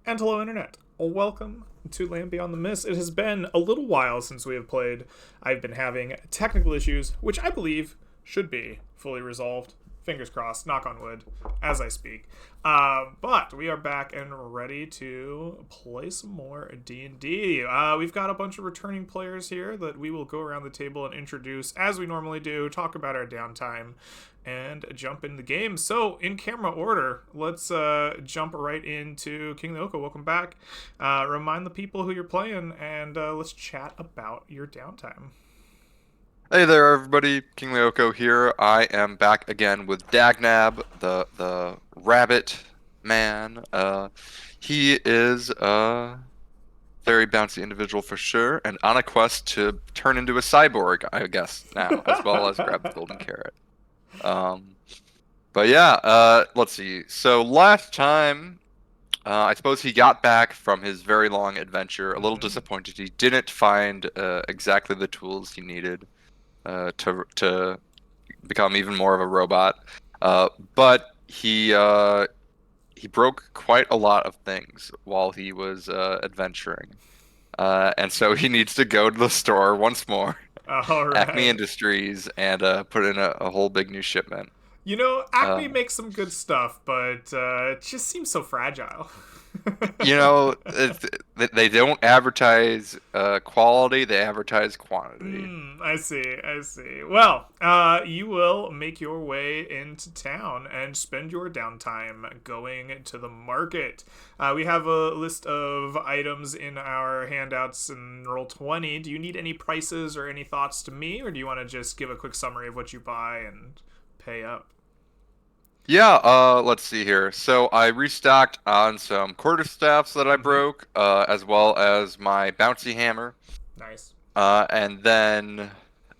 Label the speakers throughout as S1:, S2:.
S1: And hello, Internet. Welcome to Land Beyond the Mist. It has been a little while since we have played. I've been having technical issues, which I believe should be fully resolved. Fingers crossed, knock on wood, as I speak. But we are back and ready to play some more D&D. We've got a bunch of returning players here that we will go around the table and introduce as we normally do, talk about our downtime, and jump in the game. So, in camera order, let's jump right into King Leoko. Welcome back. Remind the people who you're playing, and let's chat about your downtime.
S2: Hey there, everybody. King Leoko here. I am back again with Dagnab, the rabbit man. He is a very bouncy individual for sure, and on a quest to turn into a cyborg, I guess now, as well as grab the golden carrot. Um, but yeah, let's see. So last time, I suppose he got back from his very long adventure, a little disappointed. He didn't find exactly the tools he needed to become even more of a robot. But he broke quite a lot of things while he was adventuring, and so he needs to go to the store once more,
S1: All
S2: Acme
S1: right.
S2: Industries, and put in a whole big new shipment.
S1: You know, Acme
S2: Uh,
S1: makes some good stuff, but it just seems so fragile.
S2: they don't advertise quality; they advertise quantity.
S1: I see, I see. Well, you will make your way into town and spend your downtime going to the market. We have a list of items in our handouts in Roll20. Do you need any prices or any thoughts to me, or do you want to just give a quick summary of what you buy and pay up?
S2: Yeah, let's see here. So I restocked on some quarterstaffs that I
S1: Mm-hmm.
S2: broke, as well as my bouncy hammer,
S1: Nice.
S2: and then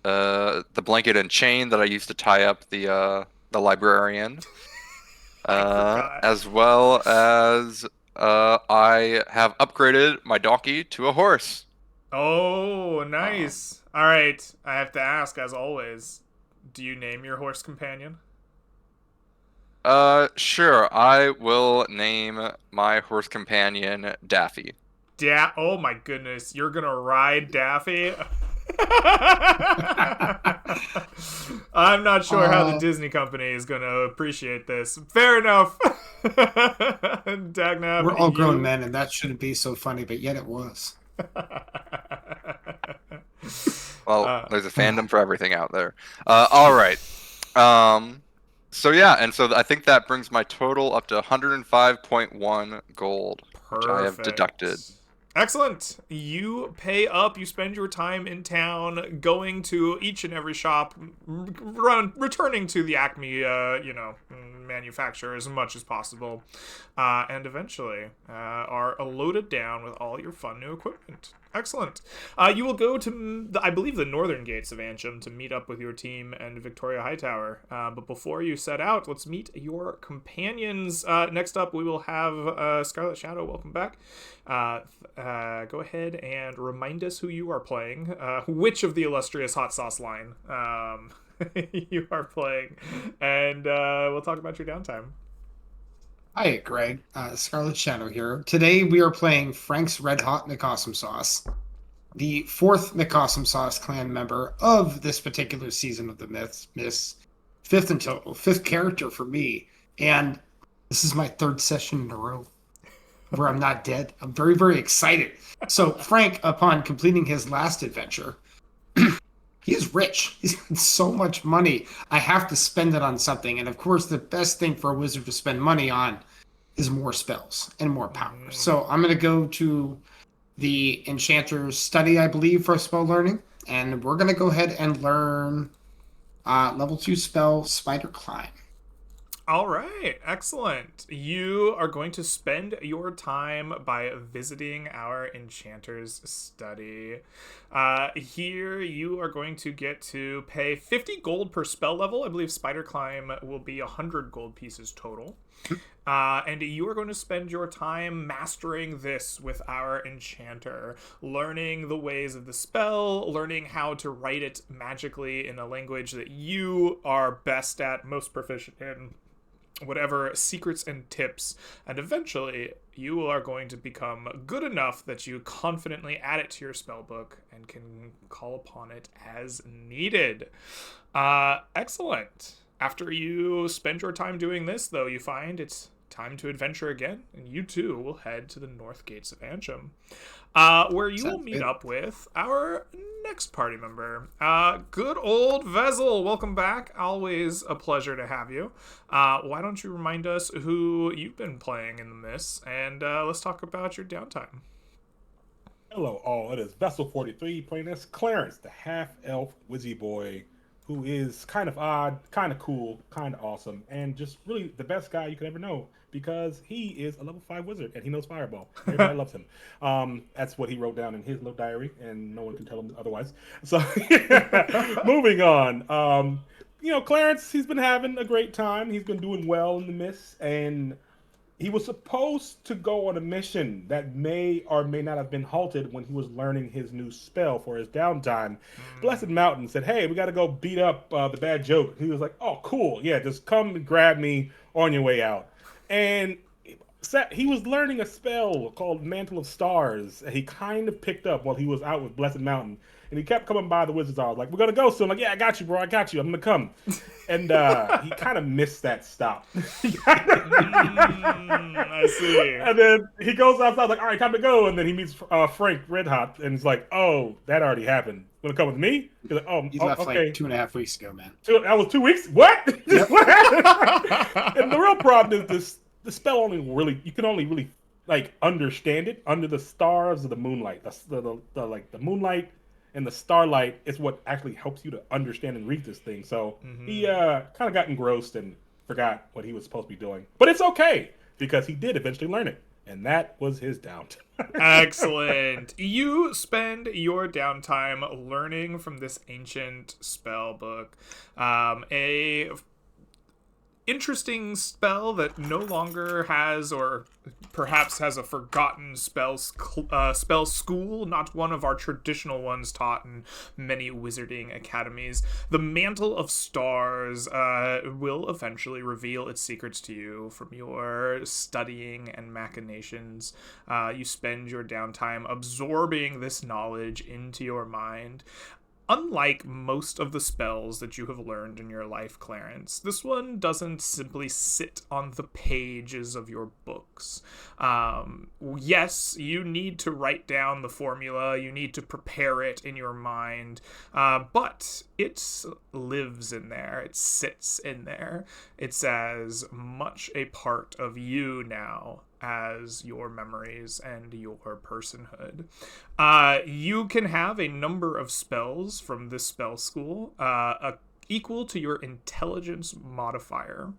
S2: the blanket and chain that I used to tie up the librarian,
S1: I forgot.
S2: as well as I have upgraded my donkey to a horse.
S1: Oh,
S2: Um,
S1: nice. All right. I have to ask, as always, do you name your horse companion?
S2: sure, I will name my horse companion Daffy.
S1: Oh my goodness, you're gonna ride Daffy? I'm not sure how the
S3: Uh,
S1: Disney company is gonna appreciate this. Fair enough.
S3: we're
S1: Dagnab,
S3: all grown
S1: you.
S3: men, and that shouldn't be so funny, but yet it was.
S2: Well,
S1: uh,
S2: there's a fandom for everything out there. All right. Um, so yeah, and so I think that brings my total up to 105.1 gold, which I have deducted.
S1: Perfect. Excellent. You pay up. You spend your time in town, going to each and every shop, returning to the Acme, manufacturer as much as possible, and eventually are loaded down with all your fun new equipment. Excellent. You will go to, I believe, the northern gates of Antrim to meet up with your team and Victoria Hightower. But before you set out, let's meet your companions. Next up, we will have Scarlet Shadow. Welcome back. Go ahead and remind us who you are playing, which of the illustrious hot sauce line you are playing, and we'll talk about your downtime.
S3: Hi, Greg. Scarlet Shadow here. Today we are playing Frank's Red Hot McAwesome Sauce, the fourth McAwesome Sauce clan member of this particular season of the Myths. Fifth in total, fifth character for me. And this is my third session in a row where I'm not dead. I'm very, very excited. So, Frank, upon completing his last adventure, he is rich. He's got so much money. I have to spend it on something. And of course, the best thing for a wizard to spend money on is more spells and more power. So I'm going to go to the Enchanter's Study, I believe, for spell learning. And we're going to go ahead and learn level 2 spell Spider Climb.
S1: All right, excellent. You are going to spend your time by visiting our enchanter's study. Here, you are going to get to pay 50 gold per spell level. I believe Spider Climb will be 100 gold pieces total. And you are going to spend your time mastering this with our enchanter, learning the ways of the spell, learning how to write it magically in a language that you are best at, most proficient in, whatever secrets and tips, and eventually you are going to become good enough that you confidently add it to your spell book and can call upon it as needed. Excellent. After you spend your time doing this, though, you find it's time to adventure again, and you too will head to the north gates of Ansham, where you will meet up with our next party member. Good old Vezel, welcome back. Always a pleasure to have you. Why don't you remind us who you've been playing in the Mists, and let's talk about your downtime.
S4: Hello all, it is Vessel43 playing as Clarence, the half-elf wizzy boy, who is kind of odd, kind of cool, kind of awesome, and just really the best guy you could ever know, because he is a level 5 wizard and he knows Fireball. Everybody loves him. That's what he wrote down in his little diary, and no one can tell him otherwise. So, moving on. Clarence, he's been having a great time. He's been doing well in the Mists, and he was supposed to go on a mission that may or may not have been halted when he was learning his new spell for his downtime. Blessed Mountain said, hey, we got to go beat up the bad joke. He was like, oh, cool. Yeah, just come and grab me on your way out. And he was learning a spell called Mantle of Stars. He kind of picked up while he was out with Blessed Mountain. And he kept coming by the wizard's house, like, we're going to go soon. Like, yeah, I got you, bro. I got you. I'm going to come. And he kind of missed that stop.
S1: I see.
S4: And then he goes outside, like, all right, time to go. And then he meets Frank Redhot, and he's like, oh, that already happened. Want to come with me? He's like, oh,
S3: He left
S4: okay.
S3: like 2.5 weeks ago, man.
S4: That was 2 weeks? What?
S3: Yep.
S4: What happened? And the real problem is the spell you can only really, like, understand it under the stars of the moonlight. The moonlight and the starlight is what actually helps you to understand and read this thing. So he kind of got engrossed and forgot what he was supposed to be doing. But it's okay, because he did eventually learn it. And that was his downtime.
S1: Excellent. You spend your downtime learning from this ancient spell book. A interesting spell that no longer has, or perhaps has a forgotten spell school, not one of our traditional ones taught in many wizarding academies. The Mantle of Stars will eventually reveal its secrets to you from your studying and machinations. You spend your downtime absorbing this knowledge into your mind. Unlike most of the spells that you have learned in your life, Clarence, this one doesn't simply sit on the pages of your books. Yes, you need to write down the formula, you need to prepare it in your mind, but it lives in there, it sits in there. It's as much a part of you now as your memories and your personhood. You can have a number of spells from this spell school equal to your intelligence modifier.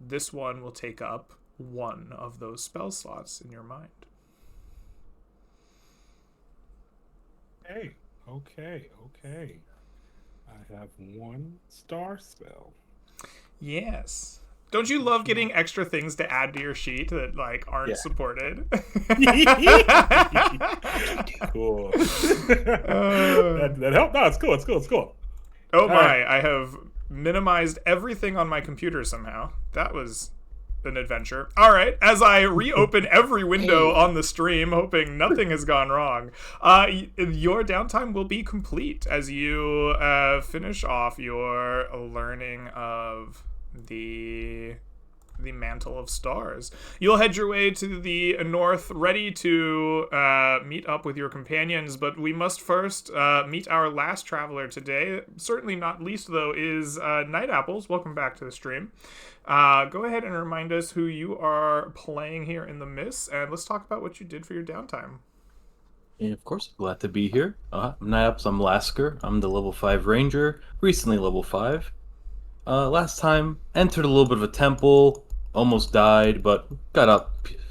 S1: This one will take up one of those spell slots in your mind.
S4: Okay. I have 1 star spell.
S1: Yes. Don't you love getting extra things to add to your sheet that, like, aren't supported?
S4: Cool. That helped? No, it's cool.
S1: Oh my, right. I have minimized everything on my computer somehow. That was an adventure. All right, as I reopen every window on the stream, hoping nothing has gone wrong, your downtime will be complete as you finish off your learning of the Mantle of Stars. You'll head your way to the north, ready to meet up with your companions, but we must first meet our last traveler today. Certainly not least, though, is Night Apples. Welcome back to the stream. Go ahead and remind us who you are playing here in the Mists, and let's talk about what you did for your downtime.
S5: Yeah, of course, glad to be here. I'm Night Apples, I'm Lasker. I'm the level 5 ranger, recently level 5. Last time, entered a little bit of a temple, almost died, but got out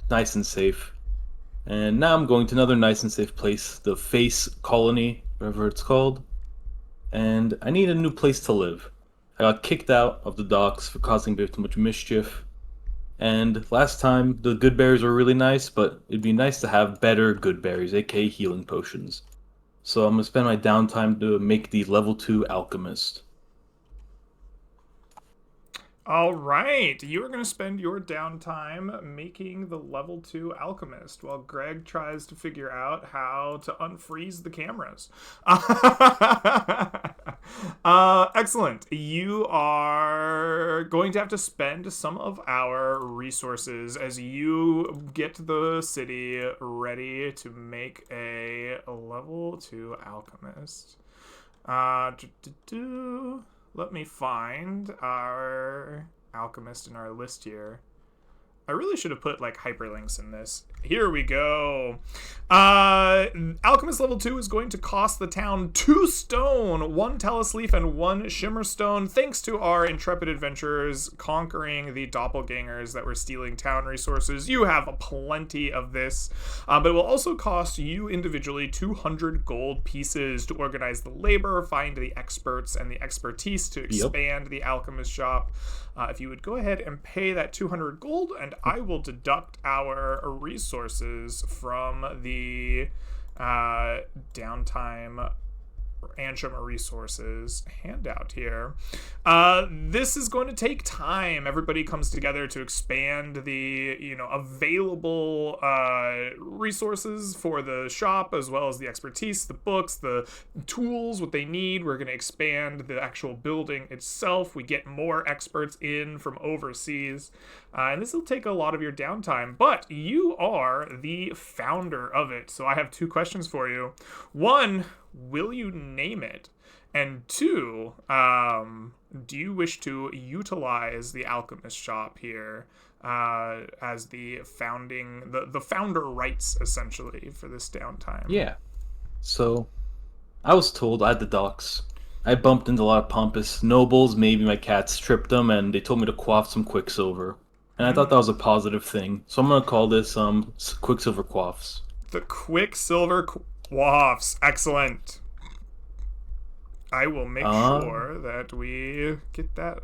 S5: nice and safe. And now I'm going to another nice and safe place, the Face Colony, whatever it's called. And I need a new place to live. I got kicked out of the docks for causing a bit too much mischief. And last time, the good berries were really nice, but it'd be nice to have better good berries, aka healing potions. So I'm going to spend my downtime to make the level 2 alchemist.
S1: All right, you are going to spend your downtime making the level 2 alchemist while Greg tries to figure out how to unfreeze the cameras. Excellent. You are going to have to spend some of our resources as you get the city ready to make a level 2 alchemist. Let me find our alchemist in our list here. I really should have put like hyperlinks in this. Here we go. Alchemist level 2 is going to cost the town 2 stone, 1 Telos leaf, and 1 shimmer stone, thanks to our intrepid adventurers conquering the doppelgangers that were stealing town resources. You have plenty of this, but it will also cost you individually 200 gold pieces to organize the labor, find the experts and the expertise to expand the alchemist shop. If you would go ahead and pay that 200 gold, and I will deduct our resources from the downtime Antrim resources handout here. This is going to take time. Everybody comes together to expand the available resources for the shop, as well as the expertise, the books, the tools, what they need. We're going to expand the actual building itself. We get more experts in from overseas, and this will take a lot of your downtime, but you are the founder of it. So I have 2 questions for you. 1, will you name it? And 2, do you wish to utilize the alchemist shop here as the founder rights, essentially, for this downtime?
S5: Yeah. So, I was told I had the docks. I bumped into a lot of pompous nobles, maybe my cats tripped them, and they told me to quaff some Quicksilver. And I thought that was a positive thing. So I'm going to call this Quicksilver Quaffs.
S1: The Quicksilver Quaffs. Excellent. I will make sure that we get that.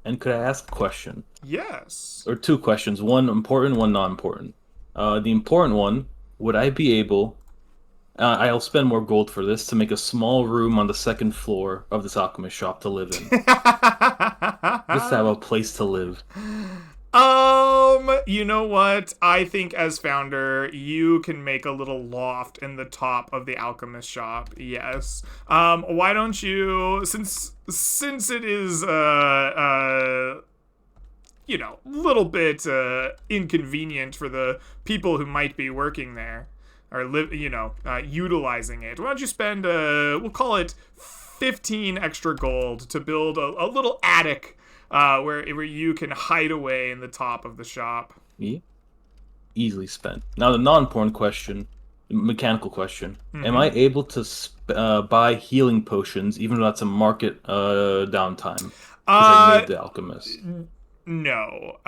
S5: And could I ask a question?
S1: Yes.
S5: Or 2 questions. One important, one non-important. The important one, would I be able... I'll spend more gold for this to make a small room on the 2nd floor of this alchemist shop to live in. Just to have a place to live.
S1: You know what? I think as founder, you can make a little loft in the top of the alchemist shop. Yes. Why don't you, since it is little bit inconvenient for the people who might be working there or utilizing it. Why don't you spend we'll call it 15 extra gold to build a little attic where you can hide away in the top of the shop.
S5: Yeah. Easily spent. Now the non-important question, mechanical question. Mm-hmm. Am I able to buy healing potions even though that's a market downtime? Because I made the alchemist.
S1: No.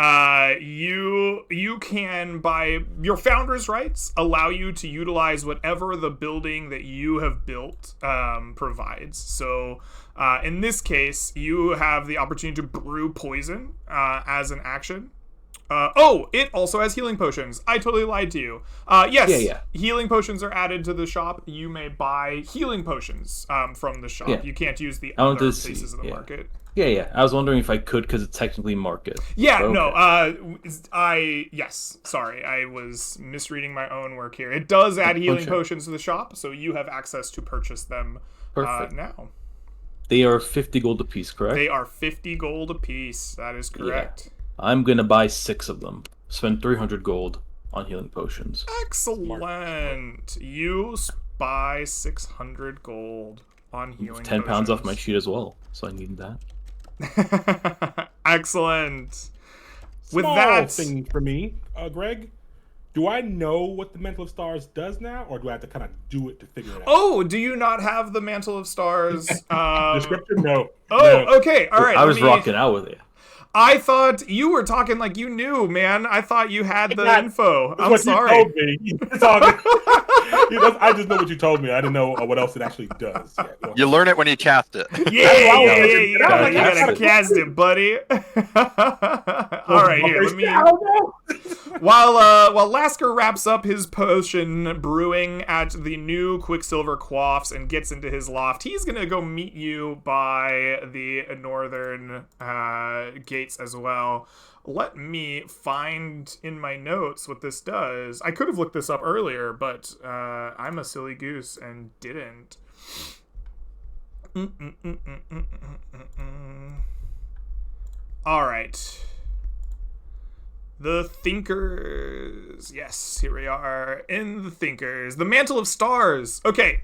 S1: You can, by your founder's rights, allow you to utilize whatever the building that you have built provides. So in this case, you have the opportunity to brew poison as an action. It also has healing potions. I totally lied to you. Yes, yeah. Healing potions are added to the shop. You may buy healing potions from the shop. Yeah. You can't use the other places of the market.
S5: Yeah. I was wondering if I could because it's technically market.
S1: Yeah, okay. Yes. Sorry, I was misreading my own work here. It does add healing potions to the shop, so you have access to purchase them now.
S5: They are 50 gold apiece, correct?
S1: They are 50 gold apiece. That is correct.
S5: Yeah. I'm going to buy 6 of them. Spend 300 gold on healing potions.
S1: Excellent. You buy 600 gold on healing
S5: 10 pounds off my sheet as well, so I need that.
S1: Excellent.
S4: With that thing for me, Greg, do I know what the Mantle of Stars does now, or do I have to kind of do it to figure it out?
S1: Oh, do you not have the Mantle of Stars?
S4: Description? No.
S1: Oh, no. Okay. All right.
S5: I was rocking out with it.
S1: I thought you were talking like you knew, man. I thought you had the info. I'm sorry.
S4: You told me. It's all good. I just know what you told me. I didn't know what else it actually does. Yeah, go
S2: You
S4: ahead.
S2: learn it when you cast it.
S1: You
S5: Gotta
S1: gotta
S5: cast it.
S1: cast it, buddy. All right, here. Let me.
S4: Oh, no.
S1: While Lasker wraps up his potion brewing at the new Quicksilver Quaffs and gets into his loft, he's gonna go meet you by the northern gates as well. Let me find in my notes what this does. I could have looked this up earlier, but I'm a silly goose and didn't. All right. The Thinkers. Yes, here we are in the Thinkers. The Mantle of Stars. Okay.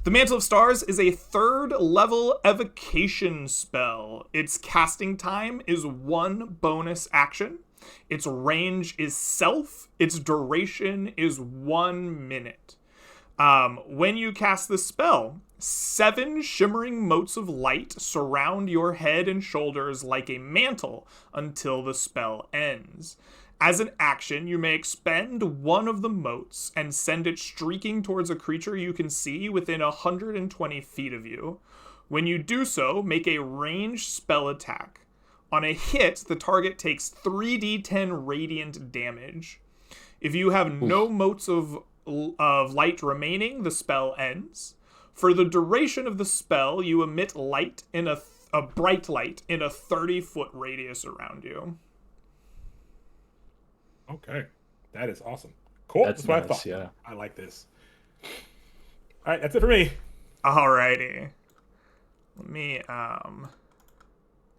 S1: The Mantle of Stars is a 3rd level evocation spell. Its casting time is 1 bonus action. Its range is self. Its duration is 1 minute. When you cast the spell, 7 shimmering motes of light surround your head and shoulders like a mantle until the spell ends. As an action, you may expend 1 of the motes and send it streaking towards a creature you can see within 120 feet of you. When you do so, make a ranged spell attack. On a hit, the target takes 3d10 radiant damage. If you have no motes of light remaining, the spell ends. For the duration of the spell, you emit light in a bright light in a 30-foot radius around you.
S4: Okay, that is awesome. Cool.
S5: That's
S4: what I
S5: nice,
S4: thought.
S5: yeah.
S4: I like this. All right, that's it for me.
S1: Alrighty. Let me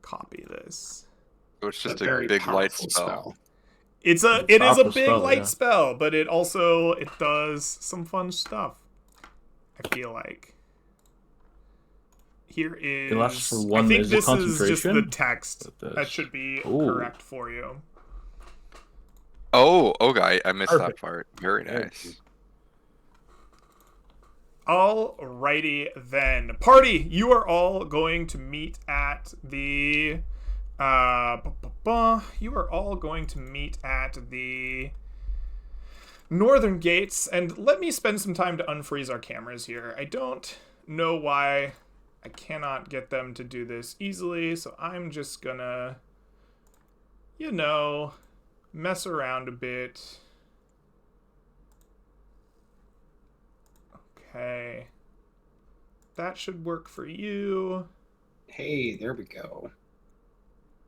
S1: copy this.
S2: So it's just
S3: A
S2: a
S3: very
S2: big light
S3: powerful
S2: spell.
S1: It is a
S5: Powerful
S1: big
S5: spell,
S1: light
S5: yeah.
S1: spell, but it does some fun stuff. I feel like. Here is.
S5: It lasts for
S1: I
S5: one-
S1: think
S5: is it
S1: this is just the
S5: concentration?
S1: text.
S5: It
S1: That
S5: does.
S1: should be
S5: Ooh.
S1: correct for you.
S2: Oh, okay. I missed that
S4: Perfect.
S2: part. Very
S4: Thank
S2: nice.
S1: Alrighty then. Party, you are all going to meet at the you are all going to meet at the northern gates, and let me spend some time to unfreeze our cameras here. I don't know why I cannot get them to do this easily, so I'm just gonna, mess around a bit. Okay. That should work for you.
S3: Hey, there we go.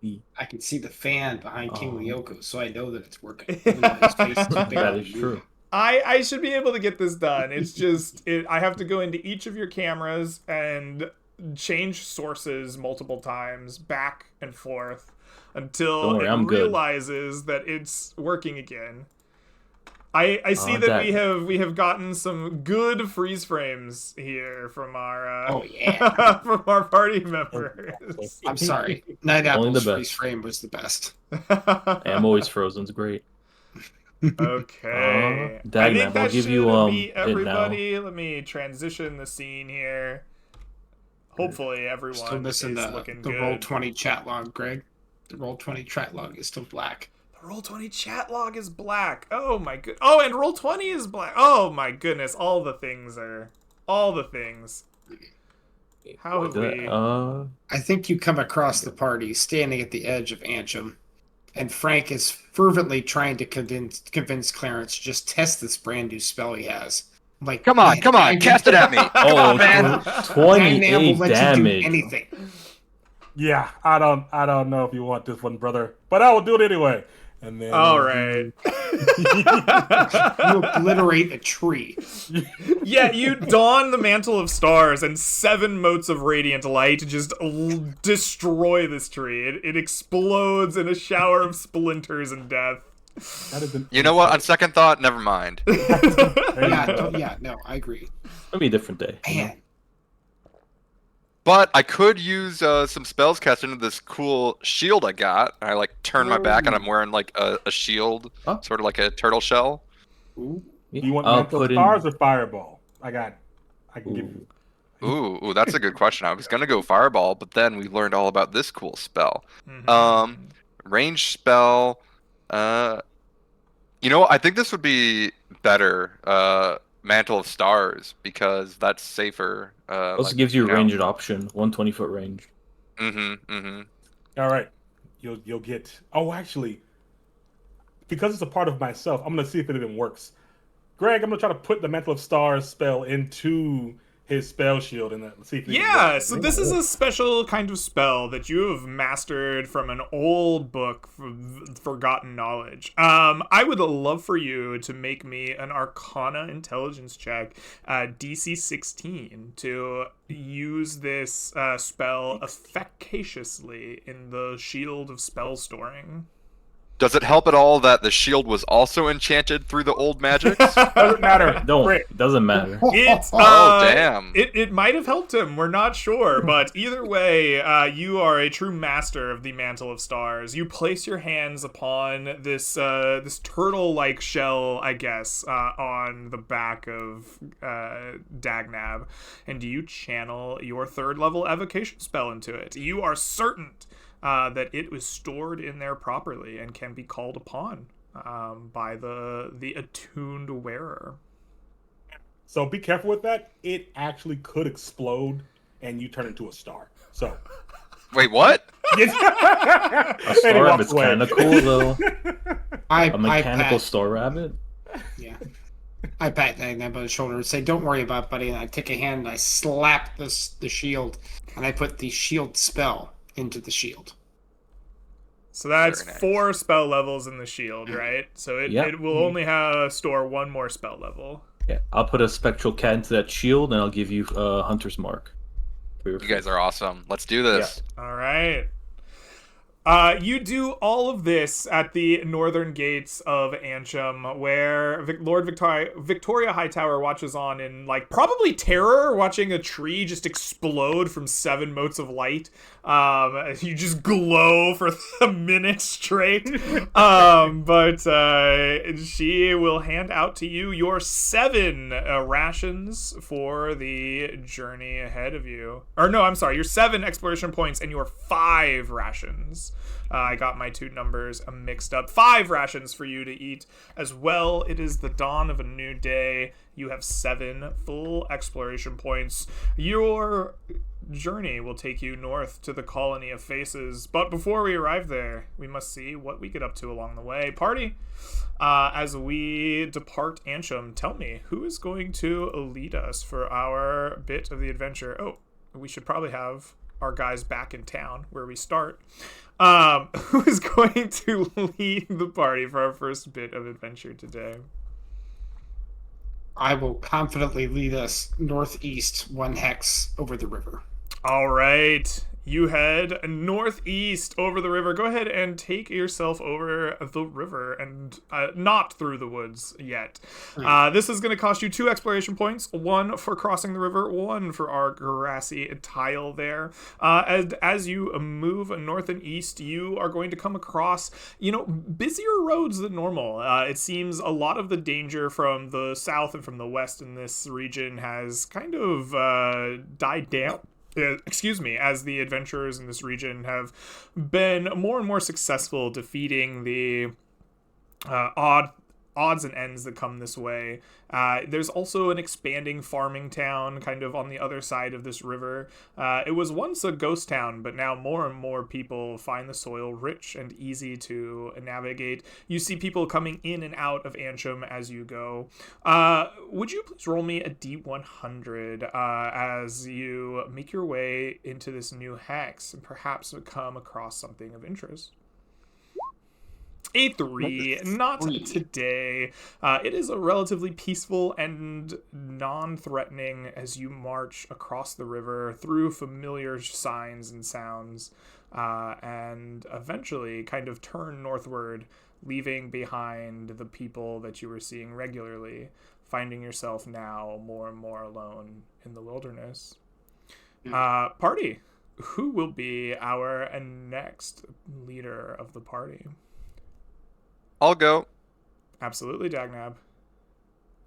S5: E.
S3: I can see the fan behind King
S5: Oh.
S3: Lyoko, so I know that it's working. Even though his face is
S5: That
S3: barely
S5: is true.
S1: I should be able to get this done. It's just I have to go into each of your cameras and change sources multiple times back and forth until
S5: Don't worry,
S1: it
S5: I'm good.
S1: realizes that it's working again. I see that
S5: Dag.
S1: we have gotten some good freeze frames here from our
S3: Oh, yeah.
S1: from our party members.
S3: I'm sorry. Night
S5: Only the
S3: Apple's
S5: best.
S3: freeze frame was the best.
S5: I'm always frozen's great.
S1: Okay. I
S5: Dagnab,
S1: think
S5: I'll
S1: that
S5: give
S1: should
S5: you,
S1: be
S5: it now.
S1: everybody. Let me transition the scene here. Hopefully everyone
S3: Still missing
S1: is
S3: the
S1: looking
S3: the
S1: good.
S3: Roll20 chat log, Greg. The Roll20 chat log is still black.
S1: The Roll20 chat log is black. Oh my good. Oh, and Roll20 is black. Oh my goodness. All the things. How have we?
S3: I think you come across the party standing at the edge of Antrim, and Frank is fervently trying to convince Clarence to just test this brand new spell he has. I'm like,
S2: Come on,
S3: man,
S2: cast it at me.
S5: Oh,
S2: on, man.
S5: 28
S3: let
S5: damage.
S3: you do anything.
S4: Yeah, I don't know if you want this one, brother, but I will do it anyway. And then
S1: All right.
S3: You obliterate a tree.
S1: Yeah, you don the Mantle of Stars, and 7 motes of radiant light just destroy this tree. It explodes in a shower of splinters and death.
S4: That is an
S2: You know what? On second thought, never mind.
S3: No, I agree.
S5: It'll be a different day.
S3: Man,
S2: But I could use some spells cast into this cool shield I got. I turn my back and I'm wearing a shield,
S5: Huh?
S2: sort of like a turtle shell.
S3: ooh,
S4: You want
S5: I'll
S4: Mantle
S5: put in.
S4: Stars or Fireball? I can give you.
S2: Ooh, that's a good question. I was gonna go fireball, but then we learned all about this cool spell.
S1: Mhm.
S2: Range spell. I think this would be better Mantle of Stars because that's safer.
S5: Also gives you a ranged option, 120-foot range.
S4: All right, you'll get. Oh, actually, because it's a part of myself, I'm gonna see if it even works. Greg, I'm gonna try to put the Mantle of Stars spell into his spell shield and see if it even
S1: Yeah,
S4: works.
S1: so this is a special kind of spell that you have mastered from an old book, Forgotten Knowledge. I would love for you to make me an Arcana Intelligence check, DC 16, to use this spell efficaciously in the Shield of Spell Storing.
S2: Does it help at all that the shield was also enchanted through the old magics?
S4: Doesn't matter.
S5: It doesn't matter.
S2: Damn.
S1: It might have helped him. We're not sure, but either way, you are a true master of the Mantle of Stars. You place your hands upon this this turtle-like shell, I guess, on the back of Dagnab, and you channel your 3rd level evocation spell into it. You are certain that it was stored in there properly and can be called upon by the attuned wearer.
S4: So be careful with that. It actually could explode and you turn into a star. So.
S2: Wait, what?
S5: A star rabbit's kind of cool, though. A mechanical star rabbit?
S3: Yeah. I pat Dagnab on the shoulder and say, "Don't worry about it, buddy." And I take a hand and I slap the shield, and I put the shield spell into the shield.
S1: So that's
S2: Very nice.
S1: 4 spell levels in the shield, right? So it will only store 1 more spell level.
S5: Yeah, I'll put a spectral cat into that shield, and I'll give you Hunter's Mark.
S2: You guys are awesome. Let's do this.
S1: All right. You do all of this at the northern gates of Antrim, where Lord Victoria Hightower watches on in, like, probably terror, watching a tree just explode from 7 motes of light. You just glow for a minute straight. But she will hand out to you your 7 rations for the journey ahead of you. Or no, I'm sorry, your 7 exploration points and your 5 rations. I got my 2 numbers mixed up. 5 rations for you to eat as well. It is the dawn of a new day. You have 7 full exploration points. Your journey will take you north to the Colony of Faces. But before we arrive there, we must see what we get up to along the way. Party, as we depart Antrim, tell me, who is going to lead us for our bit of the adventure? Oh, we should probably have our guys back in town where we start. Who is going to lead the party for our first bit of adventure today?
S3: I will confidently lead us northeast 1 hex over the river.
S1: All right. You head northeast over the river. Go ahead and take yourself over the river and not through the woods yet. This is going to cost you 2 exploration points, 1 for crossing the river, 1 for our grassy tile there. As you move north and east, you are going to come across, busier roads than normal. It seems a lot of the danger from the south and from the west in this region has kind of died down. As the adventurers in this region have been more and more successful defeating the odds and ends that come this way. There's also an expanding farming town kind of on the other side of this river. It was once a ghost town, but now more and more people find the soil rich and easy to navigate. You see people coming in and out of Antrim as you go. Would you please roll me a D100 as you make your way into this new hex and perhaps come across something of interest? A 3, not today. It is a relatively peaceful and non-threatening as you march across the river through familiar signs and sounds, and eventually kind of turn northward, leaving behind the people that you were seeing regularly, finding yourself now more and more alone in the wilderness. Party, who will be our next leader of the party?
S2: I'll go.
S1: Absolutely, Dagnab.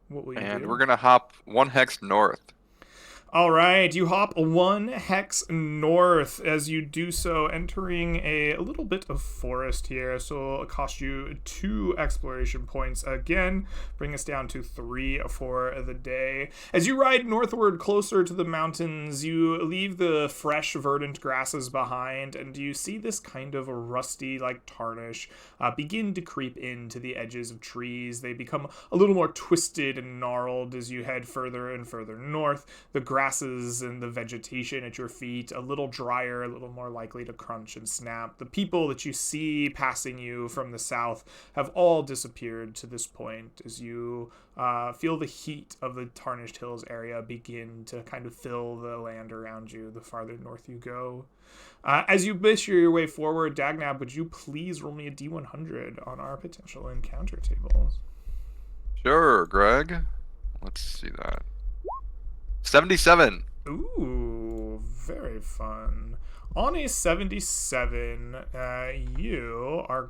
S1: What will you do?
S2: And we're going to hop 1 hex north.
S1: All right, you hop 1 hex north as you do so, entering a little bit of forest here. So it'll cost you 2 exploration points again, bring us down to 3 for the day. As you ride northward closer to the mountains, you leave the fresh, verdant grasses behind, and you see this kind of rusty, like tarnish, begin to creep into the edges of trees. They become a little more twisted and gnarled as you head further and further north. The grasses and the vegetation at your feet a little drier, a little more likely to crunch and snap. The people that you see passing you from the south have all disappeared to this point as you feel the heat of the Tarnished Hills area begin to kind of fill the land around you the farther north you go. As you push your way forward, Dagnab, would you please roll me a D100 on our potential encounter tables?
S2: Sure, Greg. Let's see that. 77.
S1: Ooh, very fun. On a 77, you are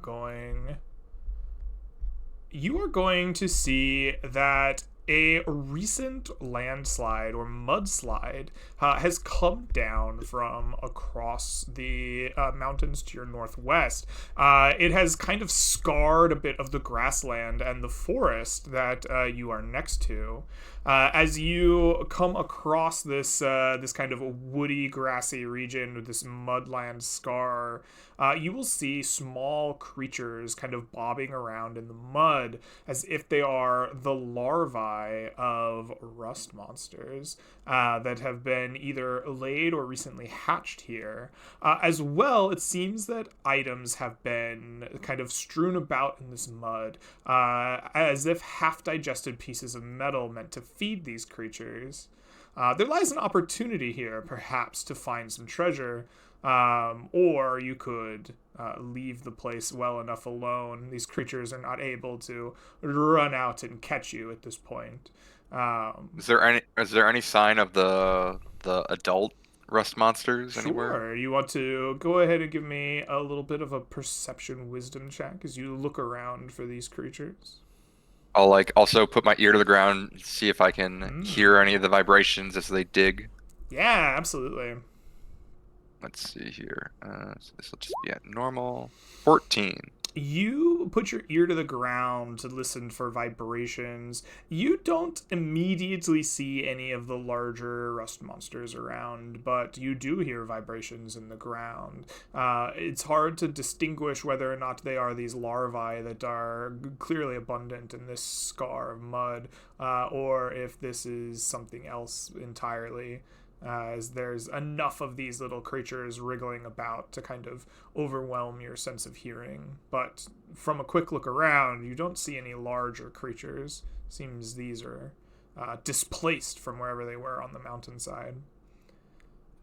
S1: going to see that a recent landslide or mudslide has come down from across the mountains to your northwest. It has kind of scarred a bit of the grassland and the forest that you are next to. As you come across this kind of woody, grassy region with this mudland scar, you will see small creatures kind of bobbing around in the mud as if they are the larvae of rust monsters that have been either laid or recently hatched here. As well, it seems that items have been kind of strewn about in this mud, as if half-digested pieces of metal meant to feed these creatures. There lies an opportunity here, perhaps, to find some treasure, or you could leave the place well enough alone. These creatures are not able to run out and catch you at this point.
S2: Is there any sign of the adult rust monsters anywhere?
S1: Sure. You want to go ahead and give me a little bit of a perception wisdom check as you look around for these creatures.
S2: I'll also put my ear to the ground, see if I can hear any of the vibrations as they dig.
S1: Yeah, absolutely.
S2: Let's see here. So this will just be at normal. 14.
S1: You put your ear to the ground to listen for vibrations. You don't immediately see any of the larger rust monsters around, but you do hear vibrations in the ground. It's hard to distinguish whether or not they are these larvae that are clearly abundant in this scar of mud, or if this is something else entirely. As there's enough of these little creatures wriggling about to kind of overwhelm your sense of hearing. But from a quick look around, you don't see any larger creatures. Seems these are displaced from wherever they were on the mountainside.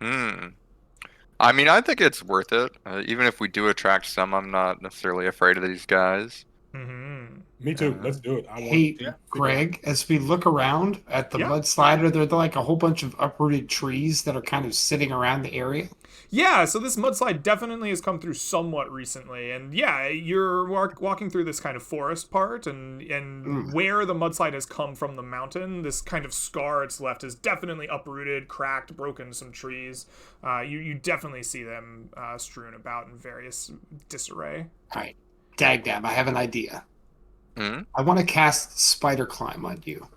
S2: I mean, I think it's worth it. Even if we do attract some, I'm not necessarily afraid of these guys.
S1: Mm-hmm.
S4: Me too. Let's do it.
S3: Hey, Greg, as we look around at the mudslide, are there like a whole bunch of uprooted trees that are kind of sitting around the area?
S1: Yeah, so this mudslide definitely has come through somewhat recently. And yeah, you're walking through this kind of forest part, and where the mudslide has come from the mountain, this kind of scar it's left is definitely uprooted, cracked, broken some trees. You definitely see them strewn about in various disarray.
S3: All right. Dagnab, I have an idea.
S2: Hmm?
S3: I want to cast Spider Climb on you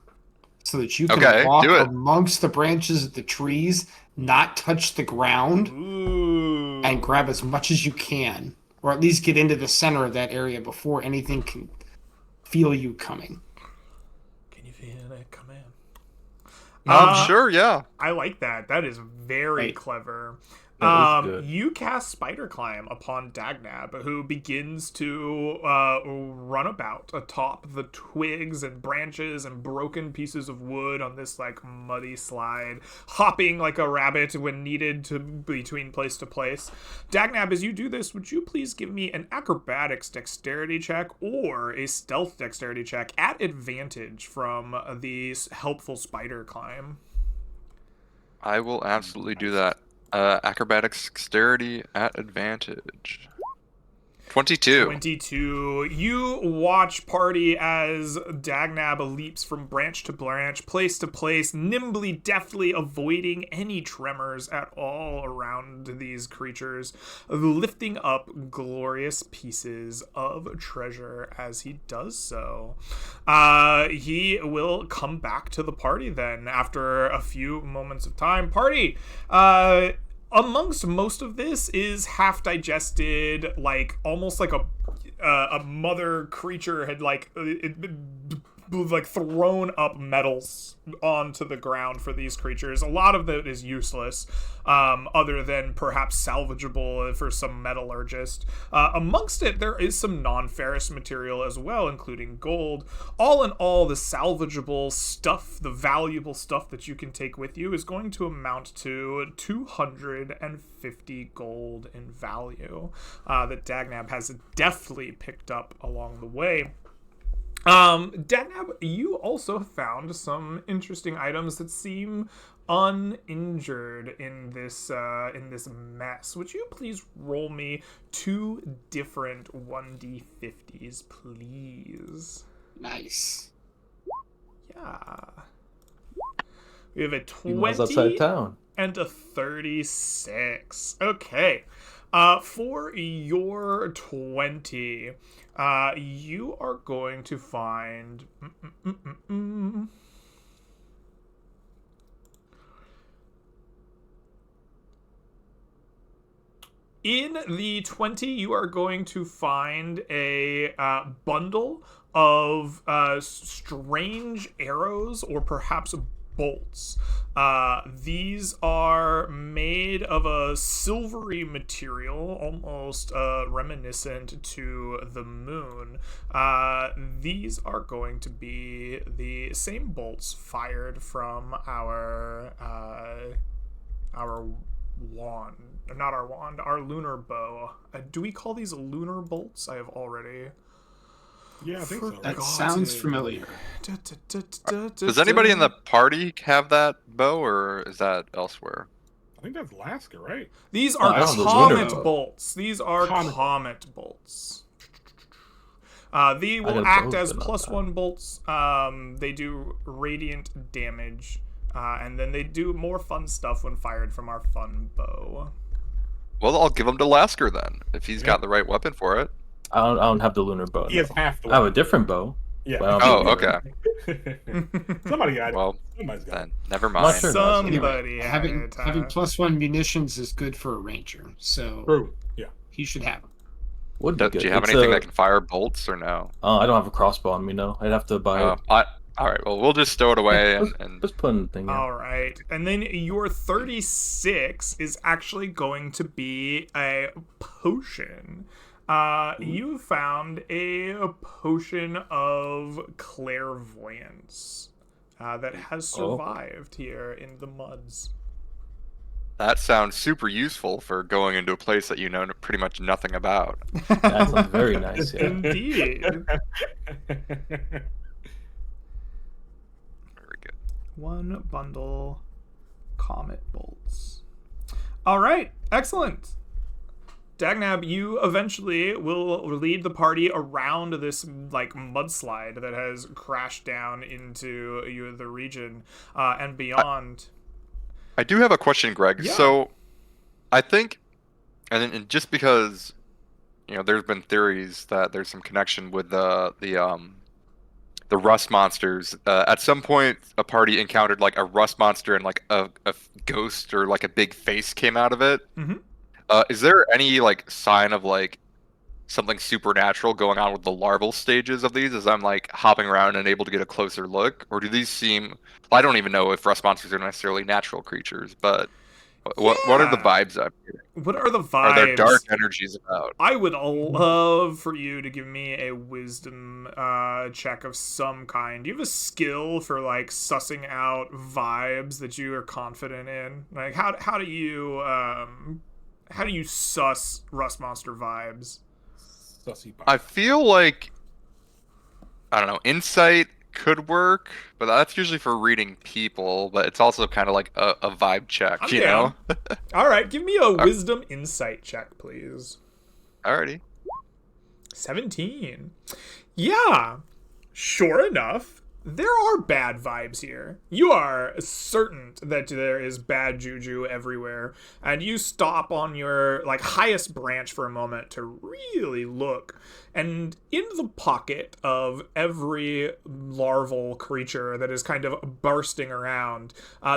S3: so that you can walk amongst the branches of the trees, not touch the ground, and grab as much as you can, or at least get into the center of that area before anything can feel you coming.
S1: Can you feel it coming?
S2: Sure, yeah.
S1: I like that. That is very clever. You cast Spider Climb upon Dagnab, who begins to run about atop the twigs and branches and broken pieces of wood on this like muddy slide, hopping like a rabbit when needed to between place to place. Dagnab, as you do this, would you please give me an acrobatics dexterity check or a stealth dexterity check at advantage from the helpful Spider Climb?
S2: I will absolutely do that. Acrobatics dexterity at advantage. 22.
S1: 22. You watch party as Dagnab leaps from branch to branch, place to place, nimbly, deftly avoiding any tremors at all around these creatures, lifting up glorious pieces of treasure as he does so. He will come back to the party then after a few moments of time. Party, amongst most of this is half digested, like almost like a mother creature had like thrown up metals onto the ground for these creatures. A lot of it is useless, other than perhaps salvageable for some metallurgist. Amongst it, there is some non-ferrous material as well, including gold. All in all, the salvageable stuff, the valuable stuff that you can take with you, is going to amount to 250 gold in value that Dagnab has deftly picked up along the way. Dagnab, you also found some interesting items that seem uninjured in this mess. Would you please roll me 2 different 1d50s, please?
S3: Nice.
S1: Yeah. We have a
S5: 'Miles outside
S1: 20
S5: town.
S1: and a 36. Okay. For your 20, you are going to find... In the 20, you are going to find a bundle of strange arrows or perhaps bolts. These are made of a silvery material, almost reminiscent to the moon. These are going to be the same bolts fired from our wand. Not our wand, our lunar bow. Do we call these lunar bolts? I have already...
S4: Yeah, I think so.
S3: That sounds familiar.
S2: Does anybody in the party have that bow, or is that elsewhere?
S4: I think that's Alaska, right?
S1: These
S5: No, I
S1: are
S5: don't know,
S1: comet
S3: lunar.
S1: bolts. These are
S4: Comet.
S1: comet bolts. They will
S5: got
S1: act
S5: both,
S1: as
S5: but not that.
S1: +1 bolts. They do radiant damage. And then they do more fun stuff when fired from our fun bow.
S2: Well, I'll give him to Lasker then, if he's got the right weapon for it.
S5: I don't have the lunar bow.
S4: He has
S5: no.
S4: half the
S5: I have a different bow.
S4: Yeah.
S5: but I don't have
S2: Oh,
S5: the lunar.
S2: okay.
S4: Somebody got it.
S2: Well,
S4: Somebody's got
S2: then,
S4: it.
S2: never
S5: Not
S2: mind.
S5: sure.
S1: Somebody had
S3: Having
S1: it,
S3: +1 munitions is good for a ranger, so
S4: True. Yeah.
S3: he should have them.
S5: Would be
S2: Do
S5: good.
S2: you have
S5: It's
S2: anything
S5: a-
S2: that can fire bolts, or no?
S5: I don't have a crossbow on me, no. I'd have to buy it.
S2: All right, well, we'll just stow it away and
S5: Just put in the thing. Yeah.
S1: All right. And then your 36 is actually going to be a potion. You found a potion of clairvoyance that has survived here in the muds.
S2: that sounds super useful for going into a place that you know pretty much nothing about.
S5: That sounds very nice, yeah.
S1: Indeed.
S2: Very good.
S1: 1 bundle comet bolts. All right, excellent. Dagnab, you eventually will lead the party around this like mudslide that has crashed down into the region and beyond.
S2: I do have a question, Greg.
S1: Yeah.
S2: So, I think, and just because, there's been theories that there's some connection with the rust monsters. At some point, a party encountered like a rust monster and like a ghost or like a big face came out of it.
S1: Mhm.
S2: Is there any like sign of like something supernatural going on with the larval stages of these as I'm like hopping around and able to get a closer look? Or do these seem... I don't even know if rust monsters are necessarily natural creatures, but what are the
S1: Yeah.
S2: vibes up here?
S1: What are the vibes?
S2: Are there dark energies about?
S1: I would love for you to give me a wisdom check of some kind. Do you have a skill for like sussing out vibes that you are confident in? Like how do you suss rust monster vibes?
S4: Sussy pie.
S2: I feel like, I don't know, insight could work, but that's usually for reading people, but it's also kind of like a vibe check,
S1: I'm
S2: you
S1: down.
S2: know?
S1: All right, give me a wisdom insight check, please.
S2: Alrighty.
S1: 17. Yeah, sure enough, there are bad vibes here. You are certain that there is bad juju everywhere, and you stop on your like highest branch for a moment to really look. And in the pocket of every larval creature that is kind of bursting around,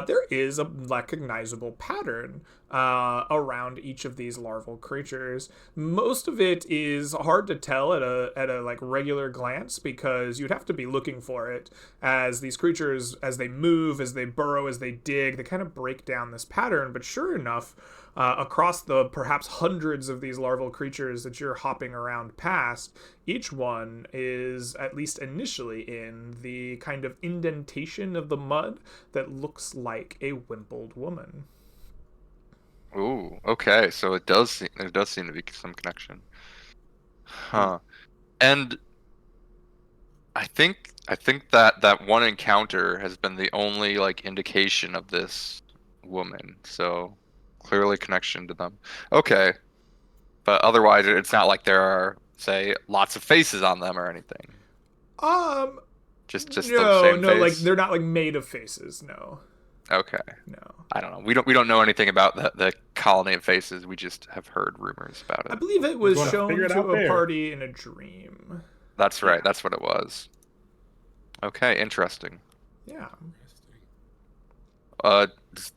S1: there is a recognizable pattern around each of these larval creatures. Most of it is hard to tell at a like regular glance because you'd have to be looking for it. As these creatures, as they move, as they burrow, as they dig, they kind of break down this pattern. But sure enough, across the perhaps hundreds of these larval creatures that you're hopping around past, each one is, at least initially, in the kind of indentation of the mud that looks like a wimpled woman.
S2: Ooh, okay. So there does seem to be some connection. Huh. And I think that one encounter has been the only like indication of this woman. So clearly connection to them. Okay. But otherwise it's not like there are, say, lots of faces on them or anything. Just the same
S1: no,
S2: face.
S1: like they're not like made of faces. No,
S2: Okay.
S1: no.
S2: I don't know. We don't know anything about the colony of faces. We just have heard rumors about
S1: I
S2: it.
S1: believe it was
S4: We're gonna
S1: shown
S4: figure it
S1: to
S4: out
S1: a
S4: there.
S1: party in a dream.
S2: That's right.
S1: Yeah.
S2: That's what it was. Okay, interesting.
S1: Yeah.
S2: Does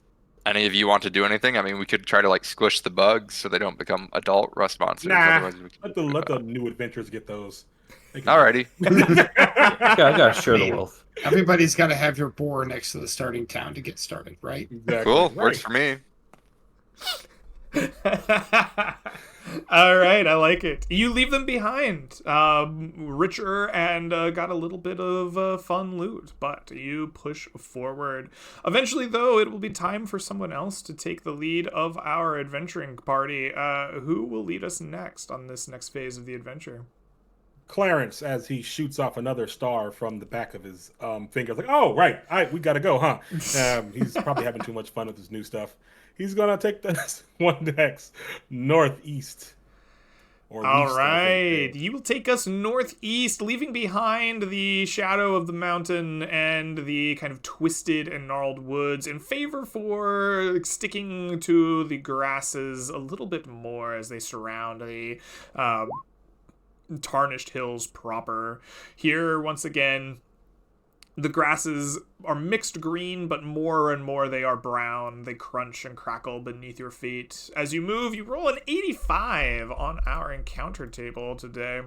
S2: any of you want to do anything? I mean, we could try to like squish the bugs so they don't become adult rust monsters.
S4: Nah,
S2: Otherwise, we can
S4: let the new adventurers get those. They can-
S2: Alrighty.
S5: I gotta share the wealth.
S3: Everybody's got to have your boar next to the starting town to get started, right?
S4: Exactly.
S2: Cool.
S4: Right.
S2: Works for me.
S1: All right, I like it. You leave them behind, richer and got a little bit of fun loot, but you push forward. Eventually, though, it will be time for someone else to take the lead of our adventuring party. Who will lead us next on this next phase of the adventure?
S4: Clarence, as he shoots off another star from the back of his finger, like, "Oh, right, we gotta go, huh?" He's probably having too much fun with his new stuff. He's gonna take this one next northeast. Or
S1: All
S4: east, I think.
S1: right, you will take us northeast, leaving behind the shadow of the mountain and the kind of twisted and gnarled woods in favor for sticking to the grasses a little bit more as they surround the Tarnished Hills proper. Here, once again, the grasses are mixed green, but more and more they are brown. They crunch and crackle beneath your feet. As you move, you roll an 85 on our encounter table today.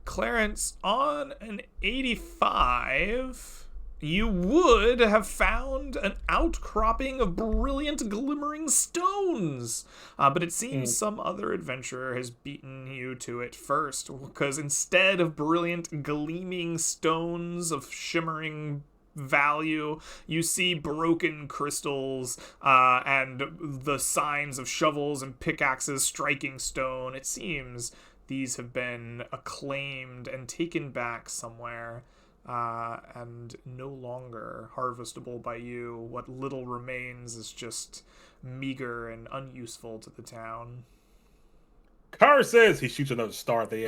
S1: Clarence, on an 85, you would have found an outcropping of brilliant glimmering stones. But it seems some other adventurer has beaten you to it first, because instead of brilliant gleaming stones of shimmering value, you see broken crystals and the signs of shovels and pickaxes striking stone. It seems these have been acclaimed and taken back somewhere. And no longer harvestable by you. What little remains is just meager and unuseful to the town.
S4: Curses! He shoots another star at the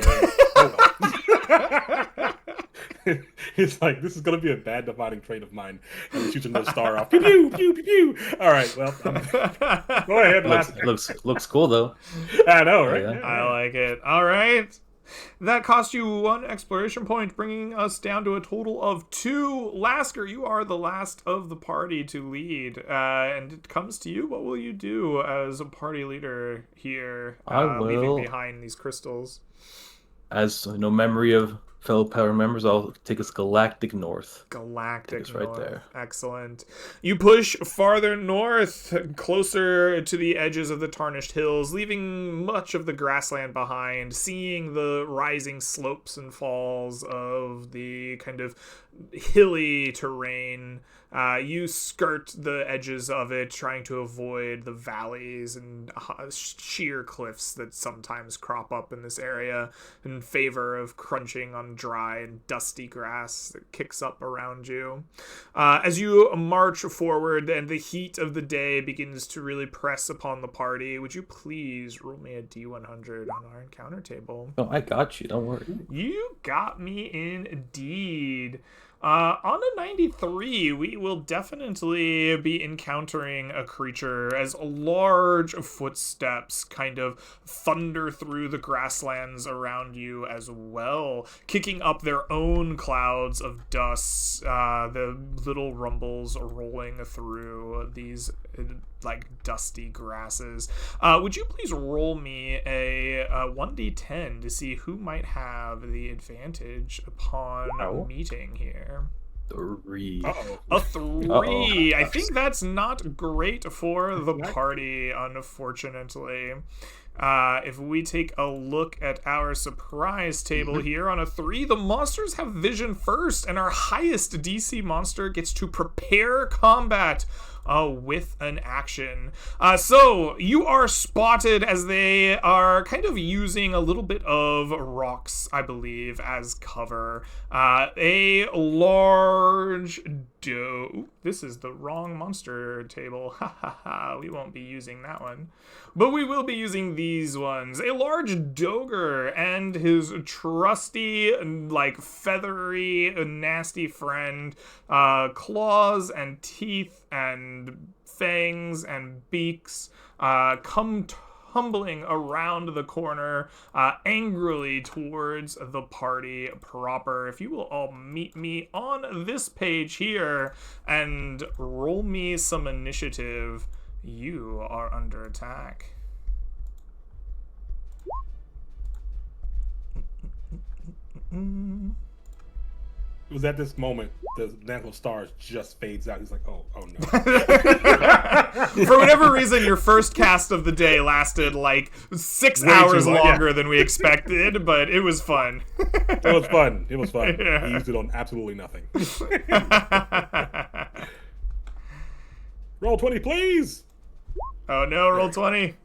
S4: end. He's like, "This is gonna be a bad dividing trait of mine." And he shoots another star off. Pew pew pew pew pew. All right, well, go ahead, last.
S5: Looks cool though.
S4: I know, right?
S5: Yeah.
S1: I like it. All right. That cost you 1 exploration point, bringing us down to a total of 2. Lasker, you are the last of the party to lead, and it comes to you. What will you do as a party leader here, leaving
S5: will.
S1: behind these crystals?
S5: As no memory of fellow power members, I'll take us galactic north.
S1: Galactic
S5: Take us right
S1: north.
S5: there.
S1: Excellent. You push farther north, closer to the edges of the Tarnished Hills, leaving much of the grassland behind, seeing the rising slopes and falls of the kind of hilly terrain. You skirt the edges of it, trying to avoid the valleys and sheer cliffs that sometimes crop up in this area in favor of crunching on brown, dry, and dusty grass that kicks up around you. As you march forward and the heat of the day begins to really press upon the party, would you please roll me a D100 on our encounter table?
S5: Oh, I got you. Don't worry.
S1: You got me indeed. On a 93, we will definitely be encountering a creature as large footsteps kind of thunder through the grasslands around you as well, kicking up their own clouds of dust, the little rumbles rolling through these like dusty grasses. Would you please roll me a 1d10 to see who might have the advantage upon meeting here?
S5: 3.
S4: Uh-oh.
S1: A 3.
S5: Uh-oh.
S1: I think that's not great for the party, unfortunately. If we take a look at our surprise table here, on a 3, the monsters have vision first, and our highest DC monster gets to prepare combat with an action. So you are spotted as they are kind of using a little bit of rocks, I believe, as cover. A large this is the wrong monster table. Ha ha ha. We won't be using that one. But we will be using these ones. A large Dogger and his trusty, like, feathery, nasty friend. Claws and teeth and fangs and beaks come tumbling around the corner angrily towards the party proper. If you will all meet me on this page here and roll me some initiative, you are under attack.
S4: It was at this moment the National Stars just fades out. He's like, oh no.
S1: For whatever reason, your first cast of the day lasted like 6
S4: Way
S1: hours
S4: too long,
S1: longer than we expected, but it was fun.
S4: It was fun. It was fun.
S1: Yeah.
S4: He used it on absolutely nothing. Roll 20, please.
S1: Oh no, roll 20.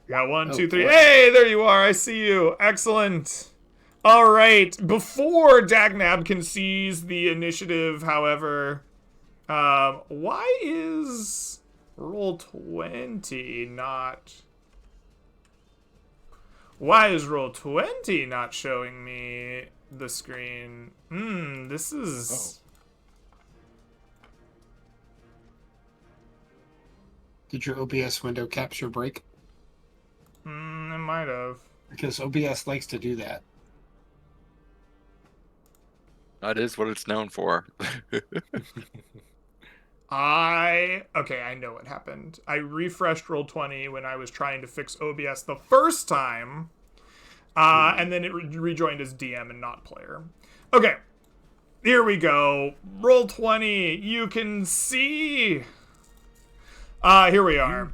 S1: Got 1, 2, 3.
S3: boy.
S1: Hey, there you are. I see you. Excellent. All right. Before Dagnab can seize the initiative, however, why is roll 20 not? Why is roll 20 not showing me the screen? This is.
S3: Did your OBS window capture break?
S1: It might have.
S3: Because OBS likes to do that.
S2: That is what it's known for.
S1: Okay, I know what happened. I refreshed Roll20 when I was trying to fix OBS the first time, and then it rejoined as DM and not player. Okay, here we go. Roll20, you can see. Here we are.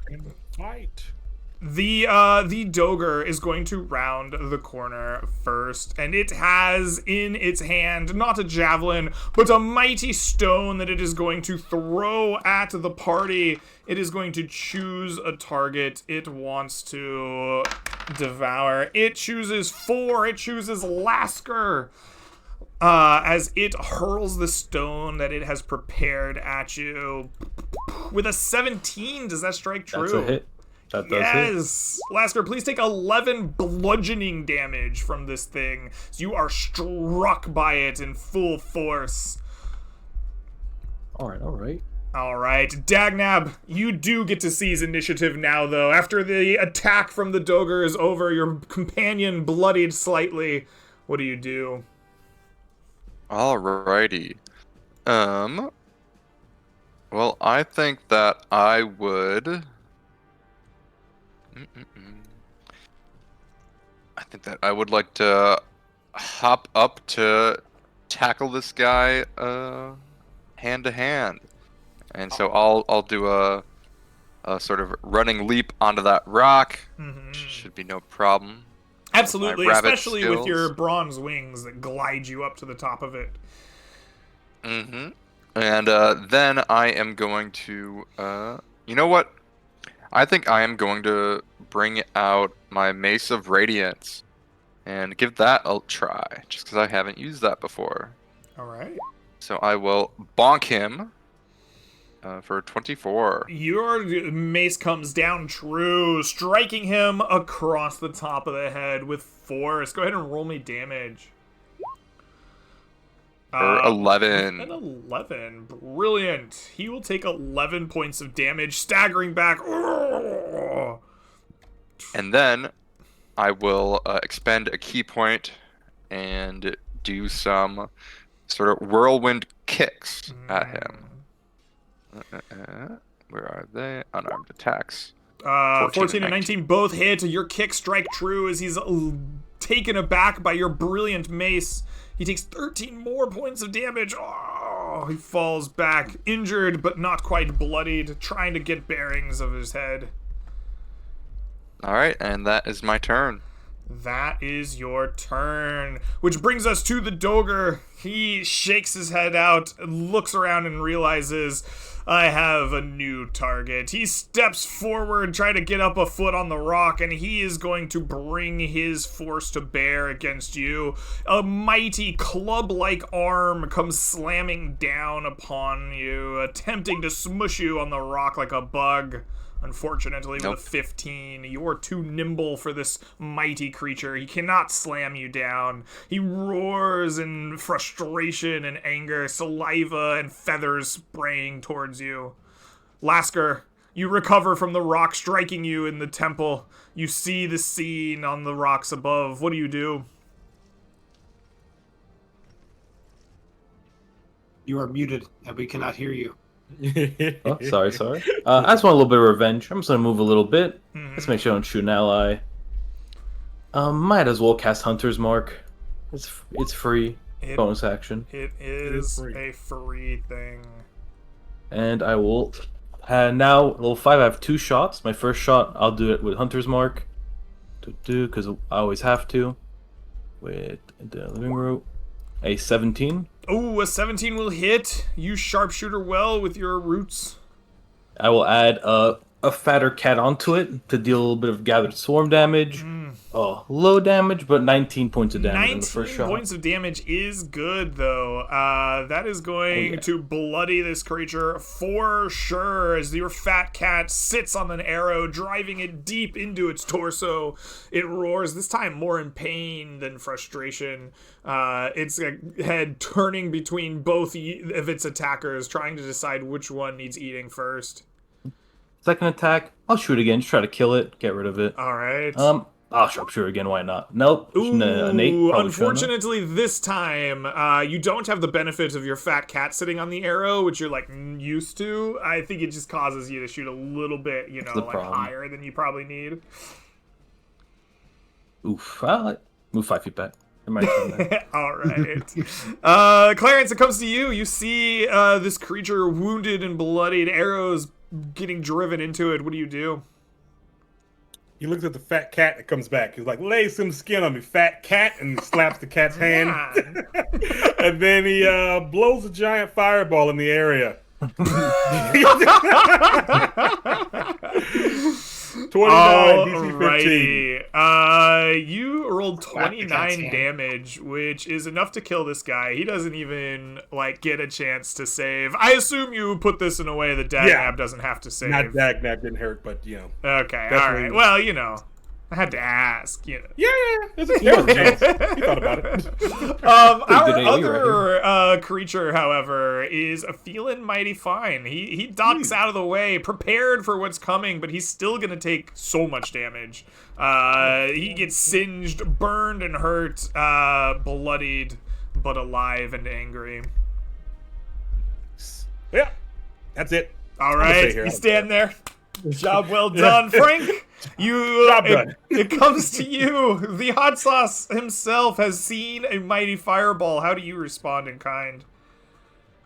S4: Fight.
S1: The Dogger is going to round the corner first, and it has in its hand not a javelin, but a mighty stone that it is going to throw at the party. It is going to choose a target it wants to devour. It chooses 4. It chooses Lasker. As it hurls the stone that it has prepared at you. With a 17, does that strike true?
S5: That's a hit. That does hit.
S1: Yes! Lasker, please take 11 bludgeoning damage from this thing. So you are struck by it in full force.
S5: Alright.
S1: Alright, Dagnab, you do get to seize initiative now, though. After the attack from the Dogger is over, your companion bloodied slightly. What do you do?
S2: Alrighty. Well, I think that I would. I think that I would like to hop up to tackle this guy hand to hand, and so I'll do a sort of running leap onto that rock. Should be no problem.
S1: Absolutely,
S2: My rabbit
S1: especially with your
S2: skills.
S1: bronze wings that glide you up to the top of it.
S2: And then I am going to, you know what? I think I am going to bring out my Mace of Radiance and give that a try, just because I haven't used that before.
S1: All right.
S2: So I will bonk him for 24.
S1: Your mace comes down true, striking him across the top of the head with force. Go ahead and roll me damage.
S2: For 11.
S1: An 11. Brilliant. He will take 11 points of damage, staggering back.
S2: And then I will expend a key point and do some sort of whirlwind kicks at him. Where are they? Unarmed attacks.
S1: 14 and 19 both hit. Your kicks strike true as he's taken aback by your brilliant mace. He takes 13 more points of damage. Oh, he falls back, injured but not quite bloodied, trying to get bearings of his head.
S2: All right, and that is my turn.
S1: That is your turn. Which brings us to the Dogre. He shakes his head out, looks around and realizes, I have a new target. He steps forward, trying to get up a foot on the rock, and he is going to bring his force to bear against you. A mighty club-like arm comes slamming down upon you, attempting to smush you on the rock like a bug. Unfortunately, with a 15, you're too nimble for this mighty creature. He cannot slam you down. He roars in frustration and anger, saliva and feathers spraying towards you. Lasker, you recover from the rock striking you in the temple. You see the scene on the rocks above. What do you do?
S3: You are muted, and we cannot hear you.
S5: Oh, sorry. I just want a little bit of revenge. I'm just gonna move a little bit. Let's make sure I don't shoot an ally. Might as well cast Hunter's Mark. It's free. Bonus action.
S1: It is a free thing.
S5: And I will... now, level 5, I have 2 shots. My first shot, I'll do it with Hunter's Mark. Because I always have to. With the living room. A 17.
S1: Oh, a 17 will hit. You sharpshooter well with your roots.
S5: I will add a fatter cat onto it to deal a little bit of gathered swarm damage. Oh, low damage, but 19 points of damage in the first shot.
S1: 19 points of damage is good, though. That is going to bloody this creature for sure, as your fat cat sits on an arrow, driving it deep into its torso. It roars, this time more in pain than frustration. Its head turning between both of its attackers, trying to decide which one needs eating first.
S5: Second attack, I'll shoot again, just try to kill it, get rid of it.
S1: All right.
S5: I'll sharpshooter again, why not? Nope.
S1: Ooh,
S5: an 8,
S1: unfortunately this time, you don't have the benefit of your fat cat sitting on the arrow, which you're, like, used to. I think it just causes you to shoot a little bit, you know, like, higher than you probably need.
S5: Oof. I'll move 5 feet back.
S1: All right. Clarence, it comes to you. You see this creature wounded and bloodied, arrows getting driven into it. What do you do?
S4: He looks at the fat cat that comes back. He's like, lay some skin on me, fat cat, and he slaps the cat's hand. And then he blows a giant fireball in the area. 29, DC 15.
S1: You rolled 29 damage, which is enough to kill this guy. He doesn't even, like, get a chance to save. I assume you put this in a way that Dagnab doesn't have to save.
S4: Not Dagnab didn't hurt, but, you know.
S1: Okay, alright. Well, you know, I had to ask, you know.
S4: Yeah. There's a chance. He thought about it.
S1: Our other creature, however, is feeling mighty fine. He ducks out of the way, prepared for what's coming, but he's still gonna take so much damage. He gets singed, burned, and hurt, bloodied, but alive and angry.
S4: Yeah, that's it.
S1: All right, you stand there. Job well done, Frank. It comes to you. The hot sauce himself has seen a mighty fireball. How do you respond in kind?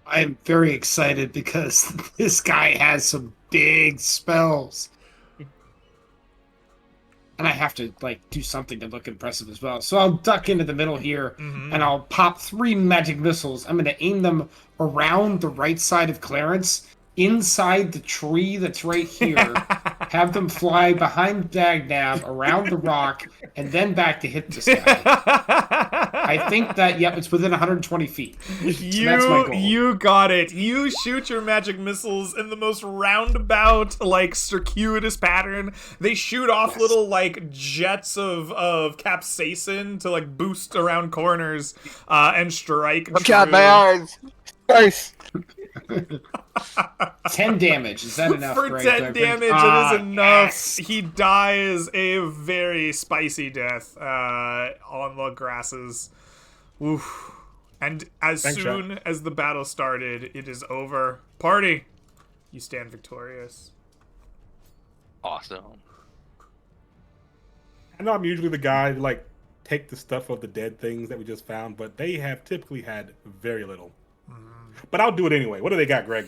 S3: I am very excited because this guy has some big spells. And I have to, like, do something to look impressive as well. So I'll duck into the middle here, and I'll pop 3 magic missiles. I'm going to aim them around the right side of Clarence, inside the tree that's right here, have them fly behind Dagnab around the rock and then back to hit this guy. I think that, yep, it's within 120 feet. So that's my goal.
S1: You got it. You shoot your magic missiles in the most roundabout, like circuitous pattern. They shoot off little like jets of capsaicin to like boost around corners and strike.
S2: I've got my eyes. Nice.
S3: 10 damage. Is that enough,
S1: For
S3: Greg?
S1: 10 damage, it is enough. Yes. He dies a very spicy death on the grasses. Oof. And as soon as the battle started, it is over. Party, you stand victorious.
S2: Awesome.
S4: I know I'm usually the guy to like take the stuff of the dead things that we just found, but they have typically had very little. But I'll do it anyway. What do they got, Greg?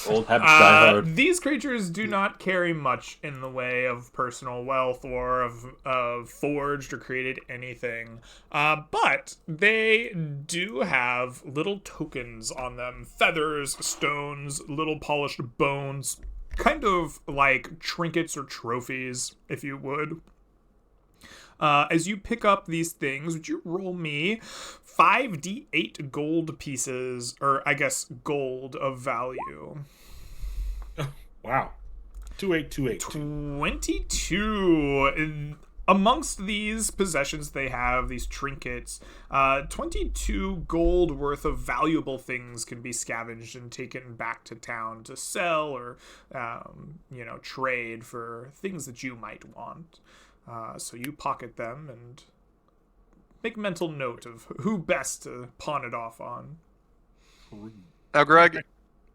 S5: Old habits die hard.
S1: These creatures do not carry much in the way of personal wealth or of forged or created anything. But they do have little tokens on them. Feathers, stones, little polished bones. Kind of like trinkets or trophies, if you would. As you pick up these things, would you roll me 5d8 gold pieces, or I guess gold of value?
S4: Wow. 2828.
S1: 22. Amongst these possessions they have, these trinkets, 22 gold worth of valuable things can be scavenged and taken back to town to sell or, trade for things that you might want. So you pocket them and make mental note of who best to pawn it off on.
S2: Now, Greg,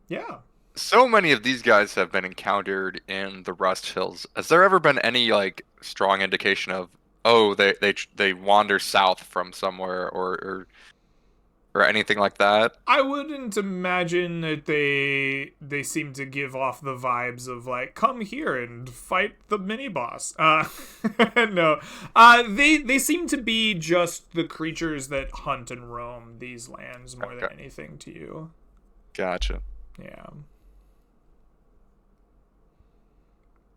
S1: Yeah.
S2: so many of these guys have been encountered in the Rust Hills. Has there ever been any like strong indication of, oh, they wander south from somewhere or anything like that?
S1: I wouldn't imagine that they seem to give off the vibes of like, come here and fight the mini boss. No. They seem to be just the creatures that hunt and roam these lands more than anything to you.
S2: Gotcha.
S1: Yeah.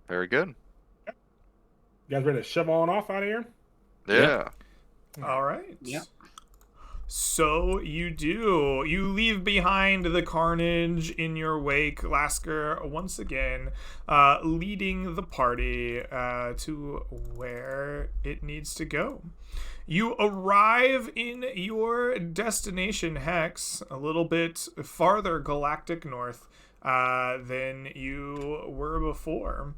S2: Very good.
S4: You guys ready to shove on off out of here?
S2: Yeah.
S1: All right.
S3: Yep.
S1: So you do. You leave behind the carnage in your wake, Lasker, once again, leading the party to where it needs to go. You arrive in your destination, Hex, a little bit farther galactic north than you were before.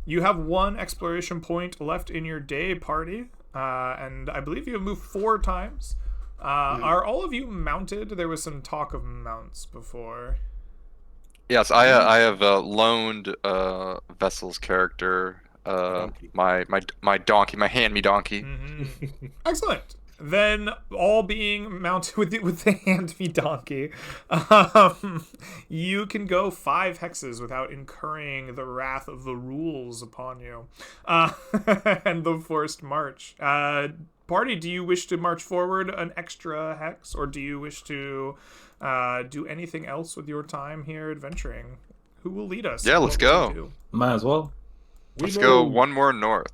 S1: You have one exploration point left in your day, party, and I believe you have moved 4 times. Are all of you mounted? There was some talk of mounts before.
S2: Yes, I have loaned Vessel's character, my donkey, my hand-me donkey.
S1: Mm-hmm. Excellent. Then all being mounted with the hand-me donkey, you can go 5 hexes without incurring the wrath of the rules upon you, and the forced march. Party, do you wish to march forward an extra hex, or do you wish to do anything else with your time here adventuring? Who will lead us?
S2: Yeah, let's go.
S5: Might as well.
S2: Let's go one more north.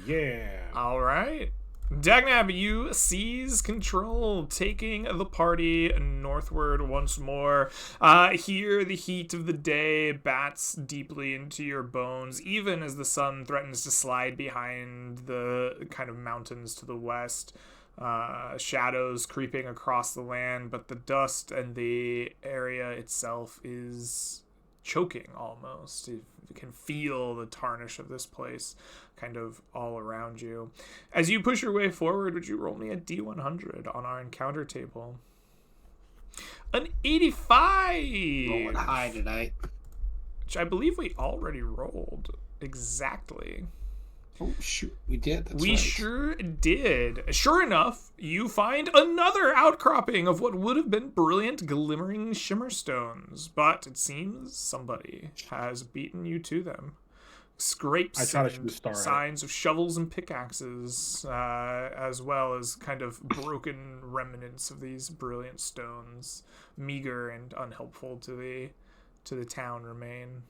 S4: Yeah.
S1: All right. Dagnab, you seize control, taking the party northward once more. Here, the heat of the day bats deeply into your bones, even as the sun threatens to slide behind the kind of mountains to the west. Shadows creeping across the land, but the dust and the area itself is choking almost. You can feel the tarnish of this place kind of all around you. As you push your way forward, would you roll me a D100 on our encounter table? An 85!
S3: Rolling high tonight.
S1: Which I believe we already rolled. Exactly.
S3: Oh, shoot. We did. That's
S1: We
S3: right.
S1: sure did. Sure enough, you find another outcropping of what would have been brilliant glimmering shimmer stones, but it seems somebody has beaten you to them. Scrapes and signs of shovels and pickaxes, as well as kind of broken remnants of these brilliant stones, meager and unhelpful to the town remain.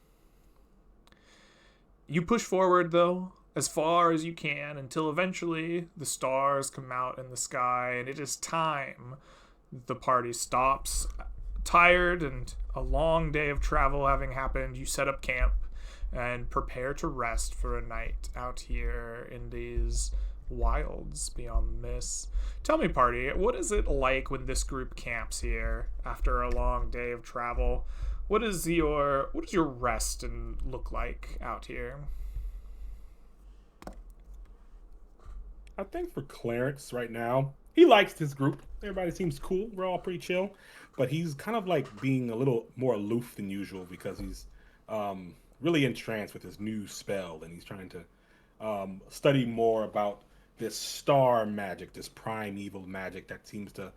S1: You push forward, though, as far as you can until eventually the stars come out in the sky, and it is time the party stops. Tired and a long day of travel having happened, you set up camp and prepare to rest for a night out here in these wilds beyond the mist. Tell me, party, what is it like when this group camps here after a long day of travel? What does your rest and look like out here?
S4: I think for Clarence right now, he likes his group. Everybody seems cool. We're all pretty chill, but he's kind of like being a little more aloof than usual because he's really entranced with his new spell, and he's trying to study more about this star magic, this primeval magic that seems to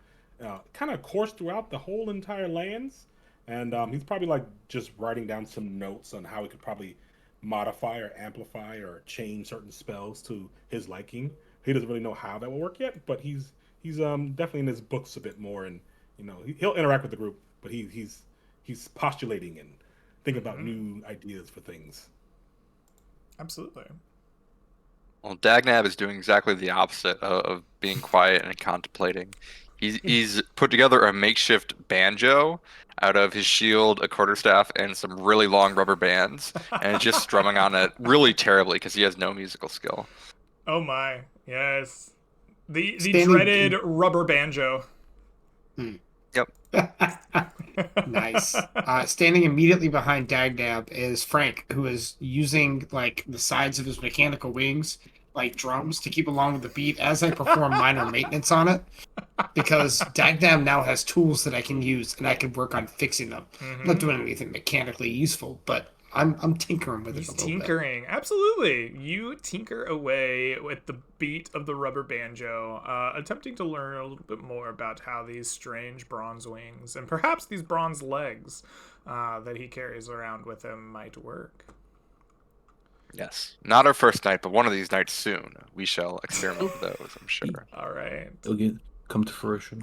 S4: kind of course throughout the whole entire lands. And he's probably like just writing down some notes on how he could probably modify or amplify or change certain spells to his liking. He doesn't really know how that will work yet, but he's definitely in his books a bit more, and he'll interact with the group, but he's postulating and thinking about new ideas for things.
S1: Absolutely.
S2: Well, Dagnab is doing exactly the opposite of being quiet and contemplating. He's put together a makeshift banjo out of his shield, a quarterstaff, and some really long rubber bands, and is just strumming on it really terribly because he has no musical skill.
S1: Oh my, yes. The
S3: Standing-
S1: dreaded rubber banjo.
S2: Yep.
S3: Nice. Standing immediately behind Dagnab is Frank, who is using like the sides of his mechanical wings like drums to keep along with the beat as I perform minor maintenance on it. Because Dagnab now has tools that I can use and I can work on fixing them. I'm not doing anything mechanically useful, but I'm tinkering with it
S1: He's
S3: a little
S1: tinkering. Absolutely. You tinker away with the beat of the rubber banjo, attempting to learn a little bit more about how these strange bronze wings and perhaps these bronze legs that he carries around with him might work.
S2: Yes. Not our first night, but one of these nights soon. We shall experiment with those, I'm sure.
S1: All right.
S5: It'll come to fruition.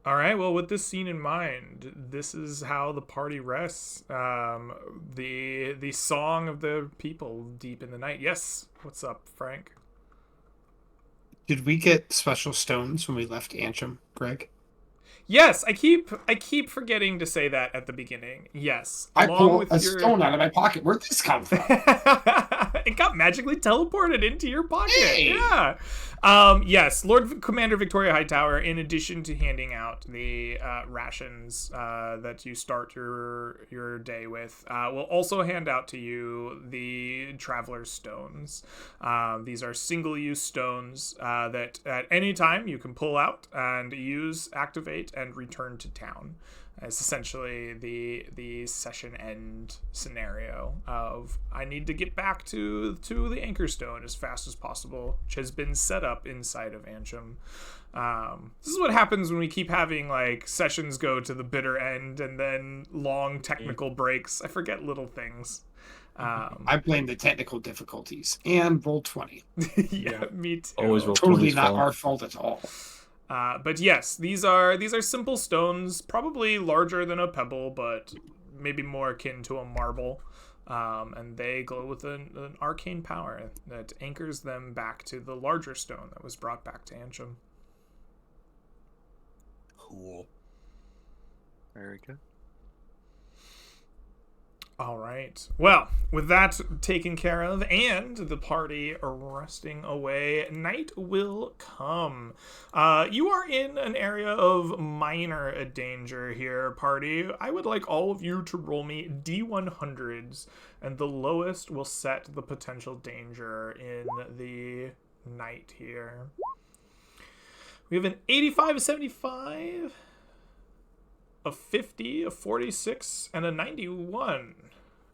S1: All right. Well, with this scene in mind, this is how the party rests. The song of the people deep in the night. Yes. What's up, Frank?
S3: Did we get special stones when we left Antrim, Greg?
S1: Yes, I keep forgetting to say that at the beginning. Yes,
S3: I pulled a stone out of my pocket. Where'd this come from?
S1: It got magically teleported into your pocket.
S3: Hey!
S1: Yeah. Yes, Lord Commander Victoria Hightower, in addition to handing out the rations that you start your day with, will also hand out to you the Traveler's Stones. These are single-use stones that at any time you can pull out and use, activate, and return to town. It's essentially the session end scenario of I need to get back to the Anchor Stone as fast as possible, which has been set up inside of Antrim. This is what happens when we keep having like sessions go to the bitter end and then long technical breaks. I forget little things.
S3: I blame the technical difficulties and roll 20.
S1: Yeah, me too.
S5: Always roll
S3: Totally
S5: 20's
S3: not
S5: fault.
S3: our fault at all.
S1: But yes, these are simple stones, probably larger than a pebble, but maybe more akin to a marble. And they glow with an arcane power that anchors them back to the larger stone that was brought back to Antrim.
S4: Cool.
S2: Very good.
S1: All right. Well, with that taken care of and the party resting away, night will come. You are in an area of minor danger here, party. I would like all of you to roll me D100s, and the lowest will set the potential danger in the night here. We have an 85, a 75, a 50, a 46, and a 91.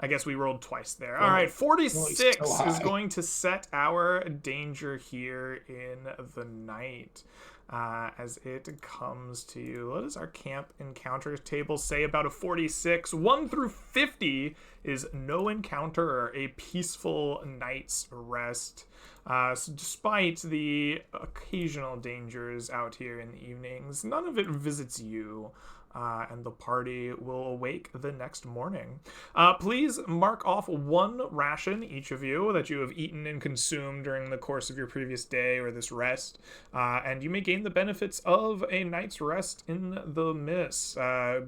S1: I guess we rolled twice there. All right, 46
S3: so
S1: is
S3: high.
S1: going to set our danger here in the night as it comes to you. What does our camp encounter table say about a 46? 1 through 50 is no encounter or a peaceful night's rest. So despite the occasional dangers out here in the evenings, none of it visits you. and the party will awake the next morning. Please mark off 1 ration, each of you, that you have eaten and consumed during the course of your previous day or this rest, and you may gain the benefits of a night's rest in the mist.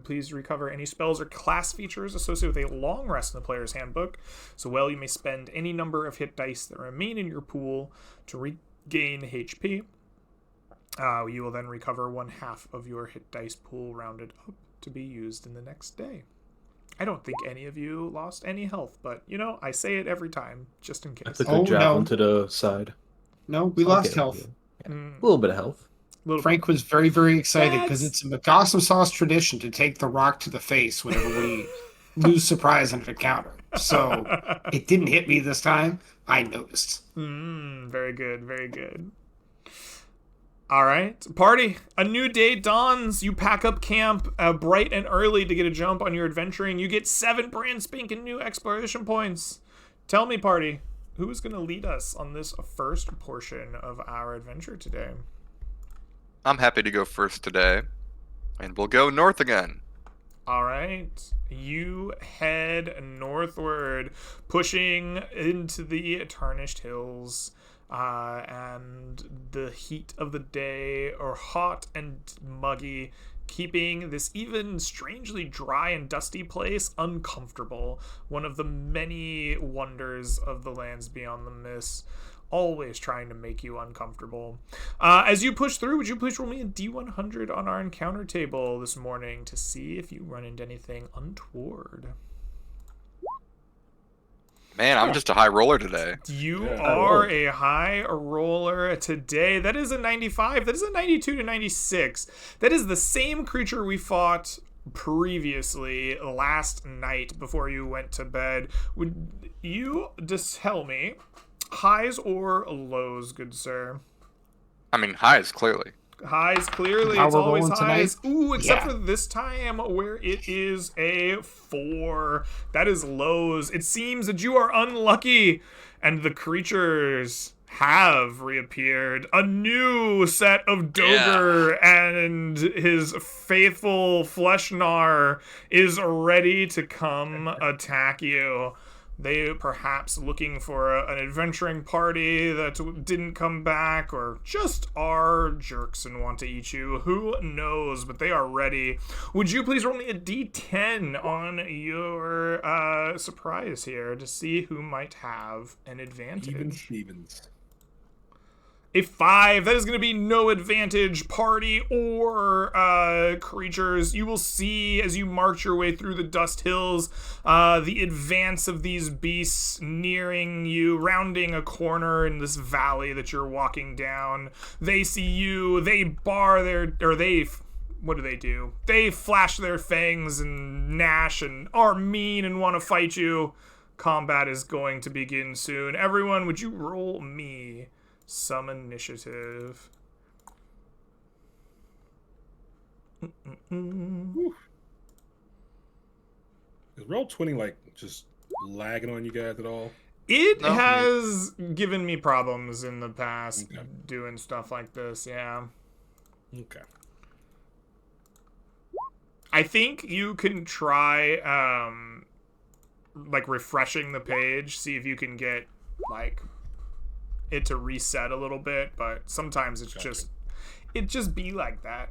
S1: Please recover any spells or class features associated with a long rest in the player's handbook. So, you may spend any number of hit dice that remain in your pool to regain HP. You will then recover 1/2 of your hit dice pool rounded up to be used in the next day. I don't think any of you lost any health, but, I say it every time, just in case.
S5: That's a good javelin to the side.
S3: No, we lost health.
S5: A little bit of health.
S3: Frank was very, very excited because it's a McAwesome Sauce tradition to take the rock to the face whenever we lose surprise on an encounter. So it didn't hit me this time. I noticed.
S1: Very good, very good. All right, party. A new day dawns. You pack up camp bright and early to get a jump on your adventuring. You get 7 brand spanking new exploration points. Tell me, party, who is going to lead us on this first portion of our adventure today?
S2: I'm happy to go first today, and we'll go north again.
S1: All right, you head northward, pushing into the Tarnished Hills. And the heat of the day are hot and muggy, keeping this even strangely dry and dusty place uncomfortable. One of the many wonders of the lands beyond the mist, always trying to make you uncomfortable. As you push through, would you please roll me a D100 on our encounter table this morning to see if you run into anything untoward?
S2: Man, I'm just a high roller today.
S1: You are a high roller today. That is a 95. That is a 92 to 96. That is the same creature we fought previously last night before you went to bed. Would you just tell me highs or lows, good sir?
S2: I mean, highs, clearly.
S1: Highs, clearly.
S3: How
S1: It's
S3: we're
S1: always
S3: rolling
S1: highs.
S3: tonight?
S1: Ooh, except
S3: Yeah.
S1: for this time where it is a 4. That is lows. It seems that you are unlucky, and the creatures have reappeared. A new set of Dogger and his faithful Fleshnar is ready to come attack you. They perhaps looking for an adventuring party that didn't come back, or just are jerks and want to eat you. Who knows, but they are ready. Would you please roll me a D10 on your surprise here to see who might have an advantage?
S4: Even Stevens.
S1: A 5. That is going to be no advantage, party or creatures. You will see as you march your way through the Dust Hills, the advance of these beasts nearing you, rounding a corner in this valley that you're walking down. They see you. They bar their, or they, what do? They flash their fangs and gnash and are mean and want to fight you. Combat is going to begin soon. Everyone, would you roll me some initiative?
S4: Is Roll20 like just lagging on you guys at all?
S1: It
S2: No.
S1: has given me problems in the past
S4: Okay.
S1: doing stuff like this, yeah.
S4: Okay.
S1: I think you can try like refreshing the page, see if you can get like it to reset a little bit, but sometimes it's
S4: Gotcha.
S1: just be like that.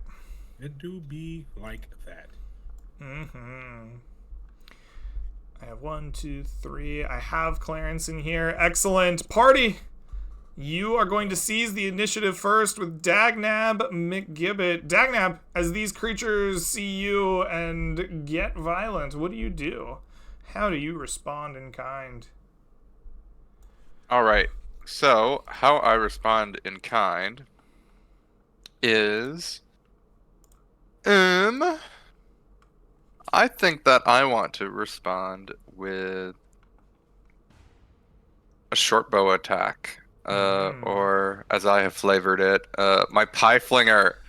S4: It do be like that.
S1: I have 1, 2, 3. I have Clarence in here. Excellent. Party! You are going to seize the initiative first with Dagnab McGibbet. Dagnab, as these creatures see you and get violent, what do you do? How do you respond in kind?
S2: All right. So, how I respond in kind is I think that I want to respond with a short bow attack, or as I have flavored it, my pie flinger.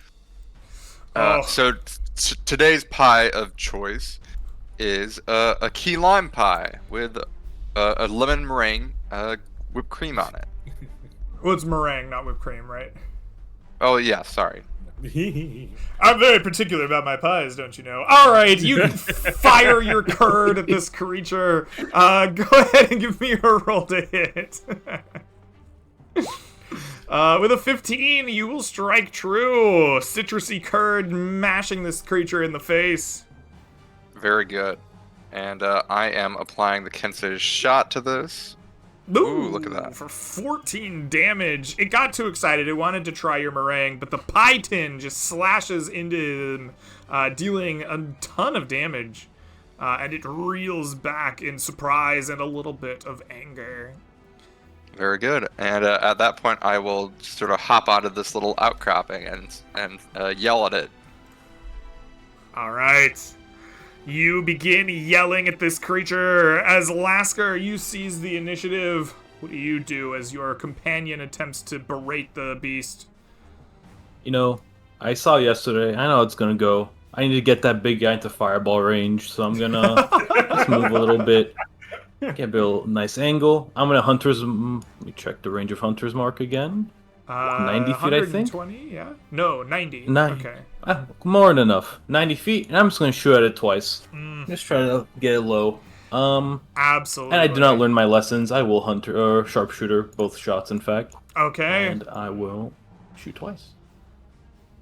S1: Oh.
S2: So today's pie of choice is a key lime pie with a lemon meringue, whipped cream on it.
S1: Well, it's meringue, not whipped cream, right?
S2: Oh yeah, sorry.
S1: I'm very particular about my pies, don't you know? All right, you fire your curd at this creature. Go ahead and give me a roll to hit. With a 15, you will strike true. Citrusy curd mashing this creature in the face.
S2: Very good. And I am applying the Kensei shot to this. Ooh, look at that.
S1: For 14 damage. It got too excited. It wanted to try your meringue, but the pie tin just slashes into him, dealing a ton of damage. And it reels back in surprise and a little bit of anger.
S2: Very good. And at that point, I will sort of hop onto this little outcropping and yell at it.
S1: All right. You begin yelling at this creature. As Lasker, you seize the initiative. What do you do as your companion attempts to berate the beast?
S5: You know, I saw yesterday. I know how it's gonna go. I need to get that big guy into fireball range, so I'm gonna just move a little bit. Get a nice angle. I'm gonna Hunter's. Let me check the range of Hunter's mark again. 90 feet, I think.
S1: 120, yeah? No, 90.
S5: 90.
S1: Okay.
S5: More than enough. 90 feet, and I'm just gonna shoot at it twice. Just try to get it low.
S1: Absolutely.
S5: And I do not learn my lessons. I will Hunter or Sharpshooter, both shots, in fact.
S1: Okay.
S5: And I will shoot twice.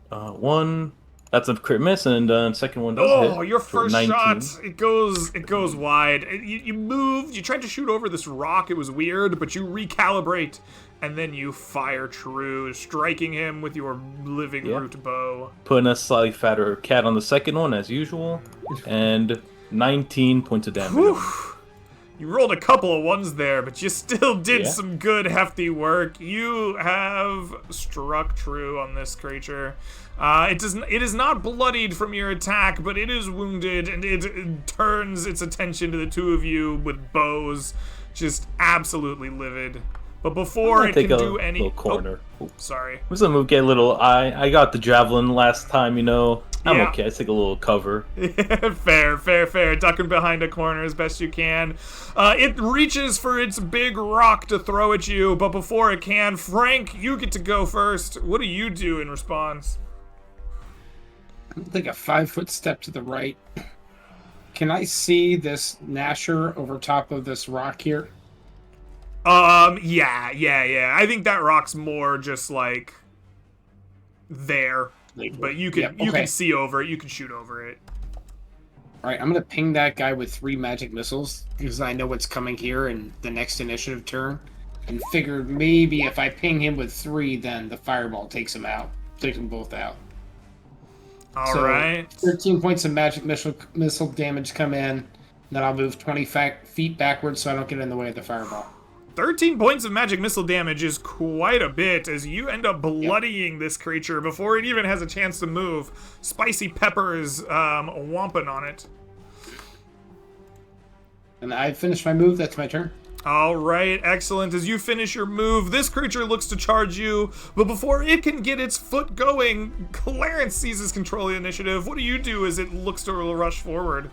S5: One. That's a crit miss, and second one does hit.
S1: Oh, your
S5: for
S1: first
S5: 19.
S1: shot, it goes wide. You moved, you tried to shoot over this rock, it was weird, but you recalibrate, and then you fire true, striking him with your living root bow.
S5: Putting a slightly fatter cat on the second one, as usual, and 19 points of damage.
S1: Whew. You rolled a couple of ones there, but you still did
S5: Yeah.
S1: some good, hefty work. You have struck true on this creature. It is not bloodied from your attack, but it is wounded, and it turns its attention to the two of you with bows, just absolutely livid. But before it can do any...
S5: little corner.
S1: Oh, sorry.
S5: I'm just gonna move, get a little... I got the javelin last time, you know. I'm
S1: Yeah.
S5: okay. I take a little cover.
S1: Fair. Ducking behind a corner as best you can. It reaches for its big rock to throw at you, but before it can, Frank, you get to go first. What do you do in response?
S3: I'm gonna take a 5-foot step to the right. Can I see this Gnasher over top of this rock here?
S1: Yeah. I think that rock's more just like there, but you can see over it. You can shoot over it.
S3: All right, I'm gonna ping that guy with 3 magic missiles because I know what's coming here in the next initiative turn, and figured maybe if I ping him with 3, then the fireball takes them both out.
S1: All right.
S3: 13 points of magic missile damage come in. Then I'll move 20 feet backwards so I don't get in the way of the fireball.
S1: 13 points of magic missile damage is quite a bit as you end up bloodying this creature before it even has a chance to move. Spicy peppers whomping on it.
S3: And I finished my move. That's my turn.
S1: All right, excellent. As you finish your move, this creature looks to charge you, but before it can get its foot going, Clarence seizes control of the initiative. What do you do as it looks to rush forward?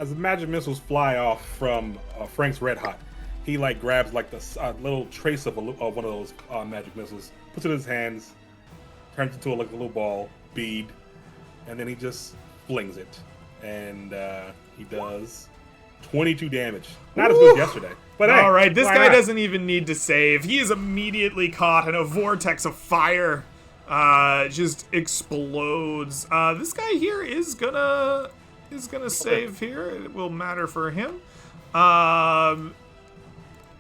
S4: As the magic missiles fly off from Frank's Red Hot, he grabs the little trace of one of those magic missiles, puts it in his hands, turns it into a little ball bead, and then he just flings it, and he does 22 damage. Not as good as yesterday, but hey,
S1: all right, this
S4: why
S1: guy
S4: not?
S1: doesn't even need to save. He is immediately caught in a vortex of fire. Just explodes. This guy here is gonna save here. It will matter for him.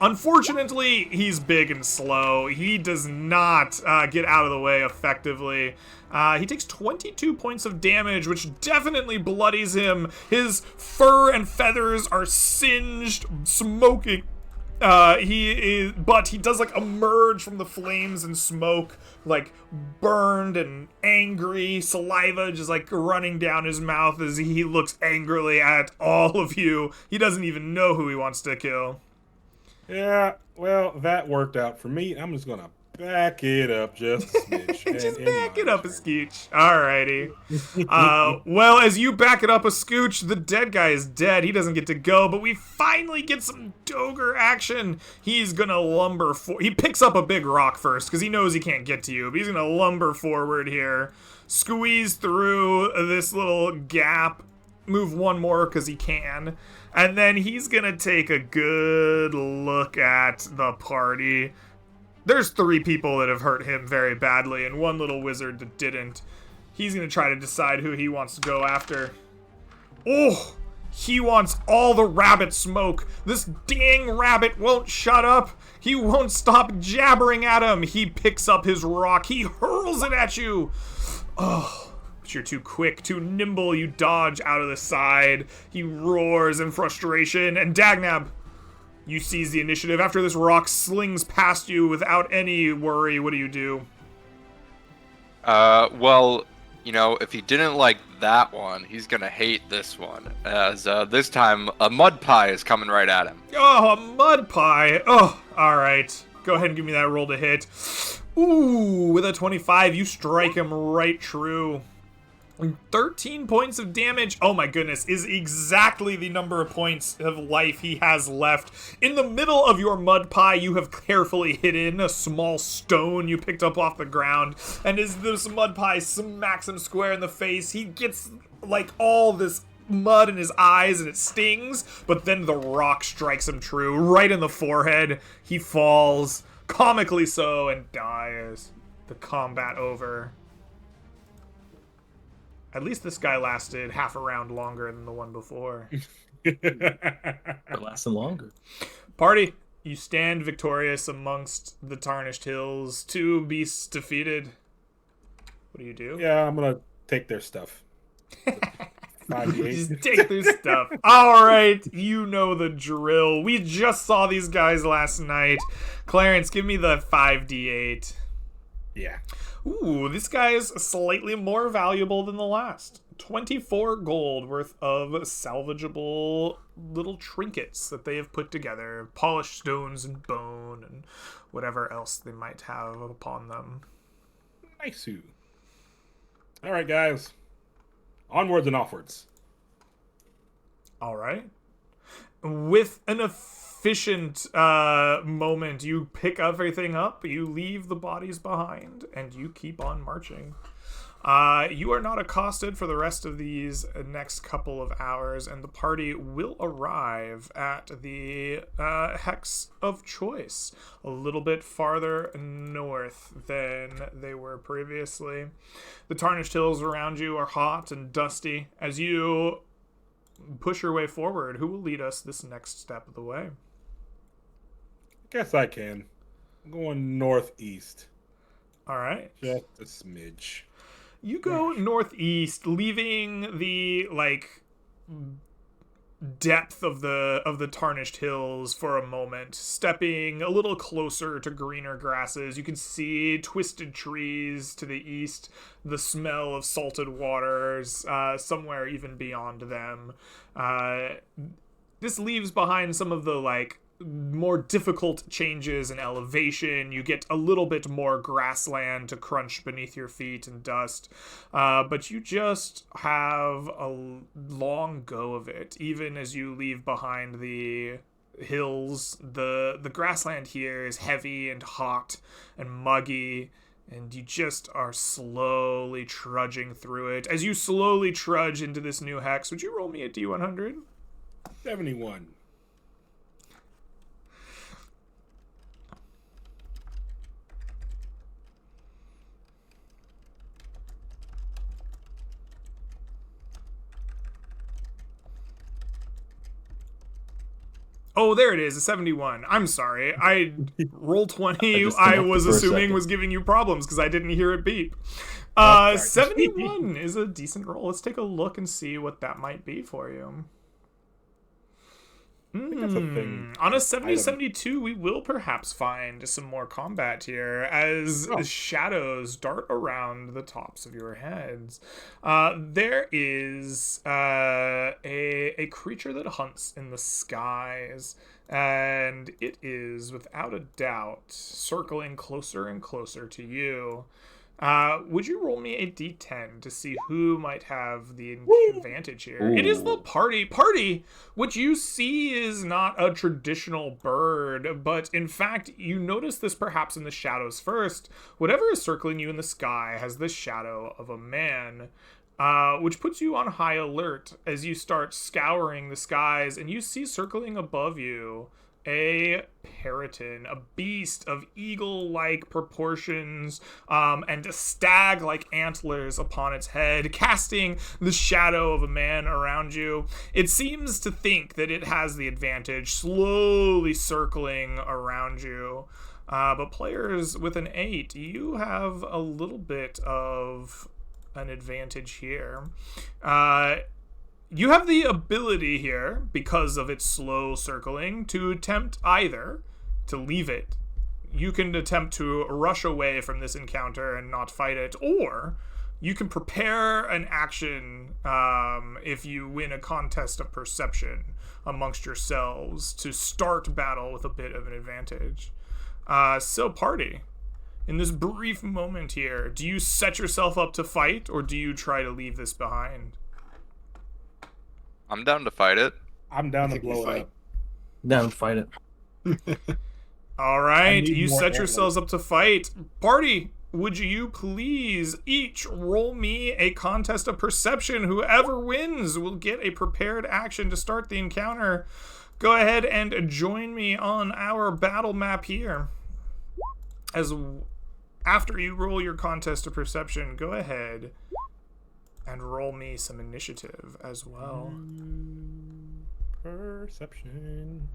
S1: Unfortunately, he's big and slow. He does not get out of the way effectively. He takes 22 points of damage, which definitely bloodies him. His fur and feathers are singed, smoking. But he does emerge from the flames and smoke, burned and angry, saliva just running down his mouth as he looks angrily at all of you. He doesn't even know who he wants to kill.
S4: Yeah, well, that worked out for me. I'm just gonna Back it up just a smidge.
S1: Just
S4: and
S1: back it
S4: my
S1: up a
S4: turn.
S1: scooch. Alrighty. Well, as you back it up a scooch, the dead guy is dead. He doesn't get to go, but we finally get some Dogre action. He's gonna lumber he picks up a big rock first, because he knows he can't get to you, but he's gonna lumber forward here, squeeze through this little gap, move one more because he can, and then he's gonna take a good look at the party. There's 3 people that have hurt him very badly, and one little wizard that didn't. He's gonna try to decide who he wants to go after. Oh, he wants all the rabbit smoke. This dang rabbit won't shut up. He won't stop jabbering at him. He picks up his rock. He hurls it at you. Oh, but you're too quick, too nimble. You dodge out of the side. He roars in frustration, and Dagnab, you seize the initiative. After this rock slings past you without any worry, what do you do?
S2: Well, you know, if he didn't like that one, he's gonna hate this one. As this time, a mud pie is coming right at him.
S1: Oh, a mud pie. Oh, all right. Go ahead and give me that roll to hit. Ooh, with a 25, you strike him right true. 13 points of damage, oh my goodness, is exactly the number of points of life he has left. In the middle of your mud pie, you have carefully hidden a small stone you picked up off the ground, and as this mud pie smacks him square in the face, he gets like all this mud in his eyes and it stings, but then the rock strikes him true, right in the forehead. He falls, comically so, and dies. The combat over. At least this guy lasted half a round longer than the one before.
S5: They're lasting longer.
S1: Party, you stand victorious amongst the Tarnished Hills. 2 beasts defeated. What do you do?
S4: Yeah, I'm gonna take their stuff.
S1: Just take their stuff. All right, you know the drill. We just saw these guys last night. Clarence, give me the 5d8.
S4: Yeah.
S1: Ooh, this guy is slightly more valuable than the last. 24 gold worth of salvageable little trinkets that they have put together. Polished stones and bone and whatever else they might have upon them.
S4: Nice. All right, guys. Onwards and offwards.
S1: All right. With an efficient moment, you pick everything up, you leave the bodies behind, and you keep on marching. You are not accosted for the rest of these next couple of hours, and the party will arrive at the Hex of Choice, a little bit farther north than they were previously. The Tarnished Hills around you are hot and dusty. As you push your way forward, who will lead us this next step of the way?
S4: Guess I can. I'm going northeast.
S1: All right.
S4: Just a smidge.
S1: You go northeast, leaving the depth of the Tarnished Hills for a moment, stepping a little closer to greener grasses. You can see twisted trees to the east, the smell of salted waters somewhere even beyond them. This leaves behind some of the more difficult changes in elevation. You get a little bit more grassland to crunch beneath your feet and dust, but you just have a long go of it. Even as you leave behind the hills, the grassland here is heavy and hot and muggy, and you just are slowly trudging through it. As you slowly trudge into this new hex, would you roll me a D100?
S4: 71.
S1: Oh, there it is, a 71. I'm sorry. I rolled 20.
S5: just
S1: I
S5: connected
S1: was
S5: for a
S1: assuming
S5: second.
S1: was giving you problems because I didn't hear it beep.
S4: Sorry.
S1: 71 is a decent roll. Let's take a look and see what that might be for you.
S4: think that's a thing.
S1: On a 70-72, we will perhaps find some more combat here as shadows dart around the tops of your heads. There is a creature that hunts in the skies, and it is without a doubt circling closer and closer to you. Would you roll me a d10 to see who might have the advantage here?
S5: Ooh.
S1: It is the party. Party, what you see is not a traditional bird, but in fact, you notice this perhaps in the shadows first. Whatever is circling you in the sky has the shadow of a man. Which puts you on high alert as you start scouring the skies, and you see circling above you a peryton, a beast of eagle-like proportions, and a stag-like antlers upon its head, casting the shadow of a man around you. It seems to think that it has the advantage, slowly circling around you. But players with an 8, you have a little bit of an advantage here. You have the ability here, because of its slow circling, to attempt either to leave it. You can attempt to rush away from this encounter and not fight it, or you can prepare an action if you win a contest of perception amongst yourselves to start battle with a bit of an advantage. So party, in this brief moment here, do you set yourself up to fight, or do you try to leave this behind?
S2: I'm down to fight it.
S4: I'm down to
S3: think we
S4: blow it
S3: fight.
S4: up.
S5: Down, fight it.
S1: All
S4: I
S1: right,
S4: need
S1: you
S4: more
S1: set
S4: ammo.
S1: yourselves up to fight. Party, would you please each roll me a contest of perception? Whoever wins will get a prepared action to start the encounter. Go ahead and join me on our battle map here. After you roll your contest of perception, go ahead and roll me some initiative as well.
S4: Perception.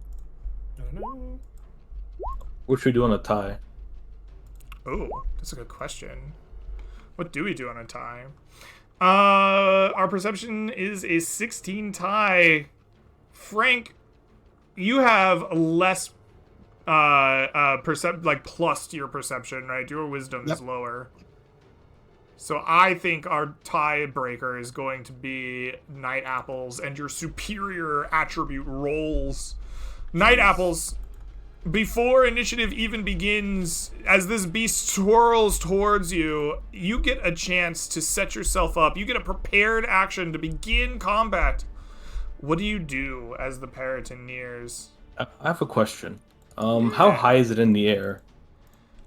S4: No.
S5: What should we do on a tie?
S1: Oh, that's a good question. What do we do on a tie? Our perception is a 16 tie. Frank, you have less plus to your perception, right? Your wisdom is lower. So I think our tiebreaker is going to be Night Apples and your superior attribute rolls. Night Apples, before initiative even begins, as this beast swirls towards you, you get a chance to set yourself up. You get a prepared action to begin combat. What do you do as the peryton nears?
S5: I have a question. How high is it in the air?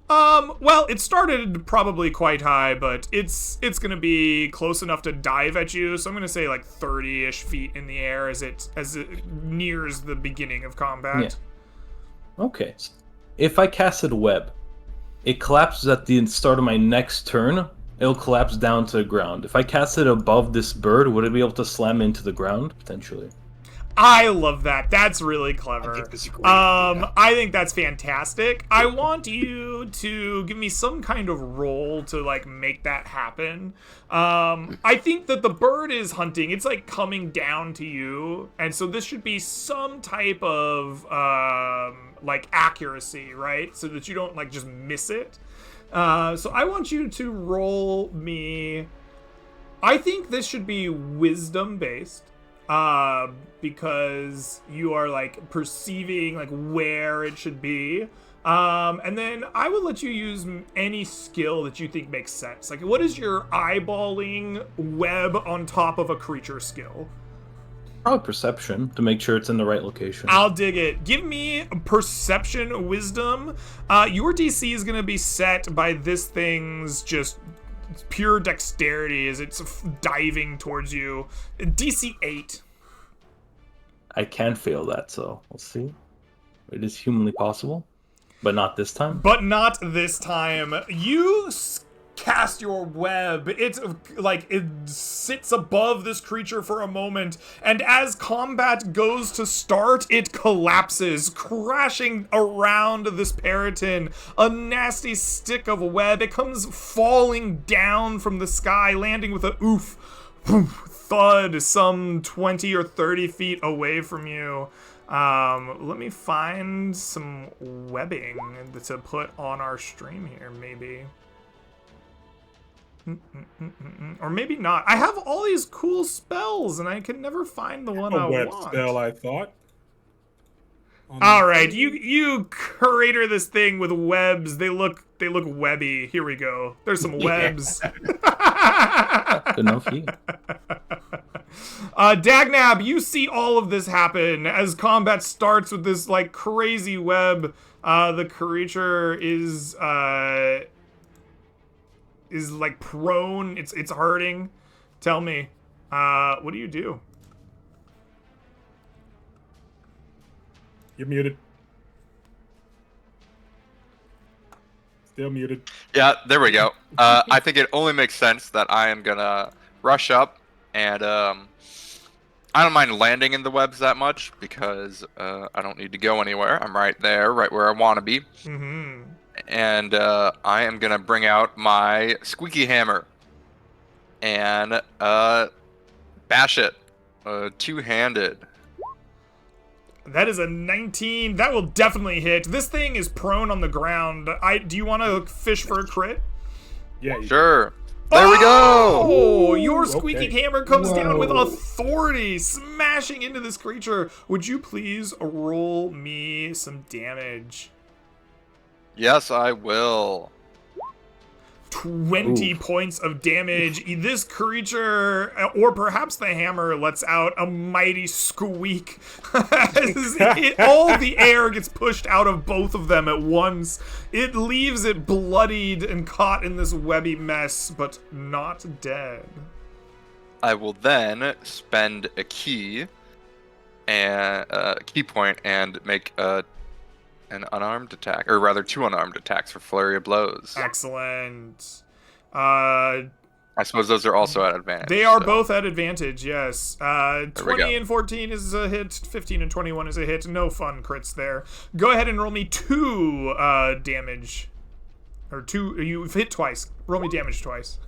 S1: Well, it started probably quite high, but it's gonna be close enough to dive at you, so I'm gonna say like 30-ish feet in the air as it nears the beginning of combat.
S5: Yeah. Okay. If I casted a web, it collapses at the start of my next turn. It'll collapse down to the ground. If I cast it above this bird, would it be able to slam into the ground potentially?
S1: I love that. That's really clever.
S3: I think that's a great idea.
S1: I think that's fantastic. I want you to give me some kind of roll to like make that happen. I think that the bird is hunting. It's like coming down to you, and so this should be some type of like accuracy, right? So that you don't like just miss it. So I want you to roll me. I think this should be wisdom based. Because you are like perceiving like where it should be. And then I will let you use any skill that you think makes sense. Like, what is your eyeballing web on top of a creature skill?
S5: Probably perception to make sure it's in the right location.
S1: I'll dig it. Give me perception wisdom. Your DC is going to be set by this thing's just pure dexterity as it's diving towards you. DC 8.
S5: I can fail that, so let's see. It is humanly possible, but not this time.
S1: But not this time. You cast your web. It's like it sits above this creature for a moment, and as combat goes to start, it collapses, crashing around this peryton. A nasty stick of web. It comes falling down from the sky, landing with a oof, thud, some 20 or 30 feet away from you. Let me find some webbing to put on our stream here, maybe. Or maybe not. I have all these cool spells, and I can never find the one I
S4: A web
S1: want.
S4: spell, I thought.
S1: All right, you crater this thing with webs. They look webby. Here we go. There's some webs.
S5: Good enough. Yeah.
S1: Dagnab, you see all of this happen as combat starts with this like crazy web. The creature is like prone. It's hurting. Tell me, what do you do?
S4: You're muted. Still muted.
S2: Yeah, there we go. I think it only makes sense that I am gonna rush up and I don't mind landing in the webs that much because I don't need to go anywhere. I'm right there, right where I want to be.
S1: Mm-hmm.
S2: And I am gonna bring out my squeaky hammer and bash it, two-handed.
S1: That is a 19. That will definitely hit. This thing is prone on the ground. Do you want to fish for a crit?
S4: Yeah.
S2: Sure. There we go.
S1: Oh, your squeaking
S4: Okay.
S1: hammer comes down with
S3: Whoa.
S1: authority, smashing into this creature. Would you please roll me some damage?
S2: Yes, I will.
S1: 20
S5: Ooh.
S1: points of damage. This creature, or perhaps the hammer, lets out a mighty squeak as all the air gets pushed out of both of them at once. It leaves it bloodied and caught in this webby mess, but not dead.
S2: I will then spend a key and key point and make an unarmed attack, or rather 2 unarmed attacks for flurry of blows.
S1: Excellent.
S2: I suppose those are also at advantage.
S1: They are
S2: so-
S1: both at advantage, yes.
S2: we
S1: 20
S2: go.
S1: and 14 is a hit. 15 and 21 is a hit. No fun crits there. Go ahead and roll me 2 damage. Or 2. You've hit twice. Roll me damage twice.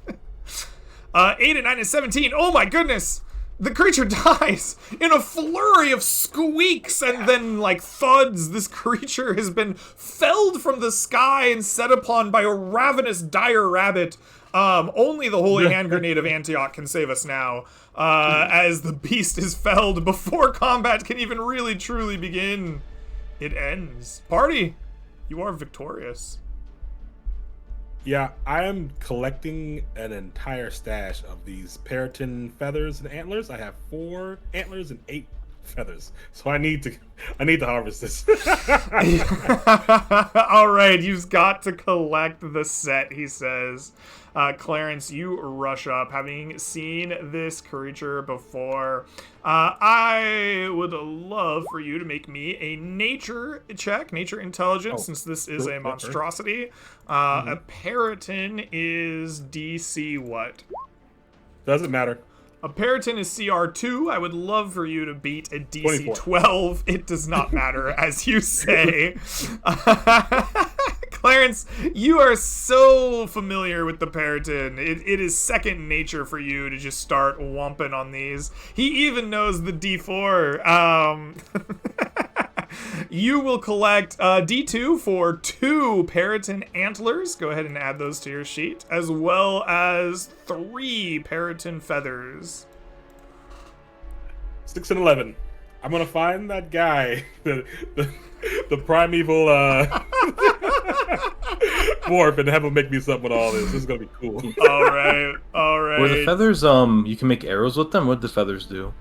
S1: 8 and 9 and 17. Oh my goodness! The creature dies in a flurry of squeaks and then, like, thuds. This creature has been felled from the sky and set upon by a ravenous dire rabbit. Only the holy hand grenade of Antioch can save us now, as the beast is felled before combat can even really truly begin. It ends. Party, you are victorious.
S4: Yeah, I am collecting an entire stash of these Periton feathers and antlers. I have 4 antlers and 8 feathers, so I need to harvest this.
S1: All right, you've got to collect the set, he says. Clarence, you rush up, having seen this creature before. I would love for you to make me a nature check, nature intelligence, since this is a monstrosity. A Periton is DC what?
S4: Doesn't matter.
S1: A Periton is CR2. I would love for you to beat a DC
S4: 24.
S1: 12. It does not matter, as you say. Clarence, you are so familiar with the Periton. It is second nature for you to just start whomping on these. He even knows the D4. You will collect D2 for 2 Periton antlers. Go ahead and add those to your sheet, as well as 3 Periton feathers.
S4: 6 and 11. I'm gonna find that guy, the primeval dwarf, and have him make me something with all this. This is gonna be cool.
S1: All right, all right.
S5: Were the feathers, you can make arrows with them? What do the feathers do?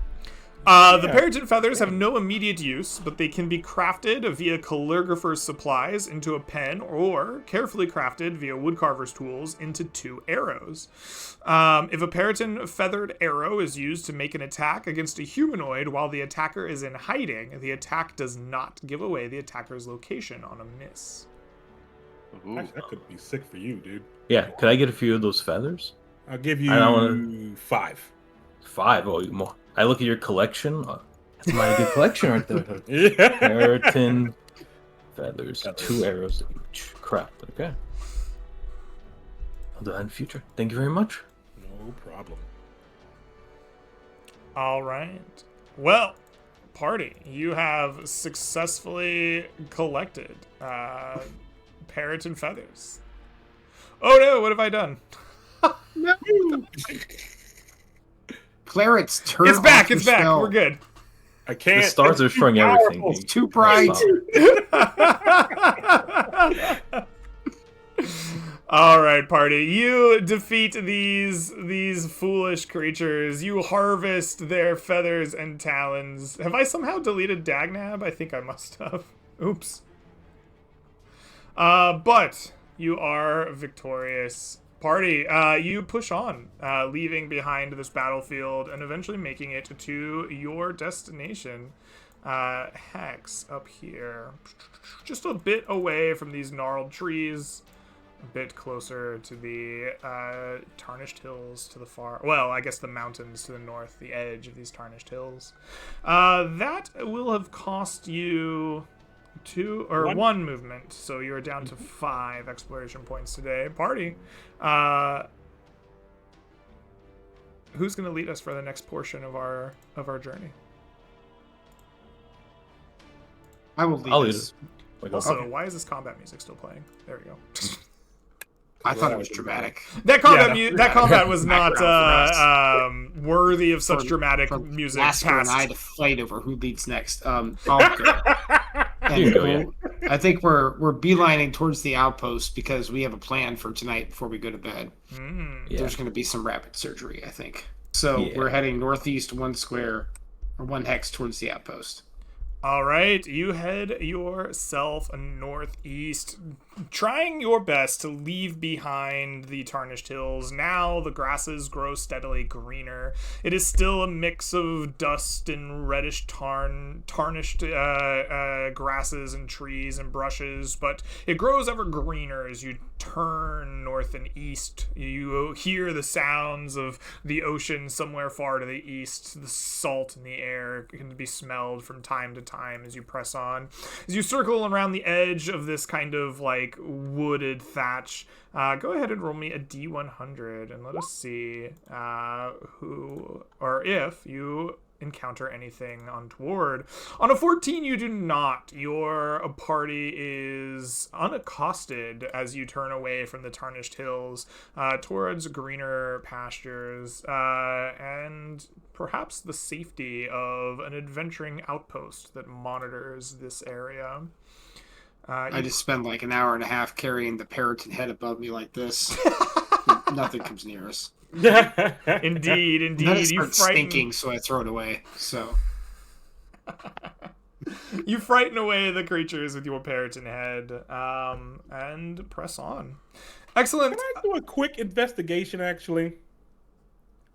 S1: The Periton feathers have no immediate use, but they can be crafted via calligrapher's supplies into a pen, or carefully crafted via woodcarver's tools into 2 arrows. If a Periton feathered arrow is used to make an attack against a humanoid while the attacker is in hiding, the attack does not give away the attacker's location on a miss.
S2: Ooh.
S4: Actually, that could be sick for you, dude.
S5: Yeah, could I get a few of those feathers?
S4: I'll give you
S5: I don't
S4: 5.
S5: 5. Oh, more. I look at your collection. That's a mighty good collection right there.
S4: Yeah.
S5: Periton feathers, 2 arrows each. Crap. Okay. I'll do that in the future. Thank you very much.
S4: No problem.
S1: All right. Well, party, you have successfully collected Periton feathers. Oh no, what have I done?
S3: Clarence, turn
S1: It's back,
S3: off your
S1: it's back.
S3: spell.
S1: We're good.
S4: I can't.
S5: The stars are
S4: It's too
S5: showing everything.
S4: powerful.
S5: You
S3: Too
S5: can't
S3: bright.
S5: stop.
S1: All right, party. You defeat these foolish creatures. You harvest their feathers and talons. Have I somehow deleted Dagnab? I think I must have. Oops. But you are victorious. Party, you push on, leaving behind this battlefield and eventually making it to your destination. Hex up here. Just a bit away from these gnarled trees. A bit closer to the tarnished hills to the far... Well, I guess the mountains to the north, the edge of these tarnished hills. That will have cost you... one movement, so you're down to 5 exploration points today. Party. Who's going to lead us for the next portion of our journey?
S3: I will lead
S5: I'll lead
S3: us.
S5: Like,
S1: Also,
S5: okay.
S1: why is this combat music still playing? There we go.
S3: I thought it was dramatic.
S1: That combat was not
S3: Background
S1: worthy of such
S3: For-
S1: dramatic
S3: for
S1: music.
S3: Lasker and
S1: Past.
S3: I to fight over who leads next. I'll go.
S5: You can go, yeah.
S3: I think we're beelining towards the outpost because we have a plan for tonight before we go to bed.
S5: Yeah.
S3: There's going to be some rapid surgery, I think. So
S5: Yeah.
S3: we're heading northeast 1 square or 1 hex towards the outpost.
S1: All right, you head yourself northeast, trying your best to leave behind the tarnished hills. Now the grasses grow steadily greener. It is still a mix of dust and reddish tarnished grasses and trees and brushes, but it grows ever greener as you turn north and east. You hear the sounds of the ocean somewhere far to the east. The salt in the air can be smelled from time to time as you press on. As you circle around the edge of this kind of like wooded thatch, go ahead and roll me a D100 and let us see who or if you encounter anything untoward. On a 14, you do not. Your party is unaccosted as you turn away from the tarnished hills towards greener pastures and perhaps the safety of an adventuring outpost that monitors this area.
S3: I just spend like an hour and a half carrying the parrot and head above me like this. Nothing comes near us.
S1: Indeed.
S3: And then it
S1: You
S3: starts stinking, so I throw it away. So
S1: you frighten away the creatures with your Peryton head, and press on. Excellent.
S4: Can I do a quick investigation, actually?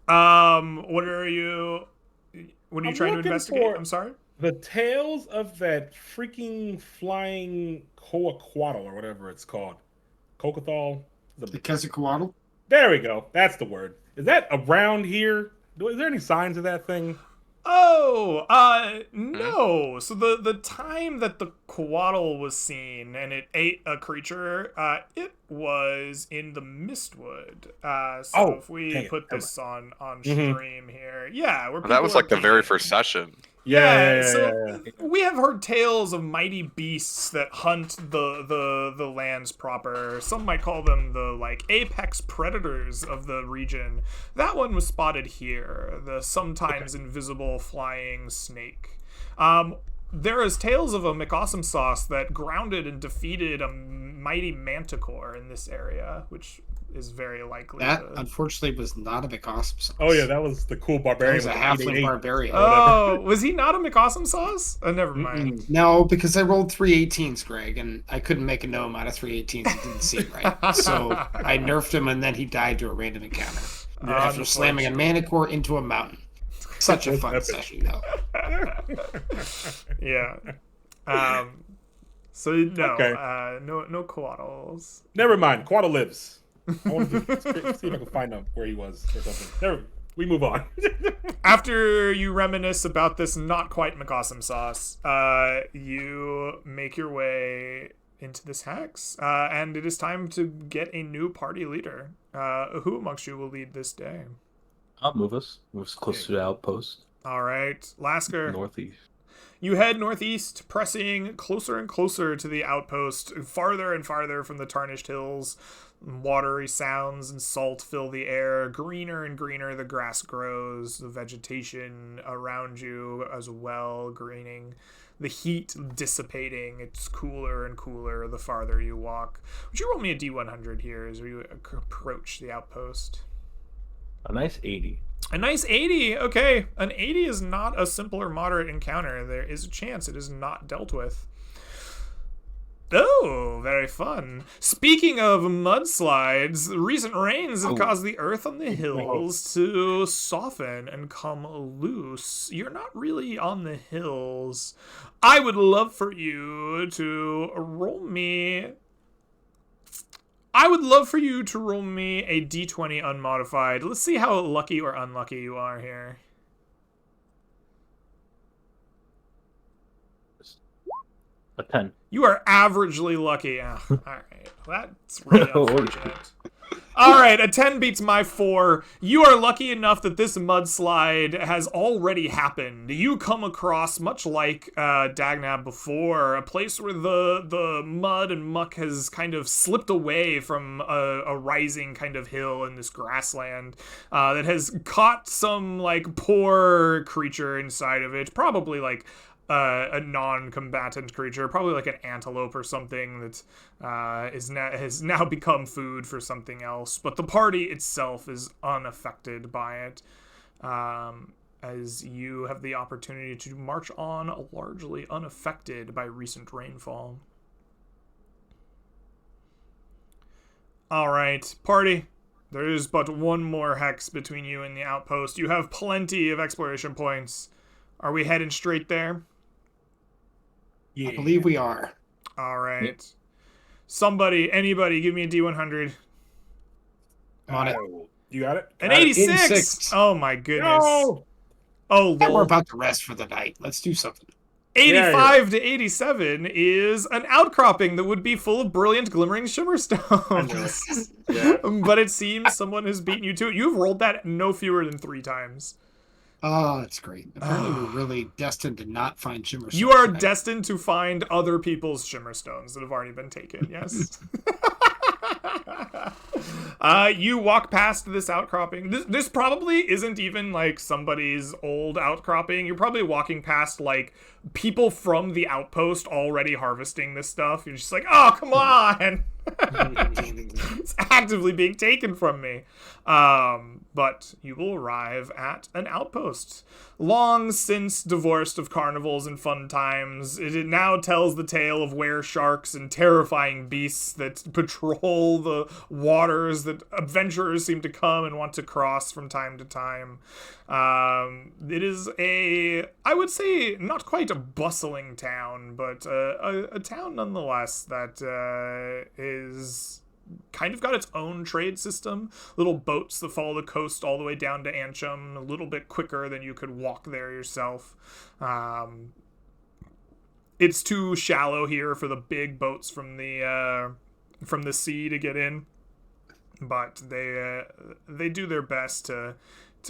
S1: What are you
S4: I'm
S1: trying to
S4: looking
S1: investigate?
S4: for-
S1: I'm sorry.
S4: The tails of that freaking flying Coaquattle or whatever it's called. Cocathol?
S3: the Quetzalcoatl.
S4: There we go. That's the word. Is that around here? Is there any signs of that thing?
S1: Oh, no. So the time that the Coatl was seen and it ate a creature, it was in the Mistwood. So if we
S4: dang it.
S1: put this on
S4: Mhm.
S1: stream here, yeah, where
S2: That was
S1: people
S2: like the
S1: are
S2: very
S1: peeing.
S2: first session.
S1: So we have heard tales of mighty beasts that hunt the lands proper. Some might call them the like apex predators of the region. That one was spotted here, the sometimes invisible flying snake. There is tales of a McAwesome sauce that grounded and defeated a mighty manticore in this area, which is very likely.
S3: That unfortunately was not a McAwesome sauce.
S4: Oh yeah, that was the cool
S3: That
S4: barbarian.
S3: was a
S4: with the
S3: halfling
S4: 888.
S3: barbarian.
S1: Oh, was he not a McAwesome sauce? Never mind.
S3: No, because I rolled 318s, Greg, and I couldn't make a gnome out of 318s. It didn't seem right. So I nerfed him, and then he died to a random encounter after slamming a manicore into a mountain. Such a fun session, though.
S1: Yeah. So no,
S4: Okay.
S1: no Coatls.
S4: Never mind. Quaddle lives. I want to see if I can find out where he was or something. We move on.
S1: After you reminisce about this not quite McAwesome sauce, you make your way into this hex, and it is time to get a new party leader. Who amongst you will lead this day?
S5: I'll move us. Move us close to the outpost.
S1: All right, Lasker.
S5: Northeast.
S1: You head northeast, pressing closer and closer to the outpost, farther and farther from the tarnished hills. Watery sounds and salt fill the air. Greener and greener the grass grows, the vegetation around you as well greening. The heat dissipating. It's cooler and cooler the farther you walk. Would you roll me a D100 here as we approach the outpost?
S5: A nice 80.
S1: A nice 80. Okay. An 80 is not a simple or moderate encounter. There is a chance it is not dealt with. Oh, very fun. Speaking of mudslides, recent rains have caused the earth on the hills to soften and come loose. You're not really on the hills. I would love for you to roll me... I would love for you to roll me a d20 unmodified. Let's see how lucky or unlucky you are here.
S5: A 10.
S1: You are averagely lucky. Oh, all right. That's really unfortunate. All right, a 10 beats my 4. You are lucky enough that this mudslide has already happened. You come across, much like Dagnab before, a place where the mud and muck has kind of slipped away from a rising kind of hill in this grassland that has caught some, like, poor creature inside of it. Probably, like, a non-combatant creature, probably like an antelope or something that has now become food for something else. But the party itself is unaffected by it, as you have the opportunity to march on largely unaffected by recent rainfall. All right, party. There is but one more hex between you and the outpost. You have plenty of exploration points. Are we heading straight there?
S4: Yeah.
S3: I believe we are.
S1: All right. Somebody, anybody, give me a D100.
S3: On it.
S4: You got it?
S1: An
S4: Got it.
S1: 86.
S3: 86.
S1: Oh my goodness.
S4: No!
S1: Oh,
S3: And we're
S1: lol.
S3: about to rest for the night. Let's do something.
S1: 85 to 87 is an outcropping that would be full of brilliant glimmering shimmer stones.
S4: Yeah.
S1: But it seems someone has beaten you to it. You've rolled that no fewer than 3 times.
S3: Oh, that's great. Apparently, we're really destined to not find shimmer.
S1: You
S3: stones
S1: are
S3: tonight.
S1: destined to find other people's shimmer stones that have already been taken, yes? You walk past this outcropping. This probably isn't even, like, somebody's old outcropping. You're probably walking past, like, people from the outpost already harvesting this stuff. You're just like, oh, come on! It's actively being taken from me. But you will arrive at an outpost. Long since divorced of carnivals and fun times, it now tells the tale of were sharks and terrifying beasts that patrol the waters that adventurers seem to come and want to cross from time to time. It is I would say, not quite a bustling town, but a town nonetheless that is kind of got its own trade system. Little boats that follow the coast all the way down to Anchum, a little bit quicker than you could walk there yourself. It's too shallow here for the big boats from the sea to get in, but they do their best to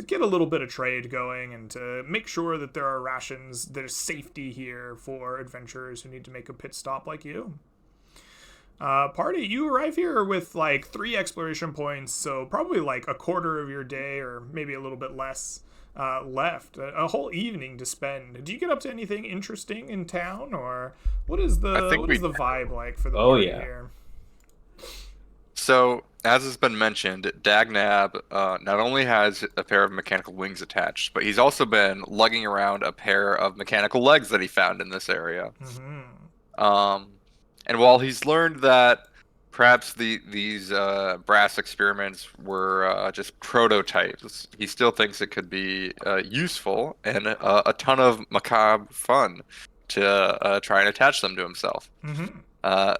S1: get a little bit of trade going and to make sure that there are rations, there's safety here for adventurers who need to make a pit stop like you. Party, you arrive here with like 3 exploration points, so probably like a quarter of your day or maybe a little bit less left. A whole evening to spend. Do you get up to anything interesting in town, or what is the vibe like for the party here?
S2: So, as has been mentioned, Dagnab not only has a pair of mechanical wings attached, but he's also been lugging around a pair of mechanical legs that he found in this area.
S1: Mm-hmm.
S2: And while he's learned that perhaps these brass experiments were just prototypes, he still thinks it could be useful and a ton of macabre fun to try and attach them to himself.
S1: Mm-hmm.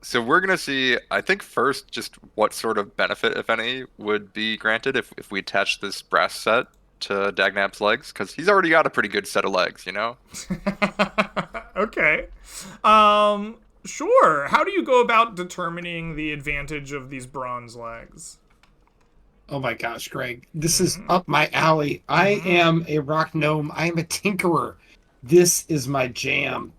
S2: So we're going to see, I think, first just what sort of benefit, if any, would be granted if we attach this brass set to Dagnab's legs, because he's already got a pretty good set of legs, you know?
S1: Okay. Sure. How do you go about determining the advantage of these bronze legs?
S3: Oh my gosh, Greg. This is up my alley. I am a rock gnome. I am a tinkerer. This is my jam.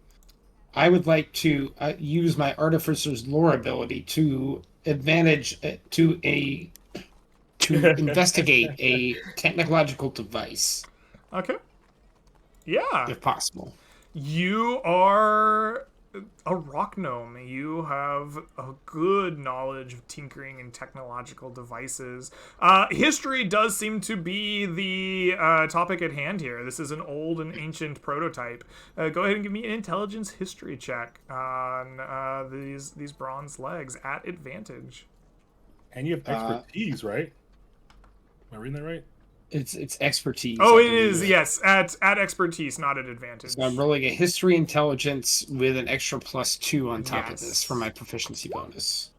S3: I would like to use my Artificer's Lore ability to investigate a technological device,
S1: Okay. Yeah.
S3: if possible.
S1: You are a rock gnome. You have a good knowledge of tinkering and technological devices. History does seem to be the topic at hand here. This is an old and ancient prototype. Go ahead and give me an intelligence history check on these bronze legs at advantage.
S4: And you have expertise, right? Am I reading that right?
S3: It's expertise.
S1: Oh,
S3: I
S1: it
S3: believe.
S1: is, yes, at expertise, not at advantage.
S3: So I'm rolling a history intelligence with an extra +2 on top of
S1: Yes.
S3: this for my proficiency bonus.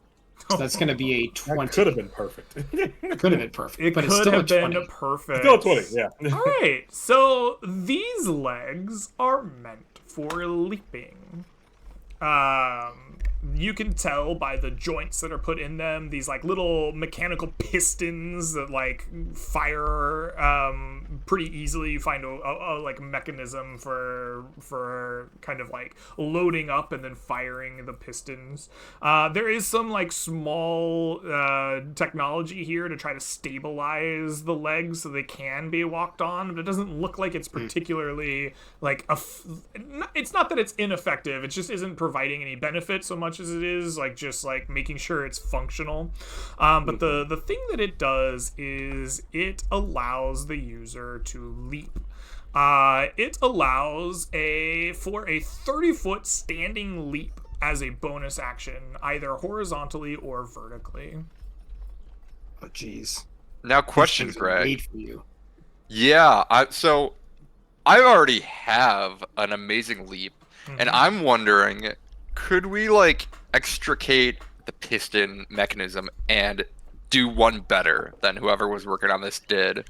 S3: So that's going to be a 20.
S4: That could have been perfect.
S3: Could have been perfect,
S1: It
S3: but it's
S1: could
S3: still a
S1: have been
S3: 20.
S1: perfect.
S4: Still a 20, yeah.
S1: All right, so these legs are meant for leaping. You can tell by the joints that are put in them, these like little mechanical pistons that like fire pretty easily. You find a like mechanism for kind of like loading up and then firing the pistons. There is some like small technology here to try to stabilize the legs so they can be walked on, but it doesn't look like it's particularly like it's not that it's ineffective, it just isn't providing any benefit so much as it is like just like making sure it's functional. But the thing that it does is it allows the user to leap. It allows for a 30-foot standing leap as a bonus action, either horizontally or vertically.
S3: Oh, jeez.
S2: Now, question,
S3: These things are
S2: Greg.
S3: made for you.
S2: Yeah, so I already have an amazing leap, and I'm wondering, could we like extricate the piston mechanism and do one better than whoever was working on this did,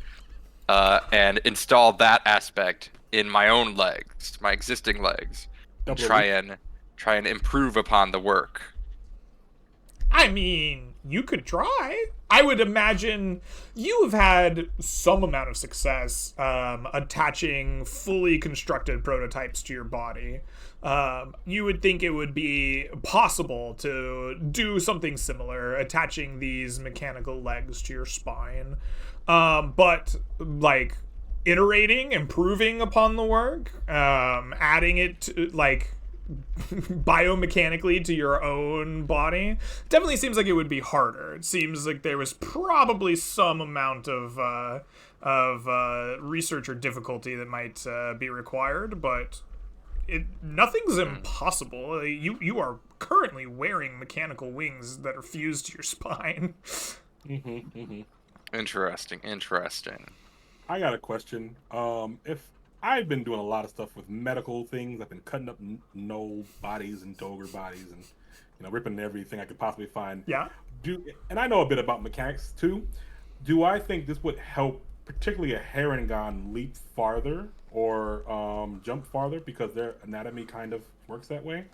S2: and install that aspect in my own legs, my existing legs, and
S4: Double
S2: try and improve upon the work?
S1: I mean, you could try. I would imagine you have had some amount of success attaching fully constructed prototypes to your body. You would think it would be possible to do something similar, attaching these mechanical legs to your spine. But, like, iterating, improving upon the work, adding it to, like, biomechanically to your own body definitely seems like it would be harder. It seems like there was probably some amount of research or difficulty that might be required, but nothing's impossible. You are currently wearing mechanical wings that are fused to your spine.
S2: Interesting.
S4: I got a question. If I've been doing a lot of stuff with medical things, I've been cutting up gnoll bodies and Dogre bodies, and ripping everything I could possibly find.
S1: Yeah.
S4: And I know a bit about mechanics too. Do I think this would help, particularly a Harengon, leap farther or jump farther because their anatomy kind of works that way?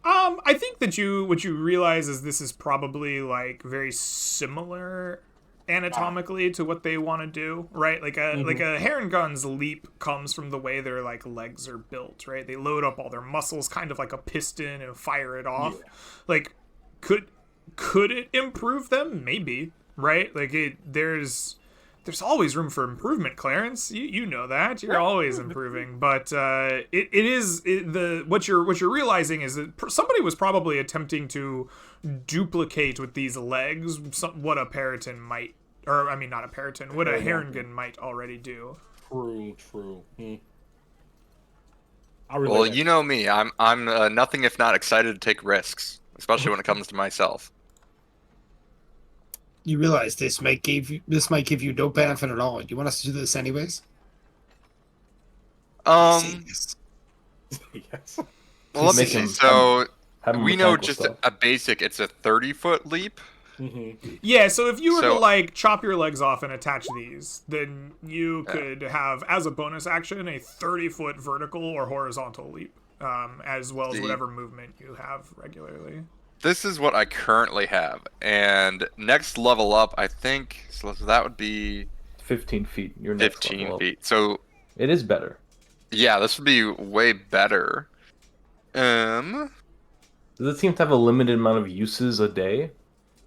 S1: I think that what you realize is this is probably like very similar anatomically to what they want to do, right? Like a Harengon's leap comes from the way their like legs are built, right? They load up all their muscles kind of like a piston and fire it off.
S4: Yeah.
S1: Like could it improve them? Maybe, right? Like there's always room for improvement, Clarence. You know that. You're always improving. But what you're realizing is that somebody was probably attempting to duplicate with these legs what a Periton might, or I mean not a Periton, what a Harengon might already do.
S4: True.
S2: Well, you know me. I'm nothing if not excited to take risks, especially when it comes to myself.
S3: You realize this might give you no benefit at all. You want us to do this anyways?
S4: Yes.
S2: Well, let me
S5: Make
S2: see.
S5: him-
S2: So
S5: Have
S2: we know
S5: mechanical
S2: just
S5: stuff.
S2: a basic. It's a 30-foot leap.
S1: Yeah, so if you were to
S2: So-
S1: like chop your legs off and attach these, then you could have as a bonus action a 30-foot vertical or horizontal leap, as well as
S2: See.
S1: whatever movement you have regularly.
S2: This is what I currently have, and next level up, I think. So that would be
S5: 15 feet. Your next
S2: 15
S5: level up.
S2: feet. So
S5: It is better.
S2: Yeah, this would be way better.
S5: Does it seem to have a limited amount of uses a day,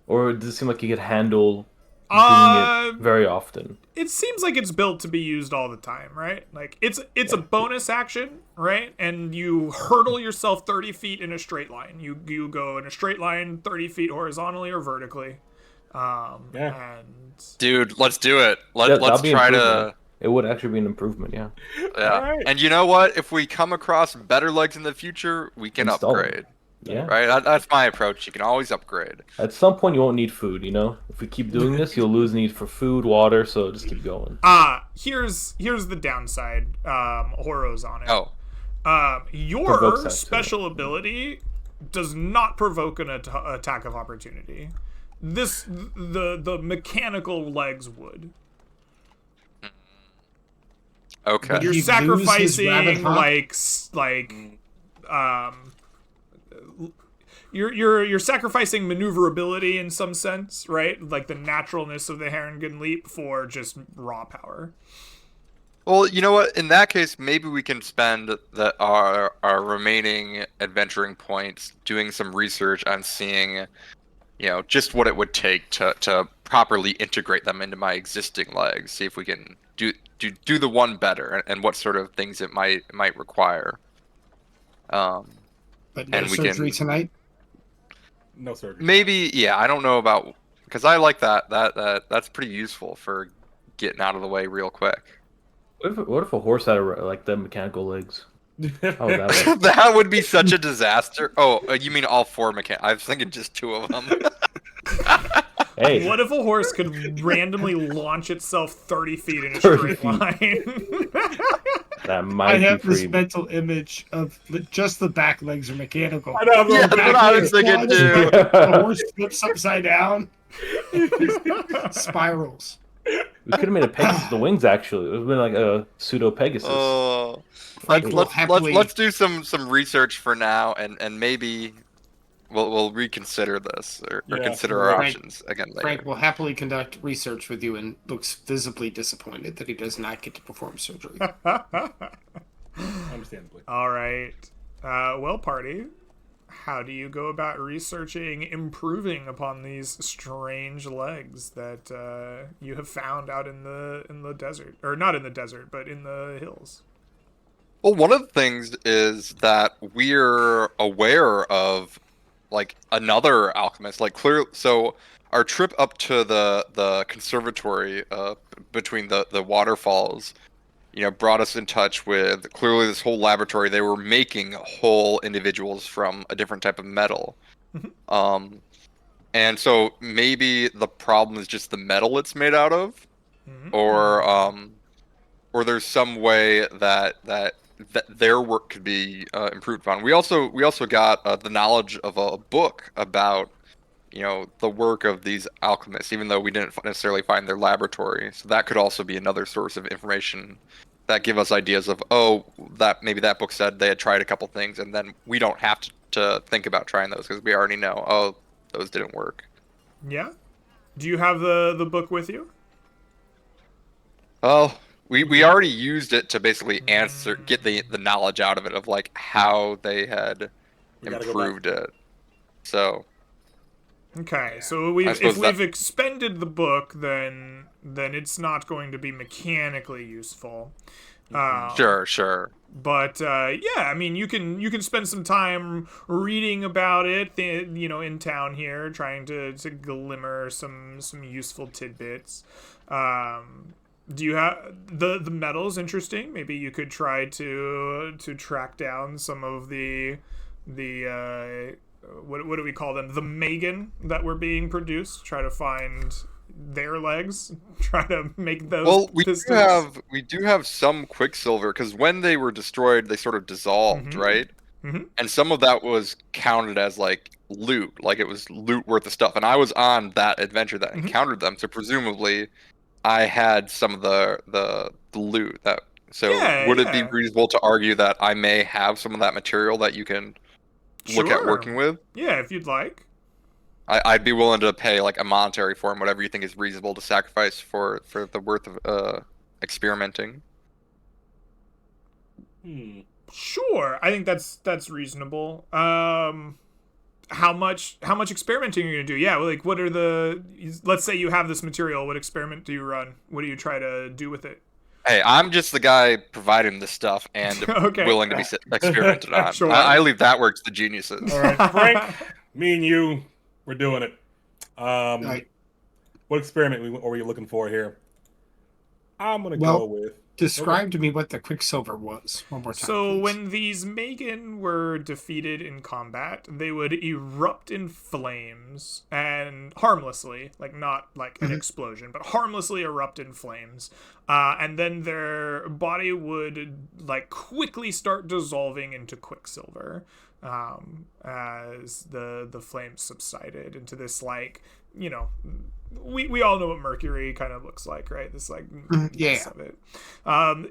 S5: or does it seem like you could handle doing
S1: Uh,
S5: it very often?
S1: it seems like it's built to be used all the time, right? Like it's a bonus action, right? And you hurdle yourself 30 feet in a straight line. You go in a straight line 30 feet horizontally or vertically.
S4: Yeah.
S1: And
S2: Dude, let's do it.
S5: That'd
S2: Let's
S5: be
S2: try
S5: improvement.
S2: to.
S5: It would actually be an improvement, yeah.
S2: Yeah.
S4: Alright.
S2: And you know what? If we come across better legs in the future, we can
S5: Install them.
S2: upgrade.
S5: Yeah.
S2: Right? That's my approach. You can always upgrade.
S5: At some point, you won't need food. You know, if we keep doing this, you'll lose need for food, water. So just keep going.
S1: here's the downside. Horo's on it.
S2: Oh.
S1: Your
S5: Provokes that, too.
S1: special ability does not provoke an attack of opportunity. The mechanical legs would.
S2: Okay.
S3: But
S1: You're
S3: He'd lose his rabbit
S1: sacrificing
S3: hop.
S1: you're sacrificing maneuverability in some sense, right? Like the naturalness of the Harengen leap for just raw power.
S2: Well, you know what? In that case, maybe we can spend our remaining adventuring points doing some research on seeing, just what it would take to properly integrate them into my existing legs. See if we can do the one better and what sort of things it might require.
S3: But no
S2: and we
S3: surgery
S2: can-
S3: tonight.
S4: No surgery.
S2: Maybe, yeah. I don't know about because I like that's pretty useful for getting out of the way real quick.
S5: What if a horse had like the mechanical legs? How would that work?
S2: That would be such a disaster. Oh, you mean all four mechanic? I was thinking just two of them.
S5: Hey,
S1: What if a horse could randomly launch itself 30 feet in a
S5: 30
S1: straight
S5: feet.
S1: line?
S5: that
S3: I
S5: might
S3: have
S5: be
S3: this
S5: pretty.
S3: mental image of just the back legs are mechanical.
S4: I know,
S2: Yeah,
S4: bro.
S2: that's what I was thinking too.
S3: The horse flips upside down. Spirals.
S5: We could have made a Pegasus with the wings. Actually, it would have been like a pseudo Pegasus.
S2: Oh,
S3: Frank will happily-
S2: let's do some research for now, and maybe we'll reconsider this or
S4: Yeah,
S2: consider our
S3: Frank-
S2: options again later.
S3: Frank will happily conduct research with you and looks visibly disappointed that he does not get to perform surgery.
S4: Understandably.
S1: All right. Well, party, how do you go about researching improving upon these strange legs that you have found out in the desert, or not in the desert, but in the hills?
S2: Well, one of the things is that we're aware of like another alchemist, like clear. So our trip up to the conservatory between the waterfalls, brought us in touch with clearly this whole laboratory. They were making whole individuals from a different type of metal. And so maybe the problem is just the metal it's made out of, or there's some way that their work could be improved upon. We also got the knowledge of a book about the work of these alchemists, even though we didn't necessarily find their laboratory. So that could also be another source of information that give us ideas of that maybe that book said they had tried a couple things, and then we don't have to think about trying those because we already know those didn't work.
S1: Yeah. Do you have the book with you?
S2: Well, we already used it to basically get the knowledge out of it of like how they had
S4: We gotta go
S2: improved it. So
S1: Okay, so if
S2: suppose
S1: we've
S2: that-
S1: expended the book, then it's not going to be mechanically useful.
S2: sure.
S1: But yeah, I mean, you can spend some time reading about it, in town here, trying to glimmer some useful tidbits. Do you have the metal's interesting? Maybe you could try to track down some of the what do we call them? The Megan that were being produced. Try to find their legs. Try to make those.
S2: Well, we
S1: pistons.
S2: do have some Quicksilver because when they were destroyed, they sort of dissolved,
S1: Mhm.
S2: right?
S1: Mhm.
S2: And some of that was counted as like loot, like it was loot worth of stuff. And I was on that adventure that
S1: Mhm.
S2: encountered them, so presumably, I had some of the loot that. So
S1: Yeah,
S2: would it be
S1: yeah.
S2: reasonable to argue that I may have some of that material that you can look at
S1: Sure.
S2: working with?
S1: Yeah, if you'd like.
S2: I'd be willing to pay like a monetary form, whatever you think is reasonable to sacrifice for the worth of experimenting.
S1: Sure, I think that's reasonable. How much experimenting are you gonna do? Yeah, like what are the? Let's say you have this material. What experiment do you run? What do you try to do with it?
S2: Hey, I'm just the guy providing the stuff and
S1: Okay.
S2: willing to be experimented on.
S1: Sure.
S2: I leave that work to the geniuses.
S4: All right, Frank, me and you, we're doing it.
S3: Right.
S4: What experiment were you looking for here? I'm gonna
S3: Well,
S4: go with.
S3: Describe to me what the Quicksilver was one more time.
S1: So
S3: please.
S1: when these Megan were defeated in combat, they would erupt in flames and harmlessly, like not like an explosion, but harmlessly erupt in flames. And then their body would like quickly start dissolving into quicksilver as the flames subsided into this like, you know, we all know what mercury kind of looks like, right? This like
S3: Yeah.
S1: mess of it.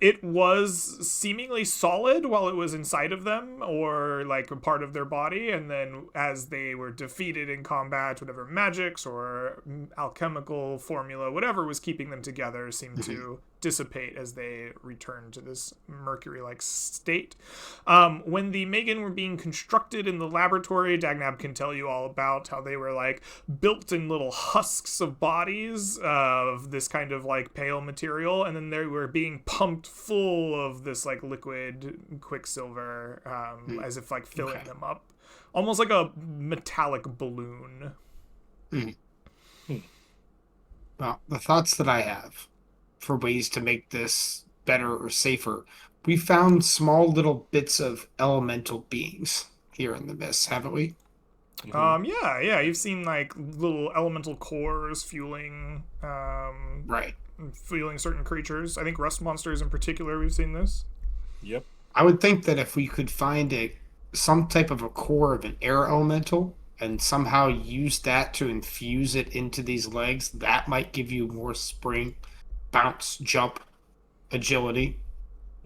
S1: It was seemingly solid while it was inside of them or like a part of their body, and then as they were defeated in combat, whatever magics or alchemical formula, whatever was keeping them together, seemed to dissipate as they returned to this mercury-like state. When the Megan were being constructed in the laboratory, Dagnab can tell you all about how they were like built in little husks of bodies of this kind of like pale material, and then they were being pumped full of this like liquid quicksilver, as if like filling them up, almost like a metallic balloon.
S3: Well, the thoughts that I have for ways to make this better or safer, we found small little bits of elemental beings here in the mist, haven't we?
S1: Yeah, you've seen like little elemental cores fueling
S3: Right.
S1: fueling certain creatures. I think rust monsters in particular, we've seen this.
S4: Yep.
S3: I would think that if we could find some type of a core of an air elemental and somehow use that to infuse it into these legs, that might give you more spring, bounce, jump, agility.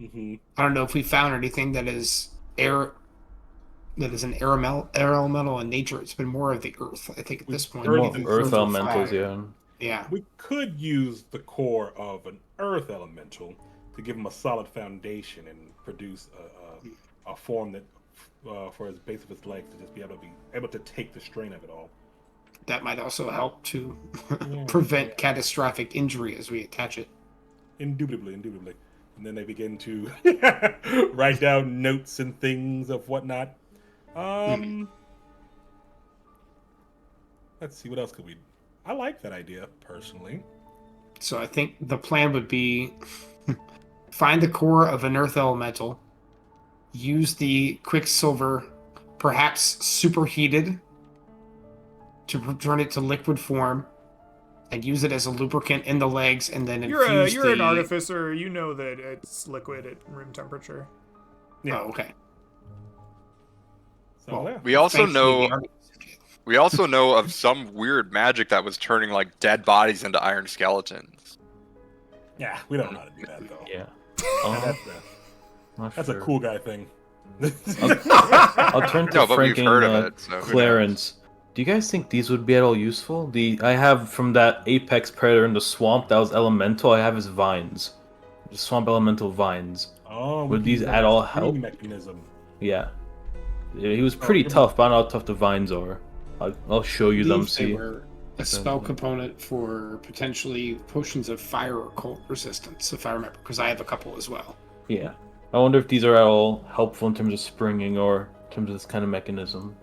S3: I don't know if we found anything that is an air elemental in nature. It's been more of the earth, I think, at this point.
S4: More
S5: More
S4: Even
S5: earth
S3: further
S5: elementals,
S3: fire.
S5: yeah.
S3: Yeah.
S4: We could use the core of an earth elemental to give him a solid foundation and produce a form that, for his base of his legs, to just be able to take the strain of it all.
S3: That might also help to
S4: Yeah.
S3: prevent catastrophic injury as we attach it.
S4: Indubitably. And then they begin to write down notes and things of whatnot. Let's see, what else could we... I like that idea, personally.
S3: So I think the plan would be find the core of an earth elemental, use the quicksilver, perhaps superheated, to turn it to liquid form, and use it as a lubricant in the legs, and then infuse
S1: You're an artificer. You know that it's liquid at room temperature.
S4: Yeah.
S3: Oh, okay.
S4: So, yeah.
S2: We also
S3: Thankfully,
S2: know
S3: the artificer did.
S2: we also know of some weird magic that was turning like dead bodies into iron skeletons.
S4: Yeah, we don't know how to do that, though.
S5: Yeah.
S4: That's a cool guy thing.
S5: I'll turn to
S2: No, but
S5: Frank
S2: we've heard
S5: and
S2: of it, so who
S5: Clarence. Do you guys think these would be at all useful? I have from that apex predator in the swamp that was elemental. I have his vines, the swamp elemental vines.
S4: Oh,
S5: Would
S4: we
S5: these
S4: can use
S5: at
S4: that
S5: all
S4: screening
S5: help?
S4: Mechanism.
S5: Yeah, he was pretty tough, but I don't know how tough the vines are. I'll show you them.
S3: Believe they
S5: See,
S3: were a spell component for potentially potions of fire or cold resistance, if I remember, because I have a couple as well.
S5: yeah. I wonder if these are at all helpful in terms of springing or in terms of this kind of mechanism.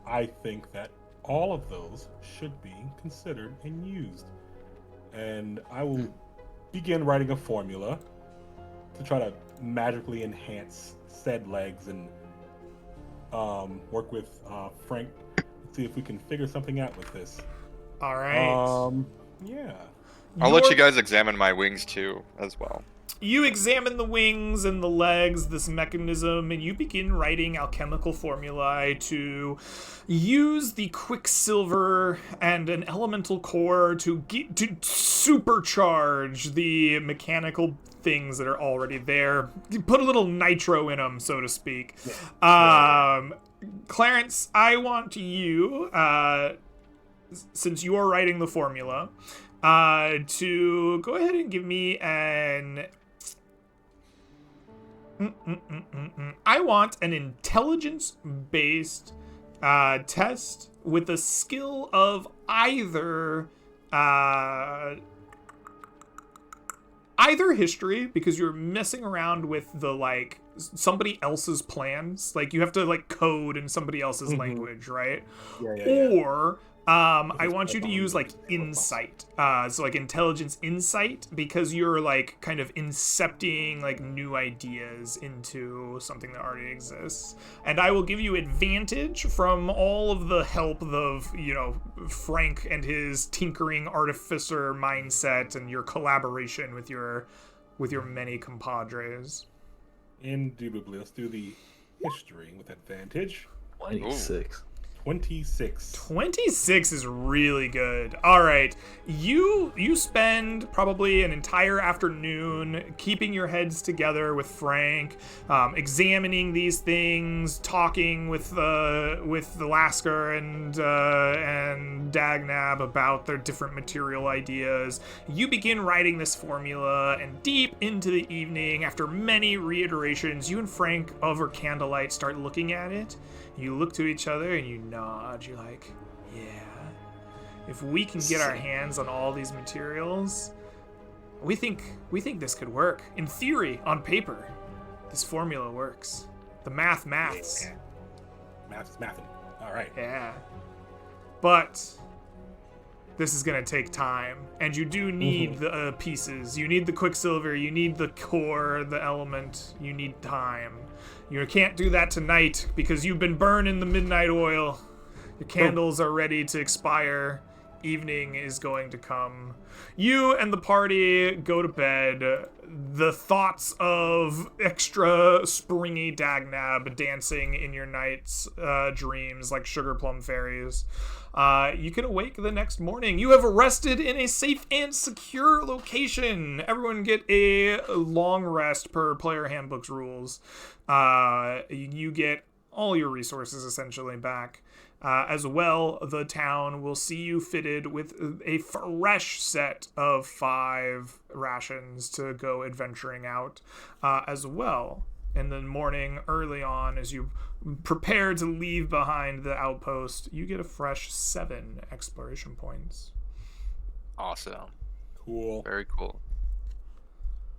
S4: I think that all of those should be considered and used. And I will begin writing a formula to try to magically enhance said legs and work with Frank to see if we can figure something out with this.
S1: All right.
S4: Yeah.
S2: I'll let you guys examine my wings too, as well.
S1: You examine the wings and the legs, this mechanism, and you begin writing alchemical formulae to use the quicksilver and an elemental core to supercharge the mechanical things that are already there. You put a little nitro in them, so to speak. Clarence, I want you, since you are writing the formula, to go ahead and give me an I want an intelligence-based test with the skill of either history, because you're messing around with the like somebody else's plans, like you have to like code in somebody else's language, right?
S4: Yeah.
S1: Or I
S4: This is
S1: want you to
S4: Python
S1: use like
S4: language.
S1: insight, so like intelligence insight, because you're like kind of incepting like new ideas into something that already exists. And I will give you advantage from all of the help of, you know, Frank and his tinkering artificer mindset and your collaboration with your many compadres.
S4: Indubitably. Let's do the history with advantage.
S5: 26.
S4: 26.
S1: 26 is really good. All right. You spend probably an entire afternoon keeping your heads together with Frank, examining these things, talking with the Lasker and Dagnab about their different material ideas. You begin writing this formula, and deep into the evening, after many reiterations, you and Frank over candlelight start looking at it. You look to each other and you nod. You're like, yeah, if we can get our hands on all these materials, we think this could work. In theory, on paper, this formula works. The maths.
S4: Yeah. Math is mathing. All right.
S1: Yeah. But this is going to take time, and you do need the pieces. You need the quicksilver, you need the core, the element, you need time. You can't do that tonight because you've been burning the midnight oil. Your candles are ready to expire. Evening is going to come. You and the party go to bed. The thoughts of extra springy Dagnab dancing in your night's dreams like sugar plum fairies. You can awake the next morning. You have rested in a safe and secure location. Everyone get a long rest per player handbook's rules. You get all your resources essentially back. As well, the town will see you fitted with a fresh set of 5 rations to go adventuring out. As well, in the morning, early on, as you prepare to leave behind the outpost, you get a fresh 7 exploration points.
S2: Awesome.
S4: Cool.
S2: Very cool.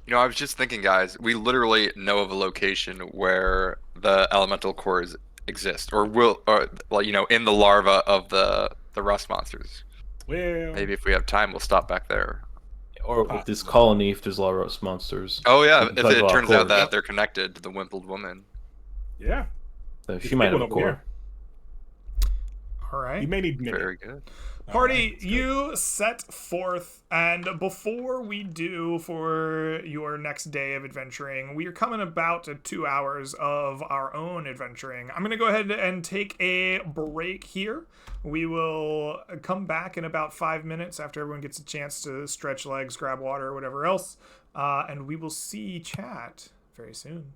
S2: You know, I was just thinking, guys, we literally know of a location where the elemental cores exist, or will, or well, you know, in the larva of the rust monsters.
S4: Well,
S2: Maybe if we have time, we'll stop back there.
S5: Or with this colony, if there's a lot of rust monsters.
S2: Oh yeah,
S5: We can
S2: if
S5: collect a
S2: it
S5: lot of
S2: turns out
S5: cores.
S2: that they're connected to the wimpled woman.
S4: yeah.
S5: So
S4: There's
S5: she
S4: a
S5: might
S4: big
S5: have
S4: one
S5: a
S4: over
S5: core.
S4: here.
S1: All right.
S4: You may need minute.
S2: Very good.
S1: Party,
S4: let's go.
S1: you set forth, and before we do for your next day of adventuring, we are coming about to 2 hours of our own adventuring. I'm going to go ahead and take a break here. We will come back in about 5 minutes after everyone gets a chance to stretch legs, grab water, or whatever else, and we will see chat very soon.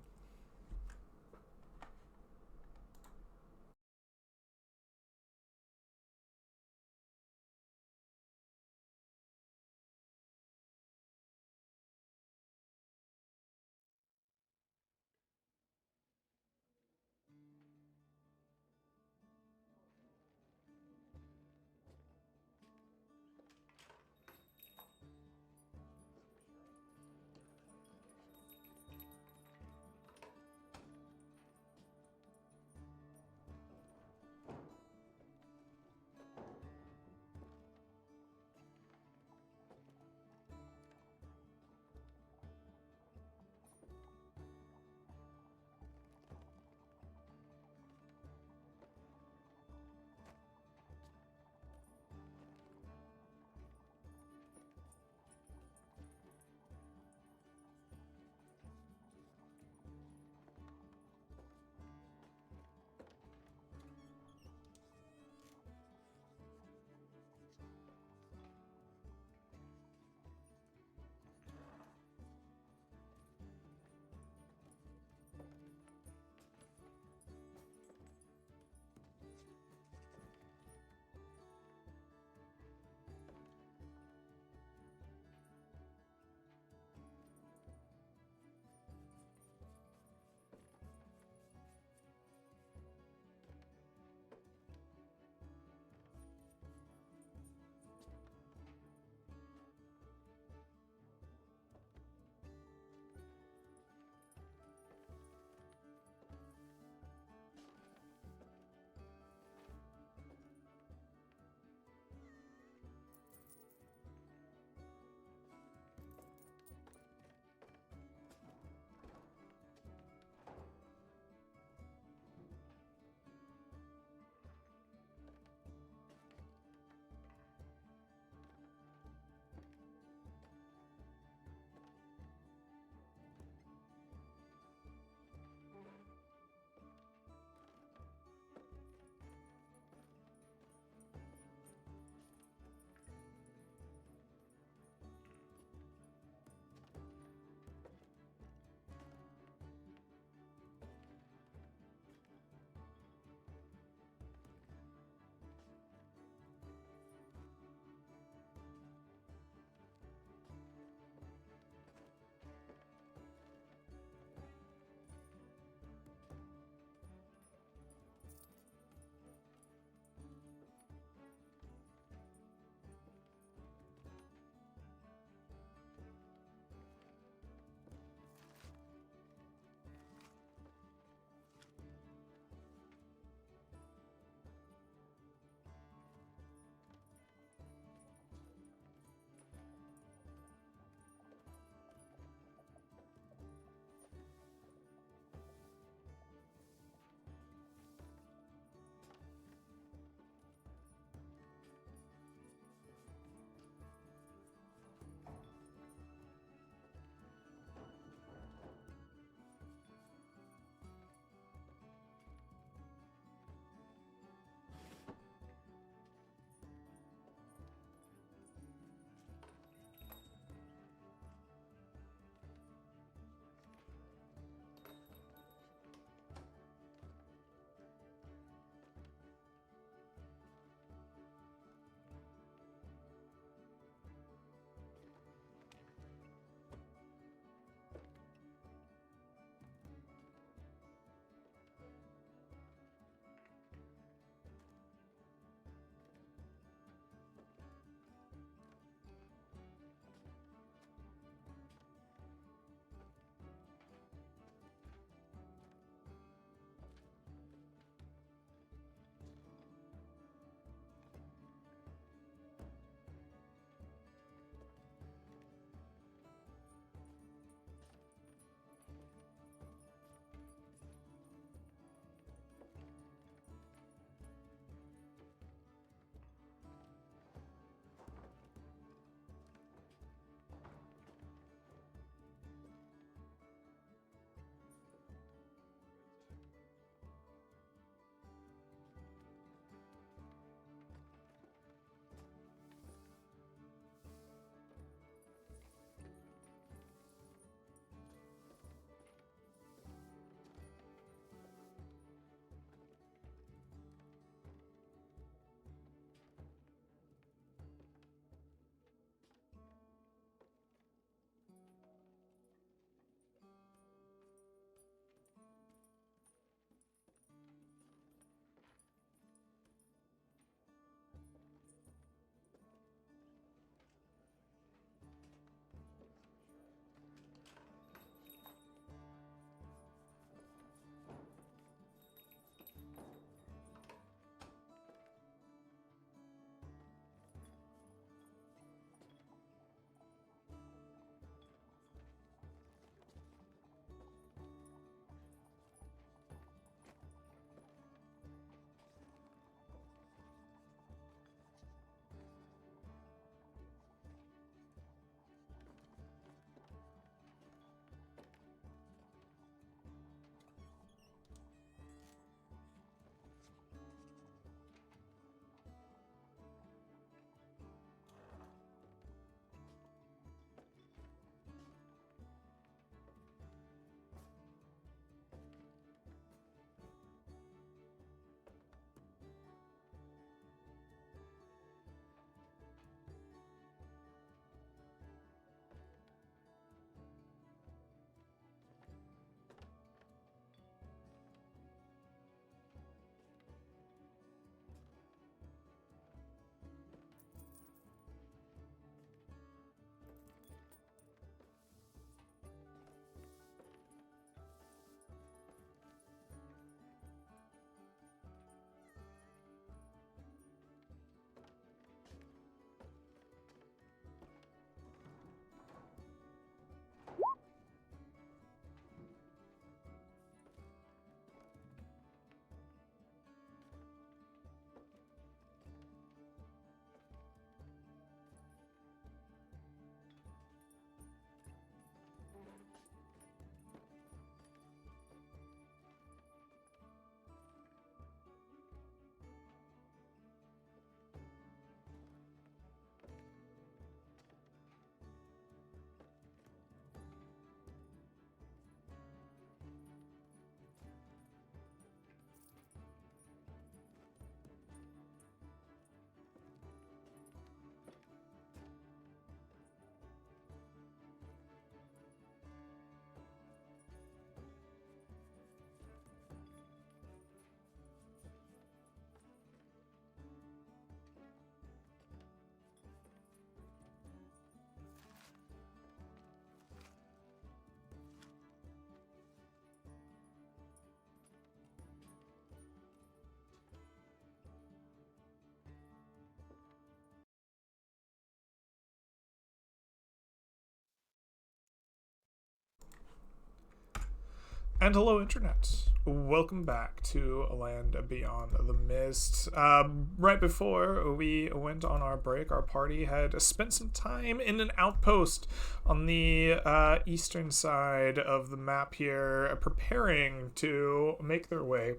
S1: And hello, Internet. Welcome back to A Land Beyond the Mist. Right before we went on our break, our party had spent some time in an outpost on the eastern side of the map here, preparing to make their way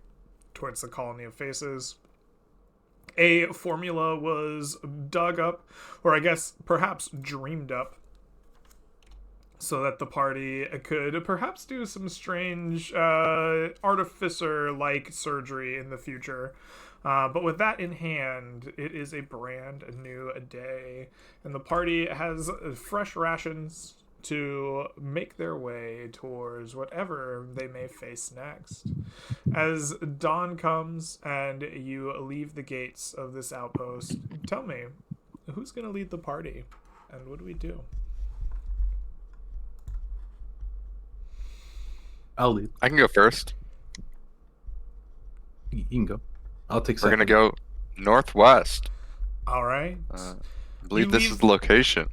S1: towards the Colony of Faces. A formula was dug up, or I guess perhaps dreamed up, so that the party could perhaps do some strange artificer-like surgery in the future. But with that in hand, it is a brand new day, and the party has fresh rations to make their way towards whatever they may face next. As dawn comes and you leave the gates of this outpost, tell me, who's going to lead the party, and what do we do?
S5: I'll lead.
S2: I can go first.
S5: You can go. I'll take
S2: We're
S5: second.
S2: gonna go northwest.
S1: All right.
S2: I believe
S1: You
S2: this
S1: leave-
S2: is the location.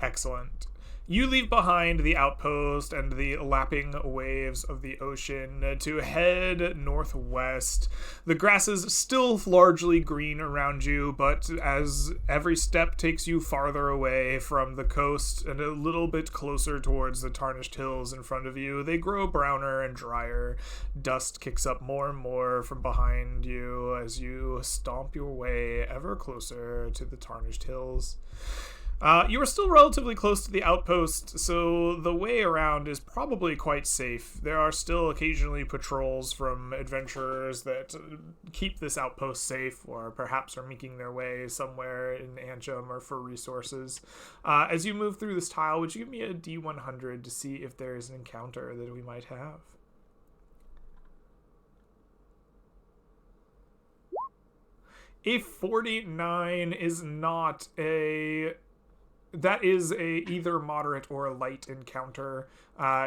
S1: Excellent. You leave behind the outpost and the lapping waves of the ocean to head northwest. The grass is still largely green around you, but as every step takes you farther away from the coast and a little bit closer towards the tarnished hills in front of you, they grow browner and drier. Dust kicks up more and more from behind you as you stomp your way ever closer to the tarnished hills. You are still relatively close to the outpost, so the way around is probably quite safe. There are still occasionally patrols from adventurers that keep this outpost safe, or perhaps are making their way somewhere in Anchum or for resources. As you move through this tile, would you give me a D100 to see if there is an encounter that we might have? A 49 is not a... That is a either moderate or a light encounter.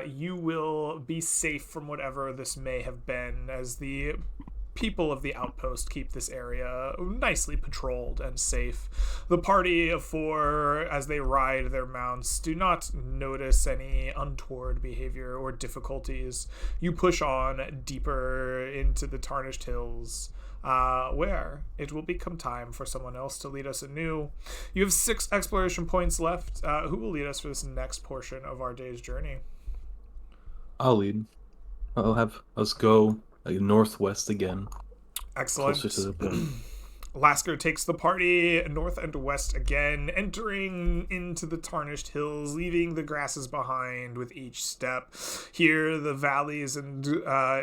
S1: You will be safe from whatever this may have been, as the people of the outpost keep this area nicely patrolled and safe. The party of four, as they ride their mounts, do not notice any untoward behavior or difficulties. You push on deeper into the tarnished hills, where it will become time for someone else to lead us anew. You have 6 exploration points left. Who will lead us for this next portion of our day's journey?
S5: I'll lead. I'll have us go northwest again.
S1: Excellent.
S5: Closer to the point.
S1: Lasker takes the party north and west again, entering into the tarnished hills, leaving the grasses behind with each step. Here, the valleys and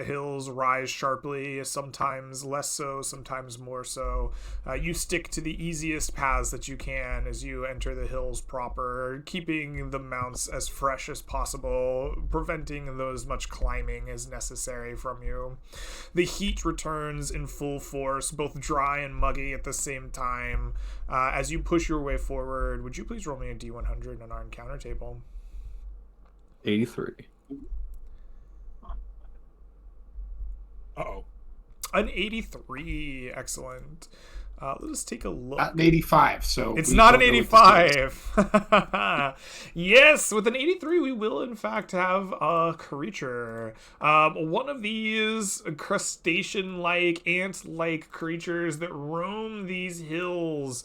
S1: hills rise sharply, sometimes less so, sometimes more so. You stick to the easiest paths that you can as you enter the hills proper, keeping the mounts as fresh as possible, preventing as much climbing as necessary from you. The heat returns in full force, both dry and muggy at the same time. As you push your way forward, would you please roll me a D100 on our encounter table?
S5: 83.
S4: Uh-oh.
S1: An 83. Excellent. Let us take a look.
S3: Not an 85, so
S1: It's
S3: we
S1: not an
S3: don't know what this is.
S1: 85. Yes, with an 83, we will in fact have a creature. One of these crustacean-like, ant-like creatures that roam these hills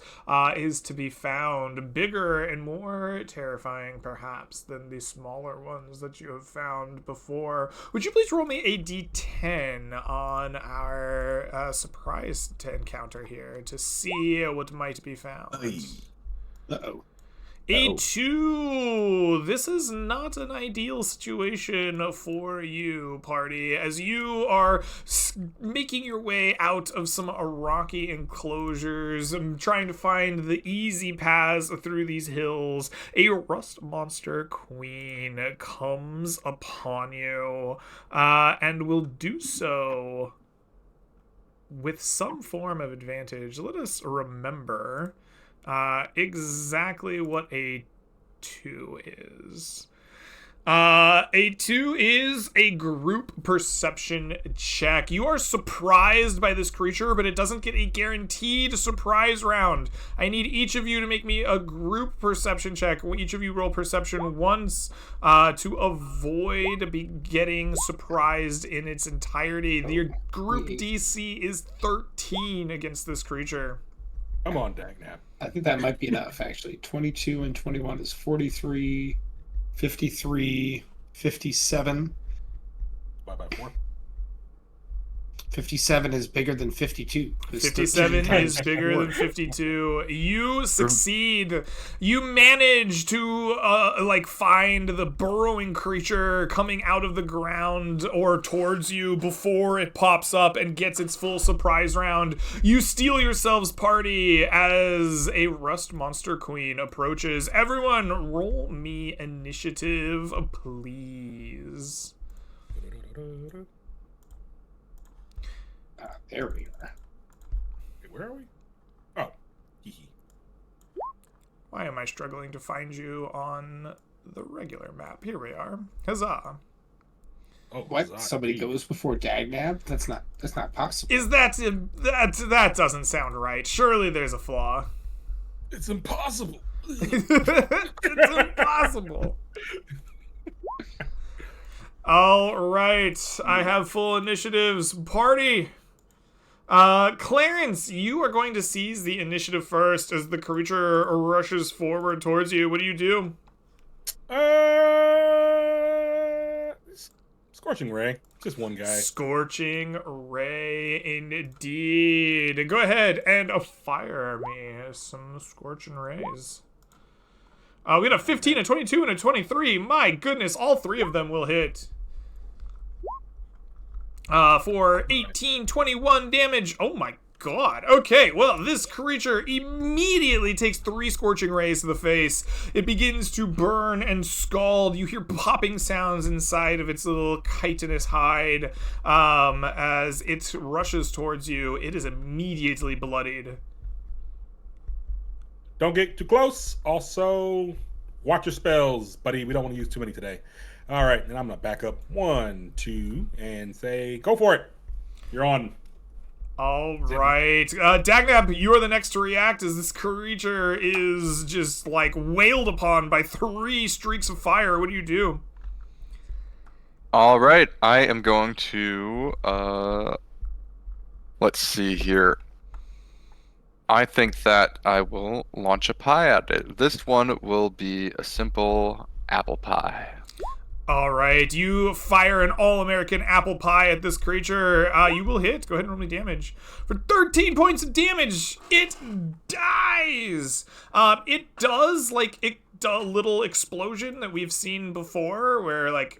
S1: is to be found. Bigger and more terrifying, perhaps, than the smaller ones that you have found before. Would you please roll me a D10 on our surprise to encounter here, to see what might be found?
S3: Uh-oh.
S1: A 2. This is not an ideal situation for you, party, as you are making your way out of some rocky enclosures, trying to find the easy paths through these hills. A rust monster queen comes upon you, and will do so with some form of advantage. Let us remember exactly what a 2 is. A 2 is a group perception check. You are surprised by this creature, but it doesn't get a guaranteed surprise round. I need each of you to make me a group perception check. Each of you roll perception once to avoid getting surprised in its entirety. Your group DC is 13 against this creature.
S4: Come on, Dagnab.
S3: I think that might be enough, actually. 22 and 21 is 43, 53, 57.
S4: Bye by 4.
S3: 57 is bigger than 52.
S1: 57 is bigger than 52. You succeed. You manage to find the burrowing creature coming out of the ground or towards you before it pops up and gets its full surprise round. You steal yourselves party as a Rust Monster Queen approaches. Everyone, roll me initiative, please.
S3: There we are.
S4: Wait, where are we? Oh, hee.
S1: Why am I struggling to find you on the regular map? Here we are. Huzzah.
S4: Oh,
S3: What?
S4: Zod.
S3: Somebody goes before Dagnab? That's not possible.
S1: Is that doesn't sound right. Surely there's a flaw.
S4: It's impossible.
S1: It's impossible. All right, I have full initiatives. Party. Clarence, you are going to seize the initiative first as the creature rushes forward towards you. What do you do?
S4: Scorching Ray. Just one guy.
S1: Scorching Ray, indeed. Go ahead and fire me some Scorching Rays. We got a 15, a 22, and a 23. My goodness, all three of them will hit. For 18, 21 damage. Oh my god. Okay, well, this creature immediately takes 3 Scorching Rays to the face. It begins to burn and scald. You hear popping sounds inside of its little chitinous hide as it rushes towards you. It is immediately bloodied.
S4: Don't get too close. Also, watch your spells, buddy. We don't want to use too many today. All right, and I'm going to back up 1, 2, and say, go for it. You're on.
S1: All right. Dagnab, you are the next to react as this creature is just, wailed upon by 3 streaks of fire. What do you do?
S2: All right, I am going to, let's see here. I think that I will launch a pie at it. This one will be a simple apple pie.
S1: All right, you fire an all-American apple pie at this creature. You will hit. Go ahead and roll me damage. For 13 points of damage, it dies. It does, a little explosion that we've seen before where, it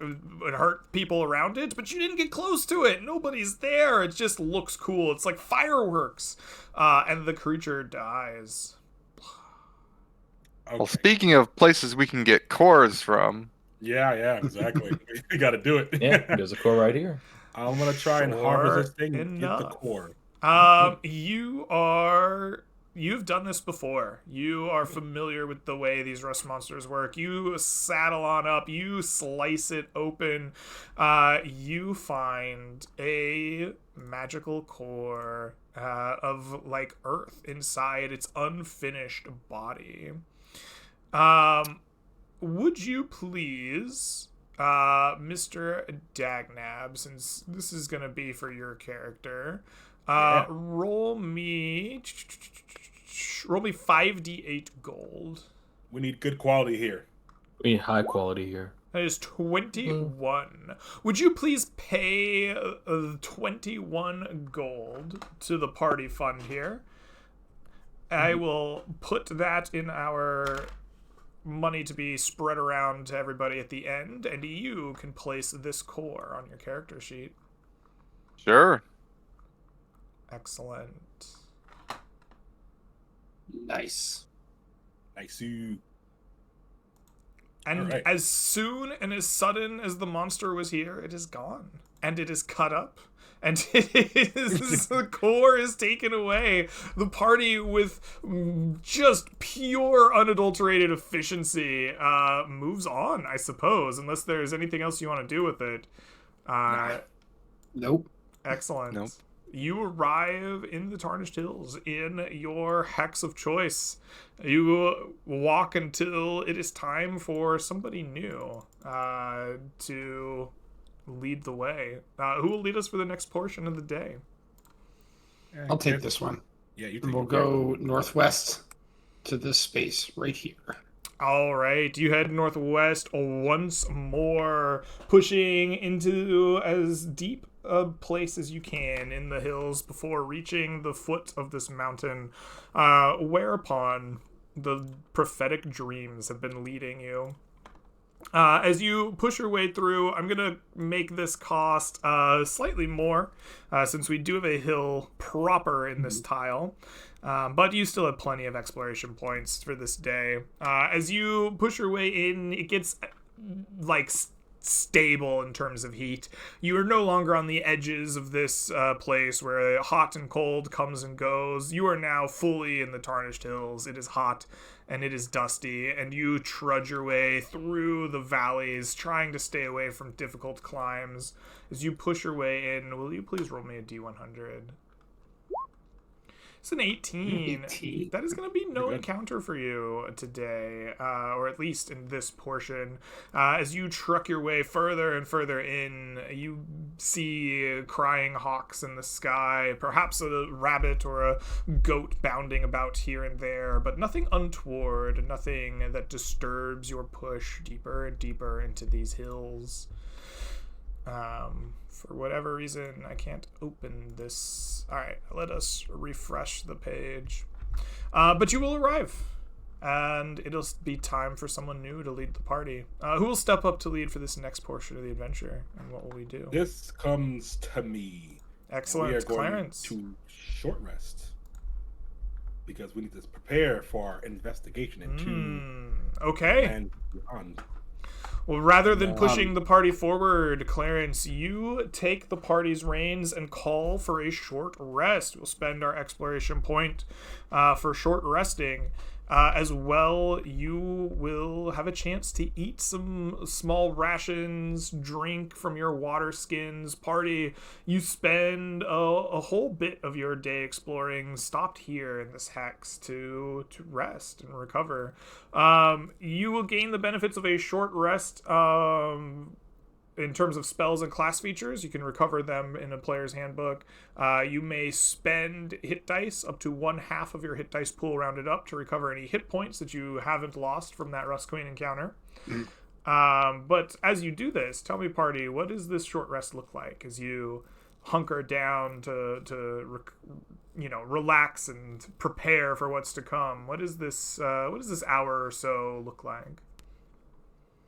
S1: hurt people around it, but you didn't get close to it. Nobody's there. It just looks cool. It's like fireworks. And the creature dies.
S4: Okay.
S2: Well, speaking of places we can get cores from,
S4: Yeah, exactly. We got to do it.
S5: Yeah, there's a core right here.
S4: I'm going to try and harvest this thing and get the
S1: enough.
S4: core.
S1: You've done this before. You are familiar with the way these rust monsters work. You saddle on up, you slice it open, you find a magical core of earth inside its unfinished body. Would you please, Mr. Dagnab, since this is going to be for your character, roll me 5d8 gold.
S4: We need good quality here.
S5: We need high quality here.
S1: That is 21. Would you please pay 21 gold to the party fund here? I will put that in our money to be spread around to everybody at the end, and you can place this core on your character sheet.
S2: sure.
S1: Excellent.
S3: Nice.
S4: Nice.
S1: And
S4: Alright.
S1: as soon and as sudden as the monster was here, it is gone. And it is cut up. And the core is taken away. The party, with just pure unadulterated efficiency, moves on, I suppose, unless there's anything else you want to do with it.
S3: Nope.
S1: Excellent.
S2: Nope.
S1: You arrive in the Tarnished Hills in your hex of choice. You walk until it is time for somebody new to lead the way. Who will lead us for the next portion of the day?
S3: I'll take this one.
S4: Yeah, you
S3: And we'll
S4: it.
S3: go northwest to this space right here.
S1: All right, you head northwest once more, pushing into as deep a place as you can in the hills before reaching the foot of this mountain, whereupon the prophetic dreams have been leading you. As you push your way through, I'm going to make this cost slightly more, since we do have a hill proper in this tile. But you still have plenty of exploration points for this day. As you push your way in, it gets like stable in terms of heat. You are no longer on the edges of this place where hot and cold comes and goes. You are now fully in the Tarnished Hills. It is hot and it is dusty, and you trudge your way through the valleys, trying to stay away from difficult climbs. As you push your way in, will you please roll me a D100? It's an 18.
S3: 18.
S1: That is going to be no
S4: Pretty good.
S1: encounter for you today, or at least in this portion. As you truck your way further and further in, you see crying hawks in the sky, perhaps a rabbit or a goat bounding about here and there, but nothing untoward, nothing that disturbs your push deeper and deeper into these hills. For whatever reason, I can't open this. All right, let us refresh the page. But you will arrive, and it'll be time for someone new to lead the party. Who will step up to lead for this next portion of the adventure, and what will we do?
S4: This comes to me.
S1: Excellent,
S4: We are going
S1: Clarence.
S4: to short rest because we need to prepare for our investigation into
S1: Okay.
S4: and beyond.
S1: Well, rather than pushing the party forward, Clarence, you take the party's reins and call for a short rest. We'll spend our exploration point for short resting. As well, you will have a chance to eat some small rations, drink from your water skins. Party, you spend a whole bit of your day exploring, stopped here in this hex to rest and recover. You will gain the benefits of a short rest in terms of spells and class features. You can recover them in a player's handbook. You may spend hit dice, up to 1/2 of your hit dice pool rounded up, to recover any hit points that you haven't lost from that Rust Queen encounter. But as you do this, tell me, party, what does this short rest look like as you hunker down to relax and prepare for what's to come? What does this hour or so look like?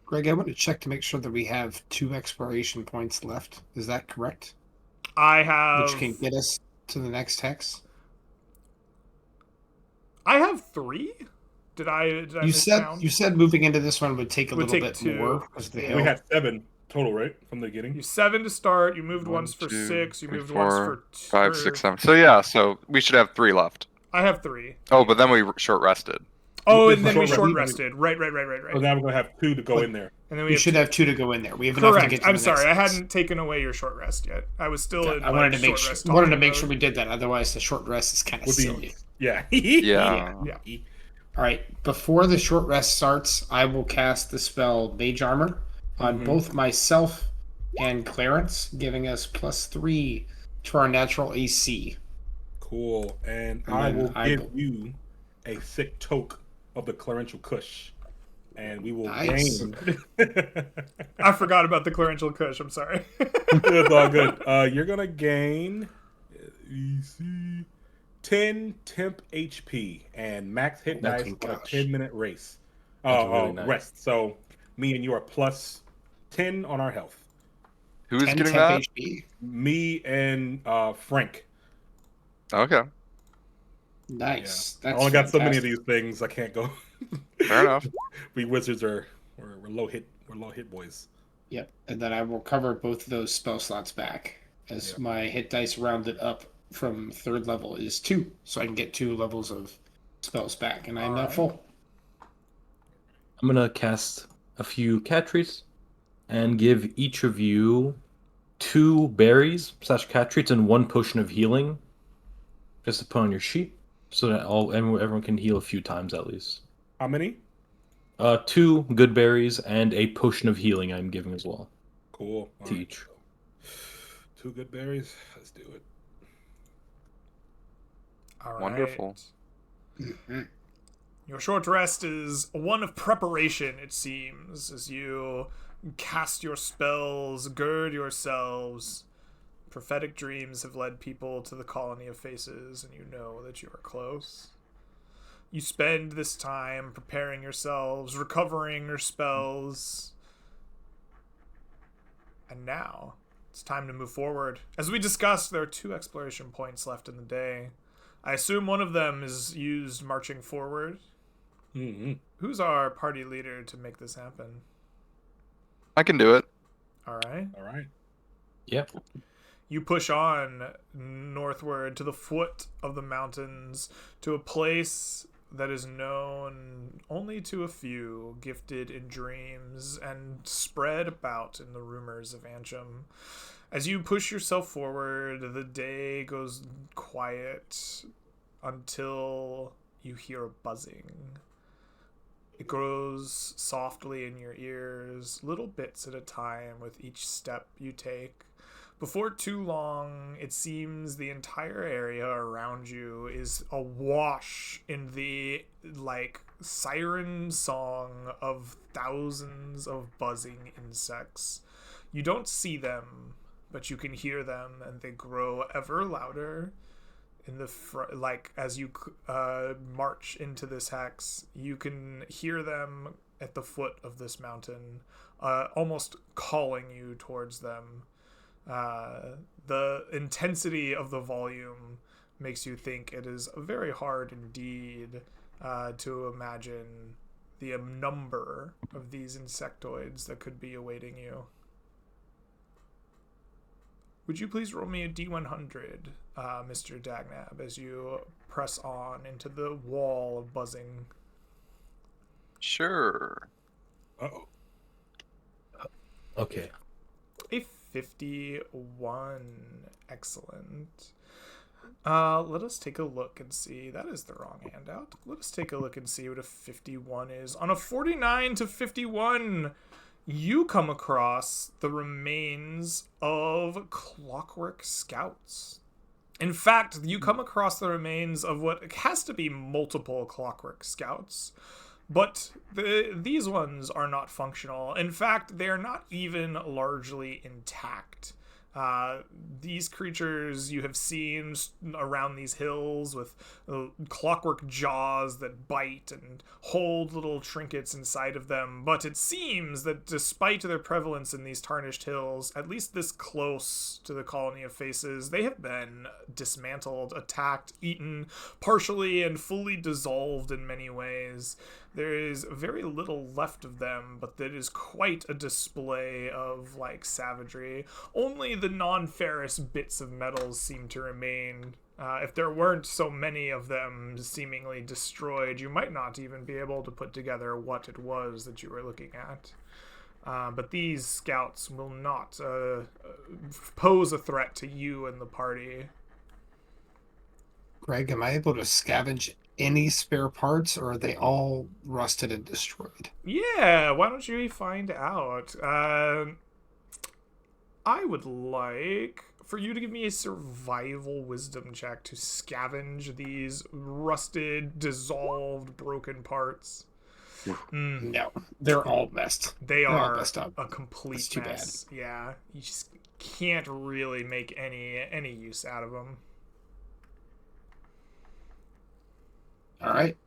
S3: Greg, I want to check to make sure that we have 2 exploration points left. Is that correct?
S1: I have
S3: Which can get us to the next hex.
S1: I have 3. Did I
S3: You said moving into this one would take a
S1: Would
S3: little
S1: take
S3: bit
S1: 2.
S3: more because of the
S1: Yeah.
S3: hill.
S4: We had 7 total, right, from the beginning.
S1: You 7 to start. You moved
S2: 1,
S1: once for
S2: 2,
S1: 6. You
S2: 3,
S1: moved
S2: 4,
S1: once for
S2: 5, 6, 7. So yeah, so we should have 3 left.
S1: I have 3.
S2: Oh, but then we short rested.
S1: Oh,
S4: This
S1: and
S4: is
S1: then we
S4: short
S1: short
S4: rest.
S1: rested. Right.
S4: So now we're gonna have 2 to go in there.
S1: And then
S3: We
S1: we
S3: should have 2 to go in there. We have enough to
S1: correct.
S3: get to
S1: I'm
S3: the
S1: sorry, I
S3: next hex.
S1: hadn't taken away your short rest yet. I was still in.
S3: I wanted to make
S1: short
S3: sure.
S1: rest
S3: Wanted to
S1: talking
S3: make
S1: mode.
S3: sure we did that. Otherwise, the short rest is kind of
S4: Would be-
S3: silly.
S4: Yeah.
S2: Yeah.
S3: All right. Before the short rest starts, I will cast the spell Mage Armor on both myself and Clarence, giving us +3 to our natural AC.
S4: Cool. And
S3: And
S4: I
S3: then
S4: will
S3: I
S4: give
S3: will-
S4: you a sick toke of the Clarential Kush. And we will
S3: Nice.
S4: gain.
S1: I forgot about the Clarential Kush. I'm sorry.
S4: It's all good. You're gonna gain 10 temp HP and max hit
S3: Oh,
S4: dice
S3: my
S4: on a
S3: gosh.
S4: 10-minute race.
S5: That's really nice.
S4: Rest. So me and you are +10 on our health.
S2: Who's
S3: 10
S2: getting
S3: temp
S2: that?
S3: HP.
S4: Me and Frank.
S2: Okay,
S3: Nice.
S4: I
S3: That's
S4: only got so many of
S3: fantastic.
S4: these things. I can't go.
S2: fair enough.
S4: We wizards we're We're low hit boys.
S3: Yep, and then I will cover both of those spell slots back as
S4: Yep.
S3: my hit dice rounded up from 3rd level is 2, so I can get 2 levels of spells back, and I'm now
S1: Alright.
S3: full.
S5: I'm gonna cast a few cat trees and give each of you 2 berries / cat treats and 1 potion of healing, just to put on your sheet, so that everyone can heal a few times at least.
S4: How many?
S5: 2 good berries and a potion of healing I'm giving as well
S4: Cool.
S5: to each.
S4: 2 good berries. Let's do it.
S1: All right.
S2: Wonderful.
S3: Mhm.
S1: Your short rest is one of preparation, it seems, as you cast your spells, gird yourselves. Prophetic dreams have led people to the colony of faces, and you know that you are close. You spend this time preparing yourselves, recovering your spells. And now, it's time to move forward. As we discussed, there are 2 exploration points left in the day. I assume one of them is used marching forward.
S4: Mm-hmm.
S1: Who's our party leader to make this happen?
S2: I can do it.
S1: All right.
S4: All right.
S5: Yep.
S1: You push on northward to the foot of the mountains to a place that is known only to a few gifted in dreams and spread about in the rumors of Ancham. As you push yourself forward, the day goes quiet until you hear a buzzing. It grows softly in your ears, little bits at a time with each step you take. Before too long, it seems the entire area around you is awash in the, siren song of thousands of buzzing insects. You don't see them, but you can hear them, and they grow ever louder. In the as you march into this hex, you can hear them at the foot of this mountain, almost calling you towards them. The intensity of the volume makes you think it is very hard indeed to imagine the number of these insectoids that could be awaiting you. Would you please roll me a D100, Mr. Dagnab, as you press on into the wall of buzzing?
S2: Sure.
S4: Uh-oh.
S5: Okay.
S1: A 51. Excellent. Let us take a look and see. That is the wrong handout. Let us take a look and see what a 51 is. On a 49 to 51, you come across the remains of Clockwork Scouts. In fact, you come across the remains of what has to be multiple Clockwork Scouts. But these ones are not functional. In fact, they are not even largely intact. These creatures you have seen around these hills with clockwork jaws that bite and hold little trinkets inside of them. But it seems that despite their prevalence in these tarnished hills, at least this close to the colony of faces, they have been dismantled, attacked, eaten, partially and fully dissolved in many ways. There is very little left of them, but that is quite a display of, savagery. Only the non-ferrous bits of metals seem to remain. If there weren't so many of them seemingly destroyed, you might not even be able to put together what it was that you were looking at. But these scouts will not pose a threat to you and the party.
S3: Greg, am I able to scavenge any spare parts, or are they all rusted and destroyed?
S1: Yeah, why don't you find out? I would like for you to give me a survival wisdom check to scavenge these rusted, dissolved, broken parts.
S3: No, they're all messed.
S1: They
S3: They're all
S1: are
S3: messed up.
S1: a complete
S3: That's too
S1: mess. Yeah, you just can't really make any use out of them.
S3: All right.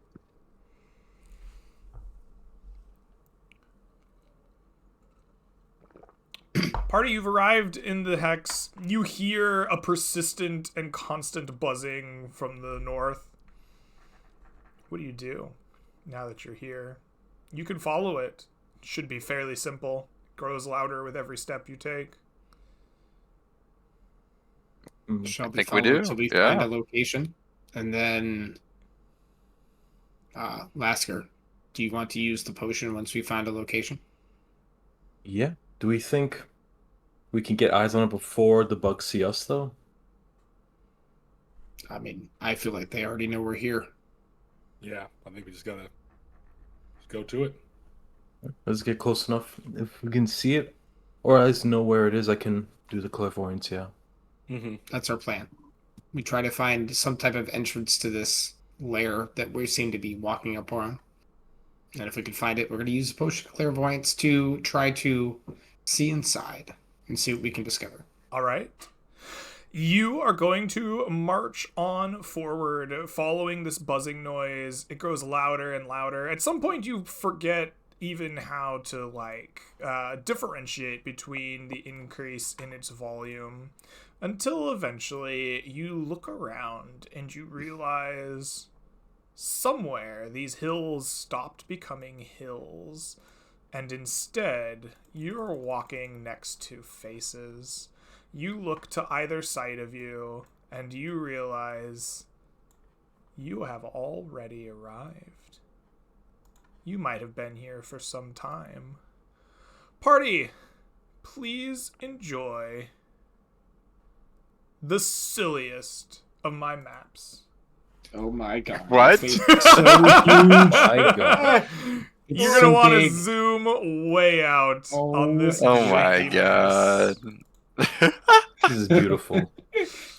S1: Party, you've arrived in the hex. You hear a persistent and constant buzzing from the north. What do you do now that you're here? You can follow it should be fairly simple. Grows louder with every step you take.
S3: Shall we
S2: think we
S3: follow
S2: do,
S3: until we
S2: yeah.
S3: find a location? And then, Lasker, do you want to use the potion once we find a location?
S5: Yeah. Do we think we can get eyes on it before the bugs see us, though?
S3: I mean, I feel like they already know we're here.
S4: Yeah, I think we just gotta go to it.
S5: Let's get close enough. If we can see it, or at least know where it is, I can do the clairvoyance, yeah.
S4: Mm-hmm.
S3: That's our plan. We try to find some type of entrance to this lair that we seem to be walking up on. And if we can find it, we're going to use the potion of clairvoyance to try to see inside and see what we can discover.
S1: All right. You are going to march on forward, following this buzzing noise. It grows louder and louder. At some point, you forget even how to differentiate between the increase in its volume, until eventually you look around and you realize somewhere these hills stopped becoming hills, and instead you're walking next to faces. You look to either side of you, and you realize you have already arrived. You might have been here for some time. Party, please enjoy the silliest of my maps.
S3: Oh my god.
S2: What?
S3: Face is so huge.
S5: My God.
S3: It's
S1: You're gonna
S3: so
S1: want to
S3: big.
S1: zoom way out on this.
S2: Oh my
S1: janky
S2: god.
S1: mess.
S5: This is beautiful.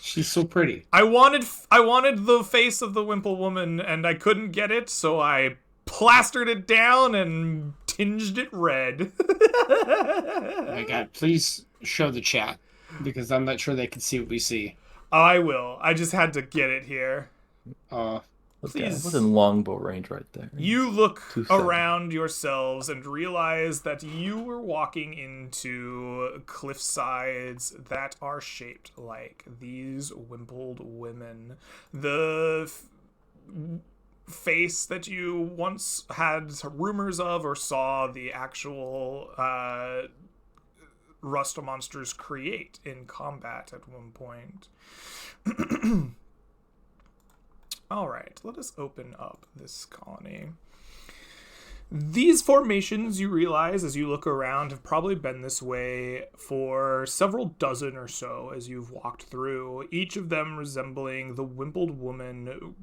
S3: She's so pretty.
S1: I wanted the face of the Wimple woman, and I couldn't get it, so I plastered it down and tinged it red.
S3: Oh my god, please show the chat, because I'm not sure they can see what we see.
S1: I will. I just had to get it here. Please.
S5: Within longbow range right there.
S1: You look
S5: 2 seconds.
S1: around yourselves and realize that you were walking into cliff sides that are shaped like these wimpled women. The face that you once had rumors of or saw the actual rust monsters create in combat at one point. All right, let us open up this colony. These formations, you realize as you look around, have probably been this way for several dozen or so as you've walked through, each of them resembling the wimpled woman,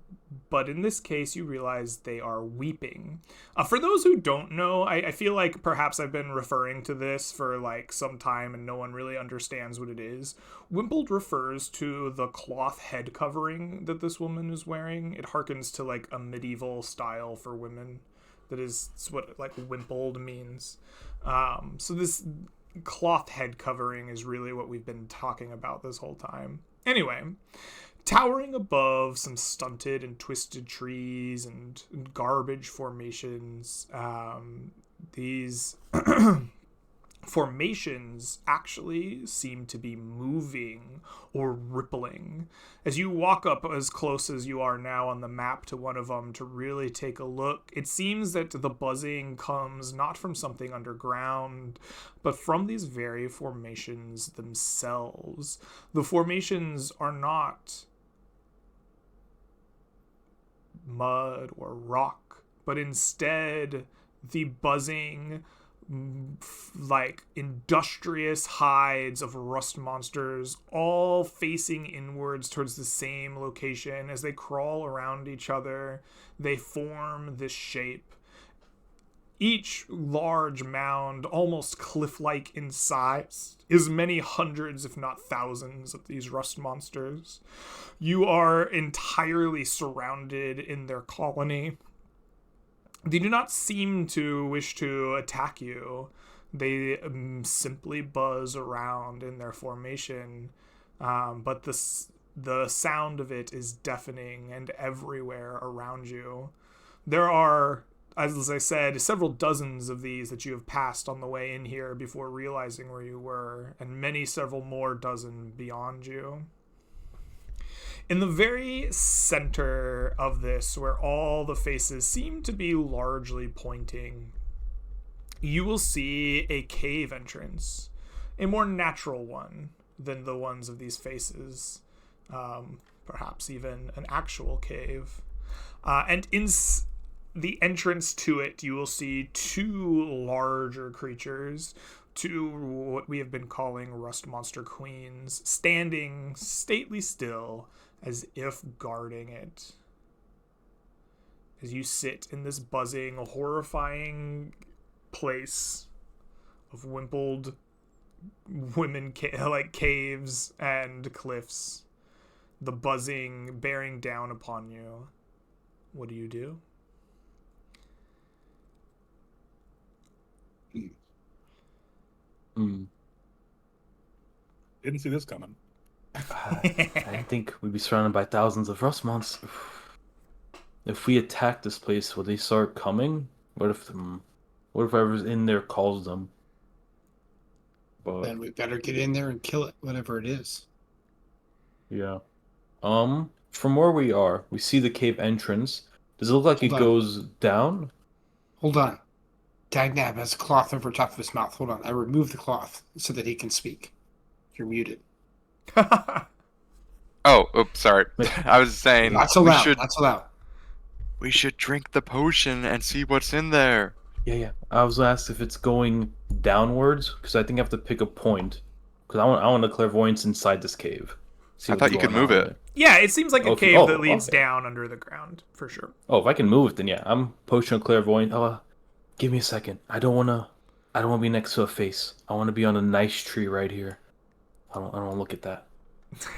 S1: but in this case you realize they are weeping. For those who don't know, I feel like perhaps I've been referring to this for like some time and no one really understands what it is. Wimpled refers to the cloth head covering that this woman is wearing. It harkens to like a medieval style for women. That is what like wimpled means. So this cloth head covering is really what we've been talking about this whole time. Anyway, towering above some stunted and twisted trees and garbage formations, these formations actually seem to be moving or rippling. As you walk up as close as you are now on the map to one of them to really take a look, it seems that the buzzing comes not from something underground, but from these very formations themselves. The formations are not mud or rock, but instead the buzzing, like industrious hides of rust monsters, all facing inwards towards the same location. As they crawl around each other, they form this shape. Each large mound, almost cliff-like in size, is many hundreds, if not thousands, of these rust monsters. You are entirely surrounded in their colony. They do not seem to wish to attack you. They simply buzz around in their formation, but the sound of it is deafening and everywhere around you. There are, as I said, several dozens of these that you have passed on the way in here before realizing where you were, and several more dozen beyond you. In the very center of this, where all the faces seem to be largely pointing, you will see a cave entrance, a more natural one than the ones of these faces, perhaps even an actual cave. And in the entrance to it, you will see two larger creatures, two what we have been calling Rust Monster Queens, standing stately still as if guarding it. As you sit in this buzzing, horrifying place of wimpled women like caves and cliffs, the buzzing bearing down upon you. What do you do?
S4: Didn't see this coming.
S5: I didn't think we'd be surrounded by thousands of rust monsters. If we attack this place, will they start coming? What if whoever's in there calls them? But
S3: Then we better get in there and kill it, whatever it is.
S5: yeah. From where we are, we see the cave entrance. Does it look like
S3: Hold
S5: it
S3: on.
S5: goes down?
S3: Hold on. Dagnab has a cloth over top of his mouth. Hold on. I removed the cloth so that he can speak. You're muted.
S2: Oh, oops, sorry. I was saying
S3: Not so
S2: we
S3: loud.
S2: should
S3: Not so loud.
S2: we should drink the potion and see what's in there.
S5: Yeah. I was asked if it's going downwards because I think I have to pick a point. Because I want a clairvoyance inside this cave. See
S2: I
S5: what's
S2: thought you could
S5: going
S2: move
S5: on
S2: it.
S5: there.
S1: Yeah, it seems like a
S5: Okay.
S1: cave that leads
S5: Okay.
S1: down under the ground, for sure.
S5: Oh, if I can move it, then yeah. I'm potion of clairvoyance. Give me a second. I don't wanna be next to a face. I wanna be on a nice tree right here. I don't wanna look at that.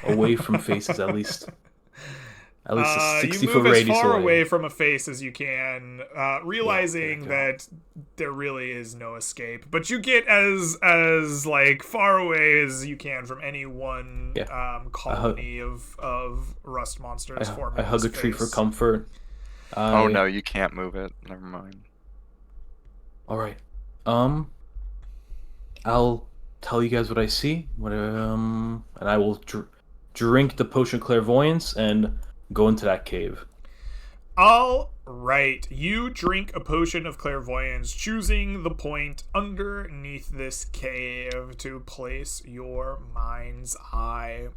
S5: Away from faces, at least. At least a 60
S1: you
S5: foot
S1: move as
S5: radius
S1: far
S5: away.
S1: away from a face as you can, realizing
S5: yeah.
S1: that there really is no escape. But you get as like far away as you can from any one colony of rust monsters forming.
S5: I hug a
S1: this
S5: tree for
S1: face.
S5: comfort.
S2: Oh no, you can't move it. Never mind.
S5: All right. I'll tell you guys what I see. And I will drink the potion of clairvoyance and go into that cave.
S1: All right, you drink a potion of clairvoyance, choosing the point underneath this cave to place your mind's eye.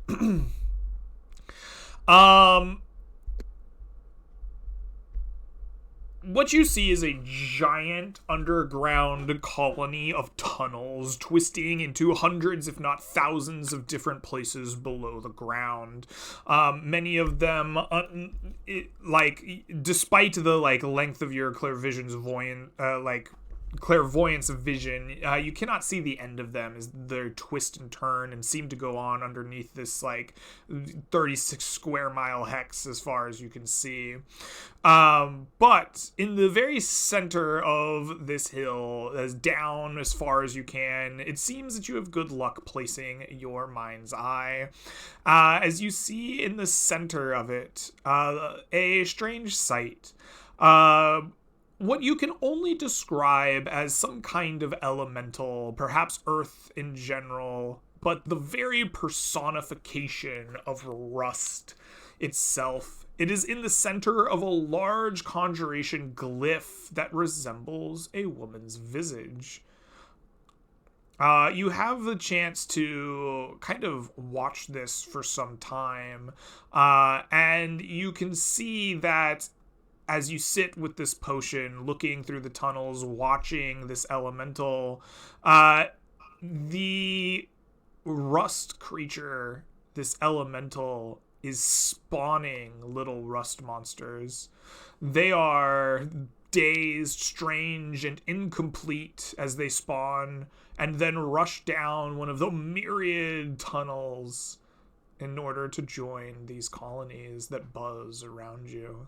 S1: What you see is a giant underground colony of tunnels twisting into hundreds, if not thousands, of different places below the ground. Many of them, despite the length of your clairvoyance vision, you cannot see the end of them as they twist and turn and seem to go on underneath this 36 square mile hex as far as you can see. But in the very center of this hill, as down as far as you can, it seems that you have good luck placing your mind's eye. As you see in the center of it, a strange sight. What you can only describe as some kind of elemental, perhaps earth in general, but the very personification of rust itself. It is in the center of a large conjuration glyph that resembles a woman's visage. You have the chance to kind of watch this for some time, and you can see that as you sit with this potion, looking through the tunnels, watching this elemental, the rust creature, this elemental, is spawning little rust monsters. They are dazed, strange, and incomplete as they spawn, and then rush down one of the myriad tunnels in order to join these colonies that buzz around you.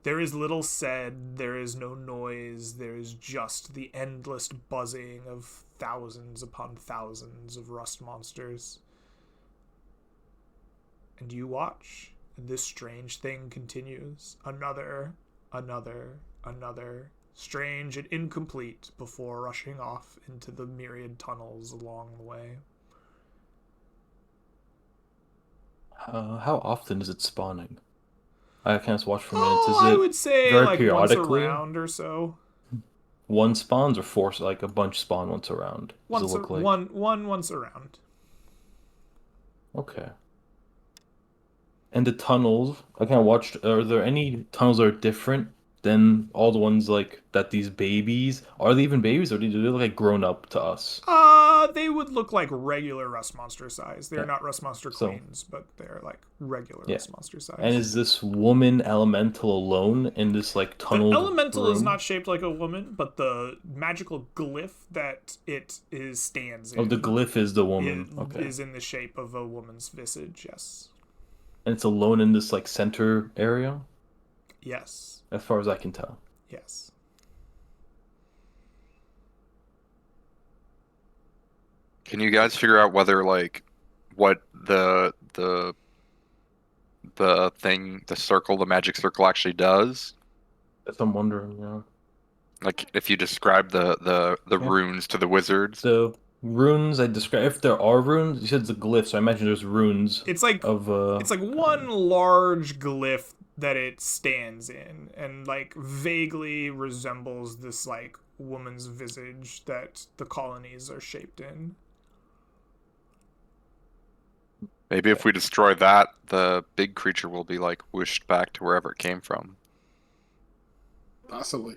S1: There is little said, there is no noise, there is just the endless buzzing of thousands upon thousands of rust monsters. And you watch, and this strange thing continues. Another, strange and incomplete before rushing off into the myriad tunnels along the way.
S5: How often is it spawning? I can't just watch for minutes. Is it
S1: I would say
S5: very
S1: once a
S5: periodically?
S1: round or so.
S5: one spawns or four, like a bunch spawn once around? Does
S1: Once
S5: it look like?
S1: one once around.
S5: Okay. And the tunnels, I kind of watched. Are there any tunnels that are different than all the ones like that? These babies are they even babies, or do they look like grown up to us?
S1: They would look like regular rust monster size. They're
S5: Yeah.
S1: not rust monster
S5: So-
S1: queens, but they're like regular
S5: Yeah.
S1: rust monster size.
S5: And is this woman elemental alone in this like
S1: the
S5: tunnel?
S1: elemental is
S5: room?
S1: not shaped like a woman, but the magical glyph that it is stands in
S5: Oh, the glyph is the woman.
S1: is,
S5: Okay.
S1: is in the shape of a woman's visage. Yes.
S5: And it's alone in this like center area,
S1: Yes.
S5: as far as I can tell.
S1: Yes.
S2: Can you guys figure out whether like what the thing, the circle, the magic circle actually does?
S5: That's what I'm wondering. Yeah.
S2: Like if you describe the
S5: Yeah.
S2: runes to the wizards.
S5: The runes I described. If there are runes, you said it's a glyph, so I imagine there's runes
S1: It's like
S5: of
S1: it's like one large glyph that it stands in, and like vaguely resembles this like woman's visage that the colonies are shaped in.
S2: Maybe if we destroy that, the big creature will be like whooshed back to wherever it came from.
S3: Possibly.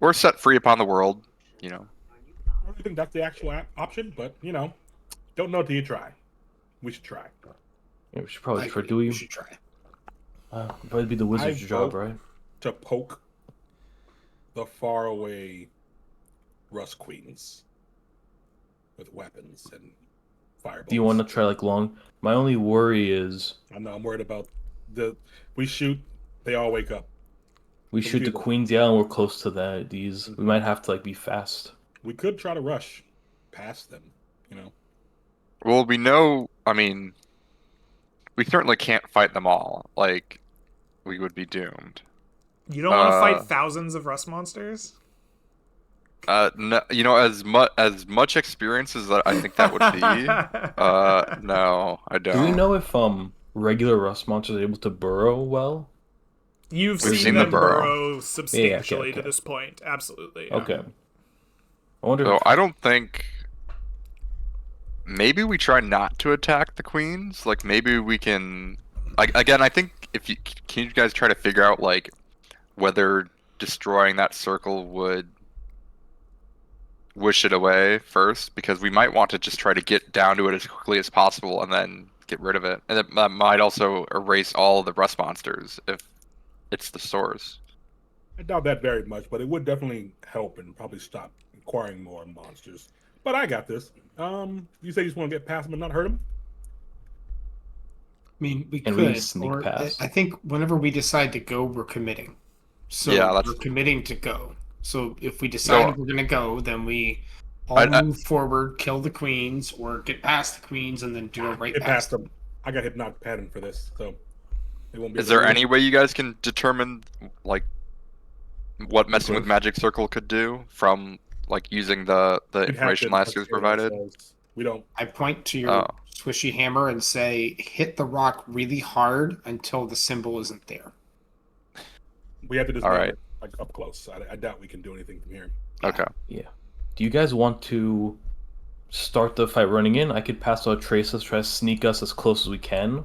S2: Or set free upon the world, you know.
S4: I don't think that's the actual option, but don't know till you try. We should try.
S5: Yeah, we should probably
S3: I
S5: try.
S3: agree.
S5: Do we?
S3: We should try.
S5: Probably be the wizard's
S4: I
S5: job,
S4: vote-
S5: right?
S4: To poke the faraway Rust Queens with weapons and fireballs.
S5: Do you want to try like long? My only worry is
S4: I know I'm worried about we shoot, they all wake up.
S5: we
S4: Some
S5: shoot the
S4: people.
S5: queens, yeah, and we're close to that. These we might have to like be fast.
S4: We could try to rush past them,
S2: Well, we know, I mean, we certainly can't fight them all. Like, we would be doomed.
S1: You don't want to fight thousands of rust monsters?
S2: No, as much experience as that I think that would be. No, I don't.
S5: Do we know if regular rust monsters are able to burrow well?
S1: You've
S2: We've
S1: seen
S2: seen
S1: them
S2: them burrow.
S1: burrow substantially
S5: okay.
S1: to this point. Absolutely. Yeah.
S5: Okay. I wonder.
S2: So
S5: if,
S2: I don't think. Maybe we try not to attack the queens. Like maybe we can. Like again, I think can you guys try to figure out like whether destroying that circle would wish it away first, because we might want to just try to get down to it as quickly as possible and then get rid of it, and that might also erase all the rust monsters if it's the source.
S4: I doubt that very much, but it would definitely help and probably stop acquiring more monsters. But I got this. You say you just want to get past them and not hurt them?
S3: I mean, we
S5: And
S3: could.
S5: we sneak
S3: or
S5: past.
S3: I think whenever we decide to go, we're committing. So
S2: Yeah, that's-
S3: we're committing to go. So if we decide
S2: So-
S3: we're going to go, then we all
S2: I-
S3: move forward, kill the queens, or get past the queens, and then do it right
S4: Get
S3: past
S4: past
S3: them.
S4: them. I got hypnotic pattern for this, so it won't be.
S2: Is there any way you guys can determine like what messing with magic circle could do from like using the
S4: We'd have to
S2: information last year's
S4: investigate
S2: provided?
S4: ourselves. We don't.
S3: I point to your
S2: Oh.
S3: swishy hammer and say, hit the rock really hard until the symbol isn't there.
S4: We have to just
S2: All
S4: know
S2: right.
S4: it, like up close. I doubt we can do anything from here.
S2: Okay.
S5: Do you guys want to start the fight running in? I could pass out traces, try to sneak us as close as we can,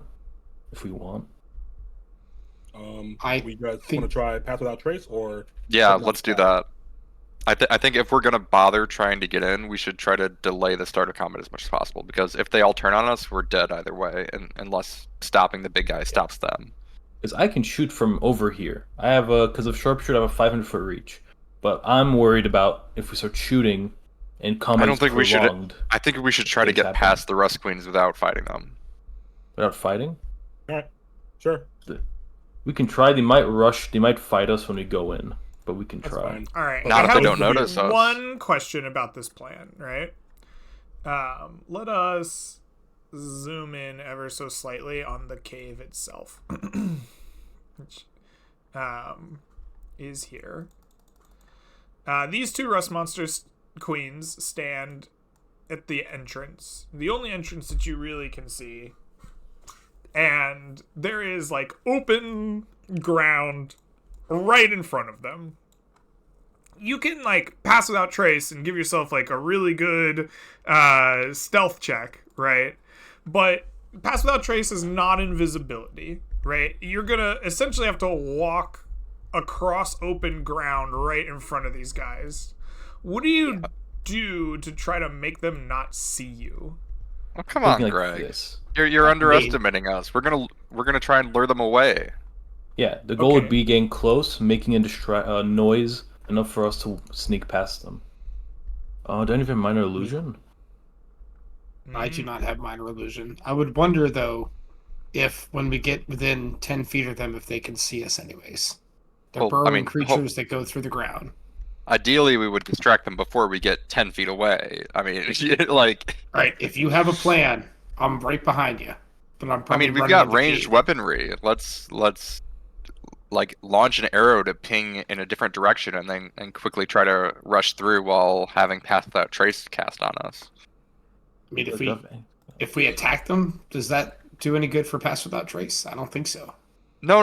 S5: if we want.
S3: I
S4: We guys
S3: think-
S4: want to try pass without trace, or
S2: Yeah,
S4: Something
S2: let's do
S4: like
S2: that. I think if we're gonna bother trying to get in, we should try to delay the start of combat as much as possible, because if they all turn on us, we're dead either way, and unless stopping the big guy stops them.
S5: Because I can shoot from over here. I have because of sharpshooter, I have a 500-foot reach. But I'm worried about if we start shooting and combat
S2: I don't
S5: is
S2: think we should-
S5: prolonged
S2: I think we should try to
S5: Things
S2: get
S5: happen.
S2: past the Rust Queens without fighting them.
S5: without fighting.
S4: all right, sure,
S5: We can try. They might rush. They might fight us when we go in, but we can
S4: that's
S5: try.
S4: fine.
S1: All right.
S4: Not
S1: I
S4: if they
S1: have
S4: don't
S2: notice us.
S1: One question about this plan, right? Let us zoom in ever so slightly on the cave itself, which is here. These two rust monsters queens stand at the entrance, the only entrance that you really can see, and there is like open ground right in front of them. you can like pass without trace and give yourself like a really good stealth check, right? But pass without trace is not invisibility, right? You're gonna essentially have to walk across open ground right in front of these guys. What do you do to try to make them not see you?
S2: Oh, come on,
S5: Thinking
S2: Greg.
S5: this.
S2: You're underestimating us. We're gonna try and lure them away.
S5: Yeah, the goal would
S1: Okay.
S5: be getting close, making a noise enough for us to sneak past them. Do any of have minor illusion?
S3: I do not have minor illusion. I would wonder though, if when we get within 10 feet of them, if they can see us anyways. They're
S2: Well, I
S3: burrowing
S2: mean,
S3: creatures that go through the ground.
S2: Ideally, we would distract them before we get 10 feet away. I mean, like,
S3: All right, if you have a plan, I'm right behind you. But I'm
S2: I
S3: probably
S2: mean, we've
S3: running
S2: got
S3: into
S2: ranged
S3: Cade.
S2: weaponry. Let's like launch an arrow to ping in a different direction and quickly try to rush through while having Path Without Trace cast on us.
S3: I mean, if we attack them, does that do any good for Pass Without Trace? I don't think so.
S2: No.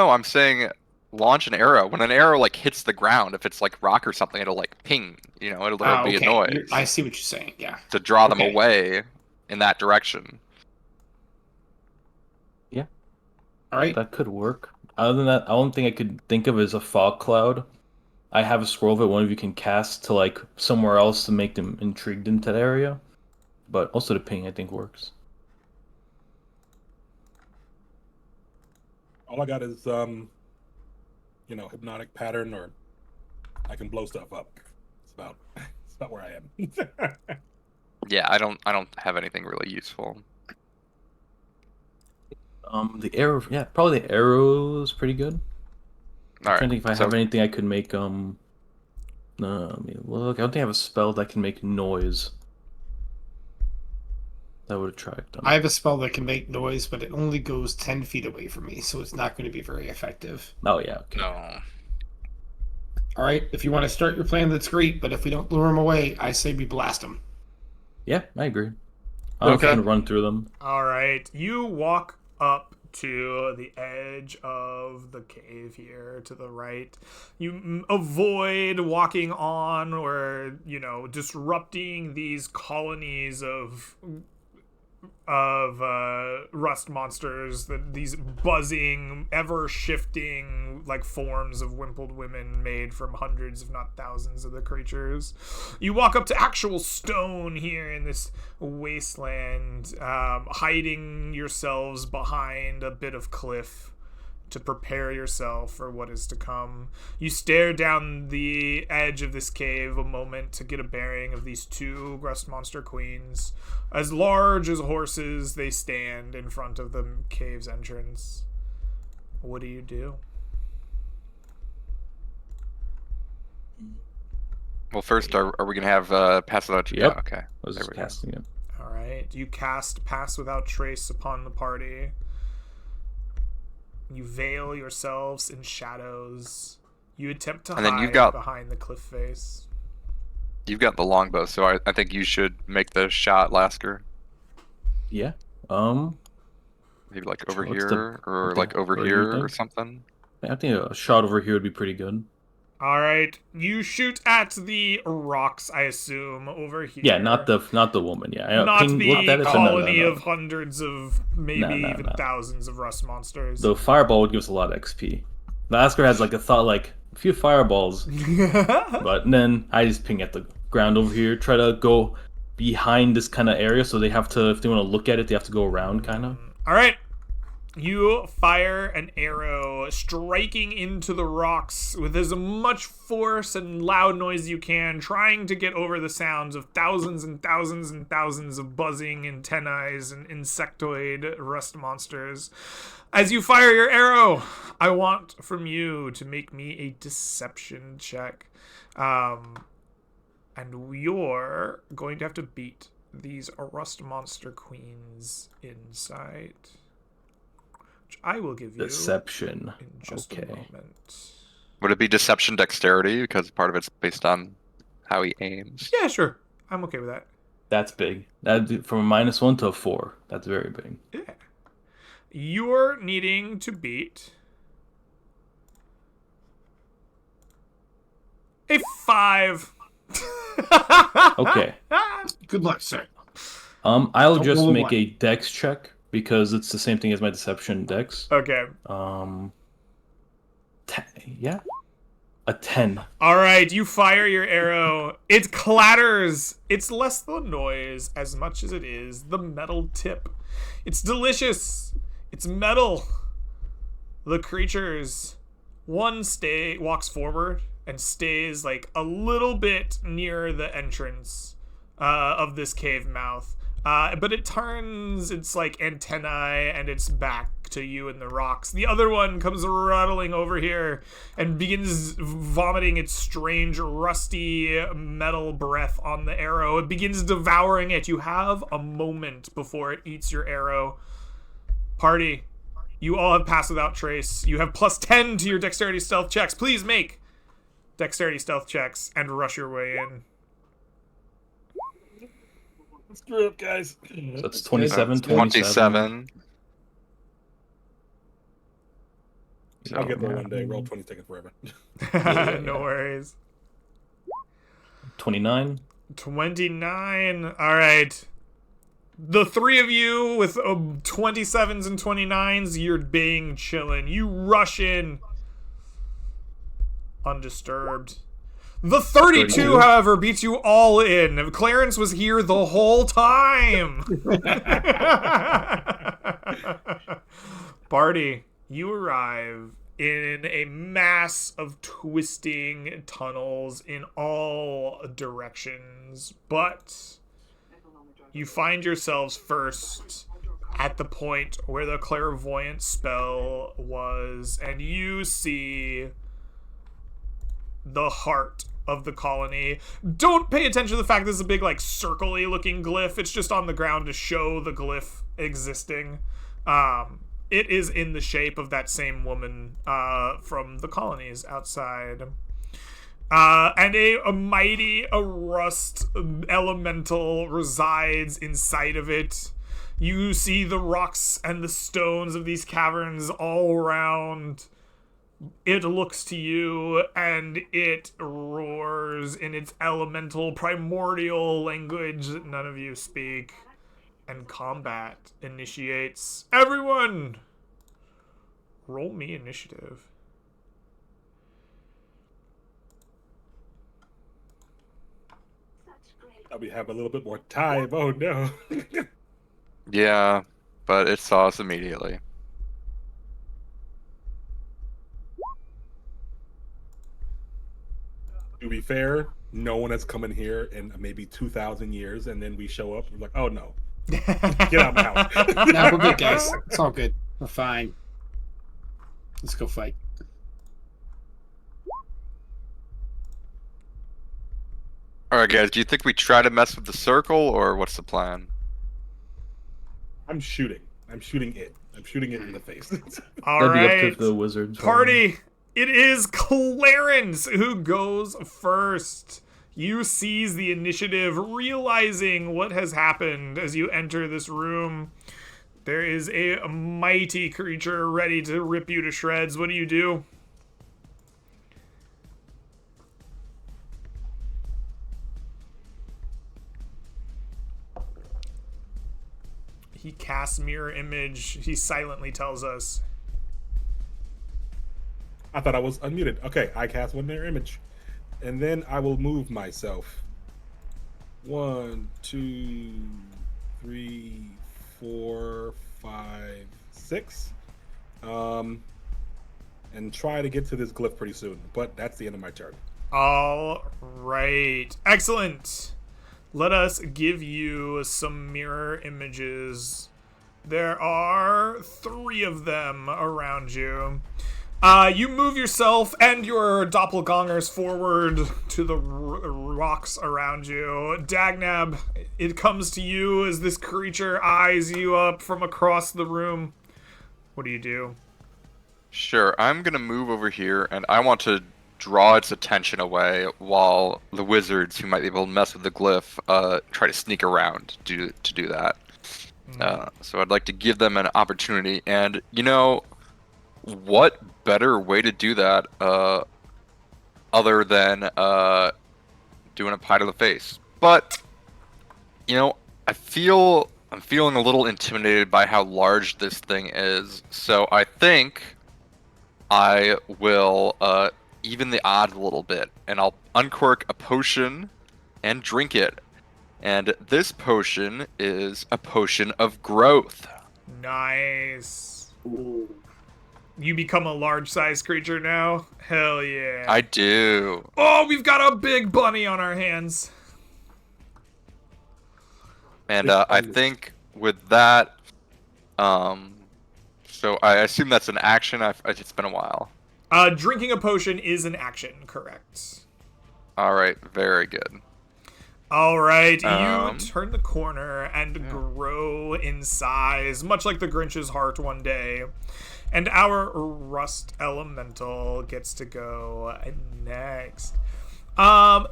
S2: I'm saying launch an arrow. When an arrow like hits the ground, if it's like rock or something, it'll like ping. You know, it'll be a noise
S3: I see what you're saying. Yeah.
S2: to draw them
S3: Okay.
S2: away in that direction.
S3: All right.
S5: That could work. Other than that, the only thing I could think of is a fog cloud. I have a scroll that one of you can cast to like somewhere else to make them intrigued into that area. But also the ping I think works.
S4: All I got is hypnotic pattern, or I can blow stuff up. It's about where I am.
S2: Yeah, I don't have anything really useful.
S5: The arrow, yeah, probably the arrow's pretty good.
S2: All
S5: I'm trying to think if I
S2: so-
S5: have anything I could make. No, let me look. I don't think I have a spell that can make noise. That would attract them.
S3: I have a spell that can make noise, but it only goes 10 feet away from me, so it's not going to be very effective.
S5: Oh yeah, okay.
S2: No.
S3: All right. If you want to start your plan, that's great. But if we don't lure them away, I say we blast them.
S5: Yeah, I agree. I'm
S2: Okay.
S5: gonna run through them.
S1: All right, you walk up to the edge of the cave here to the right. You avoid walking on or, disrupting these colonies of rust monsters, these buzzing, ever shifting like forms of wimpled women made from hundreds if not thousands of the creatures. You walk up to actual stone here in this wasteland, hiding yourselves behind a bit of cliff to prepare yourself for what is to come. You stare down the edge of this cave a moment to get a bearing of these two rust monster queens. As large as horses, they stand in front of the cave's entrance. What do you do?
S2: Well, first, are we gonna have pass it out?
S5: Yep.
S2: Yeah, okay.
S5: I was
S2: There
S5: just
S2: we go.
S5: casting it.
S1: All right. You cast Pass Without Trace upon the party. You veil yourselves in shadows. You attempt to
S2: And then
S1: hide
S2: you've got-
S1: behind the cliff face.
S2: You've got the longbow, so I think you should make the shot, Lasker.
S5: Yeah.
S2: Maybe like over
S5: What's the-
S2: here, or
S5: okay,
S2: like over
S5: what do you
S2: here, or
S5: think?
S2: something.
S5: I think a shot over here would be pretty good.
S1: All right. You shoot at the rocks, I assume, over here.
S5: Yeah, not the woman. Yeah, I
S1: Not
S5: looked at
S1: the
S5: it, but
S1: colony
S5: no.
S1: of hundreds of, maybe
S5: No,
S1: even
S5: no.
S1: thousands of rust monsters.
S5: The fireball would give us a lot of XP. The Asker has like a thought, like a few fireballs, but then I just ping at the ground over here. Try to go behind this kind of area, so they have to, if they want to look at it, they have to go around, kind of.
S1: All right. You fire an arrow, striking into the rocks with as much force and loud noise as you can, trying to get over the sounds of thousands and thousands and thousands of buzzing antennae and insectoid rust monsters. As you fire your arrow, I want from you to make me a deception check. And you're going to have to beat these rust monster queens insight. Which I will give you
S5: Deception.
S1: in just a
S5: Okay.
S1: moment.
S2: Would it be deception dexterity? Because part of it's based on how he aims.
S1: Yeah, sure. I'm okay with that.
S5: That's big. That from a -1 to a 4. That's very big.
S1: Yeah. You're needing to beat A 5.
S5: Okay.
S3: Good luck, sir.
S5: I'll
S3: Don't
S5: just
S3: roll a
S5: make
S3: one.
S5: a dex check because it's the same thing as my deception dex.
S1: Okay.
S5: Yeah. A 10.
S1: All right, you fire your arrow. It clatters. It's less the noise as much as it is the metal tip. It's delicious. It's metal. The creatures, one walks forward and stays like a little bit near the entrance of this cave mouth. But it turns its like antennae and its back to you in the rocks. The other one comes rattling over here and begins vomiting its strange rusty metal breath on the arrow. It begins devouring it. You have a moment before it eats your arrow. Party, you all have passed without trace. You have +10 to your dexterity stealth checks. Please make dexterity stealth checks and rush your way in.
S4: Screw up, guys.
S5: So that's 27,
S2: 27.
S4: I'll get there one day. Roll 20 taking forever.
S1: No worries.
S5: 29.
S1: 29. All right. The three of you with 27s and 29s, you're being chillin'. You rush in undisturbed. The 32, however, beats you all in. Clarence was here the whole time. Barty, you arrive in a mass of twisting tunnels in all directions, but you find yourselves first at the point where the clairvoyant spell was, and you see the heart of the colony. Don't pay attention to the fact this is a big, like, circle-y looking glyph. It's just on the ground to show the glyph existing. It is in the shape of that same woman from the colonies outside. And a mighty rust elemental resides inside of it. You see the rocks and the stones of these caverns all around. It looks to you and it roars in its elemental primordial language that none of you speak. And combat initiates. Everyone! Roll me initiative.
S4: We have a little bit more time. Oh no.
S2: Yeah, but it saw us immediately.
S4: To be fair, no one has come in here in maybe 2,000 years, and then we show up and we're like, oh no. Get out of my house.
S3: No, we're good, guys. It's all good. We're fine. Let's go fight.
S2: Alright guys, do you think we try to mess with the circle, or what's the plan?
S4: I'm shooting. I'm shooting it. I'm shooting it in the face.
S1: All
S5: That'd be up
S1: right.
S5: to the wizards.
S1: Party! It is Clarence who goes first. You seize the initiative, realizing what has happened as you enter this room. There is a mighty creature ready to rip you to shreds. What do you do? He casts mirror image. He silently tells us.
S4: I thought I was unmuted. Okay, I cast one mirror image. And then I will move myself. 1, 2, 3, 4, 5, 6. And try to get to this glyph pretty soon. But that's the end of my turn.
S1: All right. Excellent. Let us give you some mirror images. There are 3 of them around you. You move yourself and your doppelgangers forward to the rocks around you. Dagnab, it comes to you as this creature eyes you up from across the room. What do you do?
S2: Sure, I'm gonna move over here, and I want to draw its attention away while the wizards who might be able to mess with the glyph try to sneak around to do that. So I'd like to give them an opportunity, and you know, what better way to do that other than doing a pie to the face. But I'm feeling a little intimidated by how large this thing is. So I think I will even the odds a little bit, and I'll uncork a potion and drink it. And this potion is a potion of growth.
S1: Nice. You become a large-sized creature now? Hell yeah.
S2: I do.
S1: Oh, we've got a big bunny on our hands.
S2: And I think with that, so I assume that's an action. It's been a while.
S1: Drinking a potion is an action, correct.
S2: All right, very good.
S1: All right, you turn the corner and grow in size, much like the Grinch's heart one day. And our Rust Elemental gets to go next.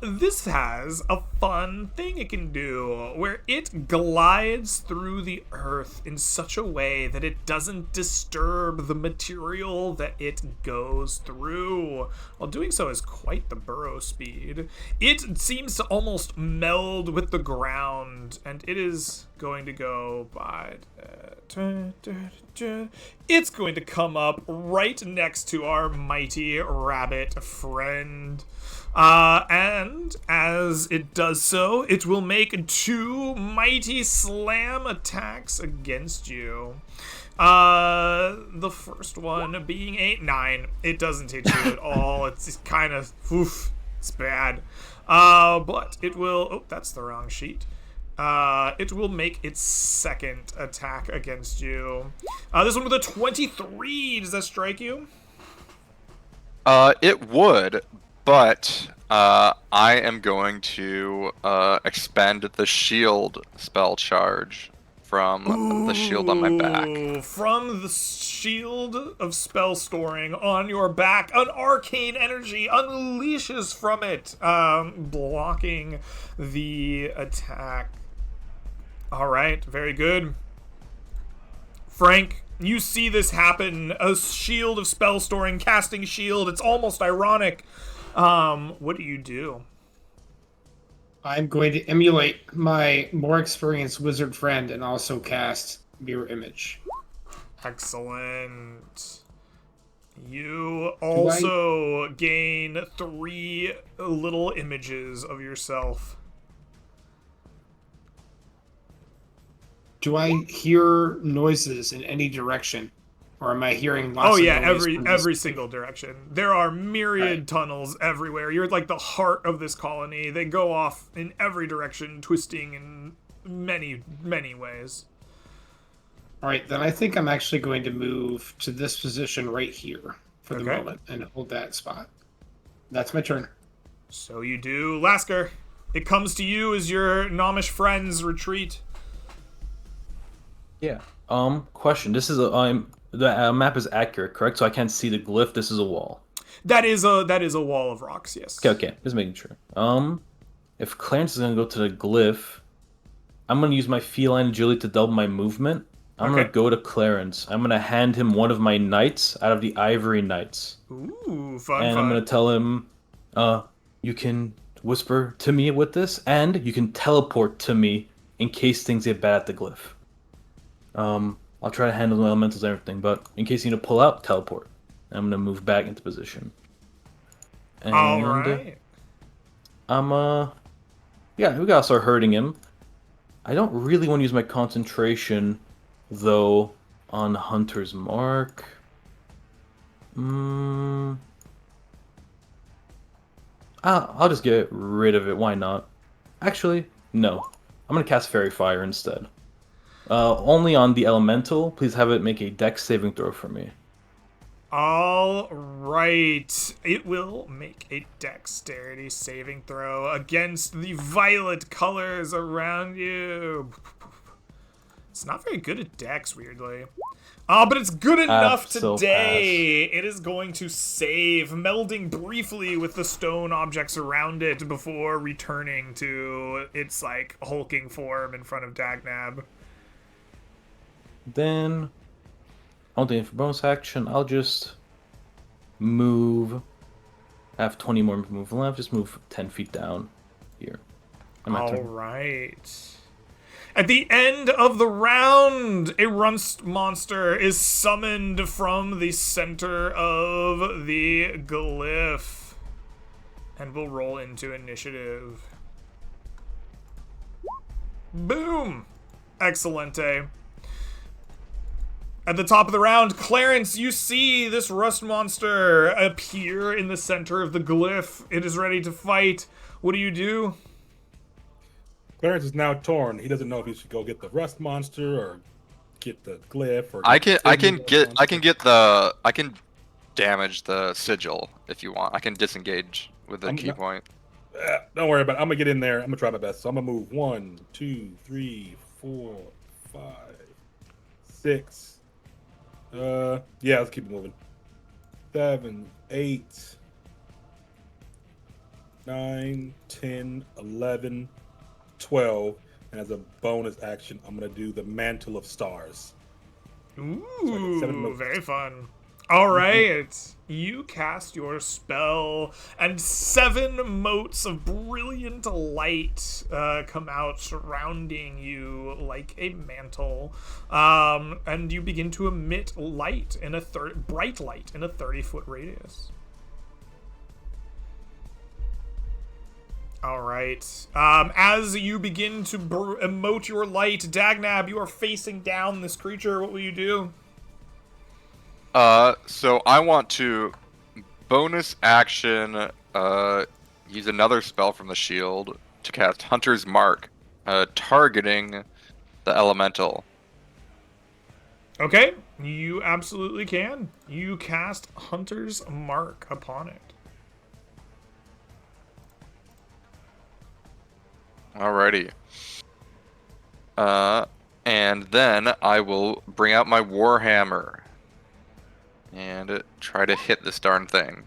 S1: This has a fun thing it can do, where it glides through the earth in such a way that it doesn't disturb the material that it goes through. While doing so is quite the burrow speed. It seems to almost meld with the ground, and it is going to go by... It's going to come up right next to our mighty rabbit friend. And as it does so, it will make 2 mighty slam attacks against you. The first one being 8-9. It doesn't hit you at all. It's kind of, it's bad. But it will, oh, that's the wrong sheet. It will make its second attack against you. This one with a 23. Does that strike you?
S2: It would, but I am going to expend the shield spell charge from the shield on my back.
S1: From the shield of spell storing on your back, an arcane energy unleashes from it, blocking the attack. All right, very good. Frank, you see this happen. A shield of spell storing, casting shield. It's almost ironic. What do you do?
S3: I'm going to emulate my more experienced wizard friend and also cast Mirror Image.
S1: Excellent. You also gain 3 little images of yourself.
S3: Do I hear noises in any direction? Or am I hearing lots of noise
S1: every single direction. There are myriad tunnels everywhere. You're like the heart of this colony. They go off in every direction, twisting in many, many ways.
S3: All right, then I think I'm actually going to move to this position right here for the moment and hold that spot. That's my turn.
S1: So you do. Lasker, it comes to you as your gnomish friends retreat.
S5: Yeah. Question. This is the map is accurate, correct? So I can't see the glyph. This is a wall.
S1: That is a wall of rocks. Yes.
S5: Okay. Just making sure. If Clarence is gonna go to the glyph, I'm gonna use my feline agility to double my movement. I'm gonna go to Clarence. I'm gonna hand him one of my knights out of the Ivory Knights.
S1: Ooh, fun.
S5: And I'm gonna tell him, you can whisper to me with this, and you can teleport to me in case things get bad at the glyph. I'll try to handle the elementals and everything, but in case you need to pull out, teleport. I'm gonna move back into position. And,
S1: all right.
S5: Yeah, we gotta start hurting him. I don't really want to use my concentration, though, on Hunter's Mark. I'll just get rid of it. Why not? Actually, no. I'm gonna cast Fairy Fire instead. Only on the elemental. Please have it make a dex saving throw for me.
S1: All right. It will make a dexterity saving throw against the violet colors around you. It's not very good at dex, weirdly. But it's good enough today. It is going to save, melding briefly with the stone objects around it before returning to its, like, hulking form in front of Dagnab.
S5: Then, I don't think for bonus action, I'll just move I have 20 more move left. Just move 10 feet down here. And my
S1: All
S5: turn.
S1: right. At the end of the round, a Runst monster is summoned from the center of the glyph. And we'll roll into initiative. Boom! Excellente. At the top of the round, Clarence, you see this rust monster appear in the center of the glyph. It is ready to fight. What do you do?
S4: Clarence is now torn. He doesn't know if he should go get the rust monster or get the glyph or.
S2: I
S4: get
S2: can
S4: the
S2: I can damage the sigil if you want. I can disengage with the key point.
S4: Don't worry about it. I'm gonna get in there. I'm gonna try my best. So I'm gonna move 1, 2, 3, 4, 5, 6. Yeah, let's keep it moving. 7, 8, 9, 10, 11, 12. And as a bonus action, I'm gonna do the Mantle of Stars.
S1: Ooh,
S4: seven moves.
S1: very fun. All right, you cast your spell, and 7 motes of brilliant light come out surrounding you like a mantle, and you begin to emit light in bright light in a 30-foot radius. All right. As you begin to emote your light, Dagnab, you are facing down this creature. What will you do?
S2: So I want to bonus action, use another spell from the shield to cast Hunter's Mark, targeting the elemental.
S1: Okay, you absolutely can. You cast Hunter's Mark upon it.
S2: Alrighty. And then I will bring out my Warhammer and try to hit this darn thing.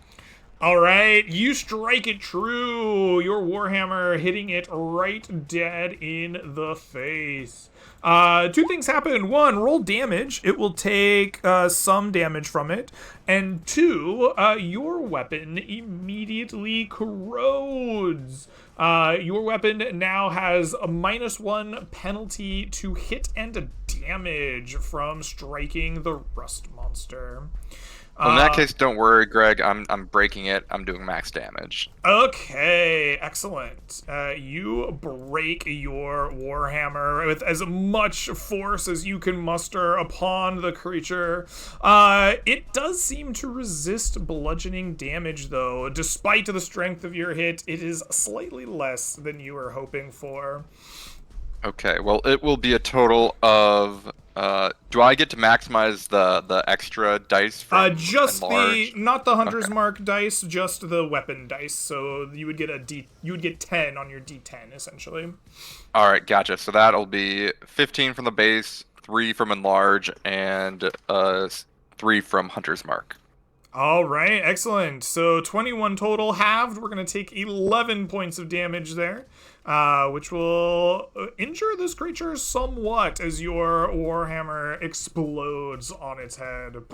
S1: All right, you strike it true. Your Warhammer hitting it right dead in the face. 2 things happen. 1, roll damage. It will take some damage from it. And 2, your weapon immediately corrodes. Your weapon now has a -1 penalty to hit and damage from striking the rust monster.
S2: Well, in that case, don't worry, Greg. I'm breaking it. I'm doing max damage.
S1: Okay, excellent. You break your Warhammer with as much force as you can muster upon the creature. It does seem to resist bludgeoning damage, though. Despite the strength of your hit, it is slightly less than you were hoping for.
S2: Okay, well, it will be a total of... do I get to maximize the extra dice from
S1: Just
S2: enlarge?
S1: not the Hunter's Mark dice, just the weapon dice. So you would get you would get 10 on your D10 essentially.
S2: All right, gotcha. So that'll be 15 from the base, 3 from enlarge, and 3 from Hunter's Mark.
S1: All right, excellent. So 21 total halved. We're going to take 11 points of damage there, which will injure this creature somewhat as your Warhammer explodes on its head.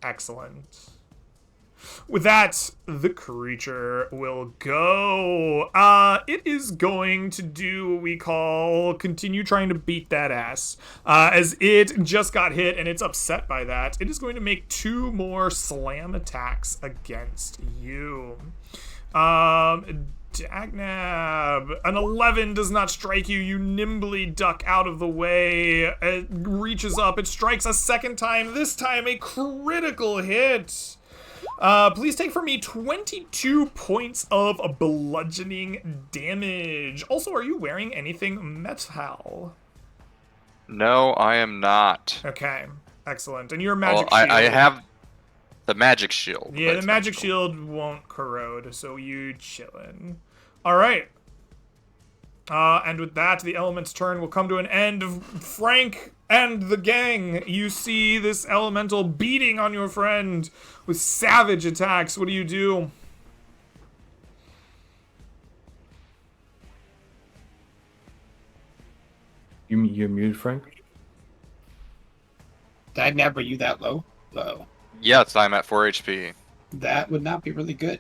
S1: Excellent. With that, the creature will go. It is going to do what we call continue trying to beat that ass. As it just got hit and it's upset by that, it is going to make 2 more slam attacks against you. Dagnab, an 11 does not strike you. You nimbly duck out of the way. It reaches up. It strikes a second time. This time a critical hit. Please take from me 22 points of bludgeoning damage. Also, are you wearing anything metal?
S2: No, I am not.
S1: Okay, excellent. And you're a magic
S2: Well,
S1: shield.
S2: I have the magic shield.
S1: Yeah,
S2: but
S1: the
S2: it's
S1: magic
S2: not
S1: shield won't corrode, so you chillin'. All right. And with that, the element's turn will come to an end. Frank and the gang, you see this elemental beating on your friend with savage attacks. What do you do?
S5: You're muted, Frank?
S3: Dagnab, are you that low? Low.
S2: Yes, I'm at 4 HP.
S3: That would not be really good.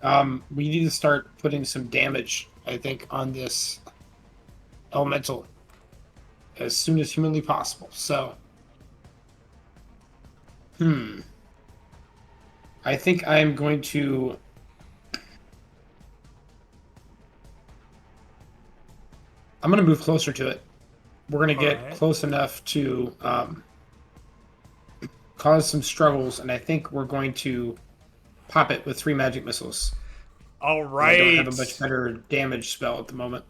S3: We need to start putting some damage, I think, on this elemental as soon as humanly possible. So, I think I'm going to. I'm going to move closer to it. We're going to get
S1: Alright.
S3: close enough to cause some struggles, and I think we're going to pop it with 3 magic missiles.
S1: All
S3: I don't
S1: right.
S3: have a much better damage spell at the moment.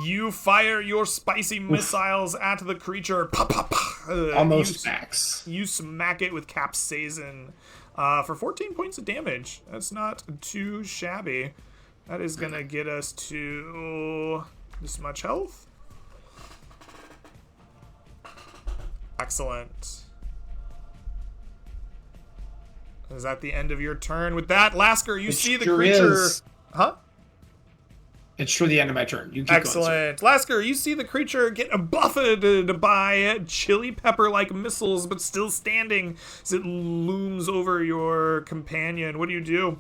S1: You fire your spicy missiles at the creature. Pop, pop, pop.
S3: Almost max.
S1: You smack it with capsaicin for 14 points of damage. That's not too shabby. That is going to get us to this much health. Excellent. Is that the end of your turn? With that, Lasker, you
S3: It
S1: see the
S3: sure
S1: creature.
S3: is.
S1: Huh?
S3: It's sure the end of my turn. You keep going, sir.
S1: Excellent. Lasker, you see the creature get buffeted by chili pepper-like missiles, but still standing as it looms over your companion. What do you do?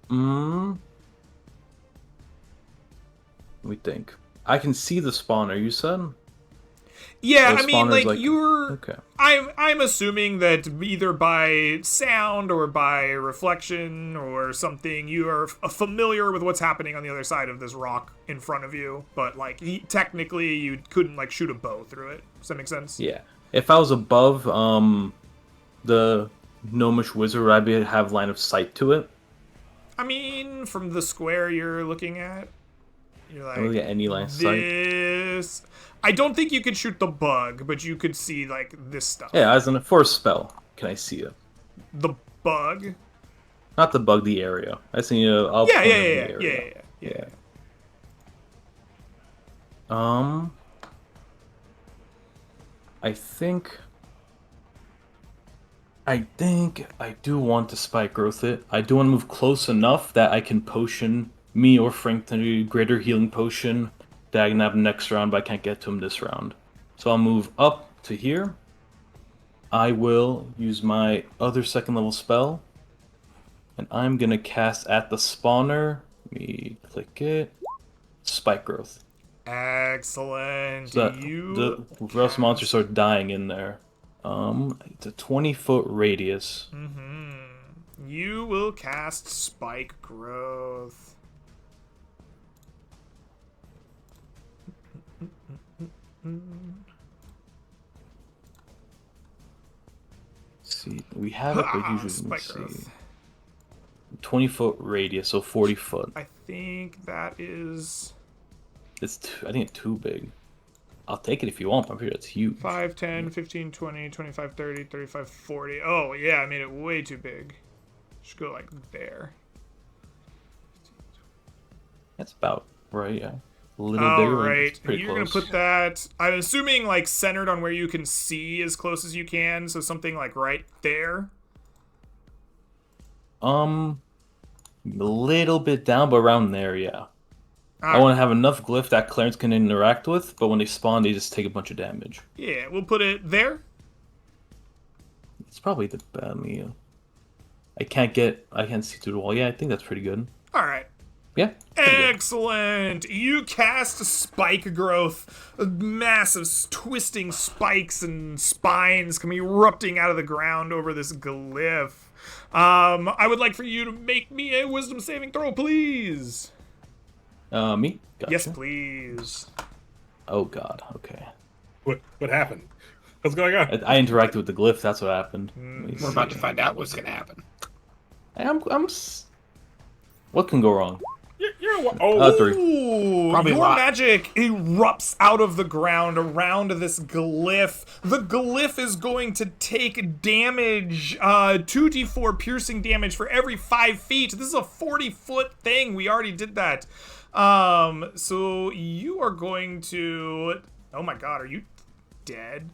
S5: Let me think. I can see the spawner, you said?
S1: Yeah,
S5: The
S1: I mean,
S5: spawner's
S1: like you're.
S5: Okay.
S1: I'm assuming that either by sound or by reflection or something, you are familiar with what's happening on the other side of this rock in front of you. But like, technically, you couldn't like shoot a bow through it. Does that make sense?
S5: Yeah. If I was above the gnomish wizard, I'd have line of sight to it.
S1: I mean, from the square you're looking at, you're
S5: I don't
S1: like,
S5: get any line of sight.
S1: this. I don't think you could shoot the bug, but you could see like this stuff.
S5: Yeah, as in a force spell, can I see it?
S1: The bug.
S5: Not the bug, the area. I see a
S1: Yeah,
S5: point of the
S1: yeah.
S5: area.
S1: Yeah.
S5: I think I do want to spike growth it. I do want to move close enough that I can potion me or Frank to do greater healing potion Dagnab next round, but I can't get to him this round. So I'll move up to here. I will use my other second level spell. And I'm gonna cast at the spawner. Let me click it. Spike growth.
S1: Excellent.
S5: So the rust monsters start dying in there. It's a 20-foot radius.
S1: You will cast Spike Growth.
S5: See, we have it, but usually
S1: Spike
S5: let me
S1: Growth.
S5: see. 20-foot radius, so 40 foot.
S1: I think that is
S5: I think it's too big. I'll take it if you want. I'm pretty sure it's huge.
S1: 5, 10, 15, 20, 25, 30, 35, 40. Oh, yeah, I made it way too big. Should go like there.
S5: That's about right, yeah. A little
S1: All
S5: bigger.
S1: right,
S5: It's pretty
S1: you're
S5: close.
S1: gonna put that. I'm assuming like centered on where you can see as close as you can, so something like right there.
S5: A little bit down, but around there, yeah. I
S1: Alright.
S5: want to have enough glyph that Clarence can interact with, but when they spawn, they just take a bunch of damage.
S1: Yeah, we'll put it there.
S5: It's probably the I can't see through the wall. Yeah, I think that's pretty good.
S1: All right.
S5: Yeah. pretty good.
S1: Excellent. You cast Spike Growth. Massive twisting spikes and spines come erupting out of the ground over this glyph. I would like for you to make me a wisdom saving throw, please.
S5: Me? Gotcha.
S1: Yes, please.
S5: Oh god, okay.
S4: What happened? What's going on?
S5: I interacted with the glyph, that's what happened.
S3: We're about to find out what's going to happen.
S5: What can go wrong?
S4: You're oh,
S5: 3.
S1: Ooh,
S3: Probably a
S1: your
S3: lot.
S1: magic erupts out of the ground around this glyph. The glyph is going to take damage, 2d4 piercing damage for every 5 feet. This is a 40-foot thing. We already did that. So you are going to... Oh my god, are you dead?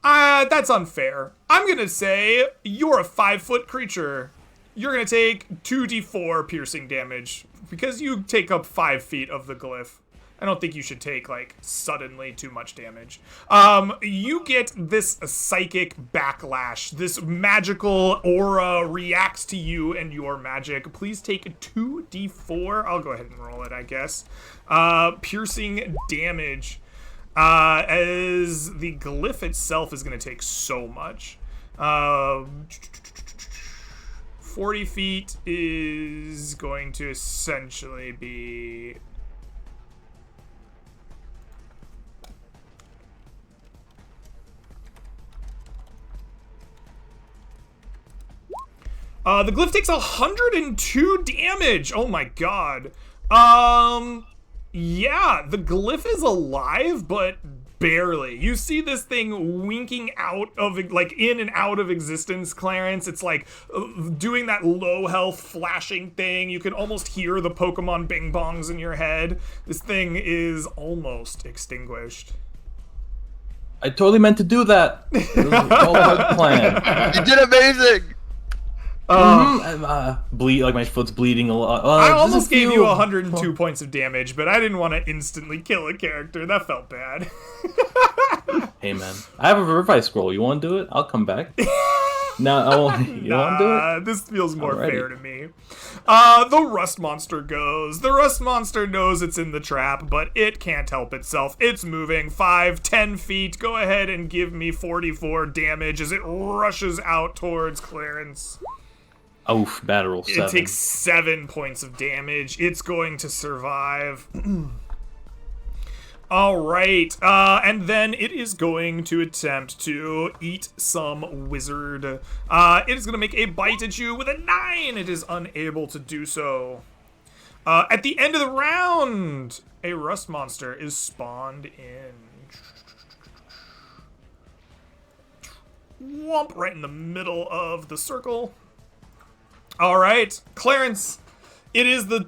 S1: That's unfair. I'm gonna say you're a 5-foot creature. You're gonna take 2d4 piercing damage because you take up 5 feet of the glyph. I don't think you should take, like, suddenly too much damage. You get this psychic backlash. This magical aura reacts to you and your magic. Please take 2d4. I'll go ahead and roll it, I guess. Piercing damage. As the glyph itself is going to take so much. 40 feet is going to essentially be... the glyph takes 102 damage. Oh my god. Yeah, the glyph is alive, but barely. You see this thing winking out of, like, in and out of existence, Clarence. It's like doing that low health flashing thing. You can almost hear the Pokemon bing bongs in your head. This thing is almost extinguished.
S5: I totally meant to do that. It was all part of the plan.
S2: You did amazing.
S5: Bleed, like my foot's bleeding a lot.
S1: I almost gave you 102 points of damage, but I didn't want to instantly kill a character. That felt bad.
S5: Hey man, I have a revive scroll. You want to do it? I'll come back. No, I won't. You want to do it?
S1: This feels more
S5: Alrighty.
S1: fair to me. The Rust Monster goes. The Rust Monster knows it's in the trap, but it can't help itself. It's moving 5-10 feet. Go ahead and give me 44 damage as it rushes out towards Clarence.
S5: Oof, bad roll 7.
S1: It takes 7 points of damage. It's going to survive. All right, and then it is going to attempt to eat some wizard. It is going to make a bite at you with a 9. It is unable to do so. At the end of the round, a Rust Monster is spawned in. Whomp, right in the middle of the circle. All right, Clarence, it is the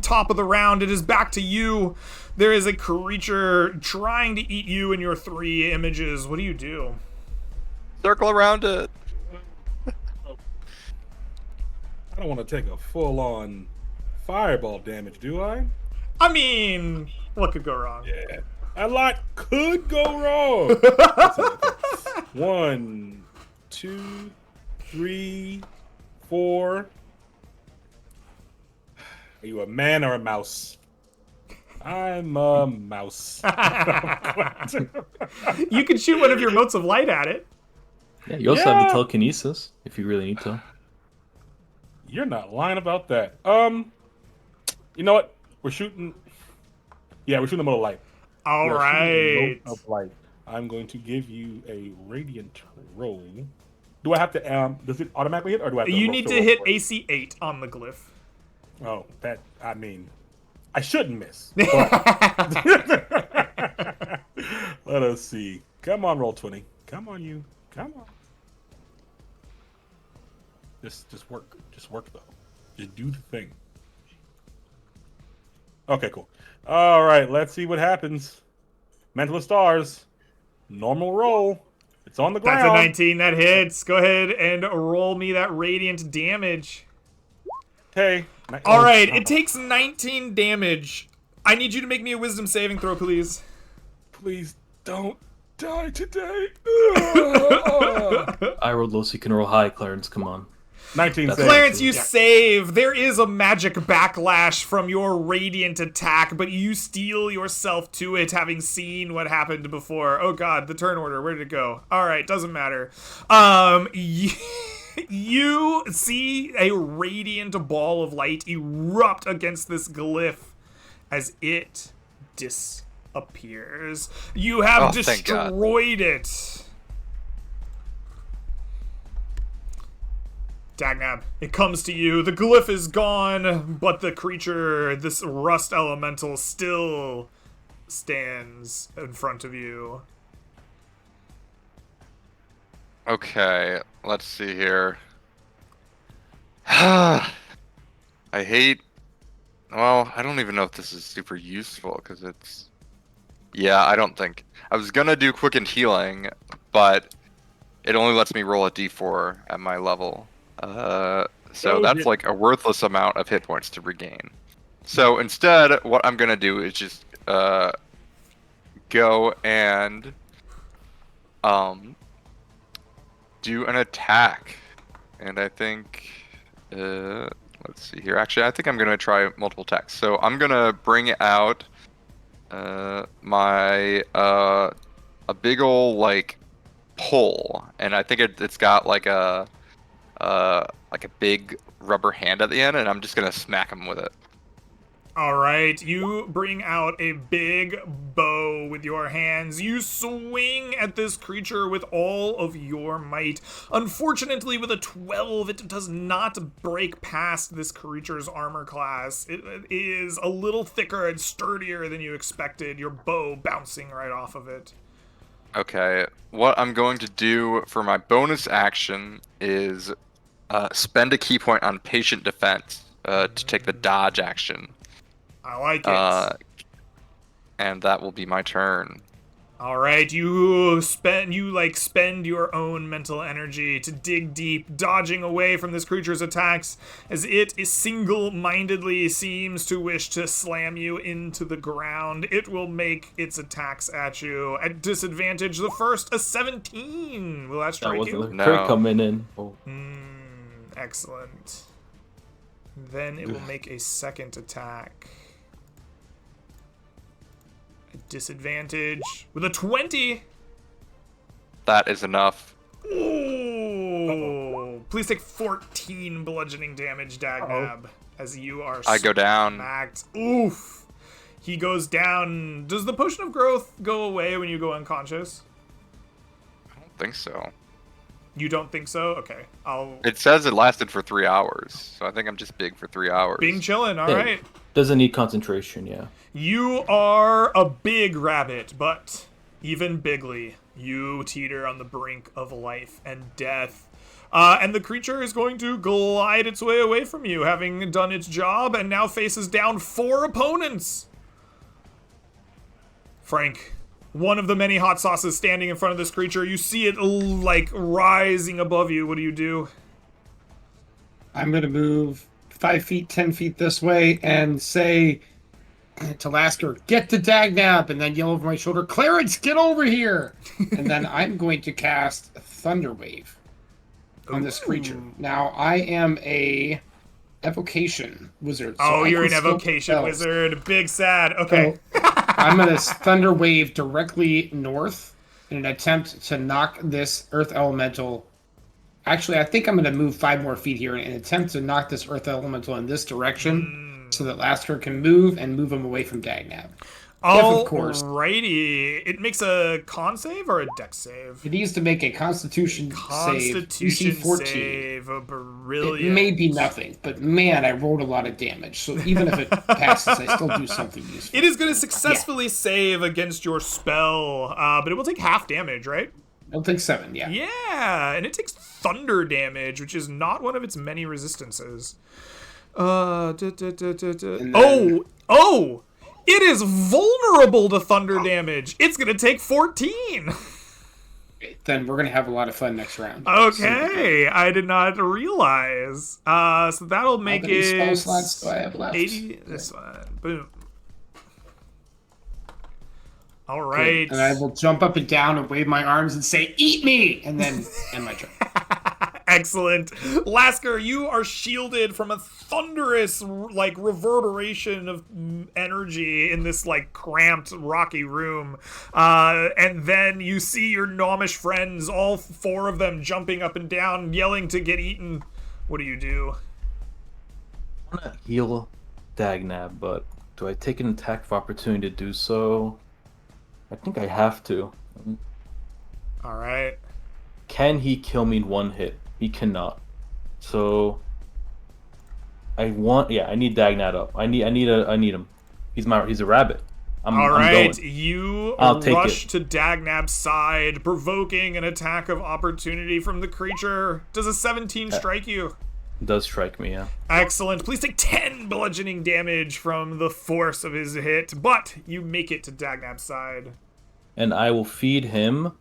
S1: top of the round. It is back to you. There is a creature trying to eat you and your 3 images. What do you do?
S2: Circle around it.
S4: I don't want to take a full-on fireball damage, do I?
S1: I mean, what could go wrong?
S4: Yeah. A lot could go wrong. 1, 2, 3, 4. Are you a man or a mouse? I'm a mouse.
S1: You can shoot one of your motes of light at it.
S5: Yeah, you also have the telekinesis if you really need to.
S4: You're not lying about that. You know what? We're shooting. Yeah, we're shooting a mote of light.
S1: All
S4: We're
S1: right.
S4: shooting a mote of light. I'm going to give you a radiant roll. Do I have to? Does it automatically hit, or do I? Have to
S1: You
S4: roll
S1: need
S4: to
S1: to
S4: roll
S1: hit
S4: for it?
S1: AC 8 on the glyph.
S4: Oh, that. I mean, I shouldn't miss. But... Let us see. Come on, roll 20. Come on, you. Come on. Just work. Just work though. Just do the thing. Okay, cool. All right, let's see what happens. Mantle of Stars. Normal roll. It's on the ground.
S1: That's a 19. That hits. Go ahead and roll me that radiant damage.
S4: Okay.
S1: All right, it takes 19 damage. I need you to make me a wisdom saving throw, please.
S4: Please don't die today.
S5: I rolled low, so you can roll high, Clarence. Come on.
S4: 19
S5: That's
S4: saves.
S1: Clarence, you save. There is a magic backlash from your radiant attack, but you steel yourself to it, having seen what happened before. Oh god, the turn order, where did it go? Alright, doesn't matter. You see a radiant ball of light erupt against this glyph as it disappears. You have
S2: Thank God.
S1: destroyed it. Dagnab, it comes to you. The glyph is gone, but the creature, this rust elemental, still stands in front of you.
S2: Okay, let's see here. I hate... Well, I don't even know if this is super useful, because it's... Yeah, I don't think... I was gonna do quickened healing, but it only lets me roll a d4 at my level. So that's like a worthless amount of hit points to regain. So instead, what I'm gonna do is just go and do an attack. And I think let's see here. Actually, I think I'm gonna try multiple attacks. So I'm gonna bring out my a big ol' like pole, and I think it's got like a big rubber hand at the end, and I'm just gonna smack him with it.
S1: All right, you bring out a big bow with your hands. You swing at this creature with all of your might. Unfortunately, with a 12, it does not break past this creature's armor class. It is a little thicker and sturdier than you expected, your bow bouncing right off of it.
S2: Okay, what I'm going to do for my bonus action is spend a key point on patient defense to take the dodge action.
S1: I like it.
S2: And that will be my turn.
S1: All right, you spend your own mental energy to dig deep, dodging away from this creature's attacks as it single-mindedly seems to wish to slam you into the ground. It will make its attacks at you at disadvantage. The first, a 17. Will that
S5: That
S1: strike
S5: wasn't
S1: you?
S5: a
S2: No.
S5: crit coming in. Oh.
S1: Excellent. Then it will make a second attack. At disadvantage with a 20.
S2: That is enough.
S1: Ooh. Please take 14 bludgeoning damage, Dagnab, as you are
S2: I go down.
S1: smacked. Oof. He goes down. Does the potion of growth go away when you go unconscious?
S2: I don't think so.
S1: You don't think so? Okay. I'll
S2: It says it lasted for 3 hours, so I think I'm just big for 3 hours.
S1: Bing chillin', all
S5: Hey.
S1: right.
S5: Doesn't need concentration, yeah.
S1: You are a big rabbit, but even bigly, you teeter on the brink of life and death. And the creature is going to glide its way away from you, having done its job, and now faces down 4 opponents. Frank, one of the many hot sauces standing in front of this creature. You see it, like, rising above you. What do you do?
S3: I'm going to move 5 feet, 10 feet this way and say to Lasker, get to Dagnab, and then yell over my shoulder, Clarence, get over here! And then I'm going to cast Thunder Wave on this creature. Now, I am a evocation wizard. So I
S1: You're
S3: can
S1: an
S3: scope
S1: evocation
S3: spells.
S1: wizard. Big sad. Okay.
S3: So I'm going to Thunder Wave directly north in an attempt to knock this Earth Elemental. Actually, I think I'm going to move 5 more feet here in an attempt to knock this Earth Elemental in this direction so that Lasker can move and move him away from Dagnab. of course.
S1: Alrighty. It makes a con save or a dex save?
S3: It needs to make a Constitution save.
S1: Constitution
S3: DC 14.
S1: save.
S3: It
S1: Brilliant.
S3: may be nothing, but man, I rolled a lot of damage. So even if it passes, I still do something useful.
S1: It is going to successfully save against your spell, but it will take half damage, right?
S3: I'll take 7, yeah.
S1: Yeah, and it takes thunder damage, which is not one of its many resistances.
S3: then-
S1: Oh! It is vulnerable to thunder damage. It's going to take 14.
S3: Then we're going to have a lot of fun next round.
S1: Okay, I did not realize. So that'll
S3: How
S1: make
S3: many spell
S1: it
S3: slots do I have left?
S1: 80. This one. Boom. All right.
S3: And I will jump up and down and wave my arms and say, "Eat me!" and then end my turn.
S1: Excellent. Lasker, you are shielded from a thunderous, like, reverberation of energy in this, like, cramped, rocky room. And then you see your gnomish friends, all 4 of them jumping up and down, yelling to get eaten. What do you do?
S5: I want to heal Dagnab, but do I take an attack of opportunity to do so? I think I have to.
S1: All right.
S5: Can he kill me in 1 hit? He cannot. So I need Dagnab up. I need him. He's a rabbit. I'm
S1: Alright,
S5: going.
S1: you
S5: I'll take
S1: rush
S5: it.
S1: to Dagnab's side, provoking an attack of opportunity from the creature. Does a 17 strike you?
S5: It does strike me, yeah.
S1: Excellent. Please take 10 bludgeoning damage from the force of his hit, but you make it to Dagnab's side.
S5: And I will feed him.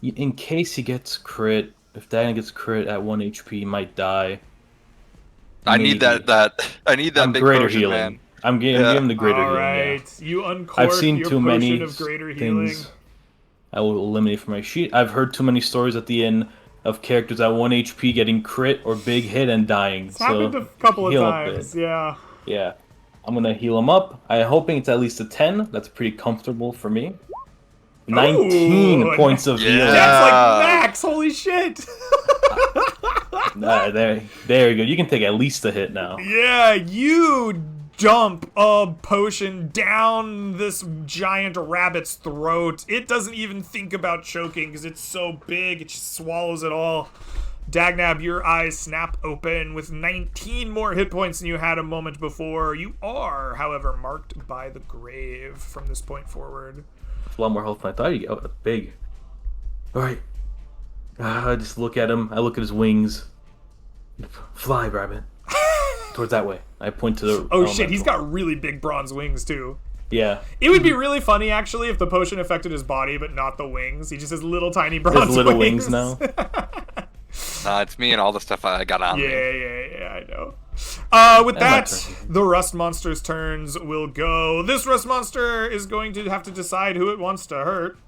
S5: In case he gets crit, if Dagnab gets crit at 1 HP, he might die.
S2: I need
S5: Maybe.
S2: I need that
S5: I'm
S2: big
S5: greater
S2: potion,
S5: healing.
S2: man.
S5: I'm giving the greater
S1: All
S5: healing. Yeah.
S1: right, you uncork
S5: I've seen
S1: your
S5: too
S1: potion
S5: many
S1: of greater healing.
S5: things I will eliminate from my sheet. I've heard too many stories at the end of characters at 1 HP getting crit or big hit and dying.
S1: It's
S5: So
S1: happened a couple of
S5: heal a bit.
S1: times, yeah.
S5: Yeah. I'm gonna heal him up. I'm hoping it's at least a 10. That's pretty comfortable for me. 19
S1: Ooh,
S5: points of
S2: yeah.
S5: healing.
S1: That's like max, holy shit!
S5: There you go. You can take at least a hit now.
S1: Yeah, you dump a potion down this giant rabbit's throat. It doesn't even think about choking because it's so big, it just swallows it all. Dagnab, your eyes snap open with 19 more hit points than you had a moment before. You are, however, marked by the grave from this point forward.
S5: A lot more health than I thought you'd get. Oh, that's big. Alright. I just look at him. I look at his wings. Fly, rabbit. Towards that way. I point to the
S1: Oh shit,
S5: elemental.
S1: he's got really big bronze wings too.
S5: Yeah.
S1: It would be really funny actually if the potion affected his body but not the wings. He just has little tiny bronze
S5: His little
S1: wings
S5: wings now.
S2: It's me and all the stuff I got on me.
S1: Yeah, I know. With
S5: And my
S1: that,
S5: turn.
S1: the Rust Monster's turns will go. This Rust Monster is going to have to decide who it wants to hurt.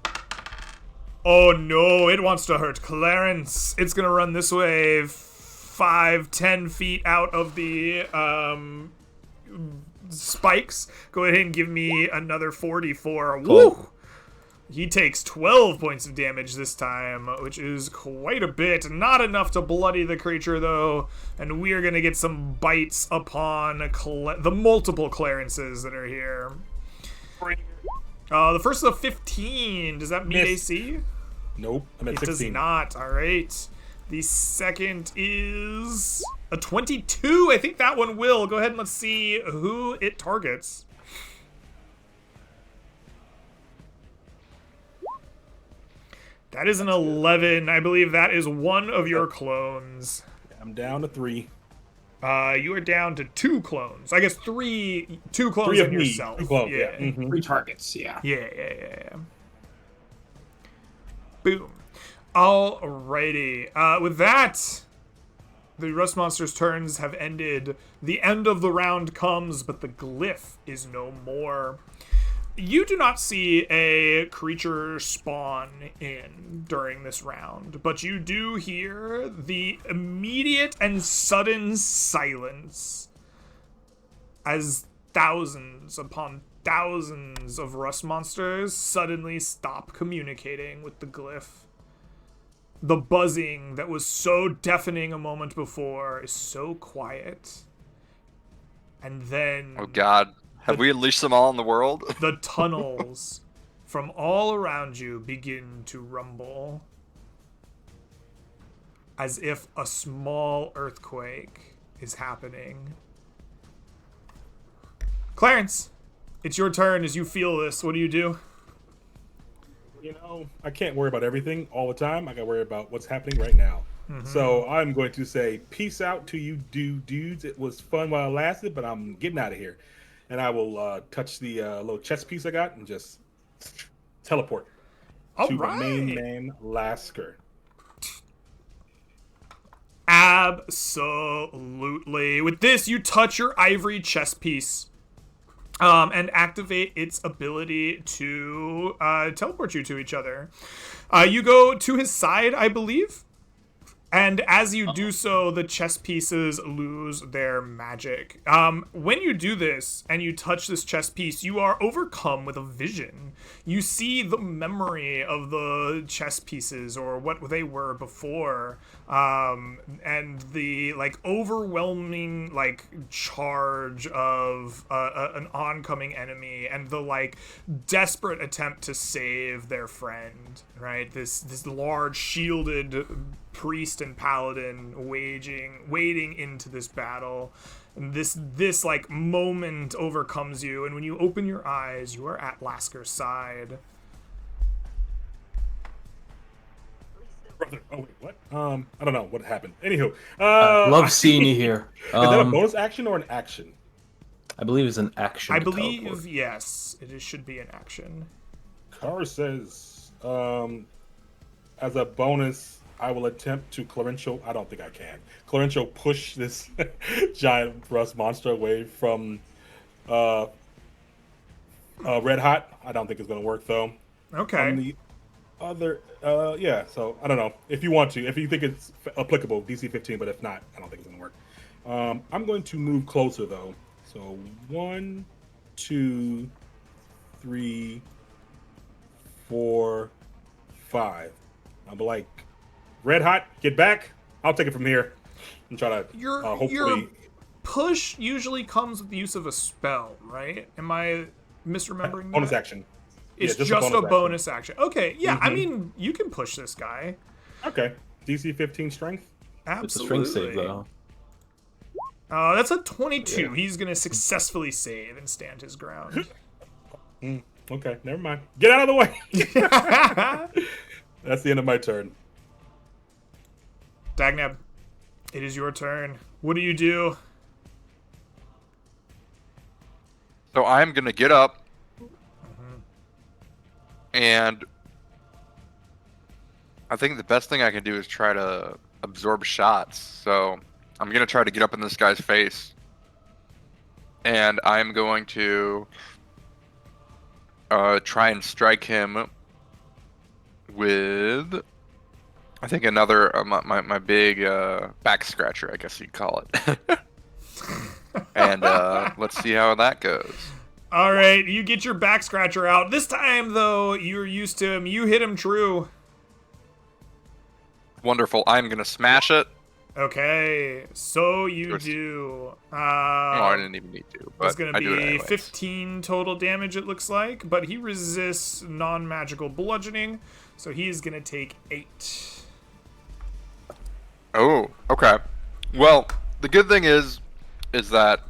S1: Oh no, it wants to hurt Clarence. It's gonna run this way 5-10 feet out of the spikes. Go ahead and give me another 44. Woo! He takes 12 points of damage this time, which is quite a bit. Not enough to bloody the creature, though. And we are going to get some bites upon the multiple Clarences that are here. The first is a 15. Does that meet
S4: Miss.
S1: AC?
S4: Nope. I'm at
S1: It
S4: 16.
S1: does not. All right. The second is a 22. I think that one will. Go ahead and let's see who it targets. That is an 11. I believe that is one of your clones.
S4: I'm down to 3.
S1: You are down to 2 clones. I guess 2 clones
S4: 3 of
S1: and
S4: me.
S1: yourself.
S4: 2 clones,
S1: Yeah.
S4: yeah. Mhm.
S3: 3 targets, yeah.
S1: Yeah. Boom. Alrighty. With that, the Rust Monster's turns have ended. The end of the round comes, but the glyph is no more. You do not see a creature spawn in during this round, but you do hear the immediate and sudden silence as thousands upon thousands of Rust Monsters suddenly stop communicating with the glyph. The buzzing that was so deafening a moment before is so quiet. And then
S2: Oh god. Have we unleashed them all in the world?
S1: the tunnels from all around you begin to rumble as if a small earthquake is happening. Clarence, it's your turn as you feel this. What do you do?
S4: You know, I can't worry about everything all the time. I got to worry about what's happening right now. So I'm going to say peace out to you dudes. It was fun while it lasted, but I'm getting out of here. And I will touch the little chess piece I got and just teleport to my main man, Lasker.
S1: Absolutely. With this, you touch your ivory chess piece. And activate its ability to teleport you to each other. You go to his side, I believe. And as you do so, the chess pieces lose their magic. When you do this and you touch this chess piece, you are overcome with a vision. You see the memory of the chess pieces or what they were before, and the overwhelming charge of an oncoming enemy and the desperate attempt to save their friend. Right, this large shielded priest and paladin wading into this battle. And this moment overcomes you, and when you open your eyes, you are at Lasker's side.
S4: Brother, oh wait, what? I don't know what happened. Anywho,
S5: Love seeing you here.
S4: Is that a bonus action or an action?
S5: I believe it's an action.
S1: I
S5: to
S1: believe,
S5: teleport.
S1: yes, should be an action.
S4: Car says, as a bonus I will attempt to Clarential. I don't think I can. Clarential push this giant rust monster away from Red Hot. I don't think it's going to work though.
S1: Okay.
S4: On the other, yeah. So I don't know if you want to, if you think it's applicable, DC 15. But if not, I don't think it's going to work. I'm going to move closer though. So 1, 2, 3, 4, 5. I'll be like, Red Hot, get back. I'll take it from here and try to
S1: Your
S4: hopefully.
S1: push usually comes with the use of a spell, right? Am I misremembering
S4: Bonus
S1: that?
S4: action.
S1: It's
S4: Yeah,
S1: just a bonus action. Okay, yeah. I
S4: Mhm.
S1: mean, you can push this guy.
S4: Okay. DC 15 strength.
S5: It's a
S1: Absolutely.
S5: strength save, though.
S1: That's a 22.
S5: Yeah.
S1: He's gonna successfully save and stand his ground.
S4: Okay, never mind. Get out of the way. That's the end of my turn.
S1: Dagnab, it is your turn. What do you do?
S2: So I'm gonna get up and I think the best thing I can do is try to absorb shots. So I'm gonna try to get up in this guy's face, and I'm going to try and strike him with, I think, another my big back scratcher, I guess you'd call it. And let's see how that goes.
S1: All right, you get your back scratcher out. This time, though, you're used to him. You hit him true.
S2: Wonderful. I'm gonna smash it.
S1: Okay, so you
S2: First-
S1: do.
S2: Oh, I didn't even need to,
S1: It's
S2: but
S1: going
S2: I
S1: to
S2: do it
S1: be
S2: anyways.
S1: 15 total damage, it looks like, but he resists non-magical bludgeoning, so he is going to take 8.
S2: Oh, okay. Well, the good thing is that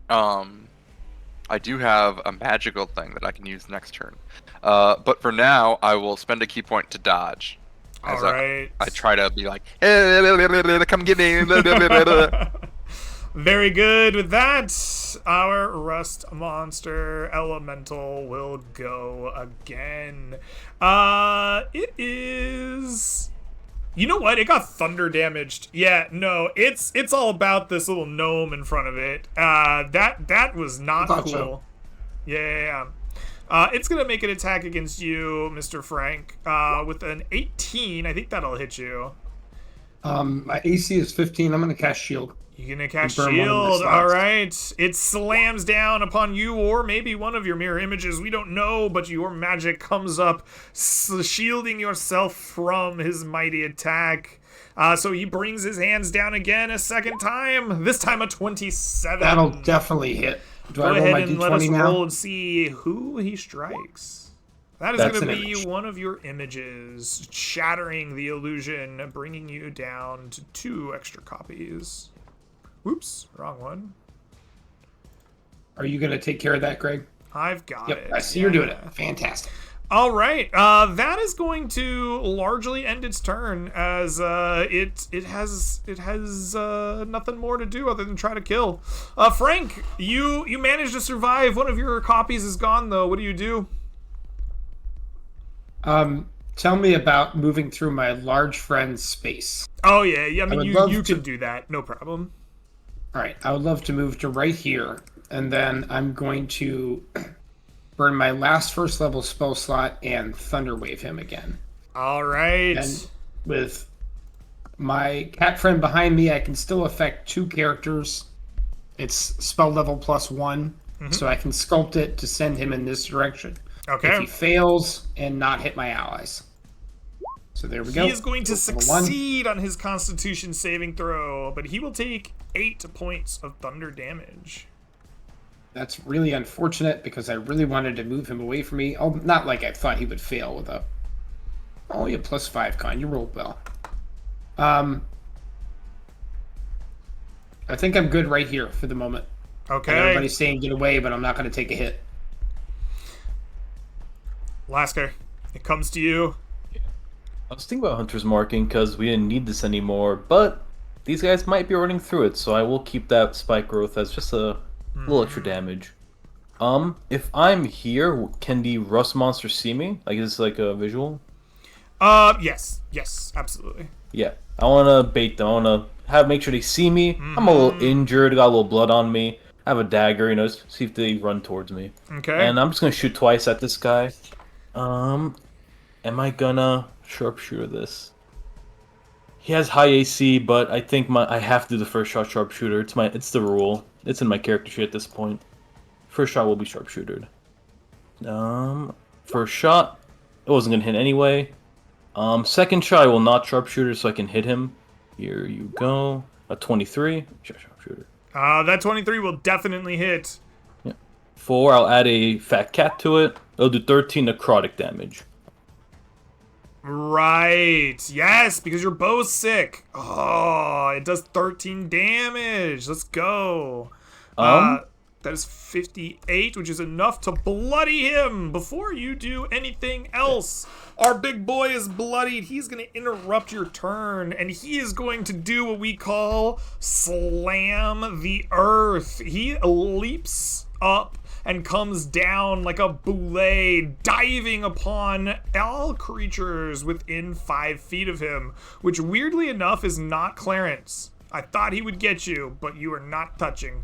S2: I do have a magical thing that I can use next turn. But for now, I will spend a key point to dodge.
S1: All
S2: As
S1: right.
S2: I try to be like, come get me.
S1: Very good. With that, our rust monster elemental will go again. It is. You know what? It got thunder damaged. Yeah, no, it's all about this little gnome in front of it. That was not
S3: Thought
S1: cool.
S3: so.
S1: Yeah. It's gonna make an attack against you, Mr. Frank, with an 18. I think that'll hit you.
S3: My AC is 15. I'm gonna cast shield.
S1: You're gonna cast
S3: Burn one of my
S1: shield.
S3: slots.
S1: All right. It slams down upon you, or maybe one of your mirror images. We don't know, but your magic comes up, shielding yourself from his mighty attack. So he brings his hands down again a second time. This time a 27.
S3: That'll definitely hit. Do
S1: Go
S3: I roll
S1: ahead
S3: my
S1: and let us
S3: D20
S1: roll
S3: now?
S1: and see who he strikes. That is
S3: That's
S1: going to
S3: an
S1: be
S3: image.
S1: one of your images, shattering the illusion, bringing you down to 2 extra copies. Whoops, wrong one.
S3: Are you gonna take care of that, Greg?
S1: I've got
S3: Yep.
S1: it.
S3: I see you're doing
S1: Yeah.
S3: it. Fantastic.
S1: All right, that is going to largely end its turn, as it has nothing more to do other than try to kill. Frank, you managed to survive. One of your copies is gone though. What do you do?
S3: Tell me about moving through my large friend's space.
S1: Oh yeah, I mean
S3: would
S1: you
S3: love
S1: you
S3: to-
S1: can do that, no problem.
S3: All right, I would love to move to right here, and then I'm going to burn my last first level spell slot and thunder wave him again.
S1: All right.
S3: And with my cat friend behind me, I can still affect 2 characters. It's spell level +1, so I can sculpt it to send him in this direction. If
S1: Okay.
S3: he fails and not hit my allies. So there we go.
S1: He is going to
S3: Level 1.
S1: succeed on his Constitution saving throw, but he will take 8 points of thunder damage.
S3: That's really unfortunate because I really wanted to move him away from me. Oh, not like I thought he would fail with a. Oh, you +5 con. You rolled well. I think I'm good right here for the moment. And
S1: Okay.
S3: everybody's saying get away, but I'm not going to take a hit.
S1: Lasker, it comes to you.
S5: I was thinking about Hunter's Marking because we didn't need this anymore, but these guys might be running through it, so I will keep that spike growth as just a little extra damage. If I'm here, can the rust monster see me? Like, is this like a visual?
S1: Yes, absolutely.
S5: Yeah, I want to bait them. I want to make sure they see me. I'm a little injured, got a little blood on me. I have a dagger, see if they run towards me.
S1: Okay.
S5: And I'm just gonna shoot twice at this guy. Am I gonna sharpshooter this? He has high AC, but I think I have to do the first shot sharpshooter. It's the rule. It's in my character sheet at this point. First shot will be sharpshootered. First shot, it wasn't gonna hit anyway. Second shot I will not sharpshooter so I can hit him. Here you go. A 23. Sharpshooter.
S1: That 23 will definitely hit.
S5: Yeah. 4, I'll add a fat cat to it. It'll do 13 necrotic damage.
S1: Right. Yes, because your bow's sick. Oh, it does 13 damage. Let's go. That is 58, which is enough to bloody him before you do anything else. Our big boy is bloodied. He's going to interrupt your turn, and he is going to do what we call slam the earth. He leaps up and comes down like a boulet, diving upon all creatures within 5 feet of him, which weirdly enough is not Clarence. I thought he would get you, but you are not touching.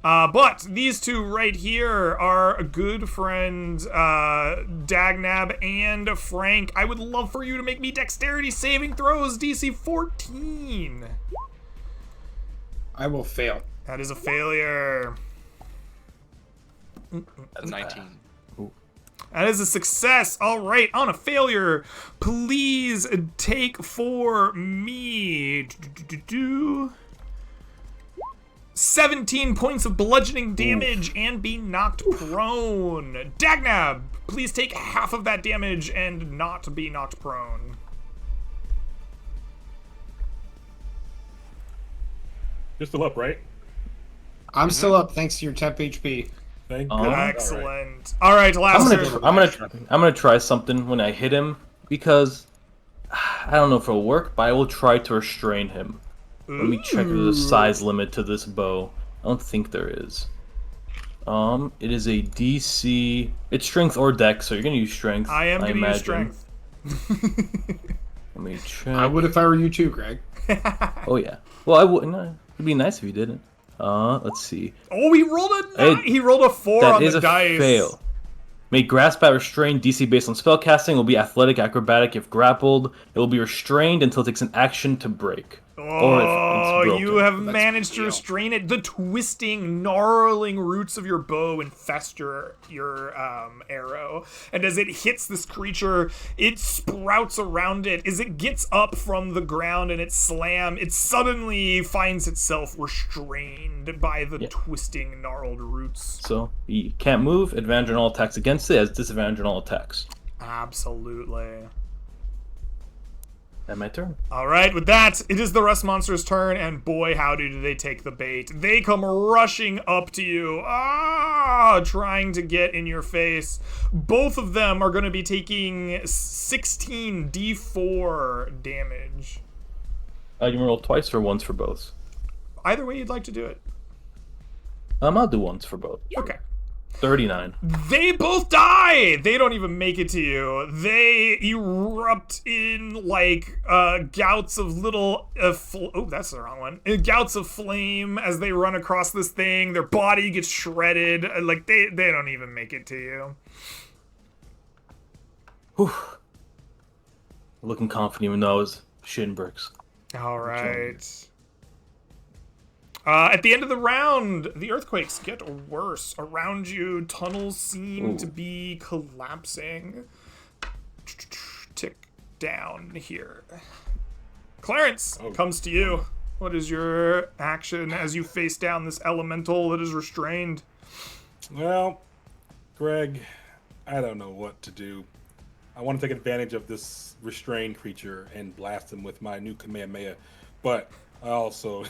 S1: But these two right here are a good friend, Dagnab and Frank. I would love for you to make me dexterity saving throws, DC 14.
S3: I will fail.
S1: That is a failure.
S2: That's 19.
S1: That is a success. All right, on a failure, please take for me 17 points of bludgeoning damage and be knocked prone. Dagnab, please take half of that damage and not be knocked prone.
S4: You're still up, right?
S3: I'm still up thanks to your temp HP.
S4: Thank God.
S1: Excellent. All right, Laster.
S5: I'm gonna try something when I hit him because I don't know if it'll work, but I will try to restrain him. Let me check if there's a size limit to this bow. I don't think there is. It is a DC. It's strength or dex, so you're gonna use strength.
S1: I am going to use strength.
S5: Let me check.
S3: I would if I were you too, Greg.
S5: Oh yeah. Well, I wouldn't. It'd be nice if you didn't. Let's see.
S1: Oh, he rolled a 9. He rolled a 4 on the dice.
S5: That is a fail. May grasp at restrained. DC based on spellcasting will be athletic, acrobatic. If grappled, it will be restrained until it takes an action to break.
S1: Oh, you have managed to restrain it. The twisting, gnarling roots of your bow infest your arrow. And as it hits this creature, it sprouts around it. As it gets up from the ground and it suddenly finds itself restrained by the twisting, gnarled roots.
S5: So, he can't move. Advantage on all attacks against it. Has disadvantage on all attacks.
S1: Absolutely.
S5: And my turn.
S1: All right, with that, it is the rust monster's turn, and boy, howdy do they take the bait. They come rushing up to you, trying to get in your face. Both of them are going to be taking 16 D4 damage.
S5: You can roll twice or once for both?
S1: Either way you'd like to do it.
S5: I'll do once for both.
S1: Okay.
S5: 39.
S1: They both die! They don't even make it to you. They erupt in, like, gouts of little... oh, that's the wrong one. Gouts of flame as they run across this thing. Their body gets shredded. Like, they don't even make it to you.
S5: Whew. Looking confident even though I was shitting bricks.
S1: All right. At the end of the round, the earthquakes get worse. Around you, tunnels seem to be collapsing. Tick down here. Clarence comes to you. What is your action as you face down this elemental that is restrained?
S4: Well, Greg, I don't know what to do. I want to take advantage of this restrained creature and blast him with my new Kamehameha, but I also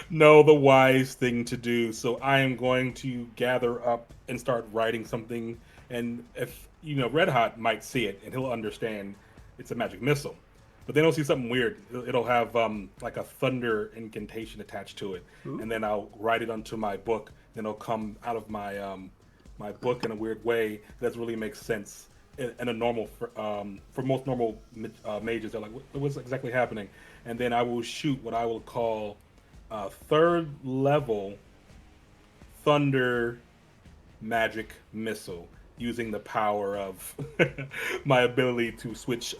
S4: know the wise thing to do, so I am going to gather up and start writing something. And if, Red Hot might see it, and he'll understand it's a magic missile. But then he'll see something weird. It'll have like a thunder incantation attached to it. Ooh. And then I'll write it onto my book. Then it'll come out of my my book in a weird way that doesn't really make sense. in a normal for most normal mages. They're like, what's exactly happening? And then I will shoot what I will call third level thunder magic missile using the power of my ability to switch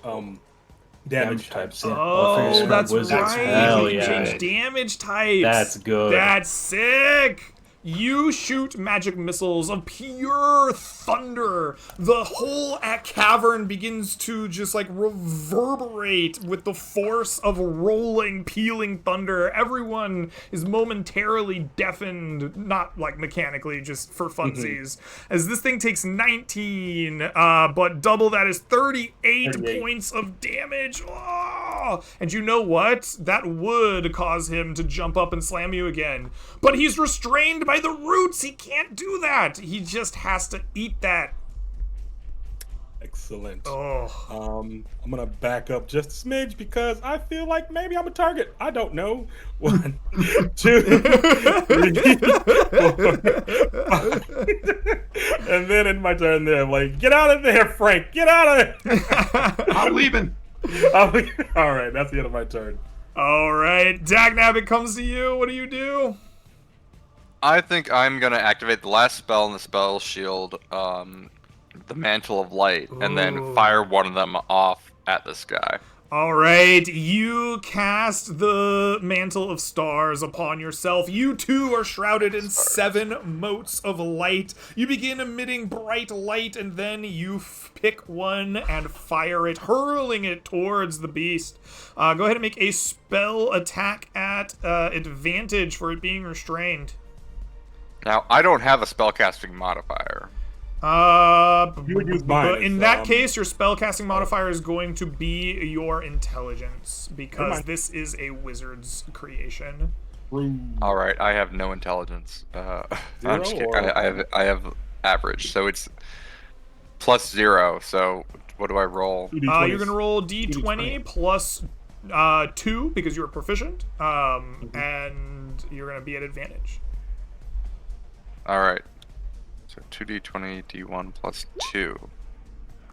S4: damage types.
S5: Yeah.
S1: Oh,
S5: for your
S1: that's
S5: wizards.
S1: right.
S5: Hell
S1: You can
S5: yeah.
S1: change damage types.
S5: That's good.
S1: That's sick. You shoot magic missiles of pure thunder. The whole cavern begins to just like reverberate with the force of rolling, pealing thunder. Everyone is momentarily deafened, not like mechanically, just for funsies. As this thing takes 19, but double that is 38
S4: 38.
S1: points of damage. Oh! And you know what? That would cause him to jump up and slam you again. But he's restrained by the roots. He can't do that. He just has to eat that.
S4: Excellent.
S1: Oh.
S4: I'm gonna back up just a smidge because I feel like maybe I'm a target. I don't know. 1, 2, 3, 4. And then in my turn, there, I'm like, get out of there, Frank. Get out of there.
S3: I'm leaving.
S4: All right, that's the end of my turn.
S1: All right. Dagnab, it comes to you. What do you do?
S2: I think I'm gonna activate the last spell in the spell shield, the Mantle of Light, and
S1: Ooh.
S2: then fire one of them off at this guy.
S1: All right, you cast the Mantle of Stars upon yourself. You too are shrouded in 7 motes of light. You begin emitting bright light, and then you pick one and fire it, hurling it towards the beast. Go ahead and make a spell attack at advantage for it being restrained.
S2: Now, I don't have a spellcasting modifier.
S4: You would use mine,
S1: But in
S4: it's,
S1: that case, your spellcasting modifier is going to be your intelligence, because
S4: mind.
S1: this is a wizard's creation.
S2: All right, I have no intelligence. I'm just kidding.
S4: or-
S2: I have average, so it's +0. So what do I roll?
S1: You're gonna roll d20 plus 2 because you're proficient, and you're gonna be at advantage.
S2: All right. So 2d20, d1 plus 2.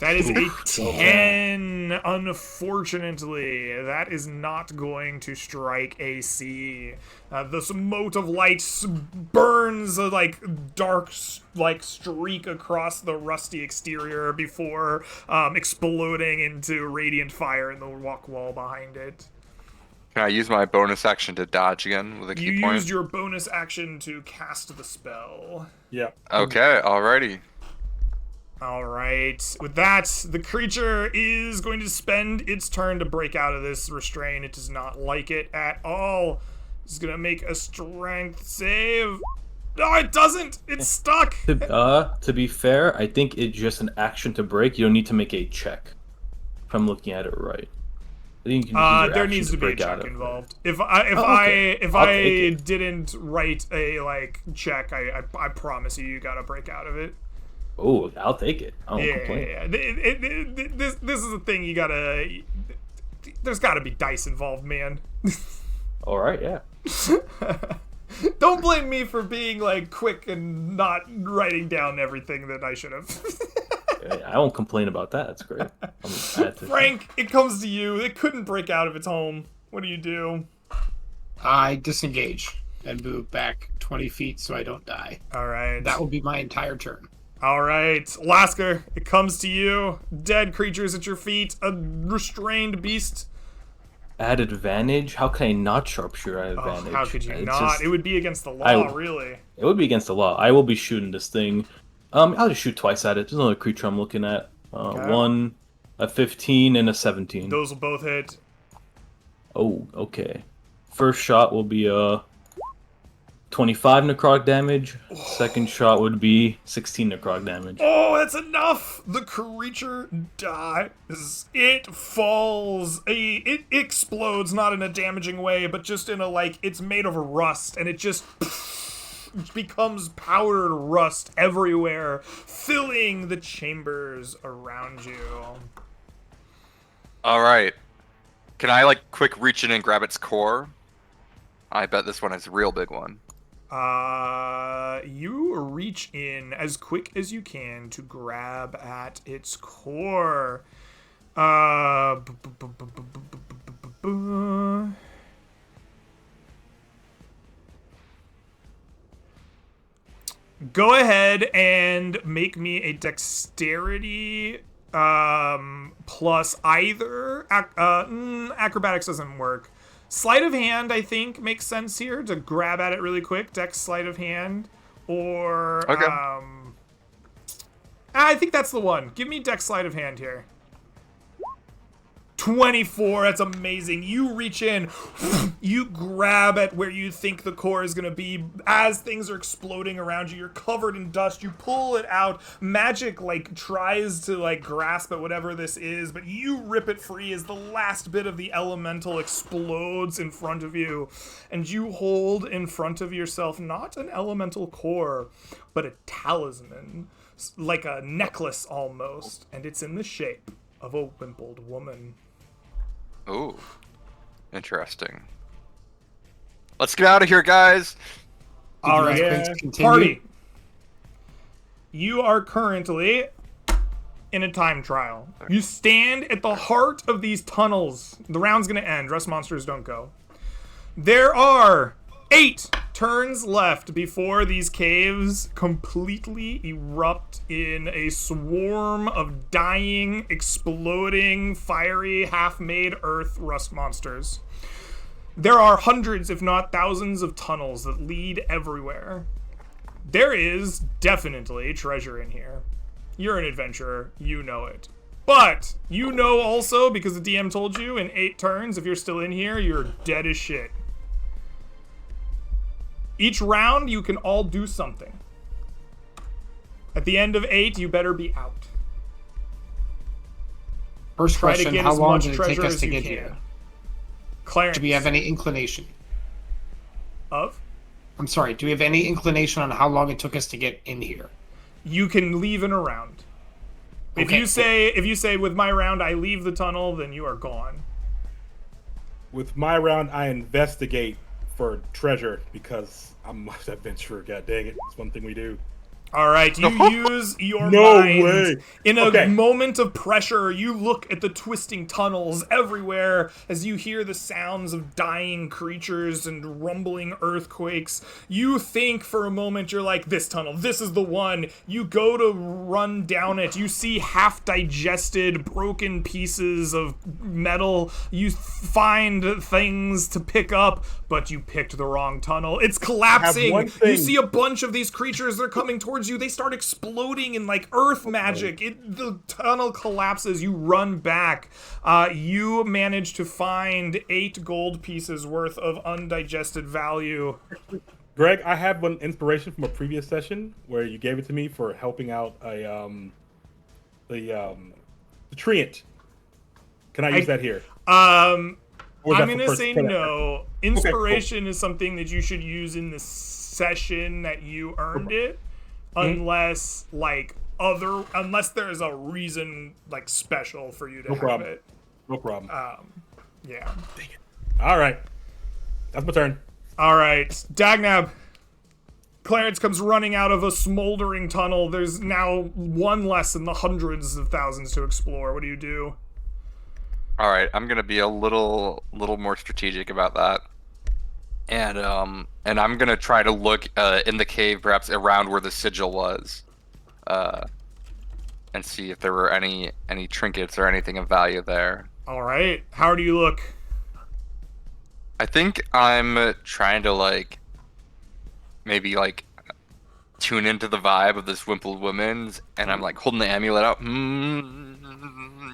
S1: That is a 10. Unfortunately, that is not going to strike AC. This mote of light burns a dark streak across the rusty exterior before exploding into radiant fire in the rock wall behind it.
S2: Can I use my bonus action to dodge again with a key
S1: You
S2: point?
S1: used your bonus action to cast the spell.
S4: Yeah.
S2: Okay, alrighty.
S1: All right. With that, the creature is going to spend its turn to break out of this restraint. It does not like it at all. It's going to make a strength save. No, it doesn't. It's stuck.
S5: To be fair, I think it's just an action to break. You don't need to make a check. If I'm looking at it right. I think you can use your
S1: There
S5: action
S1: needs to be a
S5: break out
S1: check
S5: of it.
S1: involved. If
S5: okay.
S1: I
S5: I'll take it.
S1: didn't write a check, I promise you got to break out of it.
S5: Oh, I'll take it. I don't
S1: Yeah,
S5: complain.
S1: yeah. This is a thing you gotta. There's got to be dice involved, man.
S5: All right, yeah.
S1: Don't blame me for being quick and not writing down everything that I should have.
S5: I won't complain about that. That's great.
S1: Frank, it comes to you. It couldn't break out of its home. What do you do?
S3: I disengage and move back 20 feet so I don't die.
S1: All right.
S3: That will be my entire turn.
S1: All right, Lasker, it comes to you. Dead creatures at your feet. A restrained beast.
S5: At advantage? How can I not sharpshooter at advantage?
S1: How could you
S5: It's
S1: not?
S5: just-
S1: It would be against the law, really.
S5: It would be against the law. I will be shooting this thing. I'll just shoot twice at it. There's another creature I'm looking at. One, a 15, and a 17.
S1: Those will both hit.
S5: Oh, okay. First shot will be 25 necrotic damage. Second shot would be 16 necrotic damage.
S1: Oh, that's enough! The creature dies. It falls. It explodes, not in a damaging way, but just in a, it's made of rust, and it just becomes powdered rust everywhere, filling the chambers around you.
S2: Alright. Can I, quick reach in and grab its core? I bet this one is a real big one.
S1: You reach in as quick as you can to grab at its core. Go ahead and make me a dexterity plus either acrobatics doesn't work. Sleight of hand, I think, makes sense here to grab at it really quick. Dex sleight of hand, or
S2: Okay.
S1: I think that's the one. Give me dex sleight of hand here. 24, that's amazing. You reach in, you grab at where you think the core is going to be. As things are exploding around you, you're covered in dust. You pull it out. Magic, like, tries to, like, grasp at whatever this is, but you rip it free as the last bit of the elemental explodes in front of you. And you hold in front of yourself not an elemental core, but a talisman, like a necklace almost, and it's in the shape of a wimpled woman.
S2: Ooh, interesting. Let's get out of here, guys.
S1: All right,
S4: Yeah.
S3: Continue.
S1: party. You are currently in a time trial. You stand at the heart of these tunnels. The round's gonna end. Rust monsters don't go. There are 8 turns left before these caves completely erupt in a swarm of dying, exploding, fiery, half-made earth rust monsters. There are hundreds, if not thousands, of tunnels that lead everywhere. There is definitely treasure in here. You're an adventurer, you know it. But you know also, because the DM told you, in 8 turns, if you're still in here, you're dead as shit. Each round, you can all do something. At the end of 8, you better be out.
S3: First
S1: Try to
S3: question,
S1: get
S3: how
S1: as
S3: long
S1: much
S3: did it take
S1: treasure
S3: us
S1: as
S3: to
S1: you
S3: get
S1: can.
S3: here?
S1: Clarence.
S3: Do we have any inclination?
S1: Of?
S3: I'm sorry, do we have any inclination on how long it took us to get in here?
S1: You can leave in a round. If
S3: Okay.
S1: you say with my round I leave the tunnel, then you are gone.
S4: With my round, I investigate for treasure because I'm an adventurer. God dang it! It's one thing we do.
S1: All right, you use your
S4: No
S1: mind.
S4: way.
S1: In a
S4: Okay.
S1: moment of pressure, you look at the twisting tunnels everywhere as you hear the sounds of dying creatures and rumbling earthquakes. You think for a moment, you're like, this tunnel, this is the one. You go to run down it. You see half-digested, broken pieces of metal. You find things to pick up, but you picked the wrong tunnel. It's collapsing.
S4: one
S1: You
S4: thing.
S1: see a bunch of these creatures, they're coming towards you. They start exploding in like earth magic. The tunnel collapses. You run back. You manage to find 8 gold pieces worth of undigested value.
S4: Greg, I have one inspiration from a previous session where you gave it to me for helping out the treant. Can I use that here?
S1: I'm
S4: Or is that for
S1: gonna
S4: first-
S1: say
S4: for that-
S1: no. Inspiration is something that you should use in the session that you earned it, unless there's a reason like special for you to
S4: No
S1: have
S4: problem.
S1: it.
S4: No problem.
S1: Yeah.
S4: All right, that's my turn.
S1: All right, Dagnab. Clarence comes running out of a smoldering tunnel. There's now one less in the hundreds of thousands to explore. What do you do?
S2: All right, I'm gonna be a little more strategic about that, and I'm gonna try to look in the cave, perhaps around where the sigil was, and see if there were any trinkets or anything of value there.
S1: All right, how do you look?
S2: I think I'm trying to maybe tune into the vibe of this wimpled woman's, and I'm holding the amulet out.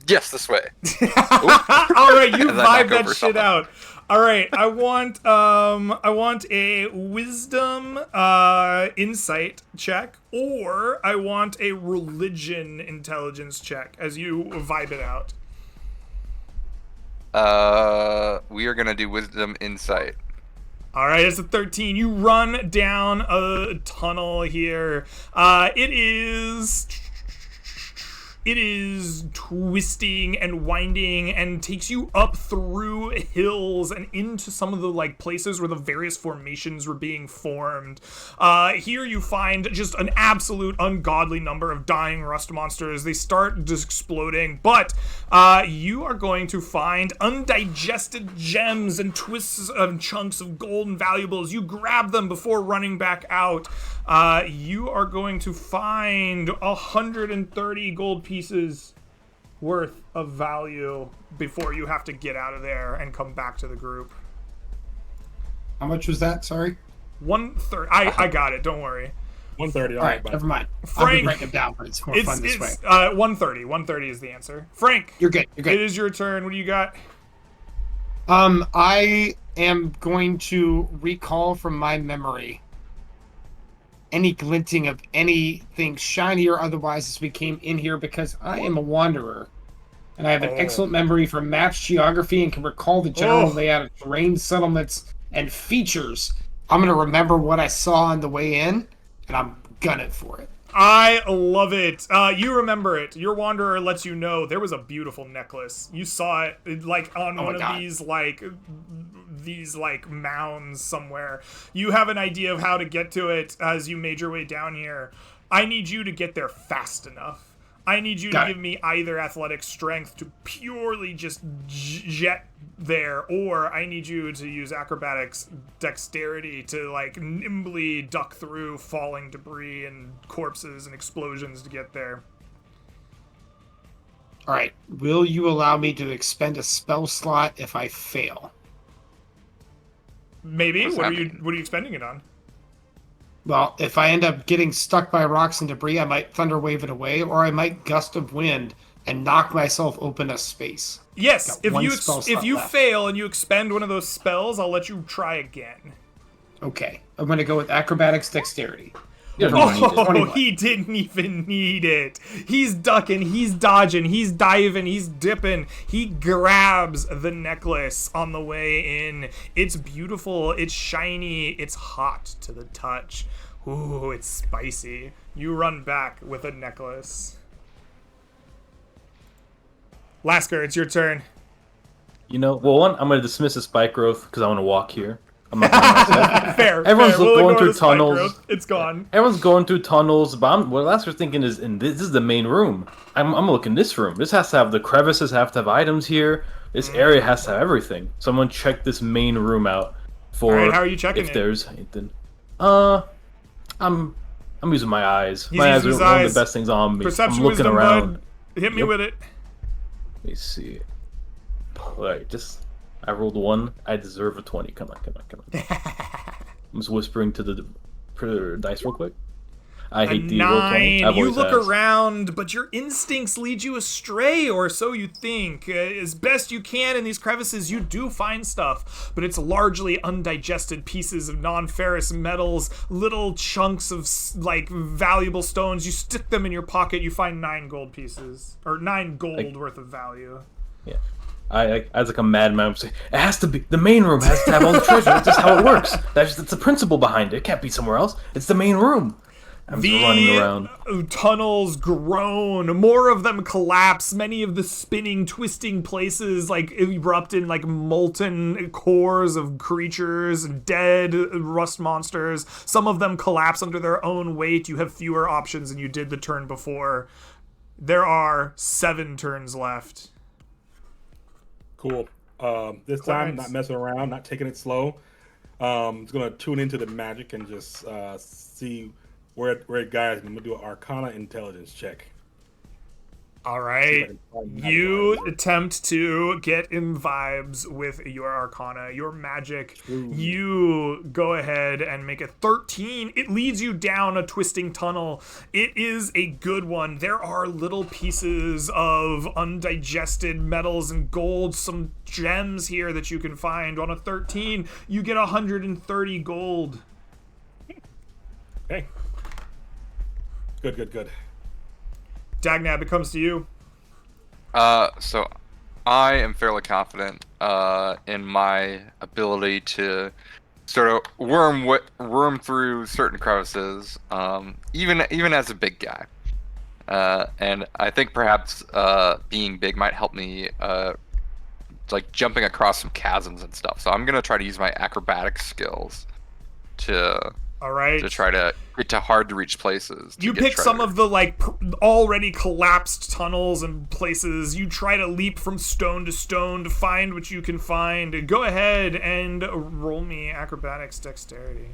S2: Yes, this way.
S1: All right, you
S2: As I
S1: vibe
S2: knock
S1: that
S2: over
S1: shit
S2: something.
S1: out. All right, I want a wisdom insight check, or I want a religion intelligence check as you vibe it out.
S2: We are gonna do wisdom insight.
S1: All right, it's a 13. You run down a tunnel here. It It is twisting and winding and takes you up through hills and into some of the like places where the various formations were being formed. Here you find just an absolute ungodly number of dying rust monsters. They start just exploding, but you are going to find undigested gems and twists of chunks of gold and valuables. You grab them before running back out. You are going to find 130 gold pieces worth of value before you have to get out of there and come back to the group.
S3: How much was that? Sorry.
S1: 130. I got it. Don't worry.
S4: 130.
S3: All right, never mind. I'll
S1: Frank,
S3: write them down, but it's more fun this way.
S1: 130. 130 is the answer. Frank,
S3: You're good. You're good.
S1: it is your turn. What do you got?
S3: I am going to recall from my memory any glinting of anything shiny or otherwise as we came in here, because I am a wanderer. And I have an excellent memory for maps, geography, and can recall the general layout of terrain, settlements, and features. I'm going to remember what I saw on the way in, and I'm gunning for it.
S1: I love it. You remember it. Your wanderer lets you know there was a beautiful necklace. You saw it like on one of these mounds somewhere. You have an idea of how to get to it as you made your way down here. I need you to get there fast enough. I need you to give me either athletic strength to purely just jet there, or I need you to use acrobatics dexterity to like nimbly duck through falling debris and corpses and explosions to get there.
S3: All right. Will you allow me to expend a spell slot if I fail?
S1: Maybe.
S2: What's
S1: What are
S2: happening?
S1: you expending it on?
S3: Well, if I end up getting stuck by rocks and debris, I might thunder wave it away, or I might gust of wind and knock myself open a space.
S1: Yes,
S3: Got
S1: if
S3: one
S1: you
S3: spell
S1: if
S3: slot
S1: you
S3: left.
S1: fail and you expend one of those spells, I'll let you try again.
S3: Okay, I'm going to go with acrobatics dexterity.
S5: Yeah,
S1: Oh,
S3: 21.
S1: he didn't even need it. He's ducking, he's dodging, he's diving, he's dipping. He grabs the necklace on the way in. It's beautiful, it's shiny, it's hot to the touch. Ooh, it's spicy. You run back with a necklace. Lasker, it's your turn.
S5: You know, well, one, I'm going to dismiss the spike growth because I want to walk here. I'm not gonna myself.
S1: Fair.
S5: Everyone's
S1: fair. We'll
S5: going
S1: ignore
S5: through
S1: the spike
S5: tunnels.
S1: growth. It's gone.
S5: Everyone's going through tunnels, but what Lasker's thinking is, this is the main room. I'm looking this room. This has to have the crevices, have to have items here. This area has to have everything. So I'm going to check this main room out for
S1: Alright, how are you checking
S5: if
S1: it?
S5: there's anything. I'm using my eyes.
S1: He's
S5: My eyes
S1: using
S5: are
S1: his
S5: one of
S1: eyes.
S5: the best things on me.
S1: Perception,
S5: I'm looking
S1: wisdom,
S5: around.
S1: bud. Hit me
S5: Yep.
S1: with it.
S5: Let me see. Alright, I rolled 1. I deserve a 20. Come on. I'm just whispering to the dice real quick. I hate the roll 20.
S1: 9.
S5: I've
S1: You
S5: always
S1: look
S5: has.
S1: around, but your instincts lead you astray, or so you think. As best you can in these crevices, you do find stuff, but it's largely undigested pieces of non-ferrous metals, little chunks of like valuable stones. You stick them in your pocket, you find 9 gold pieces, or 9 gold worth of value.
S5: Yeah. I as like a madman, I'm saying, it has to be, the main room has to have all the treasure. That's just how it works. That's the principle behind it. It can't be somewhere else. It's the main room. I'm just running around.
S1: Tunnels groan. More of them collapse. Many of the spinning, twisting places like erupt in like molten cores of creatures, dead rust monsters. Some of them collapse under their own weight. You have fewer options than you did the turn before. There are 7 turns left.
S4: Cool. This time, not messing around, not taking it slow. Just gonna tune into the magic and just see where it guides me. I'm gonna do an Arcana intelligence check.
S1: All right. You
S4: You
S1: attempt to get in vibes with your arcana, your magic. You go ahead and make a 13. It leads you down a twisting tunnel. It is a good one. There are little pieces of undigested metals and gold, some gems here that you can find. On a 13, you get 130 gold.
S4: Okay. Good.
S1: Dagnab, it comes to you.
S2: So I am fairly confident in my ability to sort of worm through certain crevices, even as a big guy. And I think perhaps being big might help me, like jumping across some chasms and stuff. So I'm gonna try to use my acrobatic skills to
S1: All right.
S2: try to get to hard to reach places.
S1: You pick some of the like already collapsed tunnels and places. You try to leap from stone to stone to find what you can find. Go ahead and roll me acrobatics dexterity.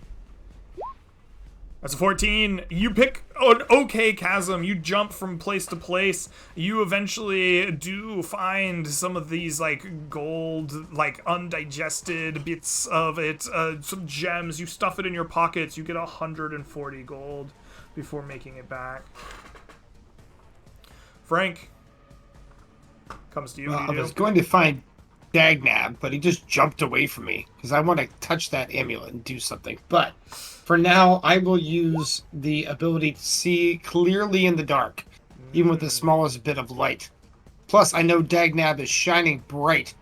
S1: That's a 14. You pick an okay chasm. You jump from place to place. You eventually do find some of these like gold, like undigested bits of it, some gems. You stuff it in your pockets. You get 140 gold before making it back. Frank, comes to you.
S3: Well,
S1: What do
S3: I
S1: you
S3: was
S1: do?
S3: going to find Dagnab, but he just jumped away from me because I want to touch that amulet and do something. But for now, I will use the ability to see clearly in the dark, even with the smallest bit of light. Plus, I know Dagnab is shining bright,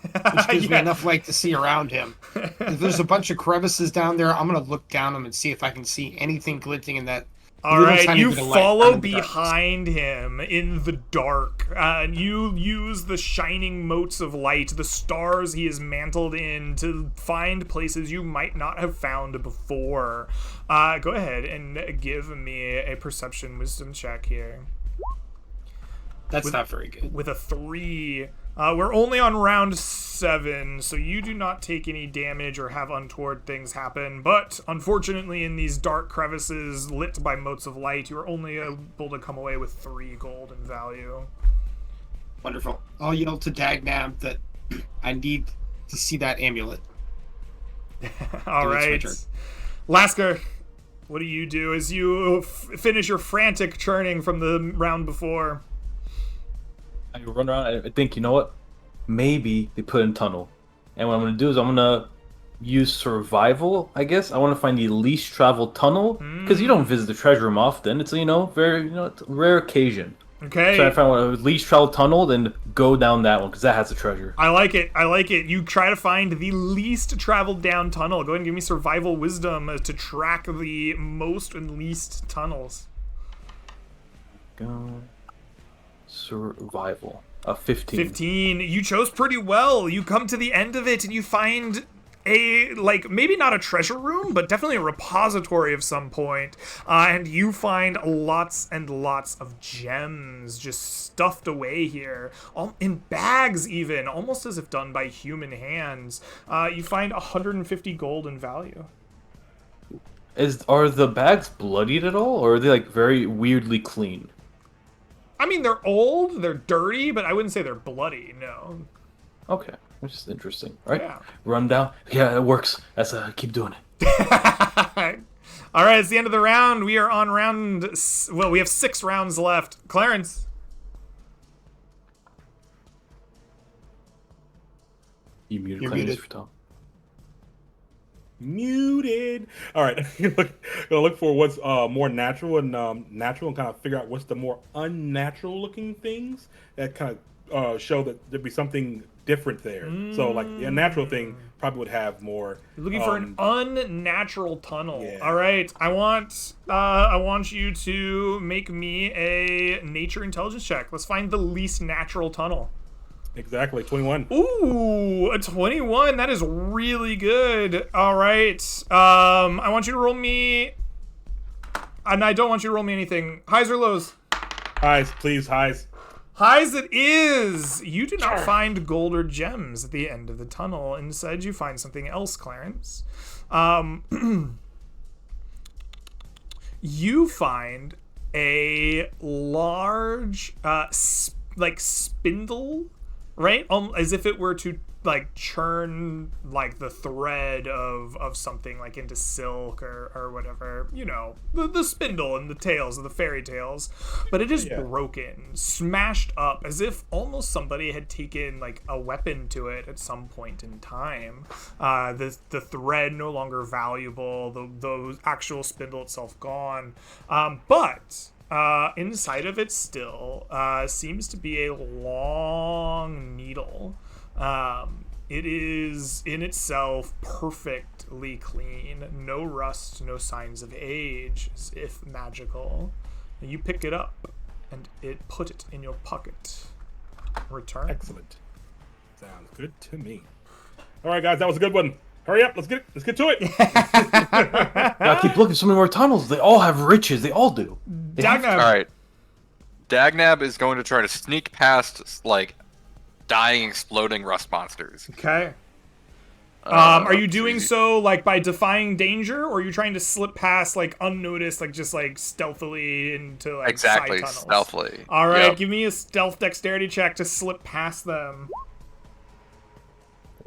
S3: which gives me
S1: Yeah.
S3: enough light to see around him. If there's a bunch of crevices down there, I'm going to look down them and see if I can see anything glinting in that.
S1: All
S3: little
S1: right,
S3: tiny
S1: you
S3: bit of light
S1: follow
S3: out of the darkness.
S1: behind him in the dark, and you use the shining motes of light, the stars he is mantled in, to find places you might not have found before. Go ahead and give me a perception wisdom check here.
S3: That's not very good.
S1: With a 3. We're only on round 7, so you do not take any damage or have untoward things happen. But unfortunately, in these dark crevices lit by motes of light, you are only able to come away with 3 gold in value.
S3: Wonderful. I'll yell to Dagnab that I need to see that amulet.
S1: All
S3: Dude, it's my
S1: right,
S3: turn.
S1: Lasker, what do you do as you finish your frantic churning from the round before?
S5: I run around. I think, you know what? Maybe they put in tunnel. And what I'm gonna do is I'm gonna use survival. I guess I want to find the least traveled tunnel because you don't visit the treasure room often. It's very it's a rare occasion.
S1: Okay.
S5: So I found a least traveled tunnel, then go down that one because that has the treasure.
S1: I like it. I like it. You try to find the least traveled down tunnel. Go ahead and give me survival wisdom to track the most and least tunnels.
S5: Go. Survival. 15.
S1: 15. You chose pretty well. You come to the end of it and you find a, like, maybe not a treasure room, but definitely a repository of some point. And you find lots and lots of gems just stuffed away here, all in bags even, almost as if done by human hands. You find 150 gold in value.
S5: Are the bags bloodied at all, or are they like very weirdly clean?
S1: I mean, they're old, they're dirty, but I wouldn't say they're bloody, no.
S5: Okay, which is interesting. All right,
S1: Yeah.
S5: run down. Yeah, it works. That's keep doing it.
S1: All right, it's the end of the round. We are on we have 6 rounds left. Clarence.
S5: You muted
S3: You're
S5: Clarence
S3: muted.
S5: for Tom.
S4: Muted. All right, gonna look for what's more natural and kind of figure out what's the more unnatural looking things that kind of show that there'd be something different there. So like the unnatural thing probably would have more.
S1: You're looking for an unnatural tunnel.
S4: Yeah.
S1: All right, I want you to make me a nature intelligence check. Let's find the least natural tunnel.
S4: Exactly 21.
S1: Ooh, a 21. That is really good. All right. I want you to roll me. And I don't want you to roll me anything. Highs or lows?
S4: Highs, please, highs.
S1: Highs it is. You do not find gold or gems at the end of the tunnel. Instead, you find something else, Clarence. You find a large, spindle, right? As if it were to like churn like the thread of something like into silk or whatever, the spindle and the tales of the fairy tales, but it is broken, smashed up, as if almost somebody had taken like a weapon to it at some point in time. The thread no longer valuable, the actual spindle itself gone, but inside of it still seems to be a long needle. It is in itself perfectly clean, no rust, no signs of age, as if magical. You pick it up. and put it in your pocket. Return.
S4: Excellent. Sounds good to me. All right, guys, that was a good one. Hurry up, let's get to it.
S5: I keep looking so many more tunnels. They all have riches. They all do. They have-
S1: Dagnab.
S2: All right. Dagnab is going to try to sneak past like dying, exploding rust monsters.
S1: Okay. Are you doing
S2: easy.
S1: so like by defying danger, or are you trying to slip past like unnoticed, like just like stealthily into like
S2: Exactly,
S1: side tunnels?
S2: stealthily.
S1: All right,
S2: Yep.
S1: give me a stealth dexterity check to slip past them.